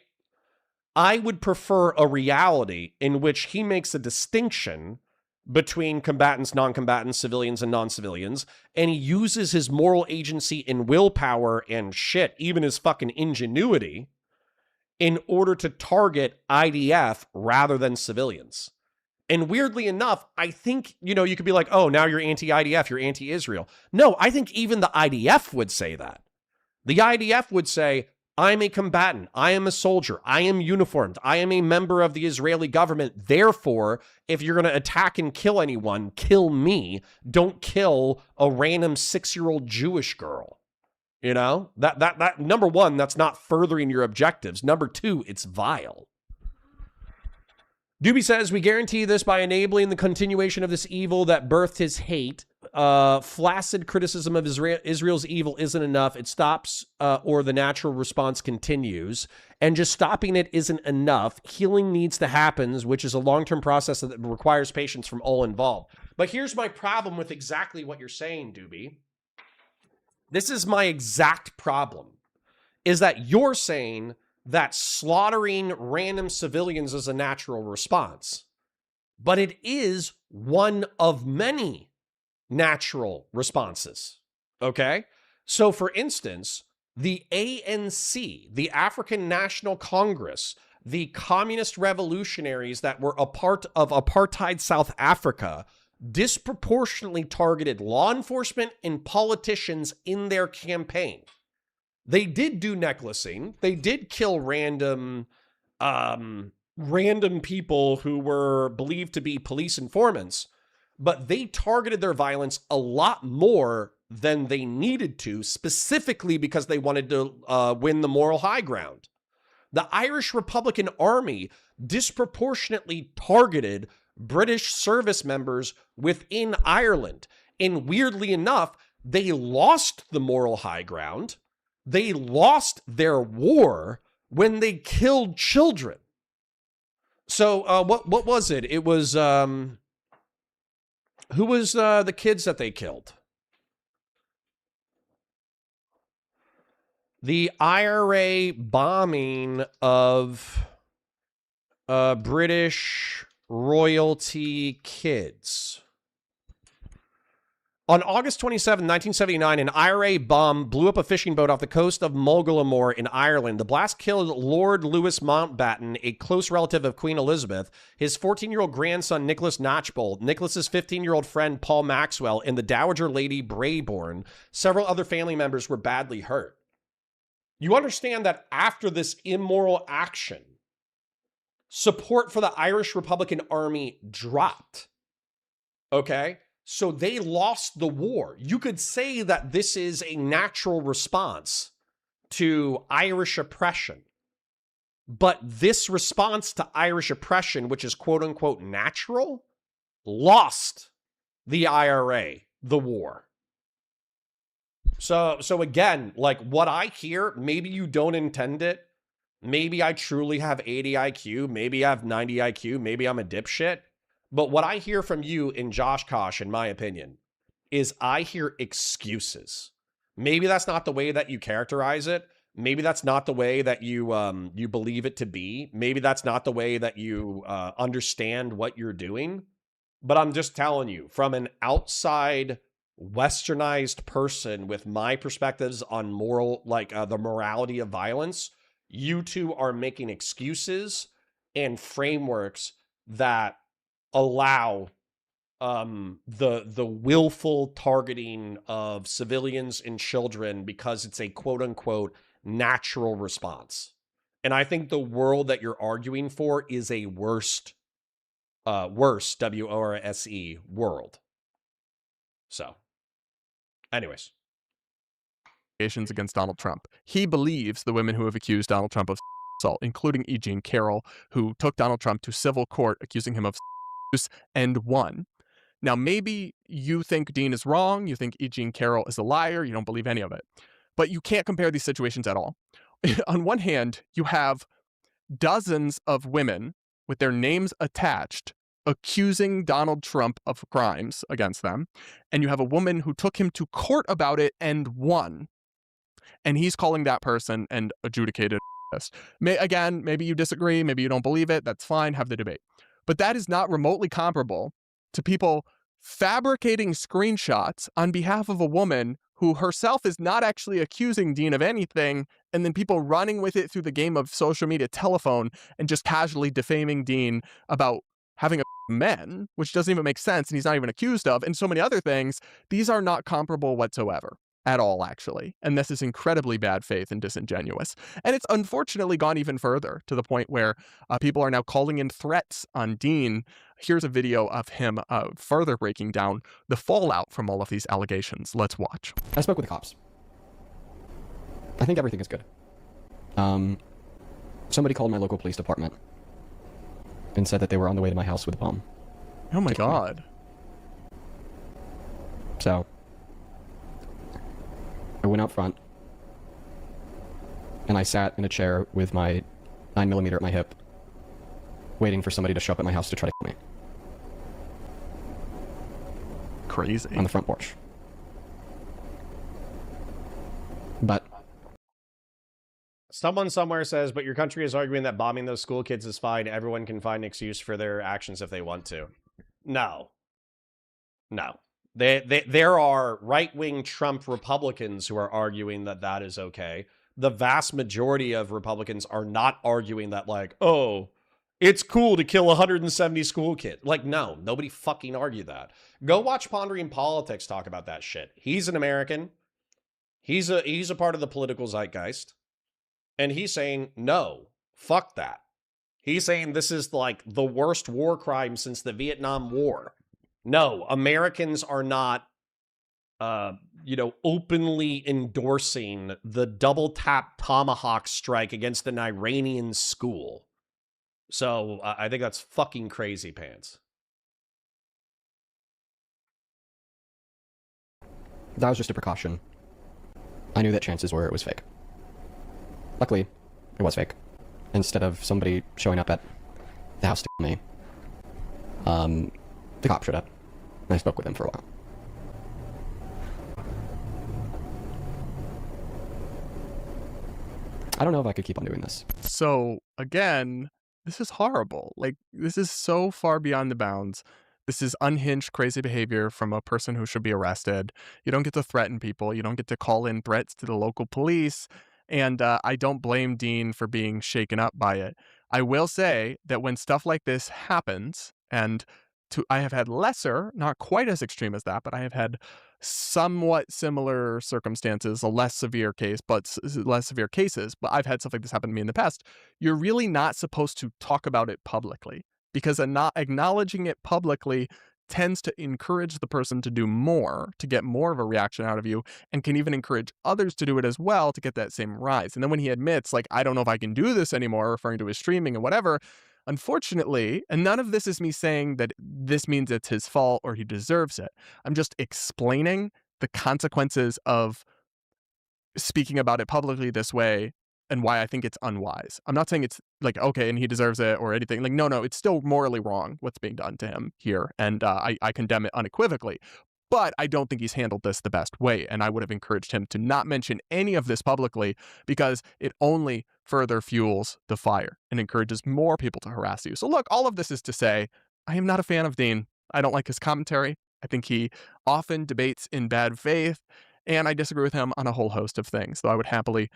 I would prefer a reality in which he makes a distinction between combatants, non-combatants, civilians, and non-civilians, and he uses his moral agency and willpower and shit, even his fucking ingenuity, in order to target IDF rather than civilians. And weirdly enough, I think, you know, you could be like, oh, now you're anti-IDF, you're anti-Israel. No, I think even the IDF would say that. The IDF would say, I'm a combatant. I am a soldier. I am uniformed. I am a member of the Israeli government. Therefore, if you're going to attack and kill anyone, kill me. Don't kill a random 6-year-old Jewish girl. You know, that number one, that's not furthering your objectives. Number two, it's vile. Doobie says, we guarantee this by enabling the continuation of this evil that birthed his hate. Flaccid criticism of Israel's evil isn't enough. It stops or the natural response continues. And just stopping it isn't enough. Healing needs to happen, which is a long-term process that requires patience from all involved. But here's my problem with exactly what you're saying, Doobie. This is my exact problem, is that you're saying that slaughtering random civilians is a natural response. But it is one of many natural responses, okay? So, for instance, the ANC, the African National Congress, the communist revolutionaries that were a part of apartheid South Africa disproportionately targeted law enforcement and politicians in their campaign. They did do necklacing. They did kill random people who were believed to be police informants, but they targeted their violence a lot more than they needed to, specifically because they wanted to win the moral high ground. The Irish Republican Army disproportionately targeted British service members within Ireland. And weirdly enough, they lost the moral high ground. They lost their war when they killed children. So what was it? It was, who was the kids that they killed? The IRA bombing of British royalty kids. On August 27, 1979, an IRA bomb blew up a fishing boat off the coast of Mullaghmore in Ireland. The blast killed Lord Louis Mountbatten, a close relative of Queen Elizabeth, his 14-year-old grandson Nicholas Knatchbull, Nicholas's 15-year-old friend Paul Maxwell, and the Dowager Lady Brayborn. Several other family members were badly hurt. You understand that after this immoral action, support for the Irish Republican Army dropped. Okay? So they lost the war. You could say that this is a natural response to Irish oppression. But this response to Irish oppression, which is quote unquote natural, lost the IRA the war. So again, like what I hear, maybe you don't intend it. Maybe I truly have 80 IQ. Maybe I have 90 IQ. Maybe I'm a dipshit. But what I hear from you in Josh Kosh, in my opinion, is I hear excuses. Maybe that's not the way that you characterize it. Maybe that's not the way that you you believe it to be. Maybe that's not the way that you understand what you're doing. But I'm just telling you, from an outside westernized person with my perspectives on moral, like the morality of violence, you two are making excuses and frameworks that allow the willful targeting of civilians and children because it's a quote unquote natural response. And I think the world that you're arguing for is a worse WORSE world. So, anyways. Against Donald Trump. He believes the women who have accused Donald Trump of assault, including E. Jean Carroll, who took Donald Trump to civil court accusing him of abuse and won. Now, maybe you think Dean is wrong. You think E. Jean Carroll is a liar. You don't believe any of it. But you can't compare these situations at all. On one hand, you have dozens of women with their names attached accusing Donald Trump of crimes against them. And you have a woman who took him to court about it and won. And he's calling that person an adjudicated. Again, maybe you disagree, maybe you don't believe it, that's fine, have the debate. But that is not remotely comparable to people fabricating screenshots on behalf of a woman who herself is not actually accusing Dean of anything, and then people running with it through the game of social media telephone and just casually defaming Dean about having a men, which doesn't even make sense, and he's not even accused of, and so many other things. These are not comparable whatsoever. At all, actually. And this is incredibly bad faith and disingenuous. And it's unfortunately gone even further to the point where people are now calling in threats on Dean. Here's a video of him further breaking down the fallout from all of these allegations. Let's watch. I spoke with the cops. I think everything is good. Somebody called my local police department and said that they were on the way to my house with a bomb. Oh my God. So I went out front, and I sat in a chair with my 9mm at my hip, waiting for somebody to show up at my house to try to kill me. Crazy. On the front porch. But someone somewhere says, but your country is arguing that bombing those school kids is fine. Everyone can find an excuse for their actions if they want to. No. No. There are right-wing Trump Republicans who are arguing that that is okay. The vast majority of Republicans are not arguing that, like, oh, it's cool to kill 170 school kids. Like, no, nobody fucking argued that. Go watch Pondering Politics talk about that shit. He's an American. He's a part of the political zeitgeist. And he's saying, no, fuck that. He's saying this is like the worst war crime since the Vietnam War. No, Americans are not, openly endorsing the double tap tomahawk strike against an Iranian school. So I think that's fucking crazy pants. that was just a precaution. I knew that chances were it was fake. Luckily, it was fake. Instead of somebody showing up at the house to kill me, the cop showed up, and I spoke with him for a while. I don't know if I could keep on doing this. So, again, this is horrible. Like, this is so far beyond the bounds. This is unhinged, crazy behavior from a person who should be arrested. You don't get to threaten people. You don't get to call in threats to the local police. And I don't blame Dean for being shaken up by it. I will say that when stuff like this happens, and I have had lesser, not quite as extreme as that, but I have had somewhat similar circumstances, a less severe case, but less severe cases. But I've had stuff like this happen to me in the past. You're really not supposed to talk about it publicly, because not acknowledging it publicly tends to encourage the person to do more, to get more of a reaction out of you, and can even encourage others to do it as well to get that same rise. And then when he admits, like, I don't know if I can do this anymore, referring to his streaming and whatever, unfortunately, and none of this is me saying that this means it's his fault or he deserves it. I'm just explaining the consequences of speaking about it publicly this way and why I think it's unwise. I'm not saying it's like, okay, and he deserves it or anything. Like, no, it's still morally wrong what's being done to him here. And I condemn it unequivocally. But I don't think he's handled this the best way. And I would have encouraged him to not mention any of this publicly, because it only further fuels the fire and encourages more people to harass you. So look, all of this is to say, I am not a fan of Dean. I don't like his commentary. I think he often debates in bad faith. And I disagree with him on a whole host of things, though I would happily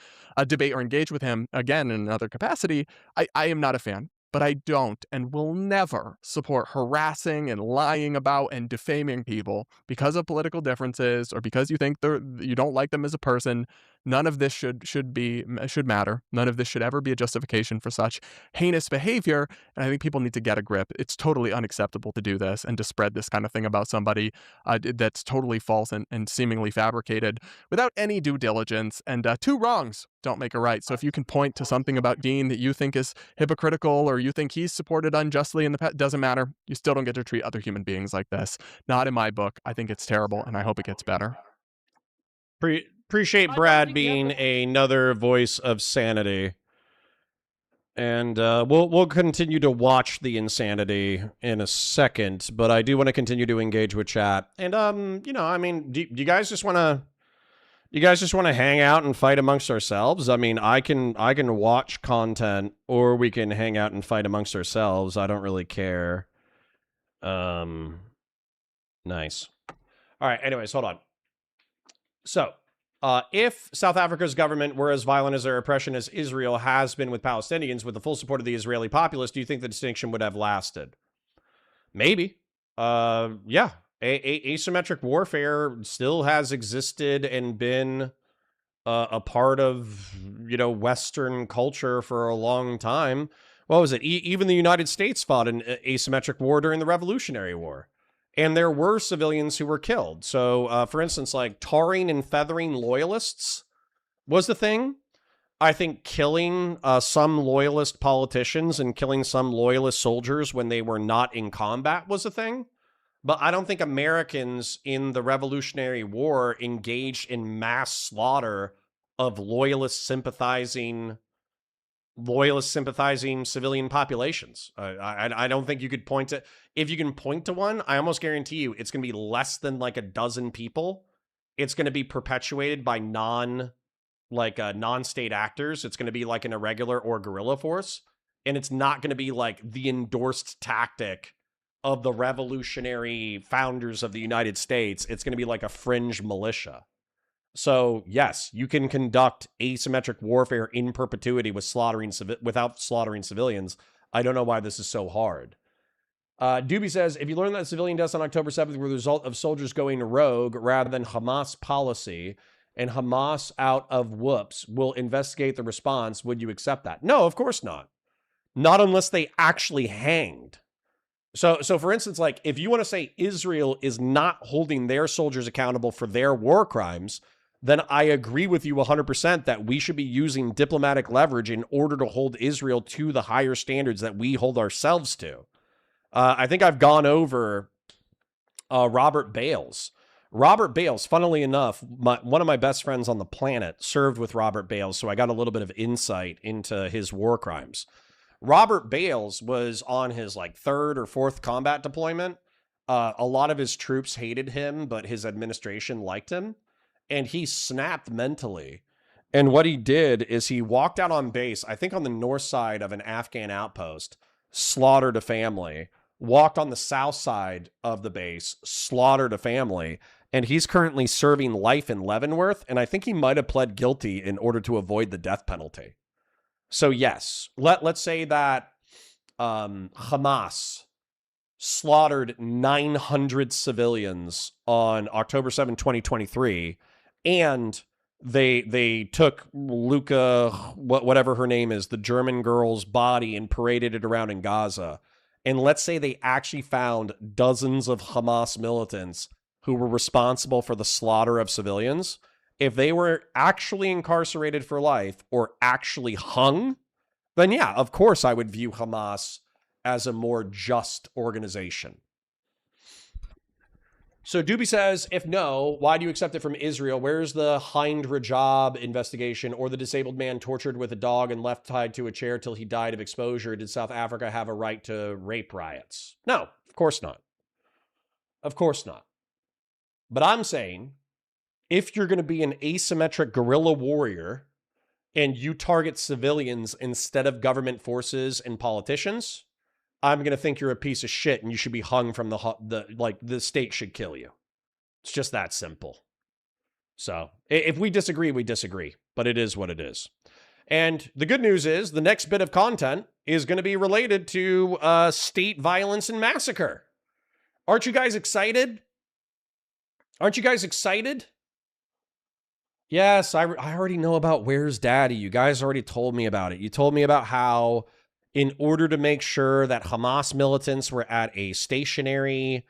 debate or engage with him again in another capacity. I am not a fan, but I don't and will never support harassing and lying about and defaming people because of political differences or because you think you don't like them as a person. None of this should matter. None of this should ever be a justification for such heinous behavior. And I think people need to get a grip. It's totally unacceptable to do this and to spread this kind of thing about somebody that's totally false and seemingly fabricated without any due diligence. And two wrongs don't make a right. So if you can point to something about Dean that you think is hypocritical or you think he's supported unjustly in the past, doesn't matter. You still don't get to treat other human beings like this. Not in my book. I think it's terrible, and I hope it gets better. Appreciate Brad being another voice of sanity. And we'll continue to watch the insanity in a second, but I do want to continue to engage with chat. And, do you guys just want to You guys just want to hang out and fight amongst ourselves? I mean, I can watch content, or we can hang out and fight amongst ourselves. I don't really care. Nice. All right, anyways, hold on. So, if South Africa's government were as violent as their oppression as Israel has been with Palestinians, with the full support of the Israeli populace, do you think the distinction would have lasted? Maybe. Yeah. Asymmetric warfare still has existed and been a part of, Western culture for a long time. What was it? Even the United States fought an asymmetric war during the Revolutionary War. And there were civilians who were killed. So, for instance, like tarring and feathering loyalists was the thing. I think killing some loyalist politicians and killing some loyalist soldiers when they were not in combat was a thing. But I don't think Americans in the Revolutionary War engaged in mass slaughter of loyalist sympathizing civilian populations. I don't think you could point to, if you can point to one, I almost guarantee you it's going to be less than like a dozen people. It's going to be perpetuated by non-state actors. It's going to be like an irregular or guerrilla force. And it's not going to be like the endorsed tactic of the revolutionary founders of the United States. It's going to be like a fringe militia. So, yes, you can conduct asymmetric warfare in perpetuity without slaughtering civilians. I don't know why this is so hard. Doobie says, if you learn that civilian deaths on October 7th were the result of soldiers going rogue rather than Hamas policy, and Hamas out of whoops will investigate the response, would you accept that? No, of course not. Not unless they actually hanged. So for instance, like if you want to say Israel is not holding their soldiers accountable for their war crimes, then I agree with you 100% that we should be using diplomatic leverage in order to hold Israel to the higher standards that we hold ourselves to. I think I've gone over Robert Bales. Robert Bales, funnily enough, one of my best friends on the planet served with Robert Bales, so I got a little bit of insight into his war crimes. Robert Bales was on his like third or fourth combat deployment. A lot of his troops hated him, but his administration liked him. And he snapped mentally. And what he did is he walked out on base, I think on the north side of an Afghan outpost, slaughtered a family, walked on the south side of the base, slaughtered a family, and he's currently serving life in Leavenworth, and I think he might have pled guilty in order to avoid the death penalty. So yes, let's say that Hamas slaughtered 900 civilians on October 7, 2023, and they took Luca, whatever her name is, the German girl's body, and paraded it around in Gaza. And let's say they actually found dozens of Hamas militants who were responsible for the slaughter of civilians. If they were actually incarcerated for life or actually hung, then yeah, of course I would view Hamas as a more just organization. So Doobie says, if no, why do you accept it from Israel? Where's the Hind Rajab investigation or the disabled man tortured with a dog and left tied to a chair till he died of exposure? Did South Africa have a right to rape riots? No, of course not. Of course not. But I'm saying, if you're going to be an asymmetric guerrilla warrior and you target civilians instead of government forces and politicians, I'm going to think you're a piece of shit and you should be hung from the state should kill you. It's just that simple. So if we disagree, we disagree, but it is what it is. And the good news is the next bit of content is going to be related to state violence and massacre. Aren't you guys excited? Aren't you guys excited? Yes, I already know about Where's Daddy. You guys already told me about it. You told me about how in order to make sure that Hamas militants were at a stationary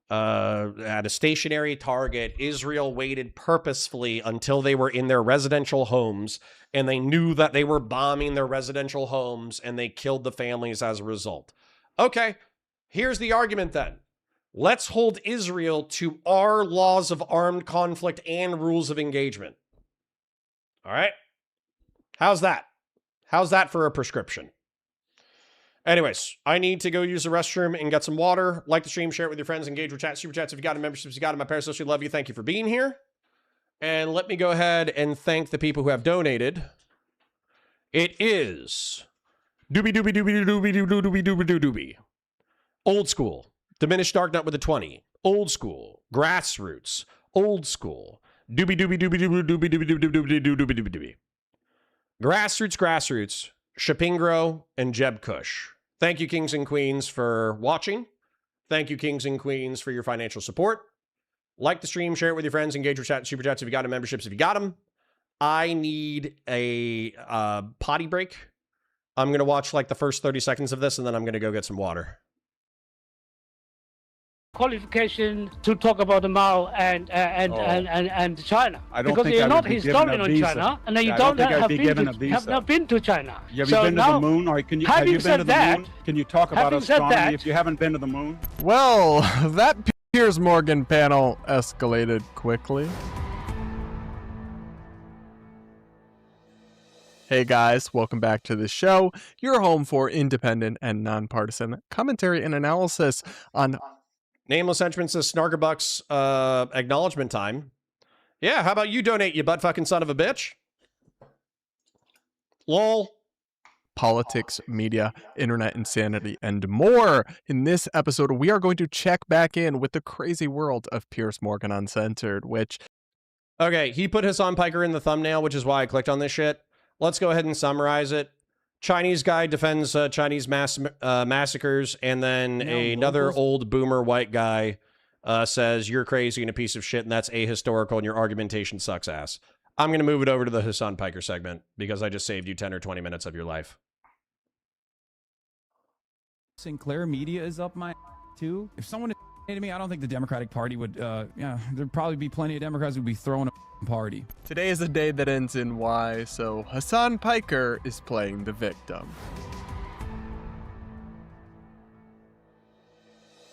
target, Israel waited purposefully until they were in their residential homes, and they knew that they were bombing their residential homes, and they killed the families as a result. Okay, here's the argument then. Let's hold Israel to our laws of armed conflict and rules of engagement. All right? How's that? How's that for a prescription? Anyways, I need to go use the restroom and get some water. Like the stream, share it with your friends, engage with chat, super chats if you got it, memberships if you got it. My parasocial love you. Thank you for being here. And let me go ahead and thank the people who have donated. It is Doobie Doobie Doobie Doobie Doobie Doobie Doobie Doobie. Old School. Diminished Darknut with a 20. Old School. Grassroots. Old School. Doobie Doobie Doobie Doobie Doobie Doobie Doobie Doobie Doobie Doobie Doobie. Grassroots. Shapingro and Jeb Kush. Thank you, Kings and Queens, for watching. Thank you, Kings and Queens, for your financial support. Like the stream, share it with your friends, engage with chat, super chats if you got them, memberships if you got them. I need a potty break. I'm going to watch like the first 30 seconds of this, and then I'm going to go get some water. Qualification to talk about the Mao and China. I don't because think you're I not would be historian given a on visa. China, and then you I don't, don't think I'd have, be been given to, a visa. have not been to China. Have you So been to now, the moon? Or have you having been to said the that, moon? Can you talk about having said astronomy that- if you haven't been to the moon? Well, that Piers Morgan panel escalated quickly. Hey guys, welcome back to the show, your home for independent and nonpartisan commentary and analysis on Nameless Henchman says Snarkerbucks acknowledgement time. Yeah, how about you donate, you butt fucking son of a bitch? Lol. politics, media, internet insanity, and more. In this episode, we are going to check back in with the crazy world of Piers Morgan Uncensored, which... Okay, he put Hassan Piker in the thumbnail, which is why I clicked on this shit. Let's go ahead and summarize it. Chinese guy defends Chinese massacres, and then another old boomer white guy says, you're crazy and a piece of shit, and that's ahistorical, and your argumentation sucks ass. I'm going to move it over to the Hassan Piker segment, because I just saved you 10 or 20 minutes of your life. Sinclair Media is up my too. If someone to me, I don't think the Democratic Party would, there'd probably be plenty of Democrats who'd be throwing a party. Today is a day that ends in Y, so Hassan Piker is playing the victim.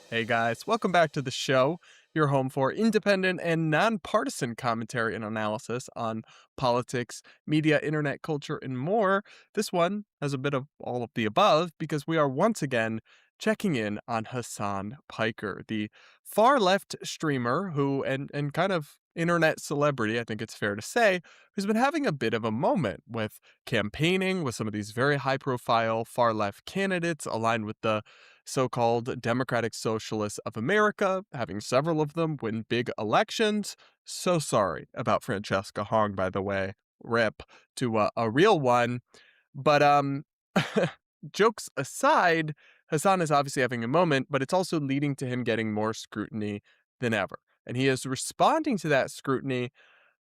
Hey guys, welcome back to the show, your home for independent and nonpartisan commentary and analysis on politics, media, internet culture, and more. This one has a bit of all of the above because we are once again checking in on Hassan Piker, the far-left streamer who, and kind of internet celebrity, I think it's fair to say, who's been having a bit of a moment with campaigning with some of these very high-profile far-left candidates aligned with the so-called Democratic Socialists of America, having several of them win big elections. So sorry about Francesca Hong, by the way. Rip to a real one. But jokes aside, Hassan is obviously having a moment, but it's also leading to him getting more scrutiny than ever. And he is responding to that scrutiny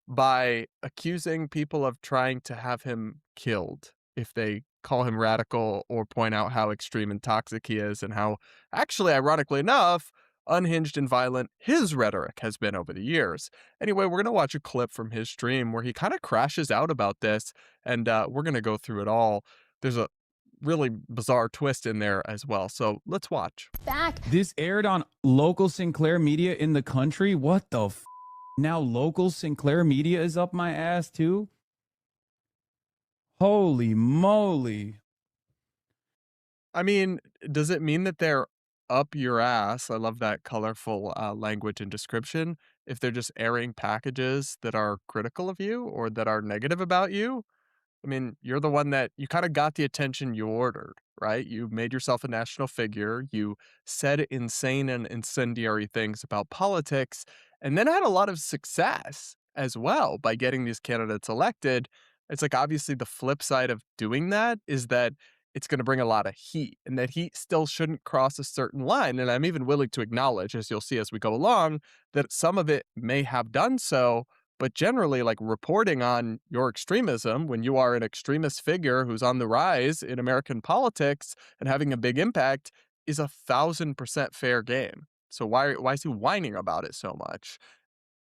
by accusing people of trying to have him killed if they call him radical or point out how extreme and toxic he is and how, actually, ironically enough, unhinged and violent his rhetoric has been over the years. Anyway, we're going to watch a clip from his stream where he kind of crashes out about this, and we're going to go through it all. There's a really bizarre twist in there as well, so let's watch. This aired on local Sinclair Media in the country? What the f? Now local Sinclair Media is up my ass too? Holy moly. I mean, does it mean that they're up your ass? I love that colorful language and description. If they're just airing packages that are critical of you or that are negative about you? I mean, you're the one that you kind of got the attention you ordered, right? You made yourself a national figure. You said insane and incendiary things about politics, and then had a lot of success as well by getting these candidates elected. It's like, obviously, the flip side of doing that is that it's going to bring a lot of heat, and that heat still shouldn't cross a certain line. And I'm even willing to acknowledge, as you'll see as we go along, that some of it may have done so. But generally, like, reporting on your extremism when you are an extremist figure who's on the rise in American politics and having a big impact is 1,000% fair game. So why is he whining about it so much?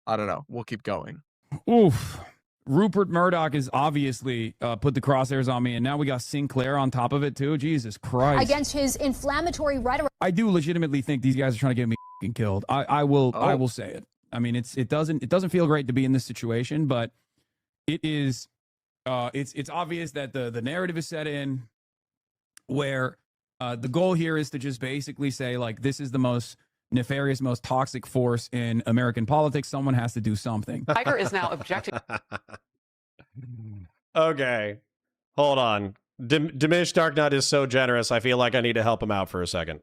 I don't know. We'll keep going. Oof. Rupert Murdoch is obviously put the crosshairs on me, and now we got Sinclair on top of it too. Jesus Christ. Against his inflammatory rhetoric. I do legitimately think these guys are trying to get me killed. I will say it. I mean, it doesn't feel great to be in this situation, but it is it's obvious that the narrative is set in where the goal here is to just basically say, like, this is the most nefarious, most toxic force in American politics. Someone has to do something. Tiger is now objecting. Okay, hold on. Diminished Dark Nut is so generous, I feel like I need to help him out for a second.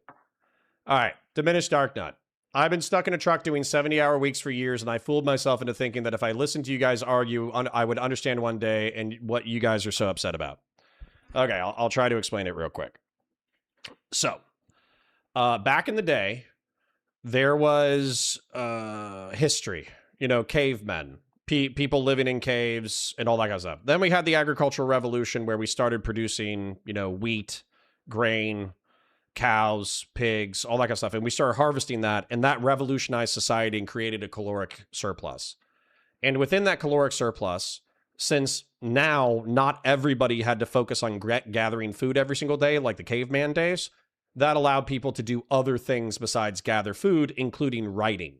All right, Diminished Dark Nut. I've been stuck in a truck doing 70-hour weeks for years, and I fooled myself into thinking that if I listened to you guys argue, I would understand one day and what you guys are so upset about. Okay, I'll try to explain it real quick. So, back in the day, there was history, you know, cavemen, people living in caves and all that kind of stuff. Then we had the agricultural revolution where we started producing, you know, wheat, grain, cows, pigs, all that kind of stuff. And we started harvesting that, and that revolutionized society and created a caloric surplus. And within that caloric surplus, since now not everybody had to focus on gathering food every single day like the caveman days, that allowed people to do other things besides gather food, including writing.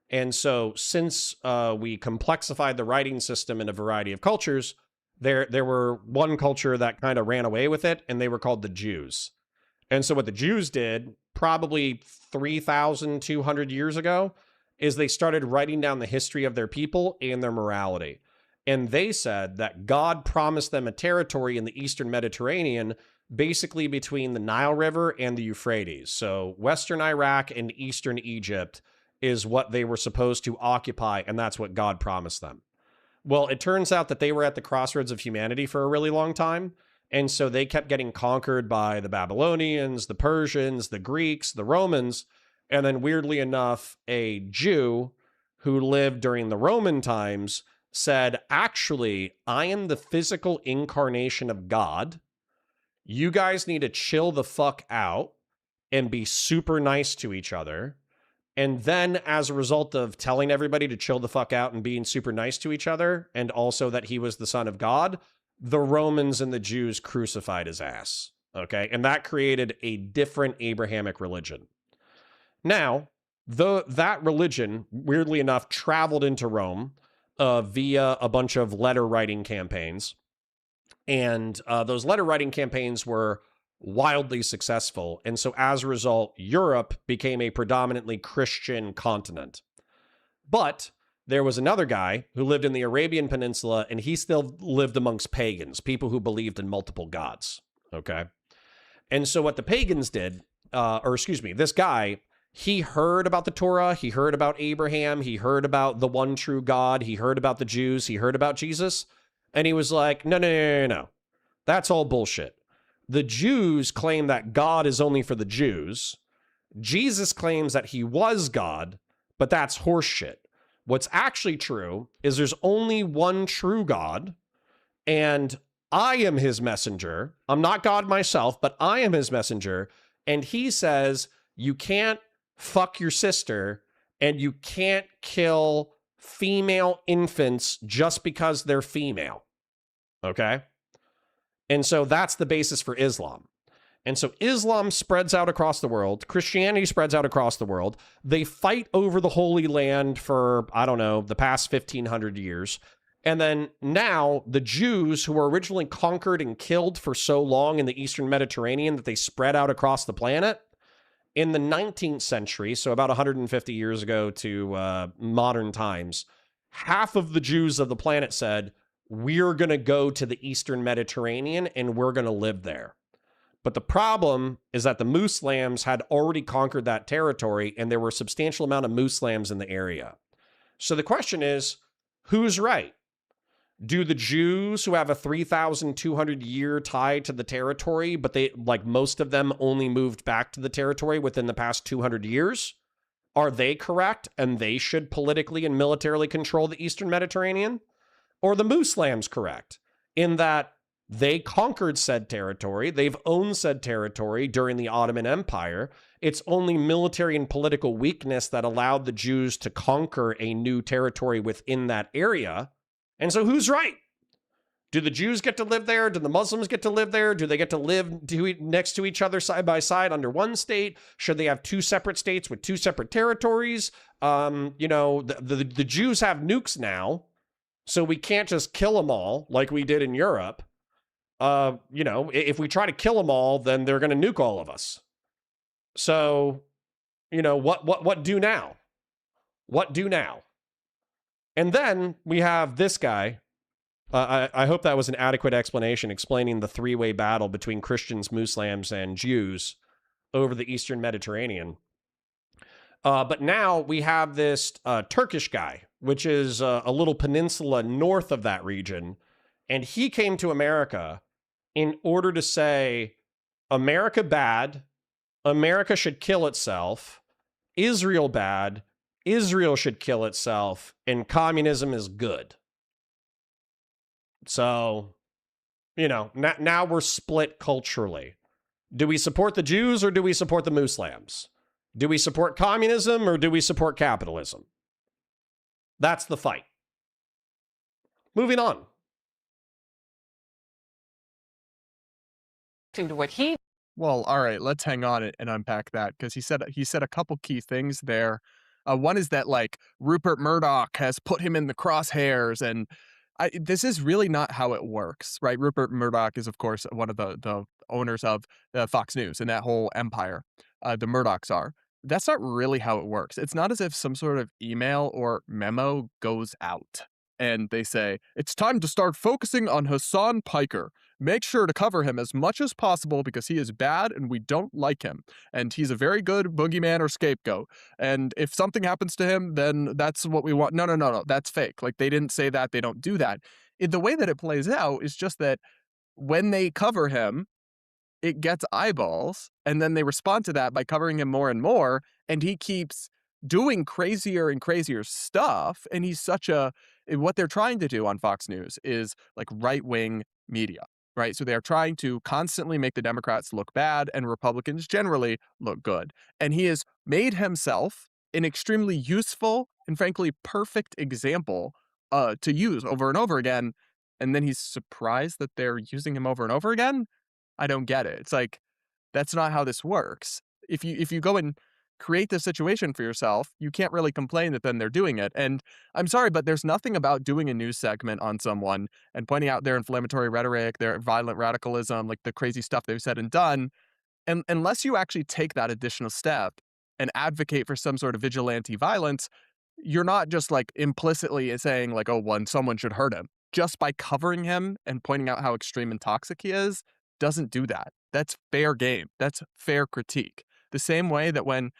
And so since we complexified the writing system in a variety of cultures, there were one culture that kind of ran away with it, and they were called the Jews. And so what the Jews did, probably 3,200 years ago, is they started writing down the history of their people and their morality. And they said that God promised them a territory in the Eastern Mediterranean, basically between the Nile River and the Euphrates. So Western Iraq and Eastern Egypt is what they were supposed to occupy, and that's what God promised them. Well, it turns out that they were at the crossroads of humanity for a really long time. And so they kept getting conquered by the Babylonians, the Persians, the Greeks, the Romans. And then weirdly enough, a Jew who lived during the Roman times said, actually, I am the physical incarnation of God. You guys need to chill the fuck out and be super nice to each other. And then as a result of telling everybody to chill the fuck out and being super nice to each other, and also that he was the son of God, the Romans and the Jews crucified his ass, okay? And that created a different Abrahamic religion. Now, that religion, weirdly enough, traveled into Rome via a bunch of letter-writing campaigns. And those letter-writing campaigns were wildly successful. And so as a result, Europe became a predominantly Christian continent. But there was another guy who lived in the Arabian Peninsula, and he still lived amongst pagans, people who believed in multiple gods, okay? And so what the pagans did, this guy, he heard about the Torah, he heard about Abraham, he heard about the one true God, he heard about the Jews, he heard about Jesus, and he was like, no. That's all bullshit. The Jews claim that God is only for the Jews. Jesus claims that he was God, but that's horseshit. What's actually true is there's only one true God, and I am his messenger. I'm not God myself, but I am his messenger. And he says you can't fuck your sister and you can't kill female infants just because they're female. Okay? And so that's the basis for Islam. And so Islam spreads out across the world. Christianity spreads out across the world. They fight over the Holy Land for, I don't know, the past 1,500 years. And then now the Jews, who were originally conquered and killed for so long in the Eastern Mediterranean that they spread out across the planet, in the 19th century, so about 150 years ago to modern times, half of the Jews of the planet said, we're going to go to the Eastern Mediterranean and we're going to live there. But the problem is that the Muslims had already conquered that territory, and there were a substantial amount of Muslims in the area. So the question is, who's right? Do the Jews, who have a 3,200 year tie to the territory, but they, like most of them, only moved back to the territory within the past 200 years, are they correct and they should politically and militarily control the Eastern Mediterranean? Or the Muslims correct in that they conquered said territory, they've owned said territory during the Ottoman Empire. It's only military and political weakness that allowed the Jews to conquer a new territory within that area. And so who's right? Do the Jews get to live there? Do the Muslims get to live there? Do they get to live next to each other side by side under one state? Should they have two separate states with two separate territories? The Jews have nukes now, so we can't just kill them all like we did in Europe. If we try to kill them all, then they're going to nuke all of us. So what do now? What do now? And then we have this guy. I hope that was an adequate explanation explaining the three-way battle between Christians, Muslims, and Jews over the Eastern Mediterranean. But now we have this Turkish guy, which is a little peninsula north of that region. And he came to America in order to say, America bad, America should kill itself, Israel bad, Israel should kill itself, and communism is good. So, now we're split culturally. Do we support the Jews or do we support the Muslims? Do we support communism or do we support capitalism? That's the fight. Moving on. To what he Well, all right, let's hang on and unpack that, because he said a couple key things there. One is that, like, Rupert Murdoch has put him in the crosshairs, and this is really not how it works, right? Rupert Murdoch is, of course, one of the owners of Fox News and that whole empire. The Murdochs are. That's not really how it works. It's not as if some sort of email or memo goes out and they say, it's time to start focusing on Hassan Piker. Make sure to cover him as much as possible because he is bad and we don't like him. And he's a very good boogeyman or scapegoat. And if something happens to him, then that's what we want. No. That's fake. Like, they didn't say that. They don't do that. The way that it plays out is just that when they cover him, it gets eyeballs, and then they respond to that by covering him more and more, and he keeps doing crazier and crazier stuff, and he's what they're trying to do on Fox News is like right-wing media, right? So they're trying to constantly make the Democrats look bad and Republicans generally look good. And he has made himself an extremely useful and frankly perfect example to use over and over again, and then he's surprised that they're using him over and over again? I don't get it. It's like, that's not how this works. If you go and create this situation for yourself, you can't really complain that then they're doing it. And I'm sorry, but there's nothing about doing a news segment on someone and pointing out their inflammatory rhetoric, their violent radicalism, like the crazy stuff they've said and done, and unless you actually take that additional step and advocate for some sort of vigilante violence, you're not just like implicitly saying like, oh, someone should hurt him. Just by covering him and pointing out how extreme and toxic he is, doesn't do that. That's fair game. That's fair critique. The same way that when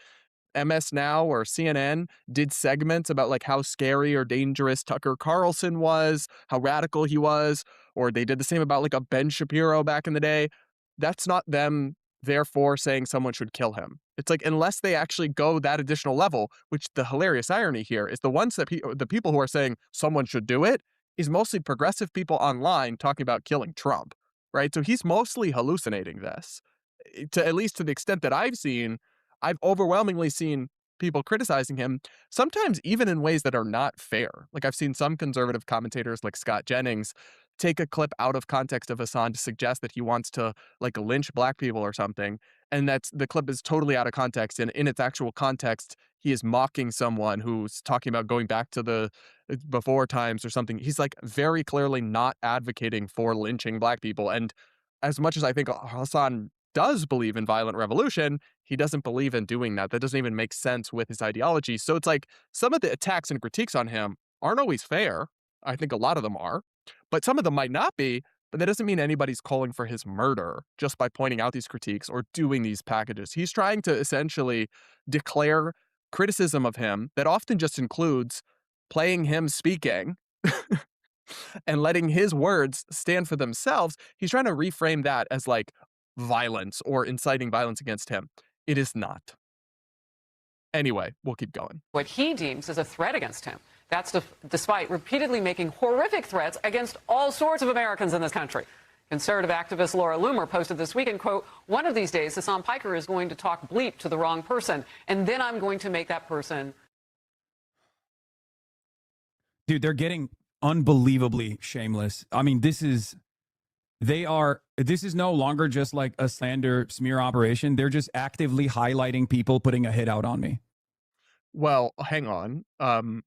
MS Now or CNN did segments about like how scary or dangerous Tucker Carlson was, how radical he was, or they did the same about like a Ben Shapiro back in the day, that's not them therefore saying someone should kill him. It's like, unless they actually go that additional level, which the hilarious irony here is the ones that the people who are saying someone should do it is mostly progressive people online talking about killing Trump. Right? So he's mostly hallucinating this. At least to the extent that I've seen, I've overwhelmingly seen people criticizing him, sometimes even in ways that are not fair. Like, I've seen some conservative commentators like Scott Jennings take a clip out of context of Hassan to suggest that he wants to like lynch black people or something. And the clip is totally out of context. And in its actual context, he is mocking someone who's talking about going back to the before times or something. He's like very clearly not advocating for lynching black people. And as much as I think Hassan does believe in violent revolution, he doesn't believe in doing that. That doesn't even make sense with his ideology. So it's like some of the attacks and critiques on him aren't always fair. I think a lot of them are, but some of them might not be. But that doesn't mean anybody's calling for his murder just by pointing out these critiques or doing these packages. He's trying to essentially declare criticism of him that often just includes playing him speaking and letting his words stand for themselves. He's trying to reframe that as like violence or inciting violence against him. It is not. Anyway, we'll keep going. What he deems as a threat against him. That's despite repeatedly making horrific threats against all sorts of Americans in this country. Conservative activist Laura Loomer posted this weekend, quote, one of these days, Hassan Piker is going to talk bleep to the wrong person, and then I'm going to make that person. Dude, they're getting unbelievably shameless. I mean, this is no longer just like a slander smear operation. They're just actively highlighting people putting a hit out on me. Well, hang on.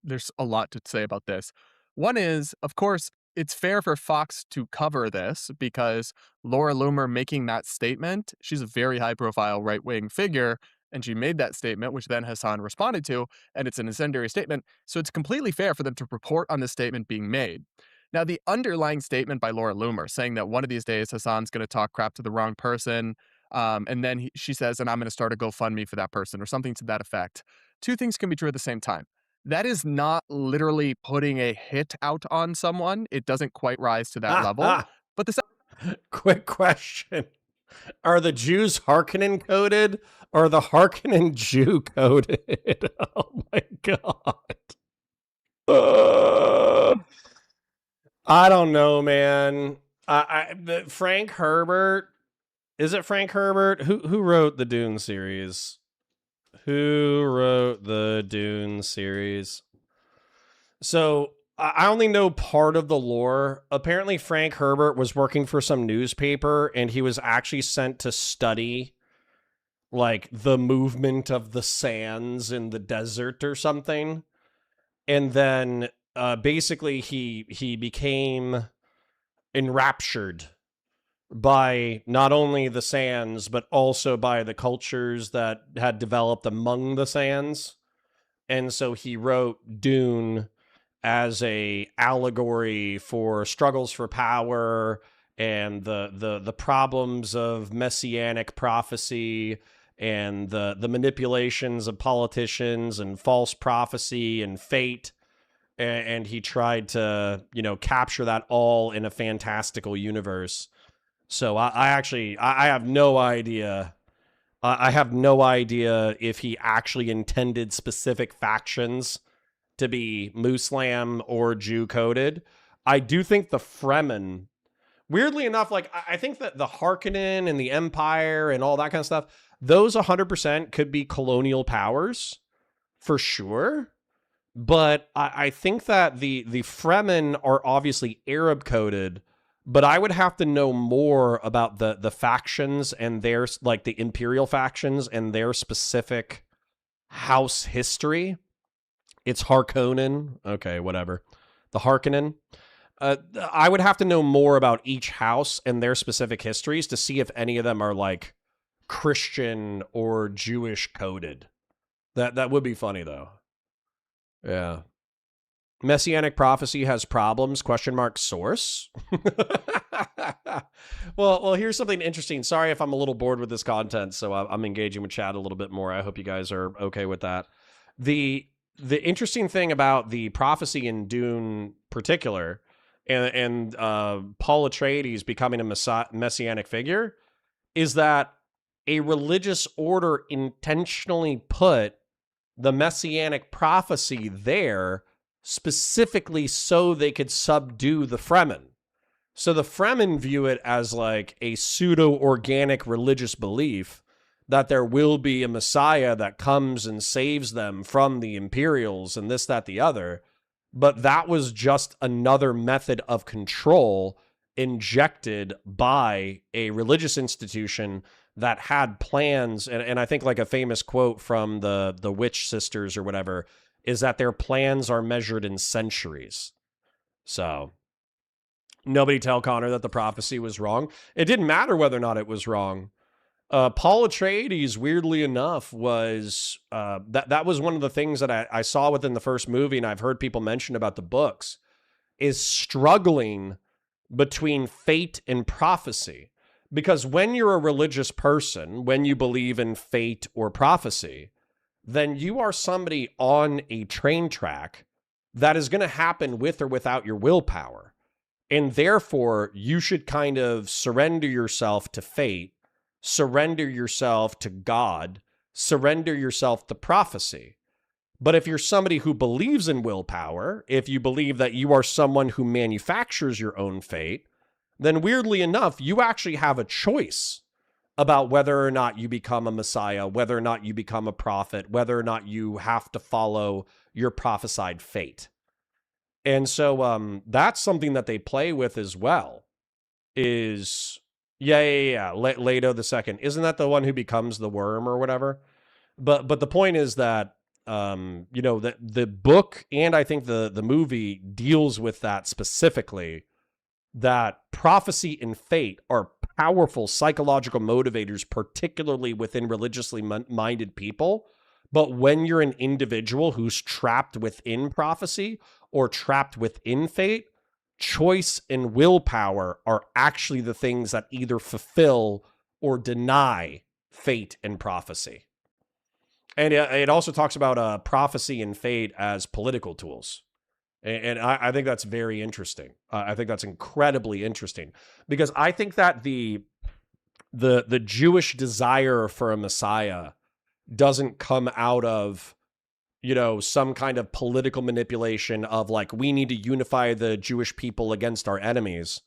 There's a lot to say about this. One is, of course, it's fair for Fox to cover this because Laura Loomer making that statement, she's a very high-profile right-wing figure, And she made that statement, which then Hassan responded to, and it's an incendiary statement. So it's completely fair for them to report on this statement being made. Now, the underlying statement by Laura Loomer saying that one of these days Hassan's going to talk crap to the wrong person, and then she says, and I'm going to start a GoFundMe for that person or something to that effect. Two things can be true at the same time. That is not literally putting a hit out on someone. It doesn't quite rise to that level. But the quick question. Are the Jews Harkonnen coded or the Harkonnen Jew coded? Oh my God. I don't know, man. Frank Herbert, is it Frank Herbert? Who wrote the Dune series? Who wrote the Dune series? So I only know part of the lore. Apparently, Frank Herbert was working for some newspaper, and he was actually sent to study like the movement of the sands in the desert or something. And then basically he became enraptured by not only the sands, but also by the cultures that had developed among the sands. And so he wrote Dune as a allegory for struggles for power and the problems of messianic prophecy and the manipulations of politicians and false prophecy and fate. And he tried to, capture that all in a fantastical universe. So I have no idea. I have no idea if he actually intended specific factions to be Muslim or Jew coded. I do think the Fremen, weirdly enough, like I think that the Harkonnen and the Empire and all that kind of stuff, those 100% could be colonial powers for sure. But I think that the Fremen are obviously Arab coded, but I would have to know more about the factions and their, like the Imperial factions and their specific house history. It's Harkonnen. Okay, whatever. The Harkonnen. I would have to know more about each house and their specific histories to see if any of them are like Christian or Jewish coded. That would be funny though. Yeah. Messianic prophecy has problems, ? Source. Well, here's something interesting. Sorry if I'm a little bored with this content, so I'm engaging with chat a little bit more. I hope you guys are okay with that. The interesting thing about the prophecy in Dune particular and Paul Atreides becoming a messianic figure is that a religious order intentionally put the messianic prophecy there specifically so they could subdue the Fremen. So the Fremen view it as like a pseudo-organic religious belief that there will be a Messiah that comes and saves them from the Imperials and this, that, the other. But that was just another method of control injected by a religious institution that had plans. And I think like a famous quote from the Witch Sisters or whatever is that their plans are measured in centuries. So nobody tell Connor that the prophecy was wrong. It didn't matter whether or not it was wrong. Paul Atreides, weirdly enough, was that was one of the things that I saw within the first movie, and I've heard people mention about the books, is struggling between fate and prophecy. Because when you're a religious person, when you believe in fate or prophecy, then you are somebody on a train track that is going to happen with or without your willpower. And therefore, you should kind of surrender yourself to fate, surrender yourself to God, surrender yourself to prophecy. But if you're somebody who believes in willpower, if you believe that you are someone who manufactures your own fate, then weirdly enough, you actually have a choice about whether or not you become a Messiah, whether or not you become a prophet, whether or not you have to follow your prophesied fate. And so that's something that they play with as well. Is Leto the second. Isn't that the one who becomes the worm or whatever? But the point is that the book and I think the movie deals with that specifically, that prophecy and fate are powerful psychological motivators, particularly within religiously minded people. But when you're an individual who's trapped within prophecy or trapped within fate, choice and willpower are actually the things that either fulfill or deny fate and prophecy. And it also talks about prophecy and fate as political tools. And I think that's very interesting. I think that's incredibly interesting, because I think that the Jewish desire for a Messiah doesn't come out of, some kind of political manipulation of like, we need to unify the Jewish people against our enemies.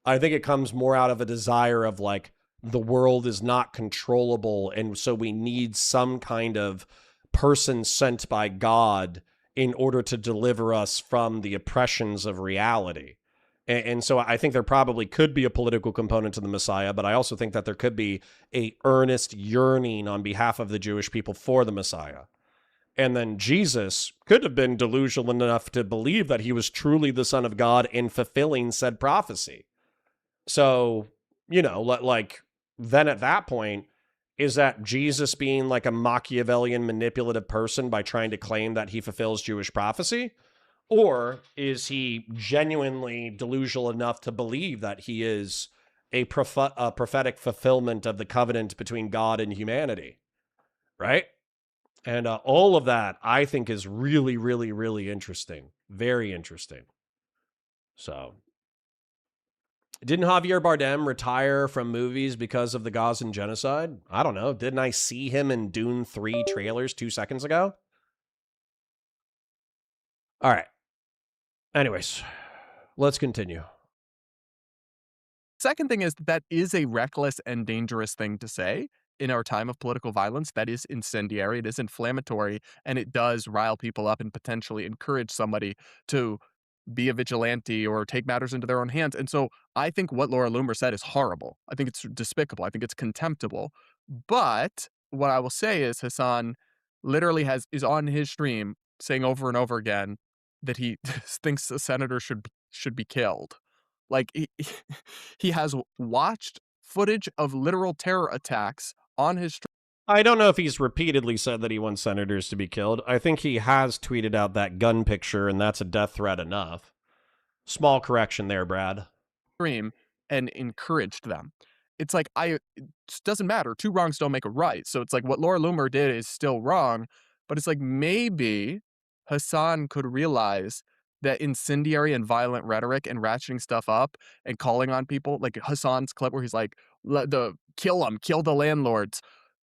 I think it comes more out of a desire of like, the world is not controllable, and so we need some kind of person sent by God in order to deliver us from the oppressions of reality. And so I think there probably could be a political component to the Messiah, but I also think that there could be a earnest yearning on behalf of the Jewish people for the Messiah. And then Jesus could have been delusional enough to believe that he was truly the Son of God in fulfilling said prophecy. So, like, then at that point, is that Jesus being like a Machiavellian manipulative person by trying to claim that he fulfills Jewish prophecy? Or is he genuinely delusional enough to believe that he is a prophetic fulfillment of the covenant between God and humanity? Right? And all of that, I think, is really, really, really interesting. Very interesting. So, didn't Javier Bardem retire from movies because of the Gazan genocide? I don't know. Didn't I see him in Dune 3 trailers 2 seconds ago? All right. Anyways, let's continue. Second thing is that is a reckless and dangerous thing to say in our time of political violence. That is incendiary, it is inflammatory, and it does rile people up and potentially encourage somebody to be a vigilante or take matters into their own hands. And so I think what Laura Loomer said is horrible. I think it's despicable. I think it's contemptible. But what I will say is Hassan literally is on his stream saying over and over again that he thinks a senator should be killed. Like he has watched footage of literal terror attacks on his stream. I don't know if he's repeatedly said that he wants senators to be killed. I think he has tweeted out that gun picture, and that's a death threat enough. Small correction there, Brad. Stream and encouraged them. It's like, it doesn't matter. Two wrongs don't make a right. So it's like what Laura Loomer did is still wrong, but it's like maybe Hassan could realize that incendiary and violent rhetoric and ratcheting stuff up and calling on people, like Hassan's clip where he's like, kill them, kill the landlords.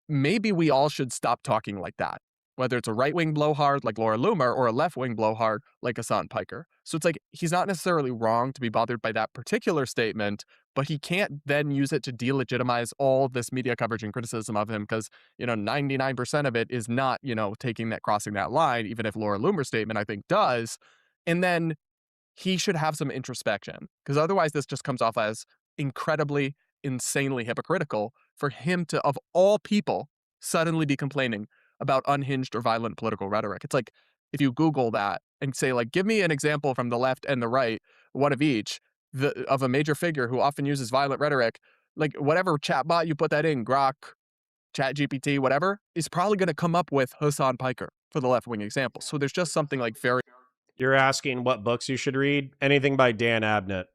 Maybe we all should stop talking like that, whether it's a right-wing blowhard like Laura Loomer or a left-wing blowhard like Hassan Piker. So it's like, he's not necessarily wrong to be bothered by that particular statement, but he can't then use it to delegitimize all this media coverage and criticism of him because, 99% of it is not, crossing that line, even if Laura Loomer's statement, I think, does. And then he should have some introspection, because otherwise this just comes off as incredibly, insanely hypocritical for him to, of all people, suddenly be complaining about unhinged or violent political rhetoric. It's like, if you Google that and say, like, give me an example from the left and the right, one of each, of a major figure who often uses violent rhetoric, like whatever chatbot you put that in, Grok, ChatGPT, whatever, is probably going to come up with Hassan Piker for the left-wing example. So there's just something like very... You're asking what books you should read? Anything by Dan Abnett.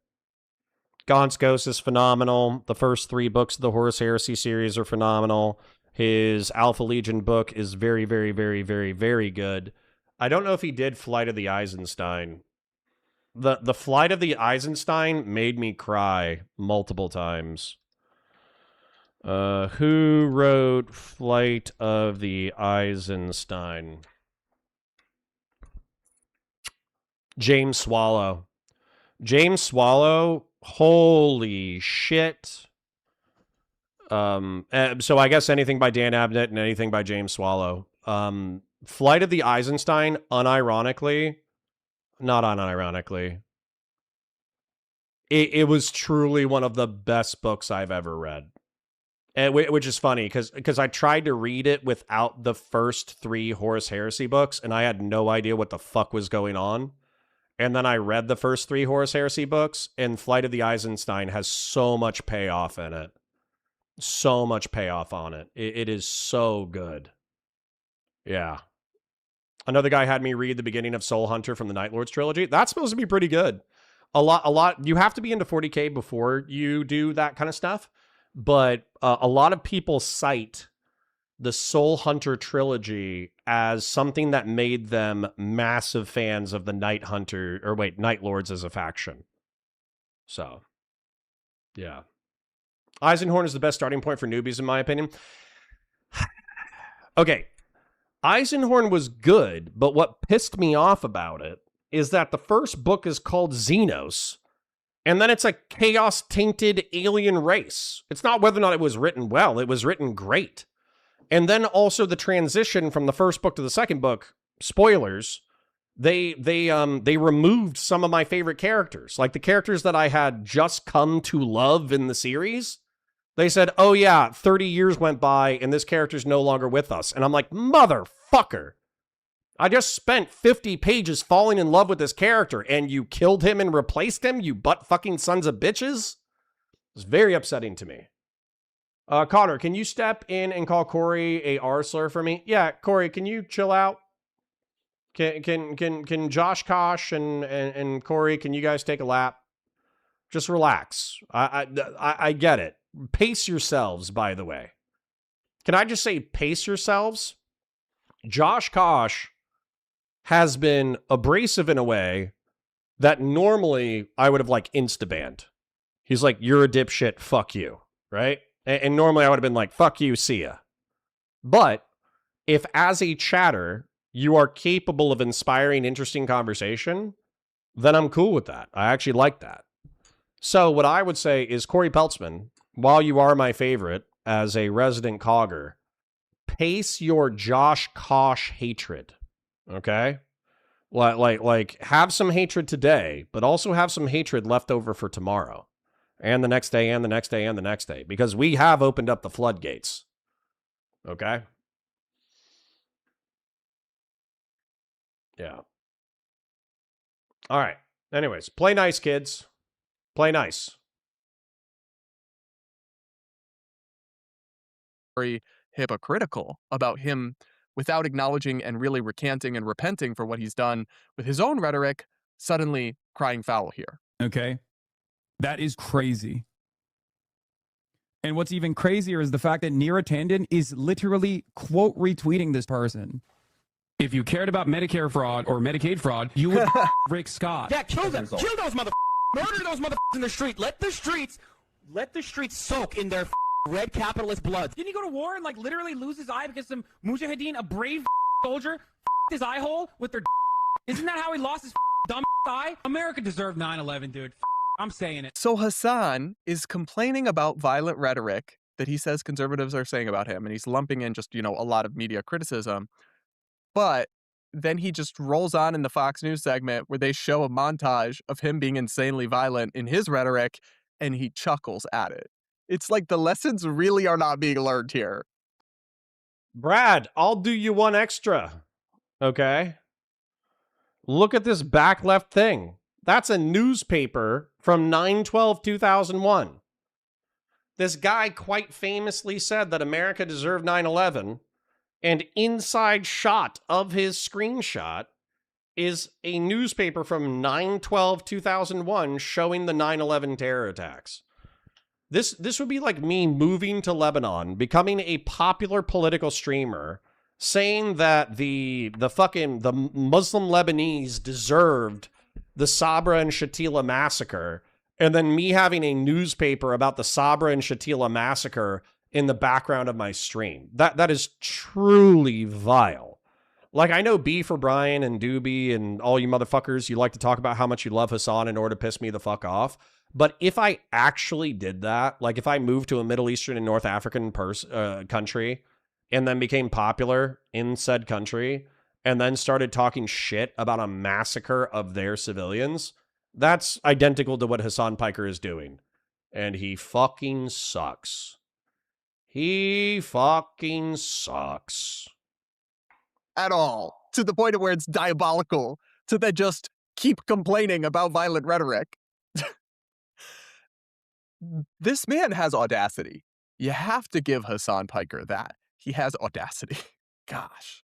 Gaunt's Ghost is phenomenal. The first 3 books of the Horus Heresy series are phenomenal. His Alpha Legion book is very, very, very, very, very good. I don't know if he did Flight of the Eisenstein. The Flight of the Eisenstein made me cry multiple times. Who wrote Flight of the Eisenstein? James Swallow. James Swallow, holy shit. So I guess anything by Dan Abnett and anything by James Swallow. Flight of the Eisenstein, not unironically, it was truly one of the best books I've ever read. Which is funny, because I tried to read it without the first 3 Horus Heresy books, and I had no idea what the fuck was going on. and then I read the first 3 Horus Heresy books, and Flight of the Eisenstein has so much payoff in it. So much payoff on it. It is so good. Yeah. Another guy had me read the beginning of Soul Hunter from the Night Lords trilogy. That's supposed to be pretty good. A lot. You have to be into 40K before you do that kind of stuff. But a lot of people cite the Soul Hunter trilogy as something that made them massive fans of the Night Lords as a faction. So, yeah. Eisenhorn is the best starting point for newbies, in my opinion. Okay. Eisenhorn was good, but what pissed me off about it is that the first book is called Xenos, and then it's a chaos-tainted alien race. It's not whether or not it was written well, it was written great. And then also the transition from the first book to the second book, spoilers, they removed some of my favorite characters. Like the characters that I had just come to love in the series. They said, oh yeah, 30 years went by and this character's no longer with us. And I'm like, motherfucker. I just spent 50 pages falling in love with this character and you killed him and replaced him, you butt-fucking sons of bitches? It's very upsetting to me. Connor, can you step in and call Corey a R slur for me? Yeah, Corey, can you chill out? Can Josh Kosh and Corey, can you guys take a lap? Just relax. I get it. Pace yourselves, by the way. Can I just say pace yourselves? Josh Kosh has been abrasive in a way that normally I would have like insta-banned. He's like, you're a dipshit, fuck you, right? And normally I would have been like, fuck you, see ya. But if as a chatter, you are capable of inspiring interesting conversation, then I'm cool with that. I actually like that. So what I would say is, Corey Peltzman, while you are my favorite as a resident cogger, pace your Josh Kosh hatred, okay? Like have some hatred today, but also have some hatred left over for tomorrow, and the next day, and the next day, and the next day, because we have opened up the floodgates, okay? Yeah. All right. Anyways, play nice, kids. Play nice. Very hypocritical about him without acknowledging and really recanting and repenting for what he's done with his own rhetoric, suddenly crying foul here. Okay. That is crazy. And what's even crazier is the fact that Neera Tanden is literally quote retweeting this person. If you cared about Medicare fraud or Medicaid fraud, you would Rick Scott. Yeah, kill them. Kill those motherfuckers. Murder those motherfuckers in the street. Let the streets soak in their red capitalist blood. Didn't he go to war and like literally lose his eye because some mujahideen, a brave soldier, his eye hole with their? Isn't that how he lost his dumb eye? America deserved 9/11, dude. I'm saying it. So Hassan is complaining about violent rhetoric that he says conservatives are saying about him, and he's lumping in just, a lot of media criticism. But then he just rolls on in the Fox News segment where they show a montage of him being insanely violent in his rhetoric, and he chuckles at it. It's like the lessons really are not being learned here. Brad, I'll do you one extra. Okay? Look at this back left thing. That's a newspaper from 9/12/2001. This guy quite famously said that America deserved 9/11, and inside shot of his screenshot is a newspaper from 9/12/2001 showing the 9/11 terror attacks. This would be like me moving to Lebanon, becoming a popular political streamer, saying that the Muslim Lebanese deserved the Sabra and Shatila massacre, and then me having a newspaper about the Sabra and Shatila massacre in the background of my stream. That is truly vile. Like, I know B for Brian and Doobie and all you motherfuckers, you like to talk about how much you love Hassan in order to piss me the fuck off. But if I actually did that, like if I moved to a Middle Eastern and North African country and then became popular in said country and then started talking shit about a massacre of their civilians, that's identical to what Hassan Piker is doing. And he fucking sucks. He fucking sucks. At all. To the point of where it's diabolical to then just keep complaining about violent rhetoric. This man has audacity. You have to give Hassan Piker that. He has audacity. Gosh.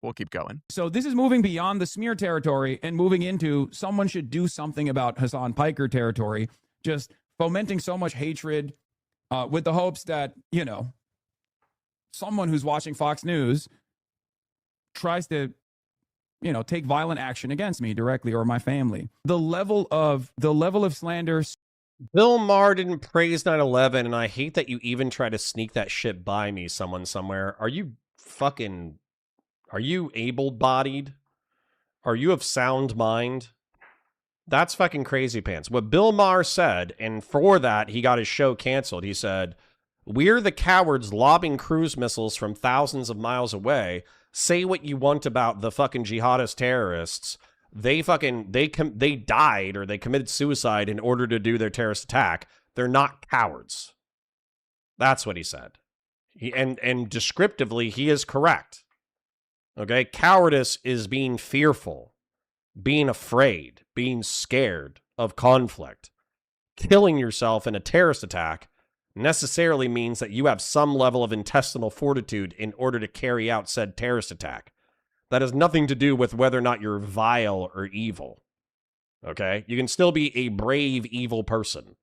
We'll keep going. So this is moving beyond the smear territory and moving into someone should do something about Hassan Piker territory, just fomenting so much hatred with the hopes that, someone who's watching Fox News tries to, take violent action against me directly or my family. The level of slander. Bill Maher didn't praise 9/11, and I hate that you even try to sneak that shit by me, someone somewhere. Are you able-bodied? Are you of sound mind? That's fucking crazy pants. What Bill Maher said, and for that, he got his show canceled. He said, "We're the cowards lobbing cruise missiles from thousands of miles away. Say what you want about the fucking jihadist terrorists. They died or they committed suicide in order to do their terrorist attack. They're not cowards." That's what he said. And descriptively, he is correct. Okay? Cowardice is being fearful, being afraid, being scared of conflict. Killing yourself in a terrorist attack necessarily means that you have some level of intestinal fortitude in order to carry out said terrorist attack. That has nothing to do with whether or not you're vile or evil. Okay? You can still be a brave, evil person.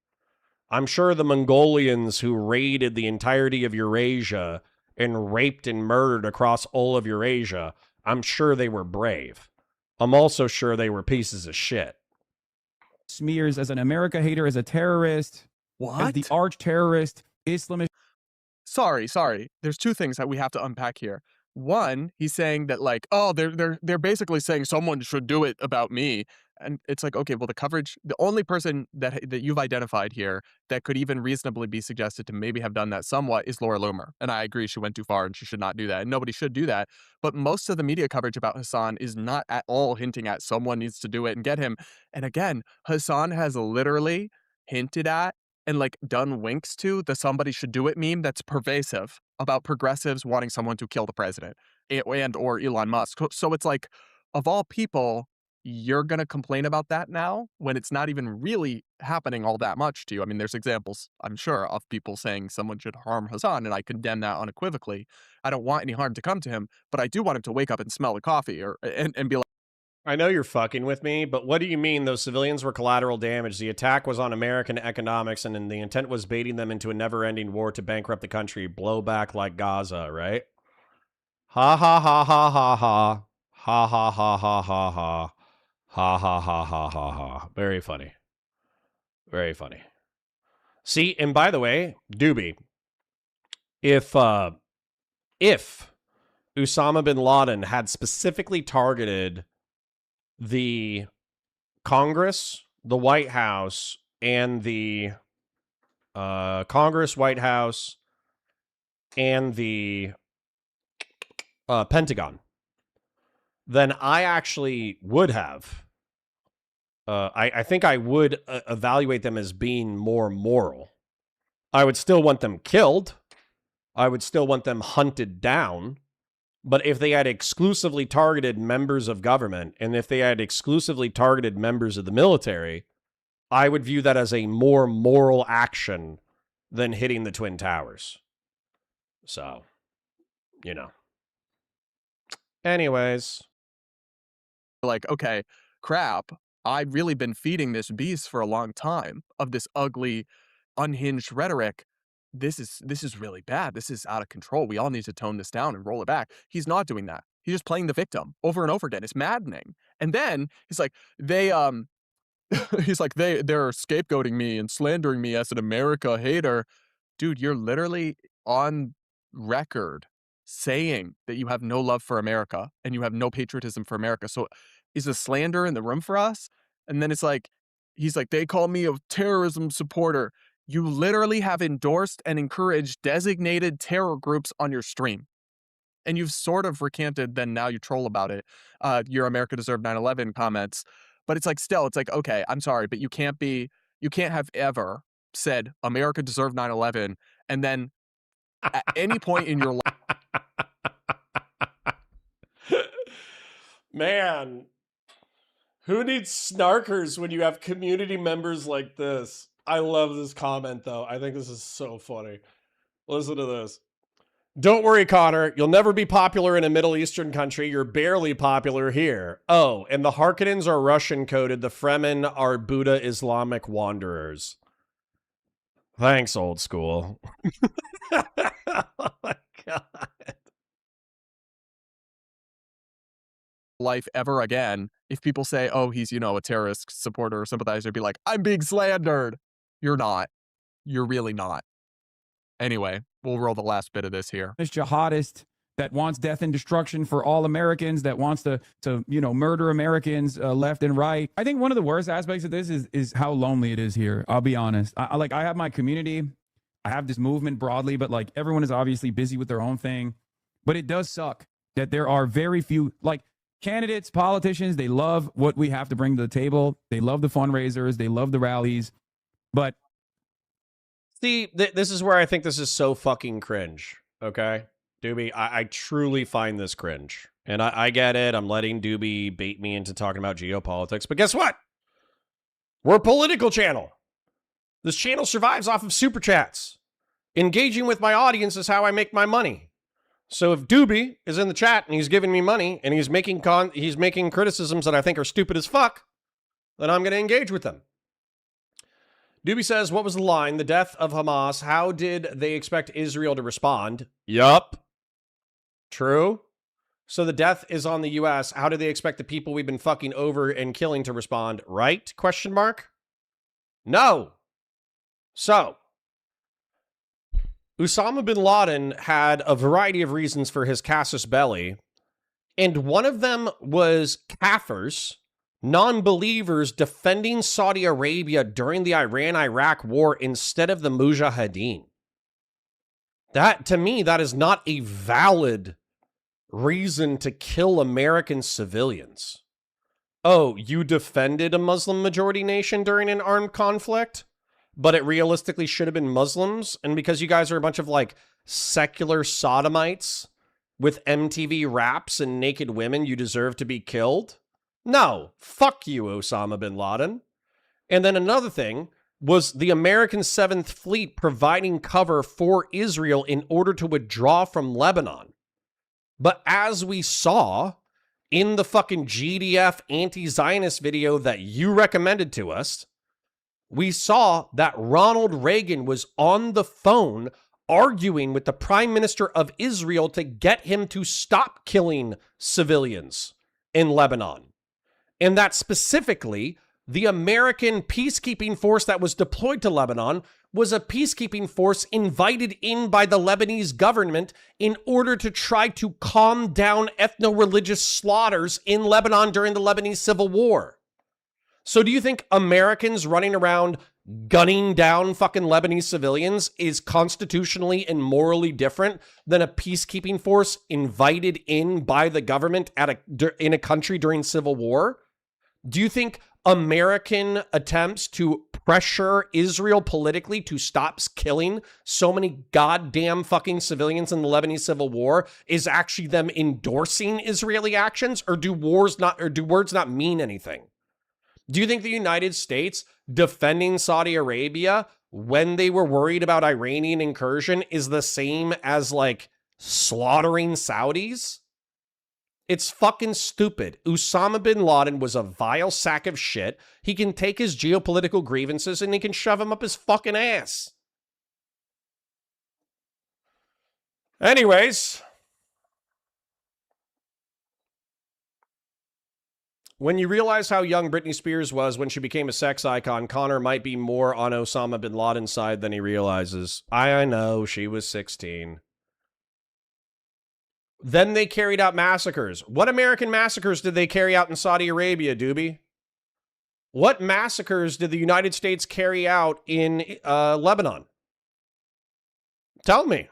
I'm sure the Mongolians who raided the entirety of Eurasia and raped and murdered across all of Eurasia, I'm sure they were brave. I'm also sure they were pieces of shit. Smears as an America hater, as a terrorist, as the arch terrorist, Islamist. Sorry. There's two things that we have to unpack here. One, he's saying that they're basically saying someone should do it about me. And it's like, okay, well, the only person that you've identified here that could even reasonably be suggested to maybe have done that somewhat is Laura Loomer. And I agree, she went too far and she should not do that. And nobody should do that. But most of the media coverage about Hassan is not at all hinting at someone needs to do it and get him. And again, Hassan has literally hinted at and done winks to the somebody should do it meme that's pervasive about progressives wanting someone to kill the president and or Elon Musk. So it's like, of all people, you're going to complain about that now when it's not even really happening all that much to you. I mean, there's examples, I'm sure, of people saying someone should harm Hassan, and I condemn that unequivocally. I don't want any harm to come to him, but I do want him to wake up and smell the coffee and be like, I know you're fucking with me, but what do you mean those civilians were collateral damage? The attack was on American economics, and the intent was baiting them into a never-ending war to bankrupt the country, blow back like Gaza, right? Ha ha ha ha ha ha. Ha ha ha ha ha ha. Ha ha ha ha ha ha. Very funny. Very funny. See, and by the way, Doobie, if Osama bin Laden had specifically targeted the Congress, the White House, and the Congress, White House, and the Pentagon, then I actually would have. I think I would evaluate them as being more moral. I would still want them killed. I would still want them hunted down. But if they had exclusively targeted members of government, and if they had exclusively targeted members of the military, I would view that as a more moral action than hitting the Twin Towers. So, Anyways. Okay, crap. I've really been feeding this beast for a long time of this ugly, unhinged rhetoric. This is really bad. This is out of control. We all need to tone this down and roll it back. He's not doing that. He's just playing the victim over and over again. It's maddening. And then he's like, they're scapegoating me and slandering me as an America hater. Dude, you're literally on record saying that you have no love for America and you have no patriotism for America. So is a slander in the room for us? And then he's like, they call me a terrorism supporter. You literally have endorsed and encouraged designated terror groups on your stream. And you've sort of recanted, then now you troll about it. Your America deserved 9/11 comments. But it's okay, I'm sorry, but you can't have ever said America deserved 9/11 and then at any point in your life. Man, Who needs snarkers when you have community members like this? I love this comment, though. I think this is so funny. Listen to this. Don't worry, Connor. You'll never be popular in a Middle Eastern country. You're barely popular here. Oh, and the Harkonnens are Russian-coded. The Fremen are Buddha Islamic wanderers. Thanks, old school. Oh, my God. Life ever again if people say, oh, he's, a terrorist supporter or sympathizer, be like, I'm being slandered. You're not. You're really not. Anyway, we'll roll the last bit of this here. This jihadist that wants death and destruction for all Americans, that wants to murder Americans left and right. I think one of the worst aspects of this is how lonely it is here. I'll be honest. I have my community. I have this movement broadly, but like everyone is obviously busy with their own thing. But it does suck that there are very few, like, candidates, politicians. They love what we have to bring to the table. They love the fundraisers. They love the rallies. But see, this is where I think this is so fucking cringe. Okay, Doobie, I truly find this cringe. And I get it. I'm letting Doobie bait me into talking about geopolitics. But guess what? We're a political channel. This channel survives off of super chats. Engaging with my audience is how I make my money. So if Doobie is in the chat and he's giving me money and he's making criticisms that I think are stupid as fuck, then I'm going to engage with them. Doobie says, what was the line? The death of Hamas. How did they expect Israel to respond? Yup. True. So the death is on the U.S. How do they expect the people we've been fucking over and killing to respond? Right? Question mark? No. So Osama bin Laden had a variety of reasons for his casus belli, and one of them was kafirs, non-believers defending Saudi Arabia during the Iran-Iraq war instead of the Mujahideen. That, to me, that is not a valid reason to kill American civilians. Oh, you defended a Muslim majority nation during an armed conflict? But it realistically should have been Muslims, and because you guys are a bunch of, like, secular sodomites with MTV raps and naked women, you deserve to be killed? No. Fuck you, Osama bin Laden. And then another thing was the American 7th Fleet providing cover for Israel in order to withdraw from Lebanon. But as we saw in the fucking GDF anti-Zionist video that you recommended to us, we saw that Ronald Reagan was on the phone arguing with the Prime Minister of Israel to get him to stop killing civilians in Lebanon. And that specifically, the American peacekeeping force that was deployed to Lebanon was a peacekeeping force invited in by the Lebanese government in order to try to calm down ethno-religious slaughters in Lebanon during the Lebanese Civil War. So do you think Americans running around gunning down fucking Lebanese civilians is constitutionally and morally different than a peacekeeping force invited in by the government in a country during civil war? Do you think American attempts to pressure Israel politically to stop killing so many goddamn fucking civilians in the Lebanese civil war is actually them endorsing Israeli actions, or do words not mean anything? Do you think the United States defending Saudi Arabia when they were worried about Iranian incursion is the same as, like, slaughtering Saudis? It's fucking stupid. Osama bin Laden was a vile sack of shit. He can take his geopolitical grievances and he can shove them up his fucking ass. Anyways, when you realize how young Britney Spears was when she became a sex icon, Connor might be more on Osama bin Laden's side than he realizes. I know, she was 16. Then they carried out massacres. What American massacres did they carry out in Saudi Arabia, Doobie? What massacres did the United States carry out in Lebanon? Tell me.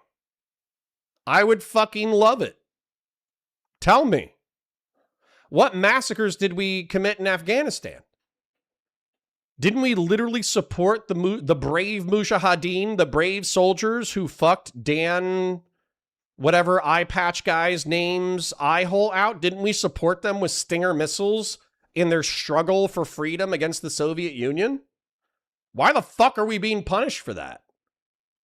I would fucking love it. Tell me. What massacres did we commit in Afghanistan? Didn't we literally support the brave Mujahideen, the brave soldiers who fucked Dan, whatever eye patch guy's name's eye hole out? Didn't we support them with Stinger missiles in their struggle for freedom against the Soviet Union? Why the fuck are we being punished for that?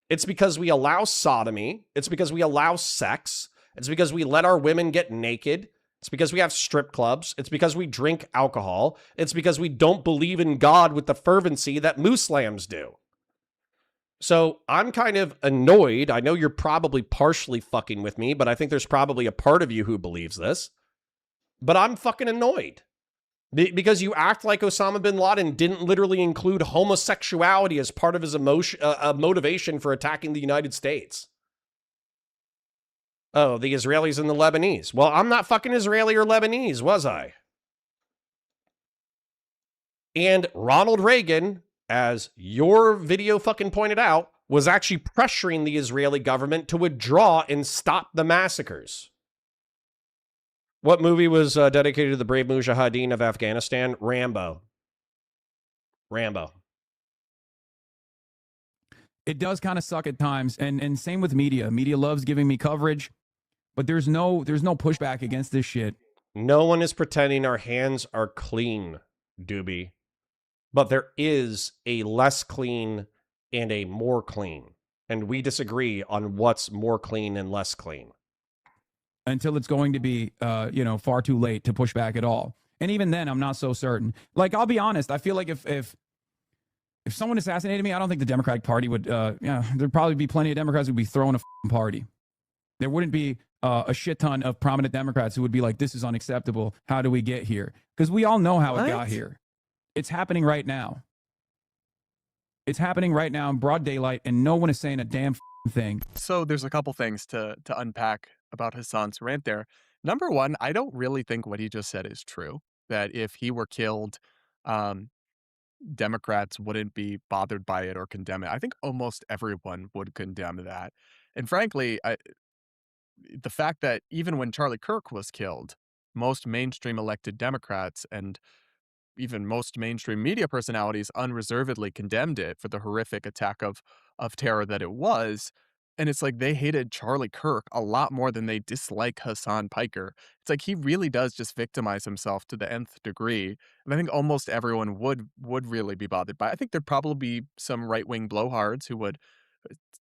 It's because we allow sodomy. It's because we allow sex. It's because we let our women get naked. It's because we have strip clubs. It's because we drink alcohol. It's because we don't believe in God with the fervency that Muslims do. So I'm kind of annoyed. I know you're probably partially fucking with me, but I think there's probably a part of you who believes this. But I'm fucking annoyed. Because you act like Osama bin Laden didn't literally include homosexuality as part of his motivation for attacking the United States. Oh, the Israelis and the Lebanese. Well, I'm not fucking Israeli or Lebanese, was I? And Ronald Reagan, as your video fucking pointed out, was actually pressuring the Israeli government to withdraw and stop the massacres. What movie was dedicated to the brave mujahideen of Afghanistan? Rambo. Rambo. It does kind of suck at times, and same with media. Media loves giving me coverage, but there's no pushback against this shit. No one is pretending our hands are clean, Doobie. But there is a less clean and a more clean. And we disagree on what's more clean and less clean. Until it's going to be, far too late to push back at all. And even then, I'm not so certain. Like, I'll be honest. I feel like if someone assassinated me, I don't think the Democratic Party would, there'd probably be plenty of Democrats who'd be throwing a party. There wouldn't be a shit ton of prominent Democrats who would be like, this is unacceptable. How do we get here? Because we all know how it got here. It's happening right now. It's happening right now in broad daylight, and no one is saying a damn thing. So there's a couple things to unpack about Hassan's rant there. Number one, I don't really think what he just said is true. That if he were killed, Democrats wouldn't be bothered by it or condemn it. I think almost everyone would condemn that. And frankly, the fact that even when Charlie Kirk was killed, most mainstream elected Democrats and even most mainstream media personalities unreservedly condemned it for the horrific attack of terror that it was. And it's like they hated Charlie Kirk a lot more than they dislike Hassan Piker. It's like he really does just victimize himself to the nth degree. And I think almost everyone would really be bothered by it. I think there'd probably be some right-wing blowhards who would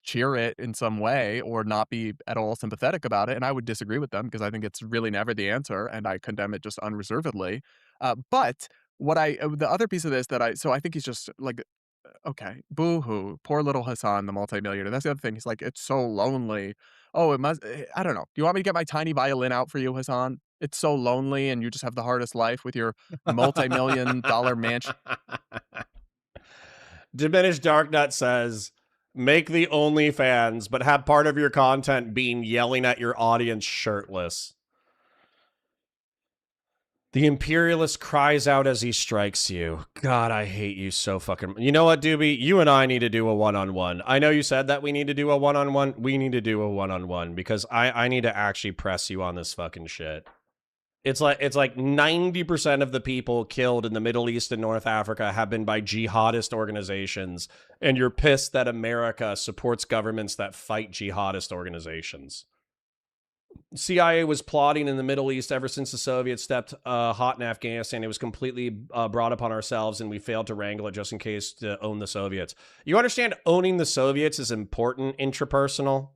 cheer it in some way or not be at all sympathetic about it. And I would disagree with them because I think it's really never the answer. And I condemn it just unreservedly. But the other piece of this I think he's just like, okay, boo-hoo, poor little Hassan, the multimillionaire. That's the other thing. He's like, it's so lonely. Oh, it must, I don't know. Do you want me to get my tiny violin out for you, Hassan? It's so lonely and you just have the hardest life with your multi-million-dollar mansion. Diminished Darknut says, make the OnlyFans, but have part of your content being yelling at your audience shirtless. The imperialist cries out as he strikes you. God, I hate you so fucking... You know what, Doobie? You and I need to do a one-on-one. I know you said that we need to do a one-on-one. We need to do a one-on-one because I need to actually press you on this fucking shit. It's like 90% of the people killed in the Middle East and North Africa have been by jihadist organizations, and you're pissed that America supports governments that fight jihadist organizations. CIA was plotting in the Middle East ever since the Soviets stepped hot in Afghanistan. It was completely brought upon ourselves, and we failed to wrangle it just in case to own the Soviets. You understand owning the Soviets is important, intrapersonal?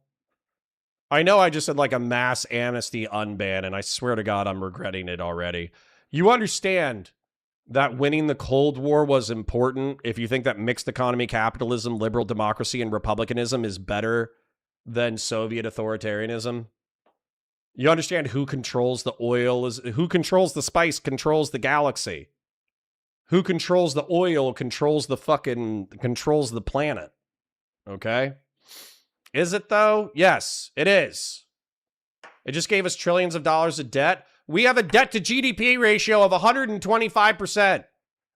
I know I just said like a mass amnesty unban, and I swear to God I'm regretting it already. You understand that winning the Cold War was important if you think that mixed economy capitalism, liberal democracy, and republicanism is better than Soviet authoritarianism? You understand who controls the oil, who controls the spice, controls the galaxy. Who controls the oil, controls the planet. Okay? Is it though? Yes, it is. It just gave us trillions of dollars of debt. We have a debt to GDP ratio of 125%.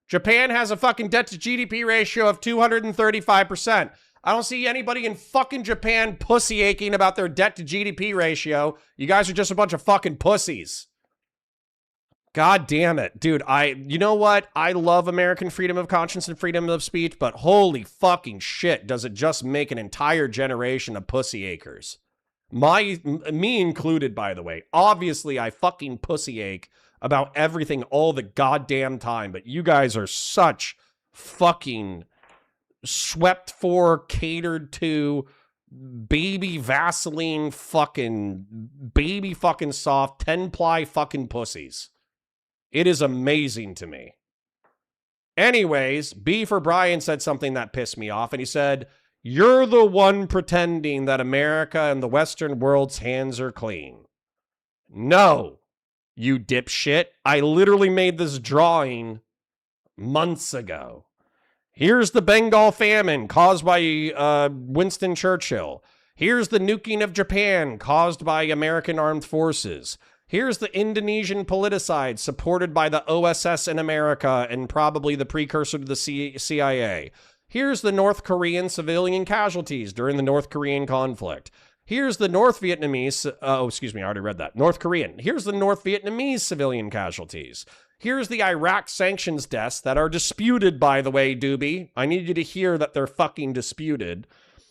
Japan has a fucking debt to GDP ratio of 235%. I don't see anybody in fucking Japan pussy aching about their debt to GDP ratio. You guys are just a bunch of fucking pussies. God damn it. Dude, you know what? I love American freedom of conscience and freedom of speech, but holy fucking shit, does it just make an entire generation of pussy acres. Me included, by the way. Obviously, I fucking pussy ache about everything all the goddamn time, but you guys are such fucking swept for, catered to, baby Vaseline fucking, baby fucking soft, 10-ply fucking pussies. It is amazing to me. Anyways, B for Brian said something that pissed me off, and he said, "You're the one pretending that America and the Western world's hands are clean." No, you dipshit. I literally made this drawing months ago. Here's the Bengal famine caused by Winston Churchill. Here's the nuking of Japan caused by American armed forces. Here's the Indonesian politicide supported by the OSS in America and probably the precursor to the CIA. Here's the North Korean civilian casualties during the North Korean conflict. Here's the North Vietnamese, I already read that. North Korean. Here's the North Vietnamese civilian casualties. Here's the Iraq sanctions deaths that are disputed, by the way, Doobie. I need you to hear that they're fucking disputed.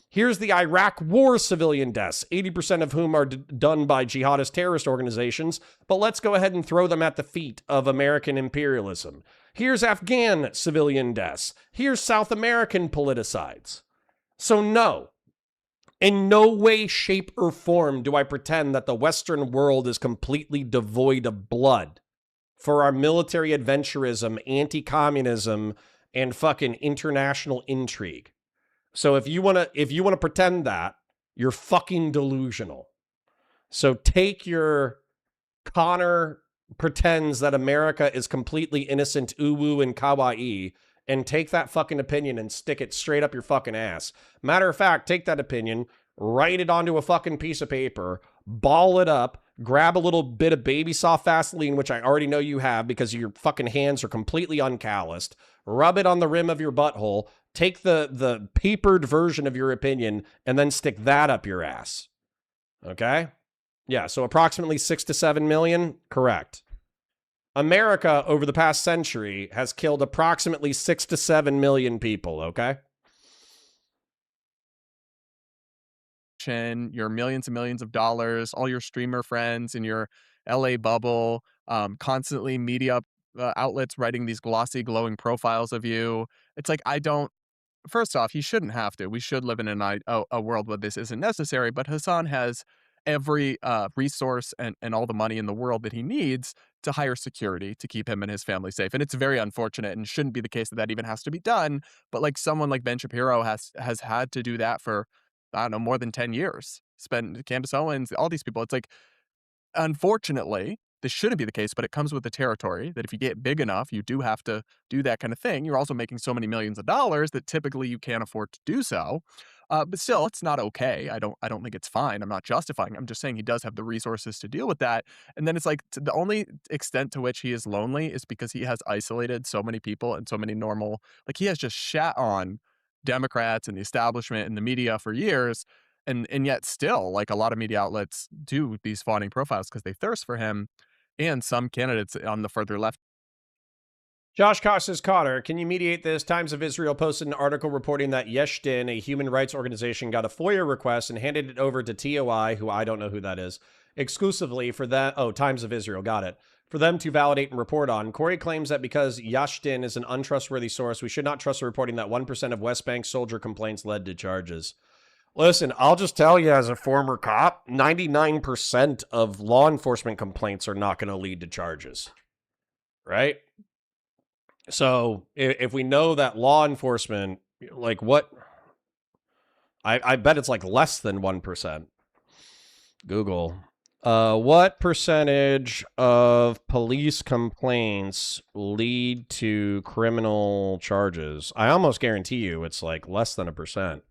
Here's the Iraq war civilian deaths, 80% of whom are done by jihadist terrorist organizations, but let's go ahead and throw them at the feet of American imperialism. Here's Afghan civilian deaths. Here's South American politicides. So no, in no way, shape, or form do I pretend that the Western world is completely devoid of blood for our military adventurism, anti-communism, and fucking international intrigue. So if you want to pretend that, you're fucking delusional. So take your Connor pretends that America is completely innocent, uwu and kawaii, and take that fucking opinion and stick it straight up your fucking ass. Matter of fact, take that opinion, write it onto a fucking piece of paper, ball it up, grab a little bit of baby soft Vaseline, which I already know you have because your fucking hands are completely uncalloused, rub it on the rim of your butthole, take the papered version of your opinion, and then stick that up your ass. Okay? Yeah, so approximately 6 to 7 million? Correct. America, over the past century, has killed approximately 6 to 7 million people, okay? Your millions and millions of dollars, all your streamer friends in your LA bubble, constantly media outlets writing these glossy, glowing profiles of you. It's like, first off, he shouldn't have to. We should live in a world where this isn't necessary, but Hassan has every resource and all the money in the world that he needs to hire security to keep him and his family safe. And it's very unfortunate and shouldn't be the case that even has to be done. But like someone like Ben Shapiro has had to do that for, I don't know, more than 10 years. Candace Owens, all these people. It's like, unfortunately, this shouldn't be the case, but it comes with the territory that if you get big enough, you do have to do that kind of thing. You're also making so many millions of dollars that typically you can't afford to do so. But still, it's not okay. I don't think it's fine. I'm not justifying. I'm just saying he does have the resources to deal with that. And then it's like the only extent to which he is lonely is because he has isolated so many people and so many normal, like he has just shat on Democrats and the establishment and the media for years. And yet still, like a lot of media outlets do these fawning profiles because they thirst for him, and some candidates on the further left. Josh Kosh says, Cotter, can you mediate this? Times of Israel posted an article reporting that Yesh Din, a human rights organization, got a FOIA request and handed it over to TOI, who I don't know who that is, exclusively for that. Oh, Times of Israel, got it. For them to validate and report on. Corey claims that because Yesh Din is an untrustworthy source, we should not trust the reporting that 1% of West Bank soldier complaints led to charges. Listen, I'll just tell you as a former cop, 99% of law enforcement complaints are not going to lead to charges, right? So if we know that law enforcement, like what, I bet it's like less than 1%. Google. What percentage of police complaints lead to criminal charges? I almost guarantee you it's like less than 1%.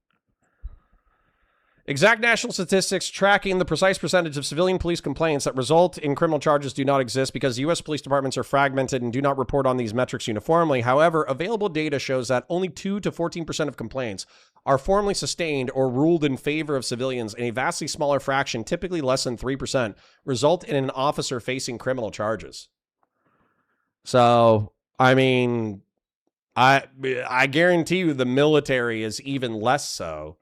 Exact national statistics tracking the precise percentage of civilian police complaints that result in criminal charges do not exist because U.S. police departments are fragmented and do not report on these metrics uniformly. However, available data shows that only 2 to 14% of complaints are formally sustained or ruled in favor of civilians, and a vastly smaller fraction, typically less than 3%, result in an officer facing criminal charges. So, I mean, I guarantee you the military is even less so.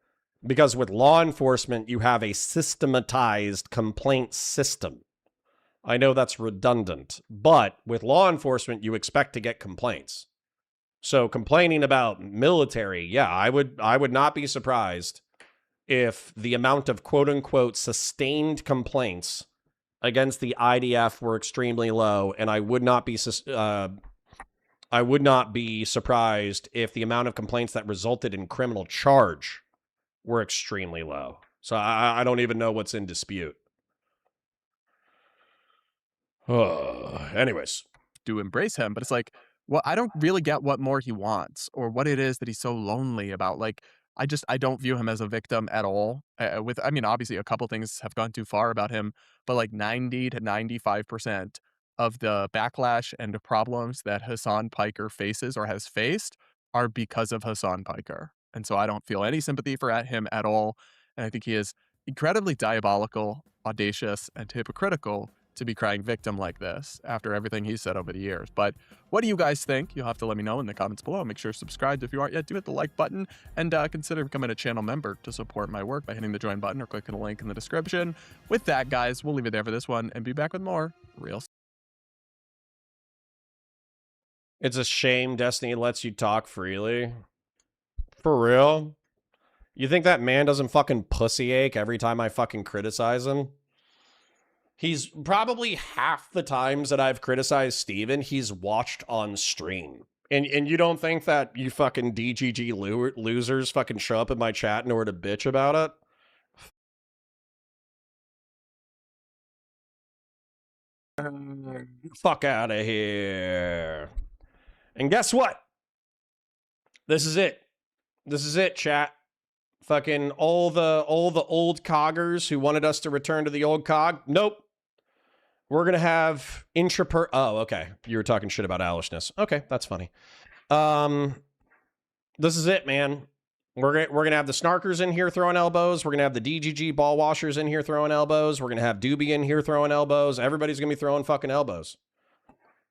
Because with law enforcement, you have a systematized complaint system. I know that's redundant, but with law enforcement, you expect to get complaints. So complaining about military, yeah, I would not be surprised if the amount of quote unquote sustained complaints against the IDF were extremely low, and I would not be surprised if the amount of complaints that resulted in criminal charge were extremely low. So I don't even know what's in dispute. Anyways, do embrace him, but it's like, well, I don't really get what more he wants or what it is that he's so lonely about. Like, I don't view him as a victim at all. I mean, obviously, a couple things have gone too far about him, but like 90 to 95% of the backlash and the problems that Hassan Piker faces or has faced are because of Hassan Piker. And so I don't feel any sympathy for him at all. And I think he is incredibly diabolical, audacious, and hypocritical to be crying victim like this after everything he's said over the years. But what do you guys think? You'll have to let me know in the comments below. Make sure to subscribe if you aren't yet. Do hit the like button and consider becoming a channel member to support my work by hitting the join button or clicking the link in the description. With that, guys, we'll leave it there for this one and be back with more real. It's a shame Destiny lets you talk freely. For real? You think that man doesn't fucking pussy ache every time I fucking criticize him? He's probably half the times that I've criticized Steven, he's watched on stream. And you don't think that you fucking DGG losers fucking show up in my chat in order to bitch about it? Fuck out of here. And guess what? This is it. This is it, chat. Fucking all the old coggers who wanted us to return to the old cog. Nope. We're gonna have oh, okay. You were talking shit about Alishness. Okay, that's funny. This is it, man. We're gonna have the snarkers in here throwing elbows. We're gonna have the DGG ball washers in here throwing elbows. We're gonna have Doobie in here throwing elbows. Everybody's gonna be throwing fucking elbows.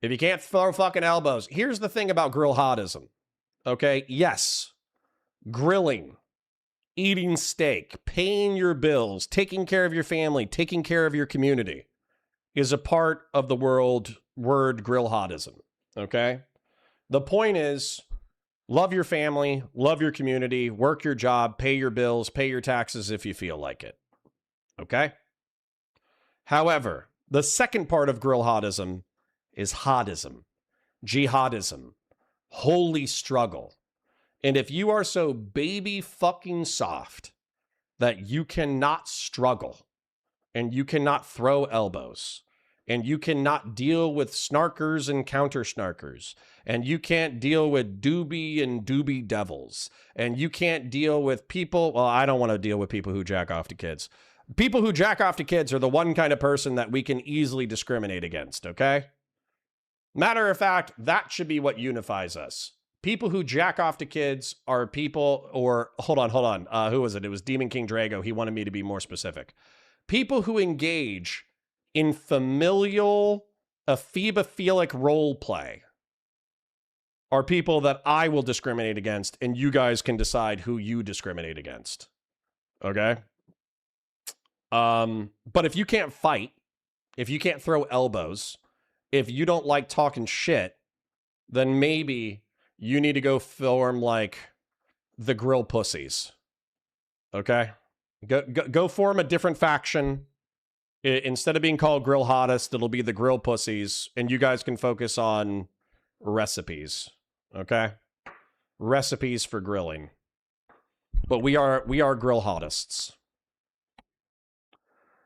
If you can't throw fucking elbows, here's the thing about grill hotism. Okay, yes, grilling, eating steak, paying your bills, taking care of your family, taking care of your community is a part of the word grill hotism. Okay, the point is, love your family, love your community, work your job, pay your bills, pay your taxes if you feel like it. Okay? However, the second part of grill hotism is hodism, jihadism, holy struggle. And if you are so baby fucking soft that you cannot struggle and you cannot throw elbows and you cannot deal with snarkers and counter snarkers, and you can't deal with doobie and doobie devils, and you can't deal with people, well, I don't want to deal with people who jack off to kids. People who jack off to kids are the one kind of person that we can easily discriminate against, okay? Matter of fact, that should be what unifies us. People who jack off to kids are people, or hold on. Who was it? It was Demon King Drago. He wanted me to be more specific. People who engage in familial, ephebophilic role play are people that I will discriminate against, and you guys can decide who you discriminate against. Okay? But if you can't fight, if you can't throw elbows, if you don't like talking shit, then maybe you need to go form like the Grill Pussies. Okay? Go form a different faction. Instead of being called Grill Hottest, it'll be the Grill Pussies, and you guys can focus on recipes. Okay? Recipes for grilling. But we are Grill Hottists.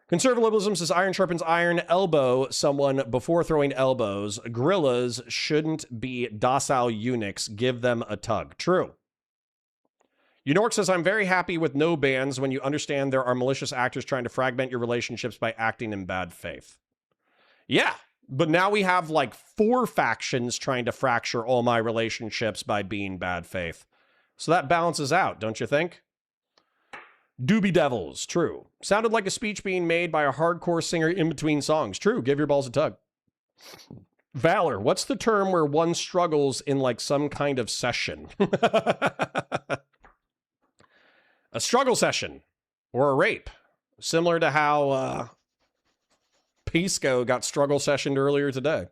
Conservatism says iron sharpens iron. Elbow someone before throwing elbows. Gorillas shouldn't be docile eunuchs. Give them a tug. True. Unork says, I'm very happy with no bans when you understand there are malicious actors trying to fragment your relationships by acting in bad faith. Yeah, but now we have like 4 factions trying to fracture all my relationships by being bad faith. So that balances out, don't you think? Doobie Devils, true. Sounded like a speech being made by a hardcore singer in between songs. True, give your balls a tug. Valor, what's the term where one struggles in like some kind of session? a struggle session or a rape, similar to how Pisco got struggle sessioned earlier today.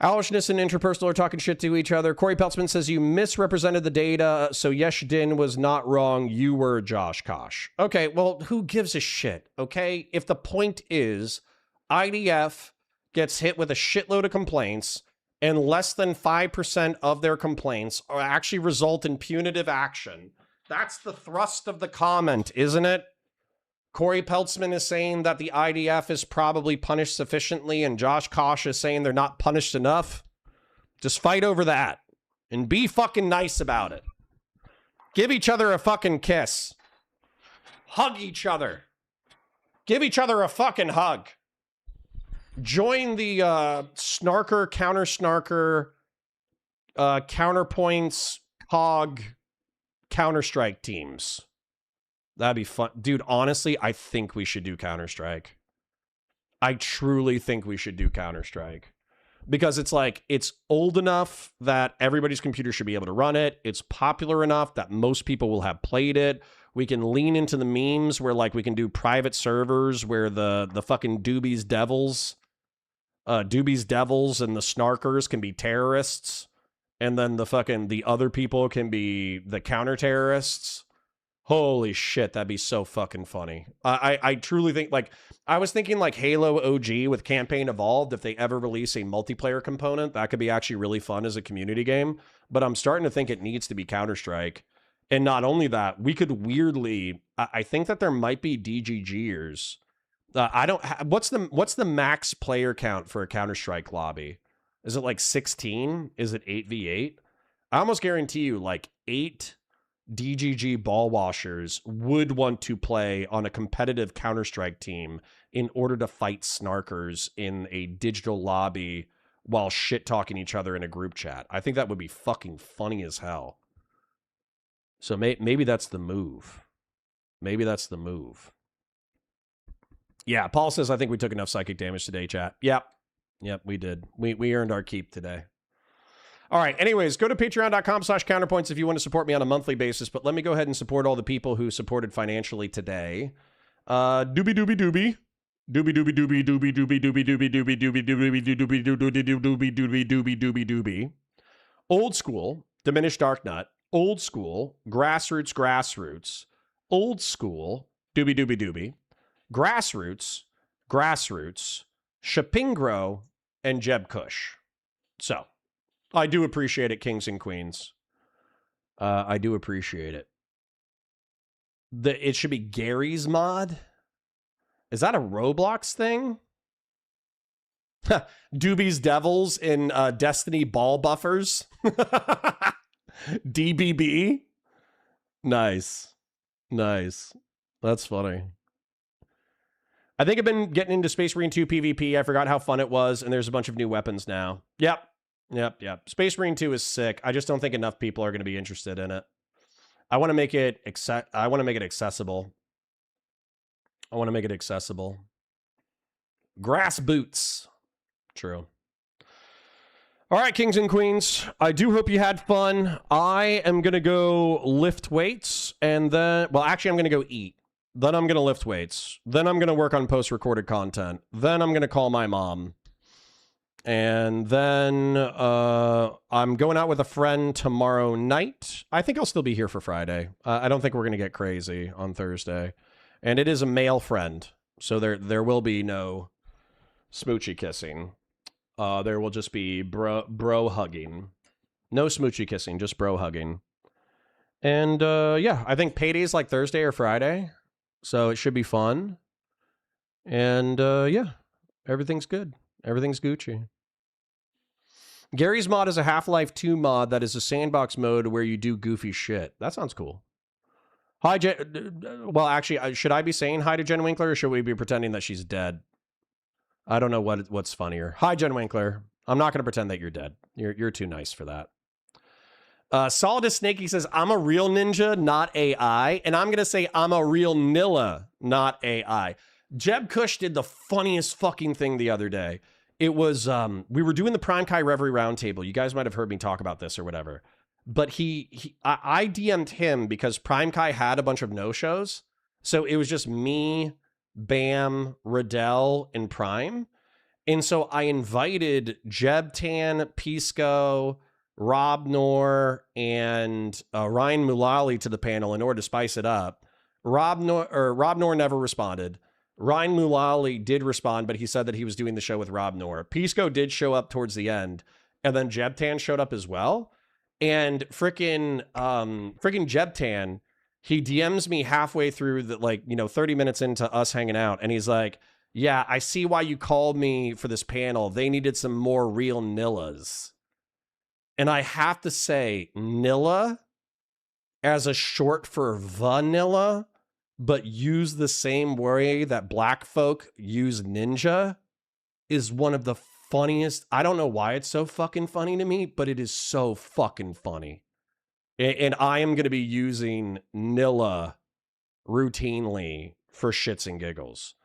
Alishness and Interpersonal are talking shit to each other. Corey Peltzman says you misrepresented the data, so Yesh Din was not wrong. You were Josh Kosh. Okay, well, who gives a shit, okay? If the point is IDF gets hit with a shitload of complaints and less than 5% of their complaints actually result in punitive action, that's the thrust of the comment, isn't it? Corey Peltzman is saying that the IDF is probably punished sufficiently, and Josh Kosh is saying they're not punished enough. Just fight over that and be fucking nice about it. Give each other a fucking kiss. Hug each other. Give each other a fucking hug. Join the snarker, counter-snarker, counterpoints, hog, Counter-Strike teams. That'd be fun. Dude, honestly, I think we should do Counter-Strike. I truly think we should do Counter-Strike. Because it's like, it's old enough that everybody's computer should be able to run it. It's popular enough that most people will have played it. We can lean into the memes where, like, we can do private servers where the fucking Doobies Devils and the Snarkers can be terrorists. And then the other people can be the counter-terrorists. Holy shit, that'd be so fucking funny. I truly think, like, I was thinking like Halo OG with Campaign Evolved, if they ever release a multiplayer component, that could be actually really fun as a community game. But I'm starting to think it needs to be Counter-Strike. And not only that, we could weirdly, I think that there might be DGGers. What's the max player count for a Counter-Strike lobby? Is it like 16? Is it 8v8? I almost guarantee you like 8 DGG ball washers would want to play on a competitive Counter-Strike team in order to fight snarkers in a digital lobby while shit-talking each other in a group chat. I think that would be fucking funny as hell. So maybe that's the move. Maybe that's the move. Yeah, Paul says, I think we took enough psychic damage today, chat. Yep, we did. We earned our keep today. All right, anyways, go to patreon.com/counterpoints if you want to support me on a monthly basis, but let me go ahead and support all the people who supported financially today. Doobie doobie doobie. Doobie doobie doobie doobie doobie doobie doobie doobie doobie doobie doobie doobie doobie doobie doobie doobie doobie. Old school, diminished dark nut. Old school, grassroots. Old school, doobie doobie doobie. Grassroots, Shapingro, and Jeb Kush. So, I do appreciate it, kings and queens. I do appreciate it. It should be Gary's mod. Is that a Roblox thing? Doobie's Devils in Destiny Ball Buffers. DBB. Nice. That's funny. I think I've been getting into Space Marine 2 PvP. I forgot how fun it was, and there's a bunch of new weapons now. Yep. Space Marine 2 is sick. I just don't think enough people are going to be interested in it. I want to make it accessible. Grass boots. True. All right, kings and queens. I do hope you had fun. I am going to go lift weights, and then, well, actually, I'm going to go eat. Then I'm going to lift weights. Then I'm going to work on post-recorded content. Then I'm going to call my mom. And then I'm going out with a friend tomorrow night. I think I'll still be here for Friday. I don't think we're going to get crazy on Thursday. And it is a male friend, so there will be no smoochy kissing. There will just be bro hugging. No smoochy kissing, just bro hugging. And yeah, I think payday's like Thursday or Friday, so it should be fun. And yeah, everything's good. Everything's Gucci. Gary's mod is a Half-Life 2 mod that is a sandbox mode where you do goofy shit. That sounds cool. Hi, well, actually, should I be saying hi to Jen Winkler, or should we be pretending that she's dead? I don't know what's funnier. Hi, Jen Winkler. I'm not going to pretend that you're dead. You're too nice for that. Solidus Snakey says, I'm a real ninja, not AI. And I'm going to say I'm a real Nilla, not AI. Jeb Kush did the funniest fucking thing the other day. It was, we were doing the Prime Kai Reverie Roundtable. You guys might have heard me talk about this or whatever. but I DM'd him because Prime Kai had a bunch of no-shows. So it was just me, Bam, Riddell, and Prime. And so I invited Jebtan, Pisco, Rob Noor, and Ryan Mulally to the panel in order to spice it up. Rob Noor never responded. Ryan Mulally did respond, but he said that he was doing the show with Rob Noor. Pisco did show up towards the end, and then Jebtan showed up as well. And freaking Jebtan, he DMs me halfway through the 30 minutes into us hanging out, and he's like, "Yeah, I see why you called me for this panel. They needed some more real Nillas." And I have to say, Nilla, as a short for vanilla, but use the same way that black folk use ninja, is one of the funniest. I don't know why it's so fucking funny to me, but it is so fucking funny. And I am going to be using Nilla routinely for shits and giggles.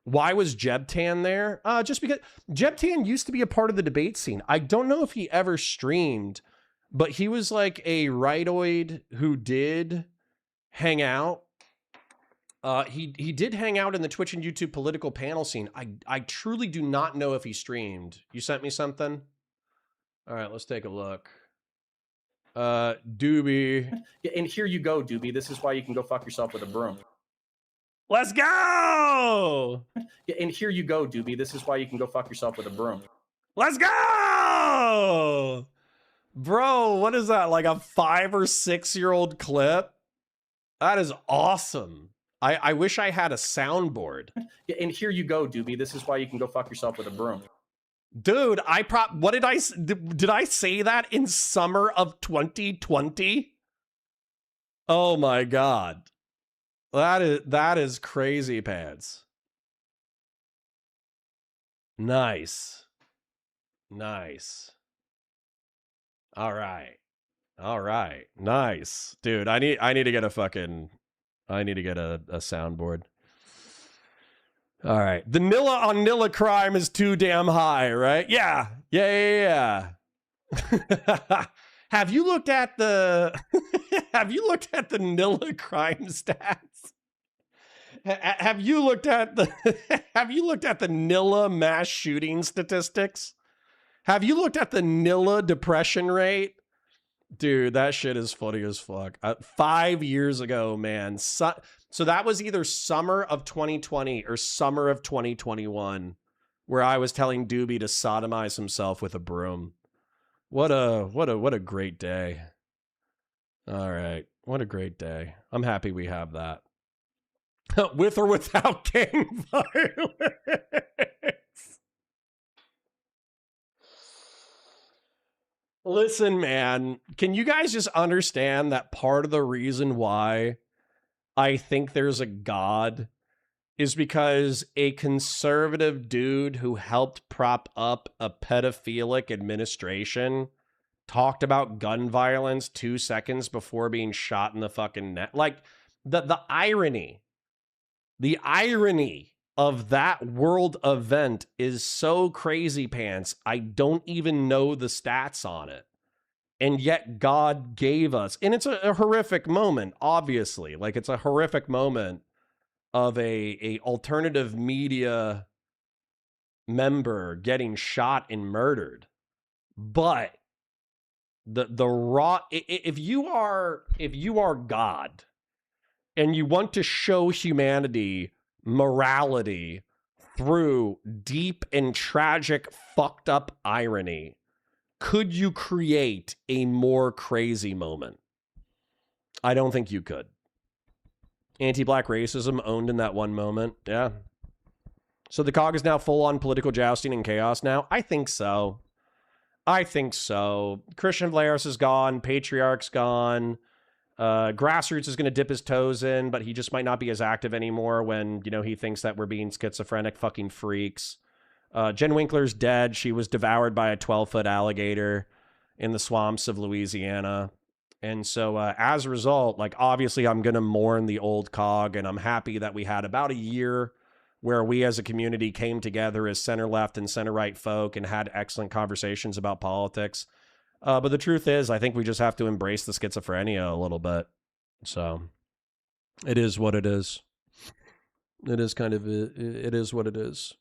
Why was Jebtan there? Just because Jebtan used to be a part of the debate scene. I don't know if he ever streamed, but he was like a rightoid who did hang out. He did hang out in the Twitch and YouTube political panel scene. I truly do not know if he streamed. You sent me something? All right, let's take a look. Doobie. Yeah, and here you go, Doobie. This is why you can go fuck yourself with a broom. Let's go! Yeah, and here you go, Doobie. This is why you can go fuck yourself with a broom. Let's go! Bro, what is that? Like a 5 or 6 year old clip? That is awesome. I wish I had a soundboard. Yeah, and here you go, Doobie. This is why you can go fuck yourself with a broom. Dude, what did I say that in summer of 2020? Oh my God. That is crazy pants. Nice. Nice. All right. Nice. Dude, I need to get a soundboard. All right. The Nilla on Nilla crime is too damn high, right? Yeah. Have you looked at the Nilla crime stats? Have you looked at the Nilla mass shooting statistics? Have you looked at the Nilla depression rate? Dude, that shit is funny as fuck. 5 years ago, man. So that was either summer of 2020 or summer of 2021, where I was telling Doobie to sodomize himself with a broom. What a great day. All right. What a great day. I'm happy we have that. With or without gang violence. Listen, man, can you guys just understand that part of the reason why I think there's a God is because a conservative dude who helped prop up a pedophilic administration talked about gun violence 2 seconds before being shot in the fucking neck? Like, the irony of that world event is so crazy pants. I don't even know the stats on it. And yet God gave us, and it's a horrific moment, obviously. Like, it's a horrific moment of a alternative media member getting shot and murdered. But the raw, if you are God and you want to show humanity morality through deep and tragic fucked up irony, could you create a more crazy moment? I don't think you could. Anti-black racism owned in that one moment. Yeah. So the COG is now full on political jousting and chaos now? I think so. Christian Vlaros is gone. Patriarch's gone. Grassroots is going to dip his toes in, but he just might not be as active anymore when, he thinks that we're being schizophrenic fucking freaks. Jen Winkler's dead. She was devoured by a 12-foot alligator in the swamps of Louisiana. And so as a result, obviously I'm going to mourn the old COG, and I'm happy that we had about a year where we as a community came together as center-left and center-right folk and had excellent conversations about politics. But the truth is, I think we just have to embrace the schizophrenia a little bit. So it is what it is. It is kind of, it is what it is.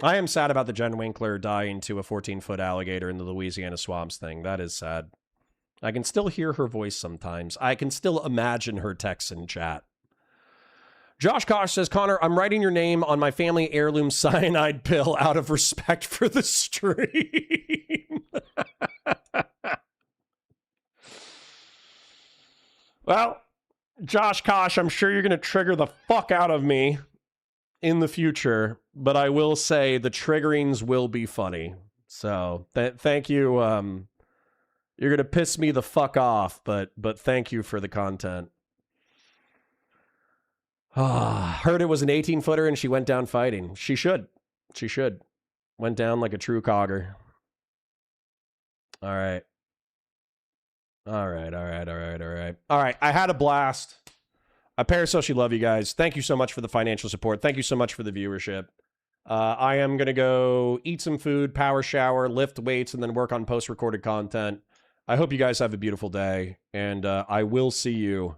I am sad about the Jen Winkler dying to a 14-foot alligator in the Louisiana swamps thing. That is sad. I can still hear her voice sometimes. I can still imagine her texts in chat. Josh Kosh says, Connor, I'm writing your name on my family heirloom cyanide pill out of respect for the stream. Well, Josh Kosh, I'm sure you're going to trigger the fuck out of me in the future, but I will say the triggerings will be funny. So thank you. You're going to piss me the fuck off, but thank you for the content. Heard it was an 18-footer and she went down fighting. She should. She should. Went down like a true cogger. All right. All right. I had a blast. I parasocially love you guys. Thank you so much for the financial support. Thank you so much for the viewership. I am going to go eat some food, power shower, lift weights, and then work on post-recorded content. I hope you guys have a beautiful day, and I will see you.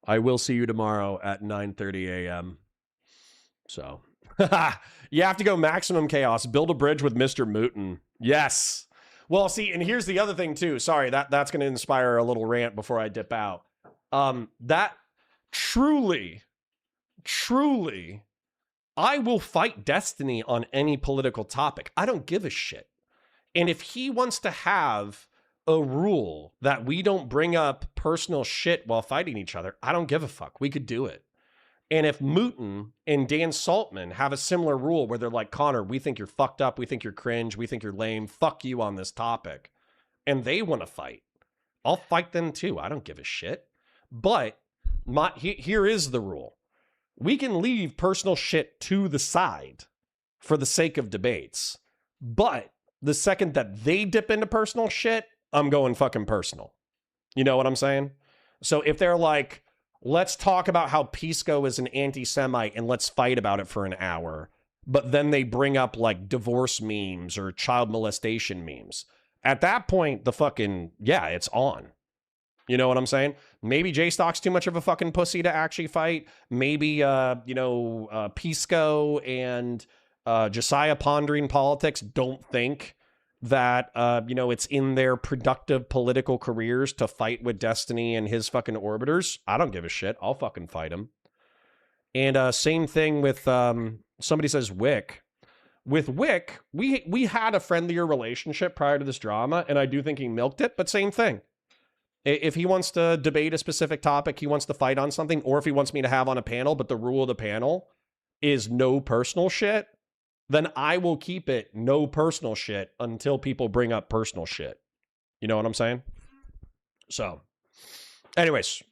I will see you tomorrow at 9:30 a.m. So, you have to go maximum chaos. Build a bridge with Mr. Mooten. Yes. Well, see, and here's the other thing, too. Sorry, that's going to inspire a little rant before I dip out. That truly, I will fight Destiny on any political topic. I don't give a shit. And if he wants to have a rule that we don't bring up personal shit while fighting each other, I don't give a fuck. We could do it. And if Mooten and Dan Saltman have a similar rule where they're like, Connor, we think you're fucked up, we think you're cringe, we think you're lame, fuck you on this topic, and they want to fight, I'll fight them too. I don't give a shit. But here is the rule. We can leave personal shit to the side for the sake of debates. But the second that they dip into personal shit, I'm going fucking personal. You know what I'm saying? So if they're like, let's talk about how Pisco is an anti-Semite and let's fight about it for an hour, but then they bring up like divorce memes or child molestation memes, at that point, the fucking, yeah, it's on. You know what I'm saying? Maybe J-Stock's too much of a fucking pussy to actually fight. Maybe, Pisco and Josiah Pondering Politics don't think that, it's in their productive political careers to fight with Destiny and his fucking orbiters. I don't give a shit. I'll fucking fight him. And same thing with, somebody says Wick. With Wick, we had a friendlier relationship prior to this drama, and I do think he milked it, but same thing. If he wants to debate a specific topic, he wants to fight on something, or if he wants me to have on a panel, but the rule of the panel is no personal shit, then I will keep it no personal shit until people bring up personal shit. You know what I'm saying? So, anyways,